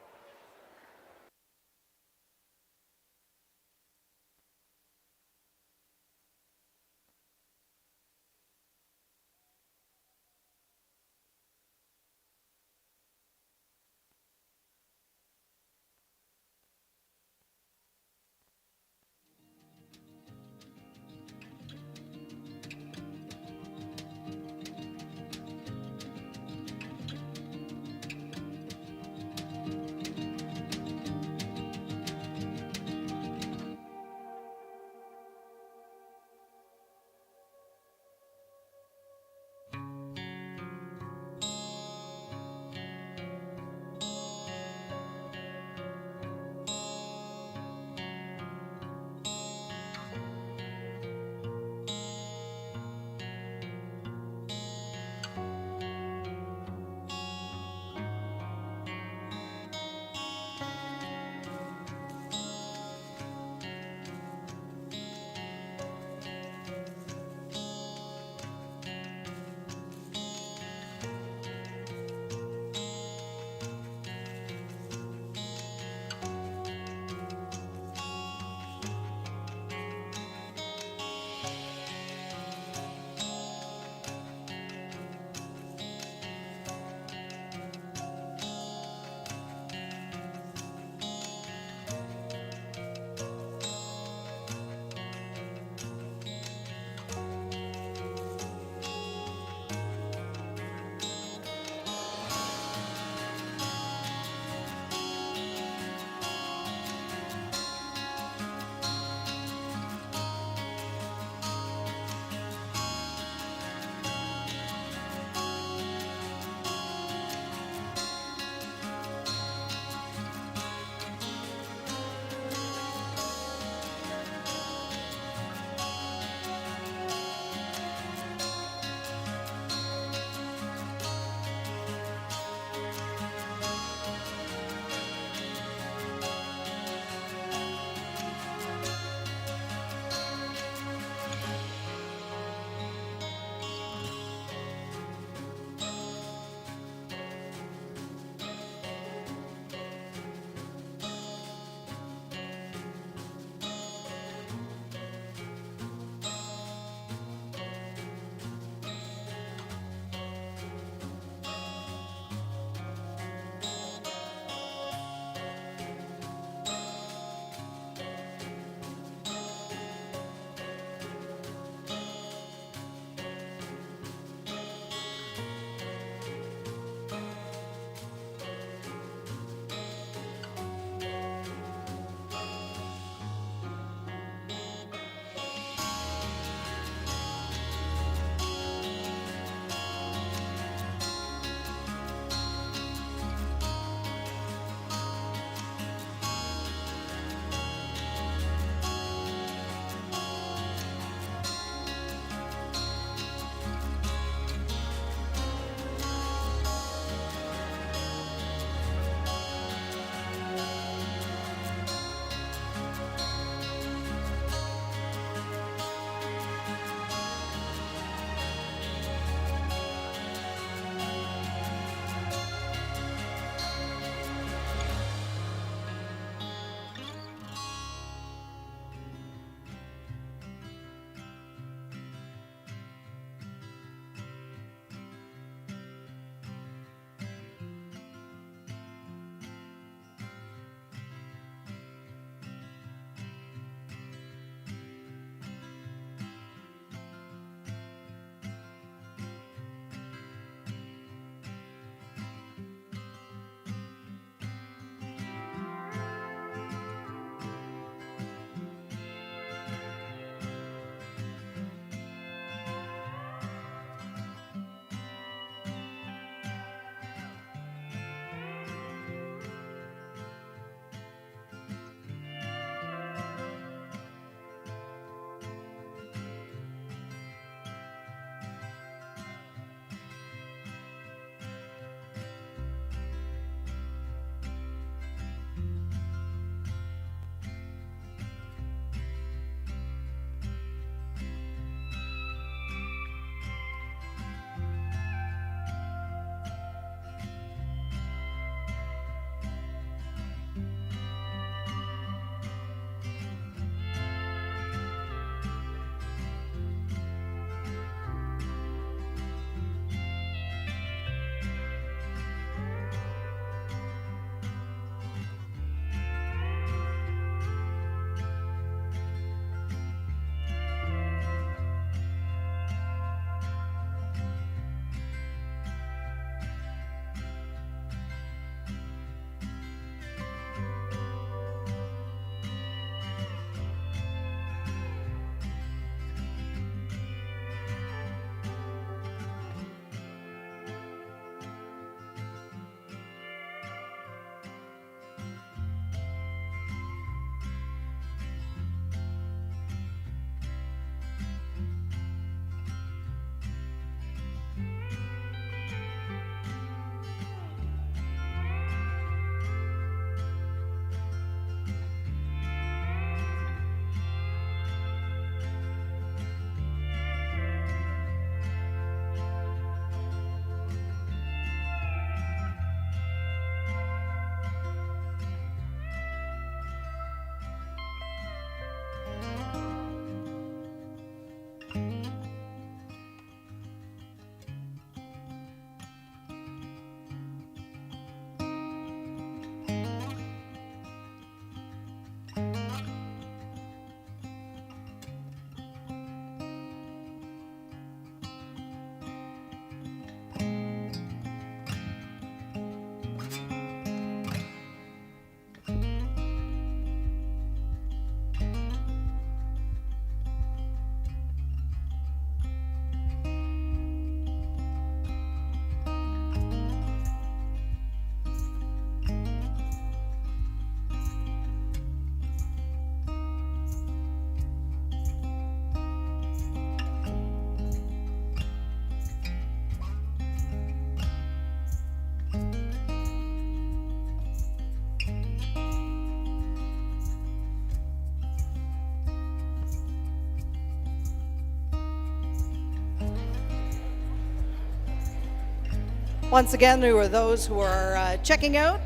Once again, there are those who are checking out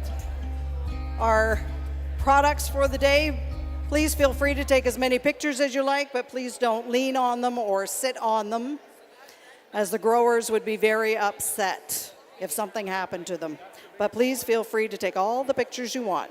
our products for the day. Please feel free to take as many pictures as you like, but please don't lean on them or sit on them, as the growers would be very upset if something happened to them. But please feel free to take all the pictures you want.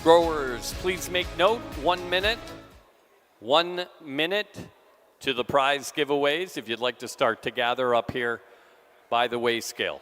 Growers, please make note, 1 minute. 1 minute to the prize giveaways if you'd like to start to gather up here by the weigh scale.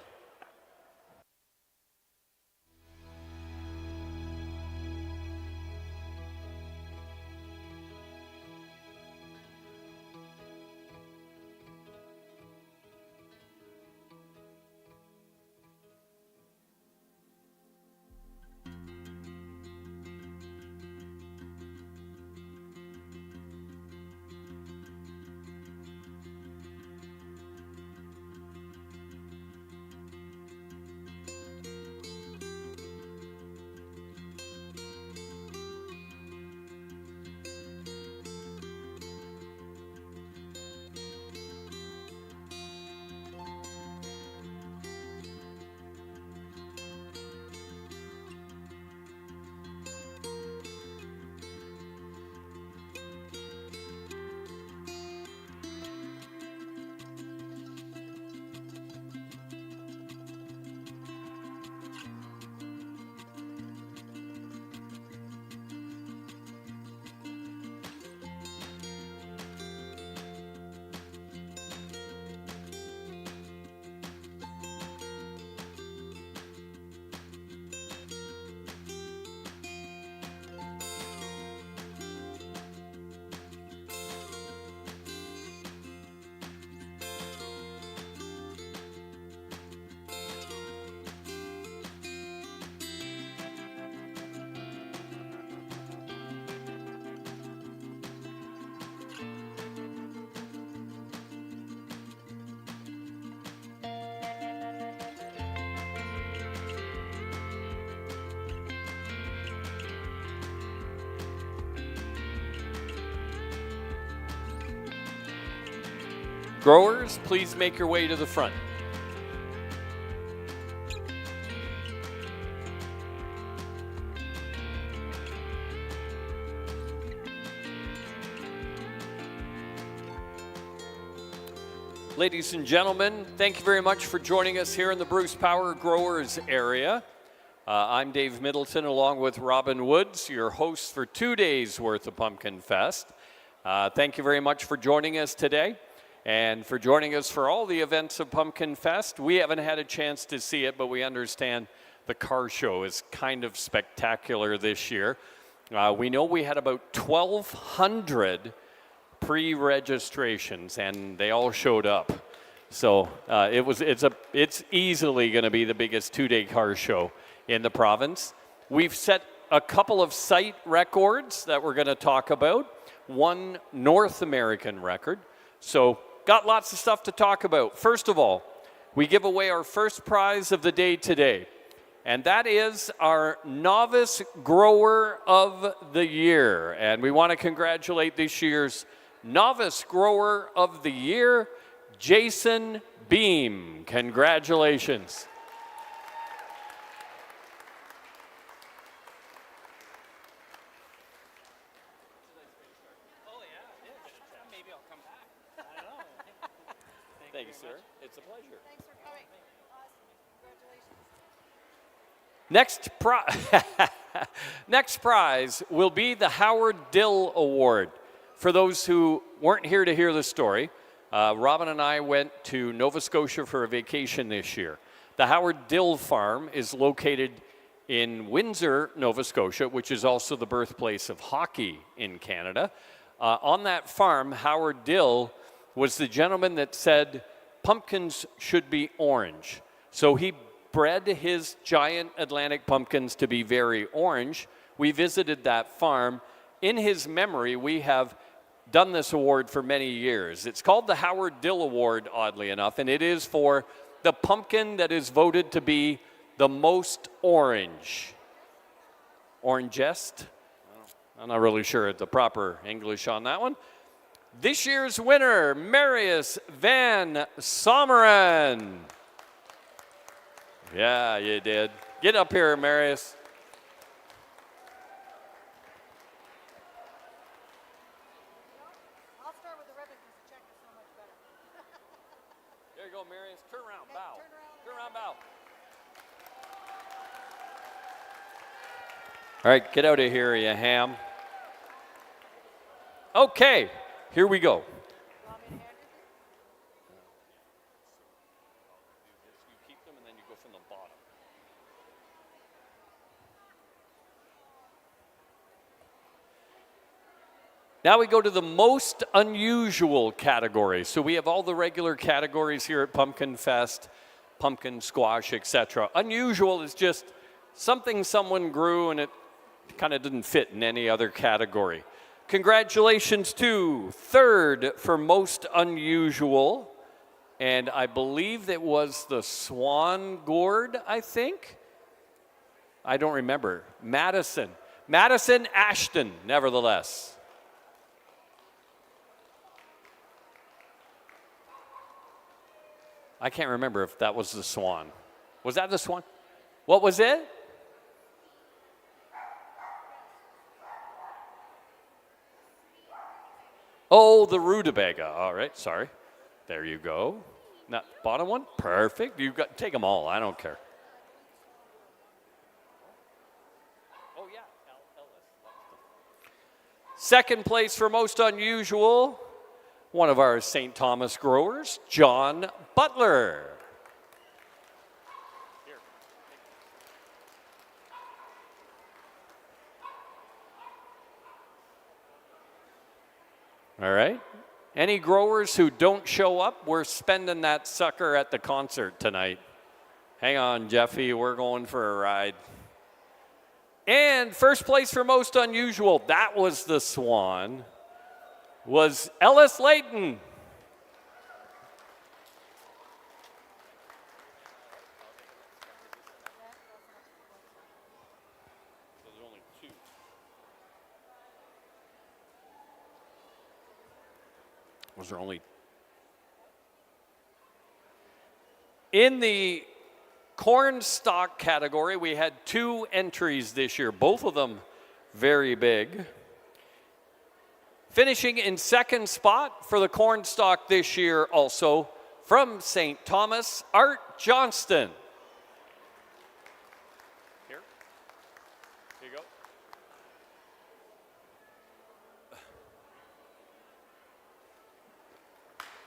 Growers, please make your way to the front. Ladies and gentlemen, thank you very much for joining us here in the Bruce Power Growers area. I'm Dave Middleton along with Robin Woods, your host for 2 days worth of Pumpkinfest. Thank you very much for joining us today and for joining us for all the events of Pumpkinfest. We haven't had a chance to see it, but we understand the car show is kind of spectacular this year. We know we had about 1,200 pre-registrations, and they all showed up. So it's easily going to be the biggest two-day car show in the province. We've set a couple of site records that we're going to talk about. One North American record. So got lots of stuff to talk about. First of all, we give away our first prize of the day today, and that is our Novice Grower of the Year. And we want to congratulate this year's Novice Grower of the Year, Jason Beam. Congratulations. Thank you, sir. It's a pleasure. Thanks for coming. Congratulations. Next prize will be the Howard Dill Award. For those who weren't here to hear the story, Robin and I went to Nova Scotia for a vacation this year. The Howard Dill Farm is located in Windsor, Nova Scotia, which is also the birthplace of hockey in Canada. On that farm, Howard Dill was the gentleman that said pumpkins should be orange. So he bred his giant Atlantic pumpkins to be very orange. We visited that farm. In his memory, we have done this award for many years. It's called the Howard Dill Award, oddly enough, and it is for the pumpkin that is voted to be the most orange. Orangest? I'm not really sure the proper English on that one. This year's winner, Marius Van Someren. Yeah, you did. Get up here, Marius.
I'll start with the ribbon because the check is so much better.
There you go, Marius. Turn around, bow. Turn around, bow. All right, get out of here, you ham. Okay, here we go. Now we go to the most unusual category. So we have all the regular categories here at Pumpkinfest, pumpkin, squash, etc. Unusual is just something someone grew and it kind of didn't fit in any other category. Congratulations to third for most unusual, and I believe it was the swan gourd, I think. I don't remember. Madison Ashton, nevertheless. I can't remember if that was the swan. Was that the swan? What was it? Oh, the rutabaga. All right, sorry. There you go. Now, bottom one, perfect. You've got, take them all, I don't care. Oh, yeah, second place for most unusual, one of our St. Thomas growers, John Butler. All right. Any growers who don't show up, we're spending that sucker at the concert tonight. Hang on, Jeffy, we're going for a ride. And first place for most unusual, that was the swan, was Ellis Layton. Was there only? In the corn stalk category, we had 2 entries this year, both of them very big. Finishing in second spot for the corn stalk this year also from St. Thomas, Art Johnston. Here you go.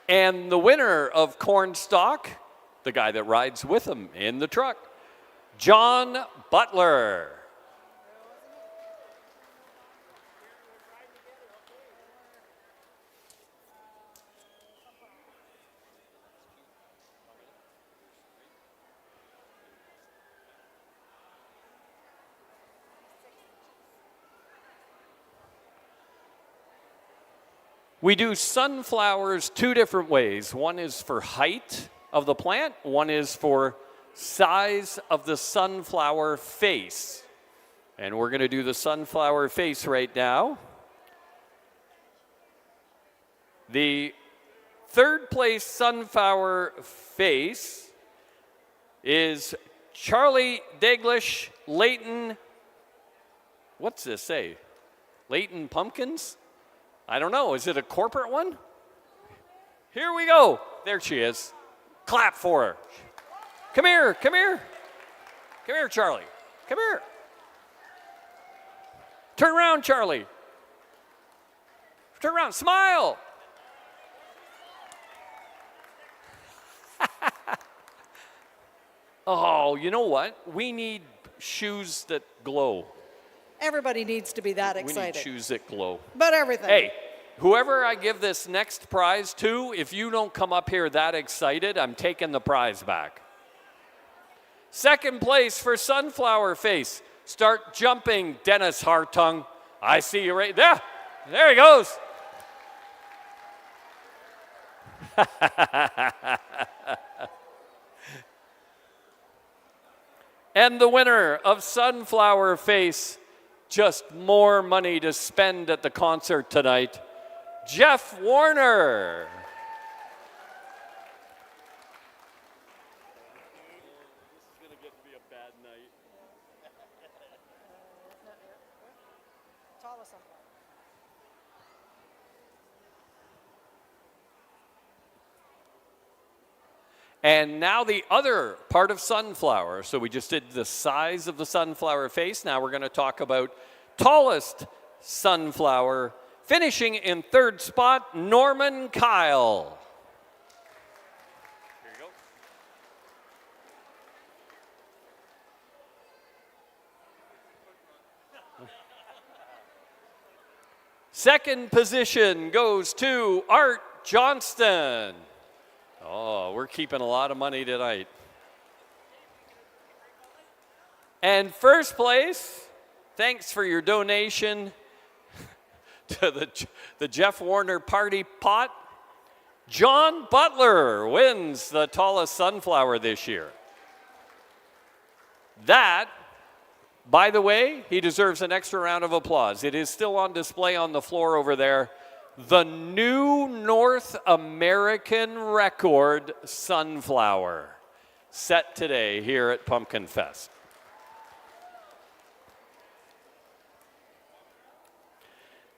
And the winner of Cornstalk, the guy that rides with him in the truck, John Butler. We do sunflowers 2 different ways. One is for height of the plant, one is for size of the sunflower face. And we're going to do the sunflower face right now. The third place sunflower face is Charlie Daglish Layton. What's this say? Layton Pumpkins? I don't know. Is it a corporate one? Here we go. There she is. Clap for her. Come here, come here. Come here, Charlie. Come here. Turn around, Charlie. Turn around. Smile. Oh, you know what? We need shoes that glow.
Everybody needs to be that excited.
We need shoes that glow.
But everything.
Hey, whoever I give this next prize to, if you don't come up here that excited, I'm taking the prize back. Second place for sunflower face. Start jumping, Dennis Hartung. I see you right there. There he goes. And the winner of sunflower face, just more money to spend at the concert tonight, Jeff Warner. This is going to get to be a bad night. And now the other part of sunflower. So we just did the size of the sunflower face. Now we're going to talk about tallest sunflower. Finishing in third spot, Norman Kyle. Here you go. Second position goes to Art Johnston. Oh, we're keeping a lot of money tonight. And first place, thanks for your donation to the Jeff Warner Party Pot. John Butler wins the tallest sunflower this year. That, by the way, he deserves an extra round of applause. It is still on display on the floor over there. The new North American record sunflower set today here at Pumpkinfest.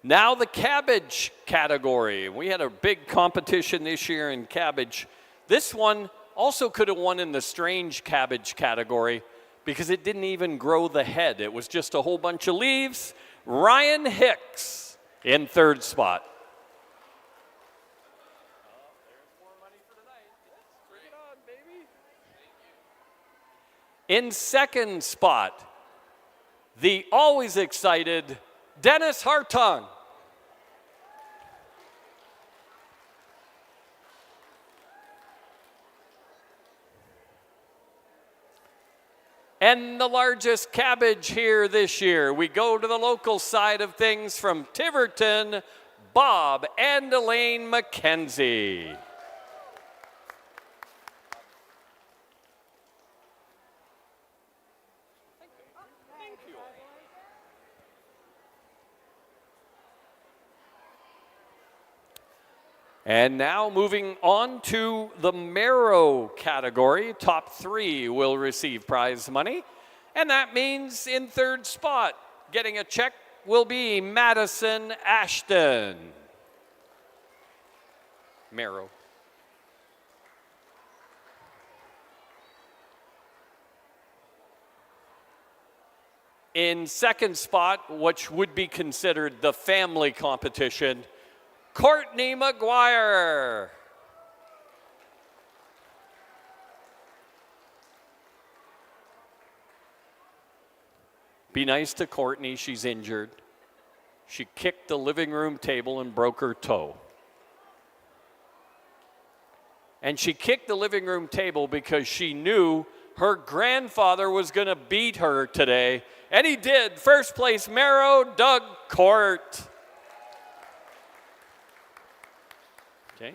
Now the cabbage category. We had a big competition this year in cabbage. This one also could have won in the strange cabbage category because it didn't even grow the head. It was just a whole bunch of leaves. Ryan Hicks in third spot. In second spot, the always excited Dennis Hartung. And the largest cabbage here this year. We go to the local side of things from Tiverton, Bob and Elaine McKenzie. And now moving on to the marrow category. Top 3 will receive prize money. And that means in third spot, getting a check will be Madison Ashton. Marrow. In second spot, which would be considered the family competition, Courtney McGuire. Be nice to Courtney, she's injured. She kicked the living room table and broke her toe. And she kicked the living room table because she knew her grandfather was going to beat her today. And he did. First place, Marrow, Doug Court. Okay. I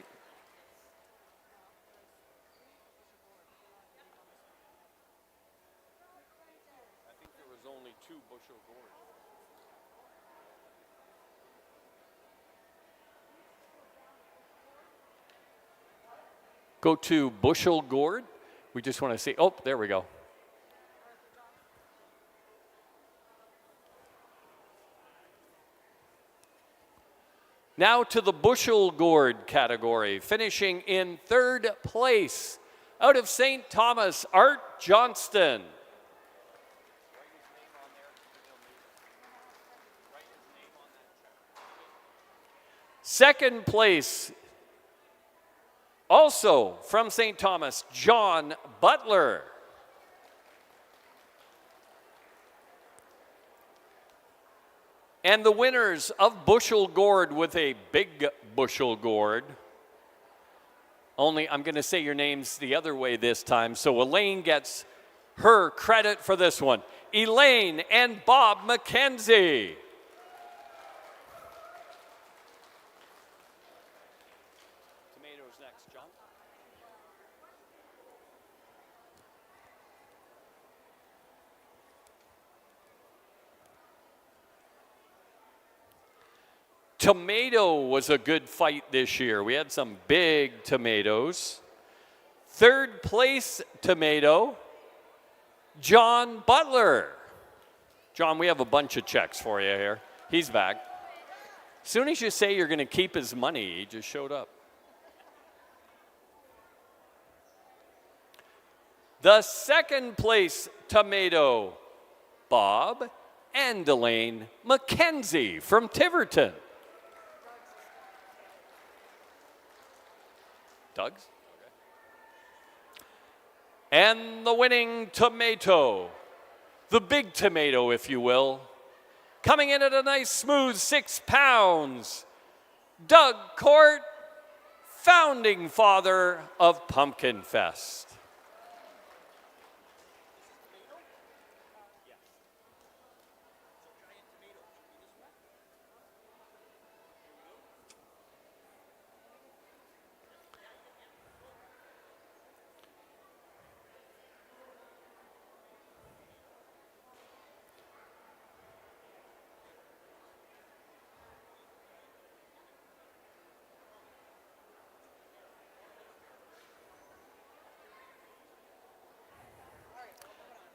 think there was only 2 bushel gourds. Go to bushel gourd. We just want to see. Oh, there we go. Now to the bushel gourd category, finishing in third place out of St. Thomas, Art Johnston. Second place, also from St. Thomas, John Butler. And the winners of bushel gourd with a big bushel gourd. Only I'm going to say your names the other way this time, so Elaine gets her credit for this one. Elaine and Bob McKenzie. Tomatoes next, John. Tomato was a good fight this year. We had some big tomatoes. Third place tomato, John Butler. John, we have a bunch of checks for you here. He's back. As soon as you say you're going to keep his money, he just showed up. The second place tomato, Bob and Elaine McKenzie from Tiverton. Doug's? And the winning tomato, the big tomato, if you will, coming in at a nice smooth 6 pounds, Doug Court, founding father of Pumpkinfest.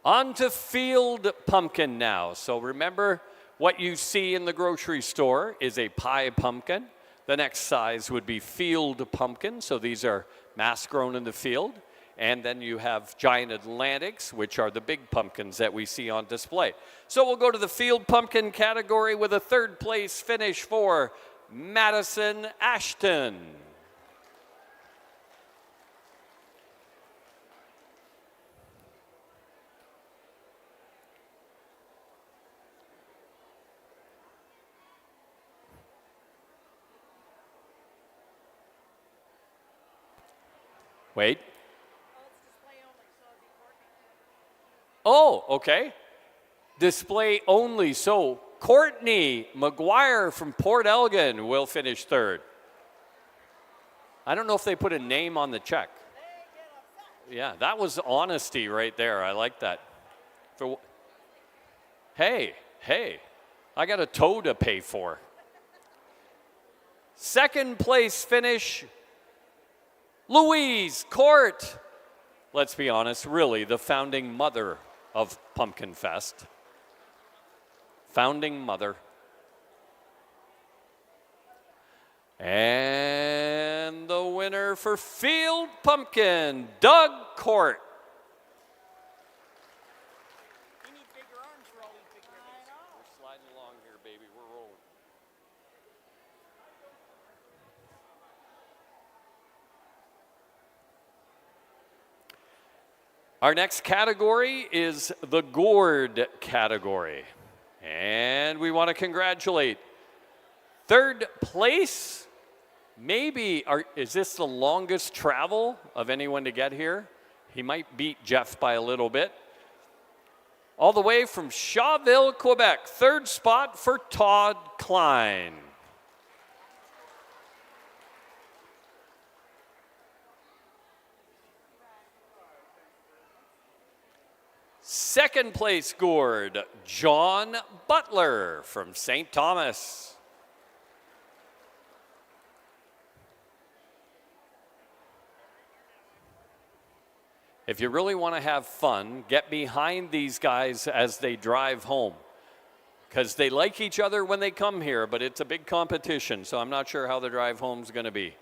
On to field pumpkin now. So remember, what you see in the grocery store is a pie pumpkin. The next size would be field pumpkin. So these are mass grown in the field. And then you have giant Atlantics, which are the big pumpkins that we see on display. So we'll go to the field pumpkin category with a third place finish for Madison Ashton. Wait. Oh, okay. Display only. So Courtney McGuire from Port Elgin will finish third. I don't know if they put a name on the check. Yeah, that was honesty right there. I like that. Hey, I got a toe to pay for. Second place finish, Louise Court. Let's be honest, really the founding mother of Pumpkinfest. Founding mother. And the winner for Field Pumpkin, Doug Court. We need bigger arms for all these big ribbons. I know. We're sliding along here, baby. We're rolling. Our next category is the gourd category. And we want to congratulate third place. Maybe, is this the longest travel of anyone to get here? He might beat Jeff by a little bit. All the way from Shawville, Quebec. Third spot for Todd Klein. Second place gourd, John Butler from St. Thomas. If you really want to have fun, get behind these guys as they drive home. Because they like each other when they come here, but it's a big competition, so I'm not sure how the drive home is going to be.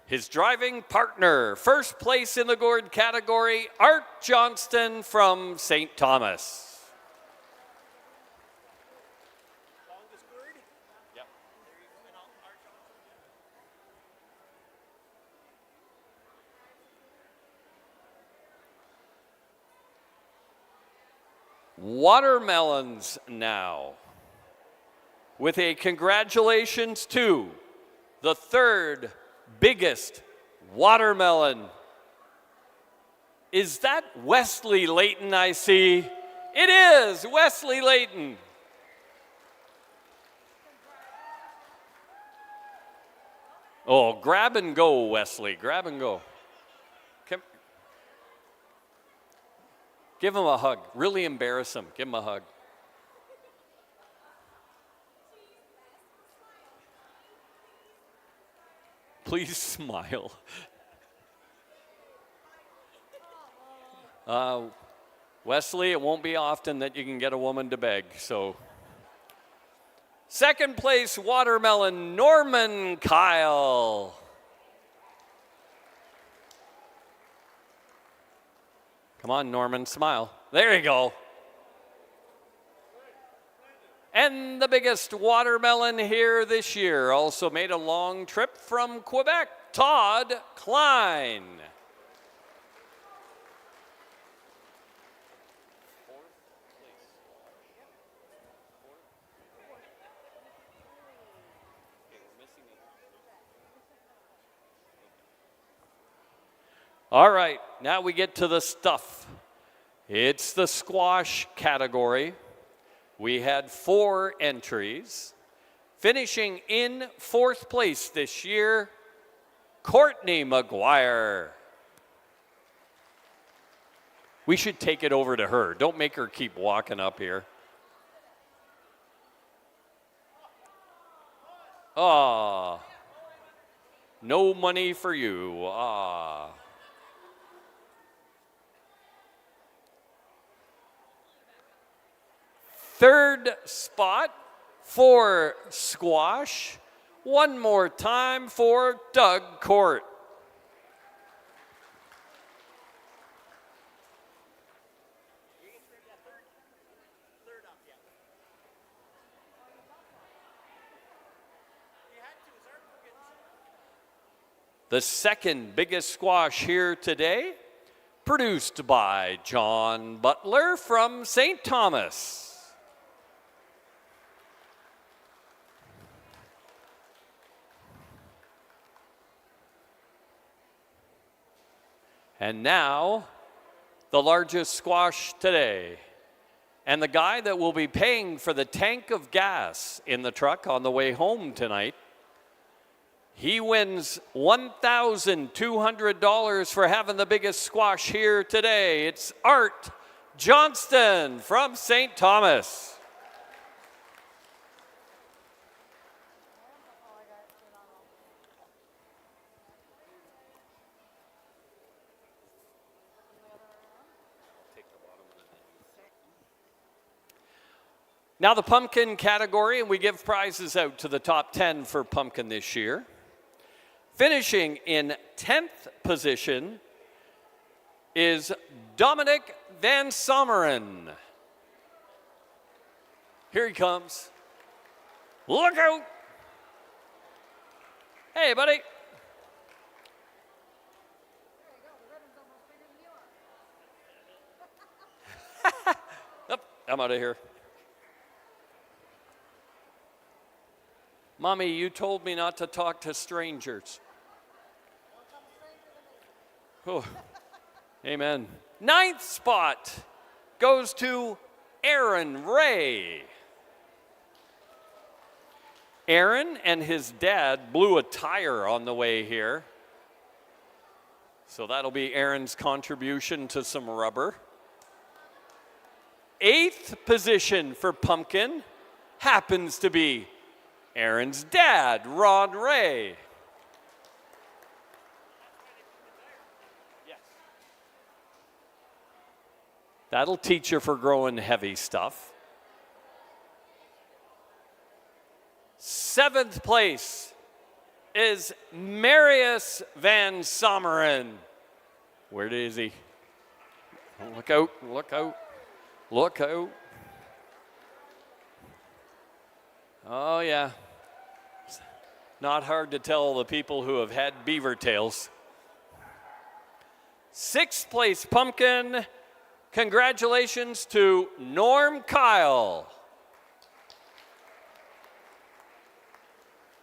His driving partner, first place in the gourd category, Art Johnston from St. Thomas. Watermelons now, with a congratulations to the third biggest watermelon. Is that Wesley Layton I see? It is Wesley Layton. Oh, grab and go, Wesley, grab and go. Give him a hug. Really embarrass him. Give him a hug. Please smile. Wesley, it won't be often that you can get a woman to beg, so. Second place watermelon, Norman Kyle. Come on, Norman, smile. There you go. And the biggest watermelon here this year also made a long trip from Quebec, Todd Klein. All right, now we get to the stuff. It's the squash category. We had 4 entries. Finishing in 4th place this year, Courtney McGuire. We should take it over to her. Don't make her keep walking up here. Ah, no money for you. Ah. Third spot for squash. One more time for Doug Court. The second biggest squash here today, produced by John Butler from St. Thomas. And now, the largest squash today. And the guy that will be paying for the tank of gas in the truck on the way home tonight, he wins $1,200 for having the biggest squash here today. It's Art Johnston from St. Thomas. Now the pumpkin category, and we give prizes out to the top 10 for pumpkin this year. Finishing in 10th position is Dominic Van Sommeren. Here he comes. Look out! Hey, buddy. Oh, I'm out of here. Mommy, you told me not to talk to strangers. Oh, amen. 9th spot goes to Aaron Ray. Aaron and his dad blew a tire on the way here. So that'll be Aaron's contribution to some rubber. 8th position for pumpkin happens to be Aaron's dad, Ron Ray. That'll teach you for growing heavy stuff. 7th place is Marius Van Sommeren. Where is he? Look out, look out, look out. Oh, yeah. Not hard to tell the people who have had beaver tails. 6th place pumpkin. Congratulations to Norm Kyle.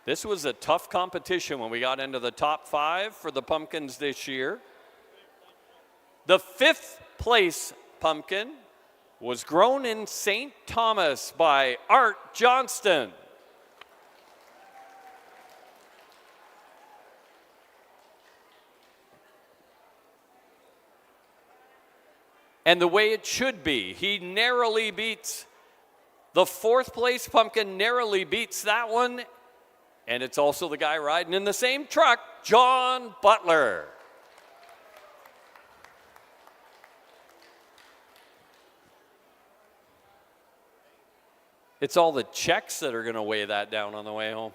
This was a tough competition when we got into the top 5 for the pumpkins this year. The 5th place pumpkin was grown in St. Thomas by Art Johnston. And the way it should be, he narrowly beats the 4th place pumpkin, narrowly beats that one. And it's also the guy riding in the same truck, John Butler. It's all the checks that are going to weigh that down on the way home.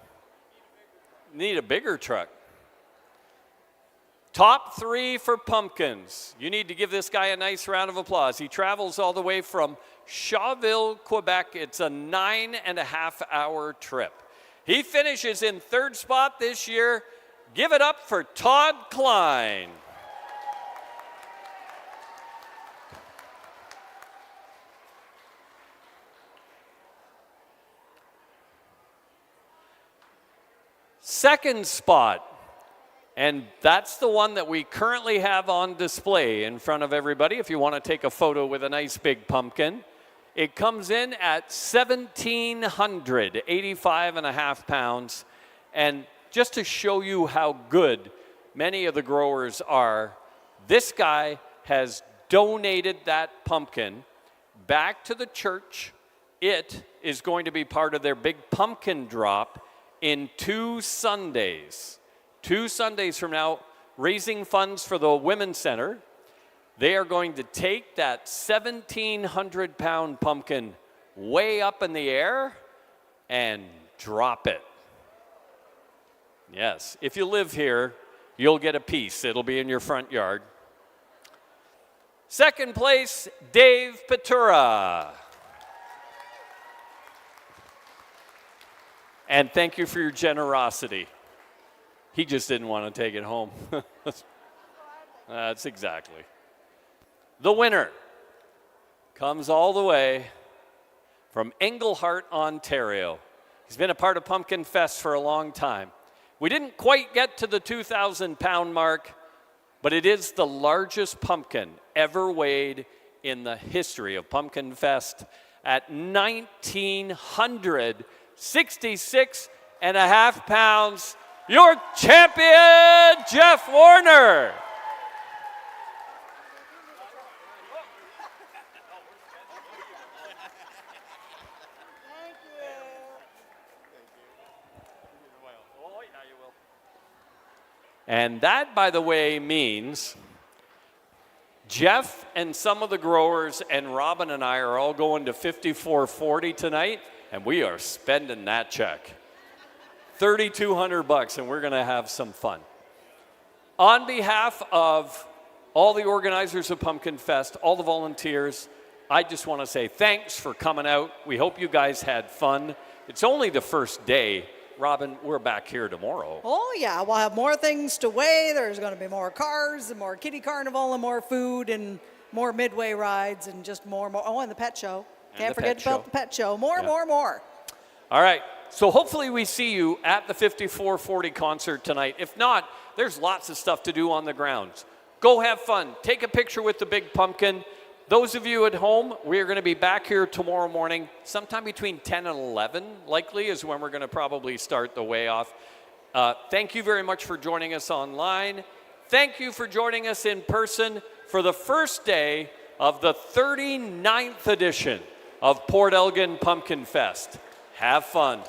Need a bigger truck. Top 3 for pumpkins. You need to give this guy a nice round of applause. He travels all the way from Shawville, Quebec. It's a 9.5-hour trip. He finishes in 3rd spot this year. Give it up for Todd Klein. Second spot, and that's the one that we currently have on display in front of everybody if you want to take a photo with a nice big pumpkin. It comes in at 1,785.5 pounds. And just to show you how good many of the growers are, this guy has donated that pumpkin back to the church. It is going to be part of their big pumpkin drop in 2 Sundays. 2 Sundays from now, raising funds for the Women's Center. They are going to take that 1,700-pound pumpkin way up in the air and drop it. Yes, if you live here, you'll get a piece. It'll be in your front yard. Second place, Dave Patura. And thank you for your generosity. He just didn't want to take it home. That's exactly. The winner comes all the way from Englehart, Ontario. He's been a part of Pumpkinfest for a long time. We didn't quite get to the 2,000-pound mark, but it is the largest pumpkin ever weighed in the history of Pumpkinfest at 1,966.5 pounds. Your champion, Jeff Warner. And that, by the way, means Jeff and some of the growers and Robin and I are all going to 5440 tonight, and we are spending that check. $3,200, and we're going to have some fun. On behalf of all the organizers of Pumpkinfest, all the volunteers, I just want to say thanks for coming out. We hope you guys had fun. It's only the first day. Robin, we're back here tomorrow.
Oh, yeah. We'll have more things to weigh. There's going to be more cars and more kiddie carnival and more food and more midway rides and just more. Oh, and the pet show. Can't forget about the pet show. More.
All right. So hopefully we see you at the 5440 concert tonight. If not, there's lots of stuff to do on the grounds. Go have fun. Take a picture with the big pumpkin. Those of you at home, we're going to be back here tomorrow morning, sometime between 10 and 11, likely, is when we're going to probably start the weigh off. Thank you very much for joining us online. Thank you for joining us in person for the first day of the 39th edition of Port Elgin Pumpkinfest. Have fun.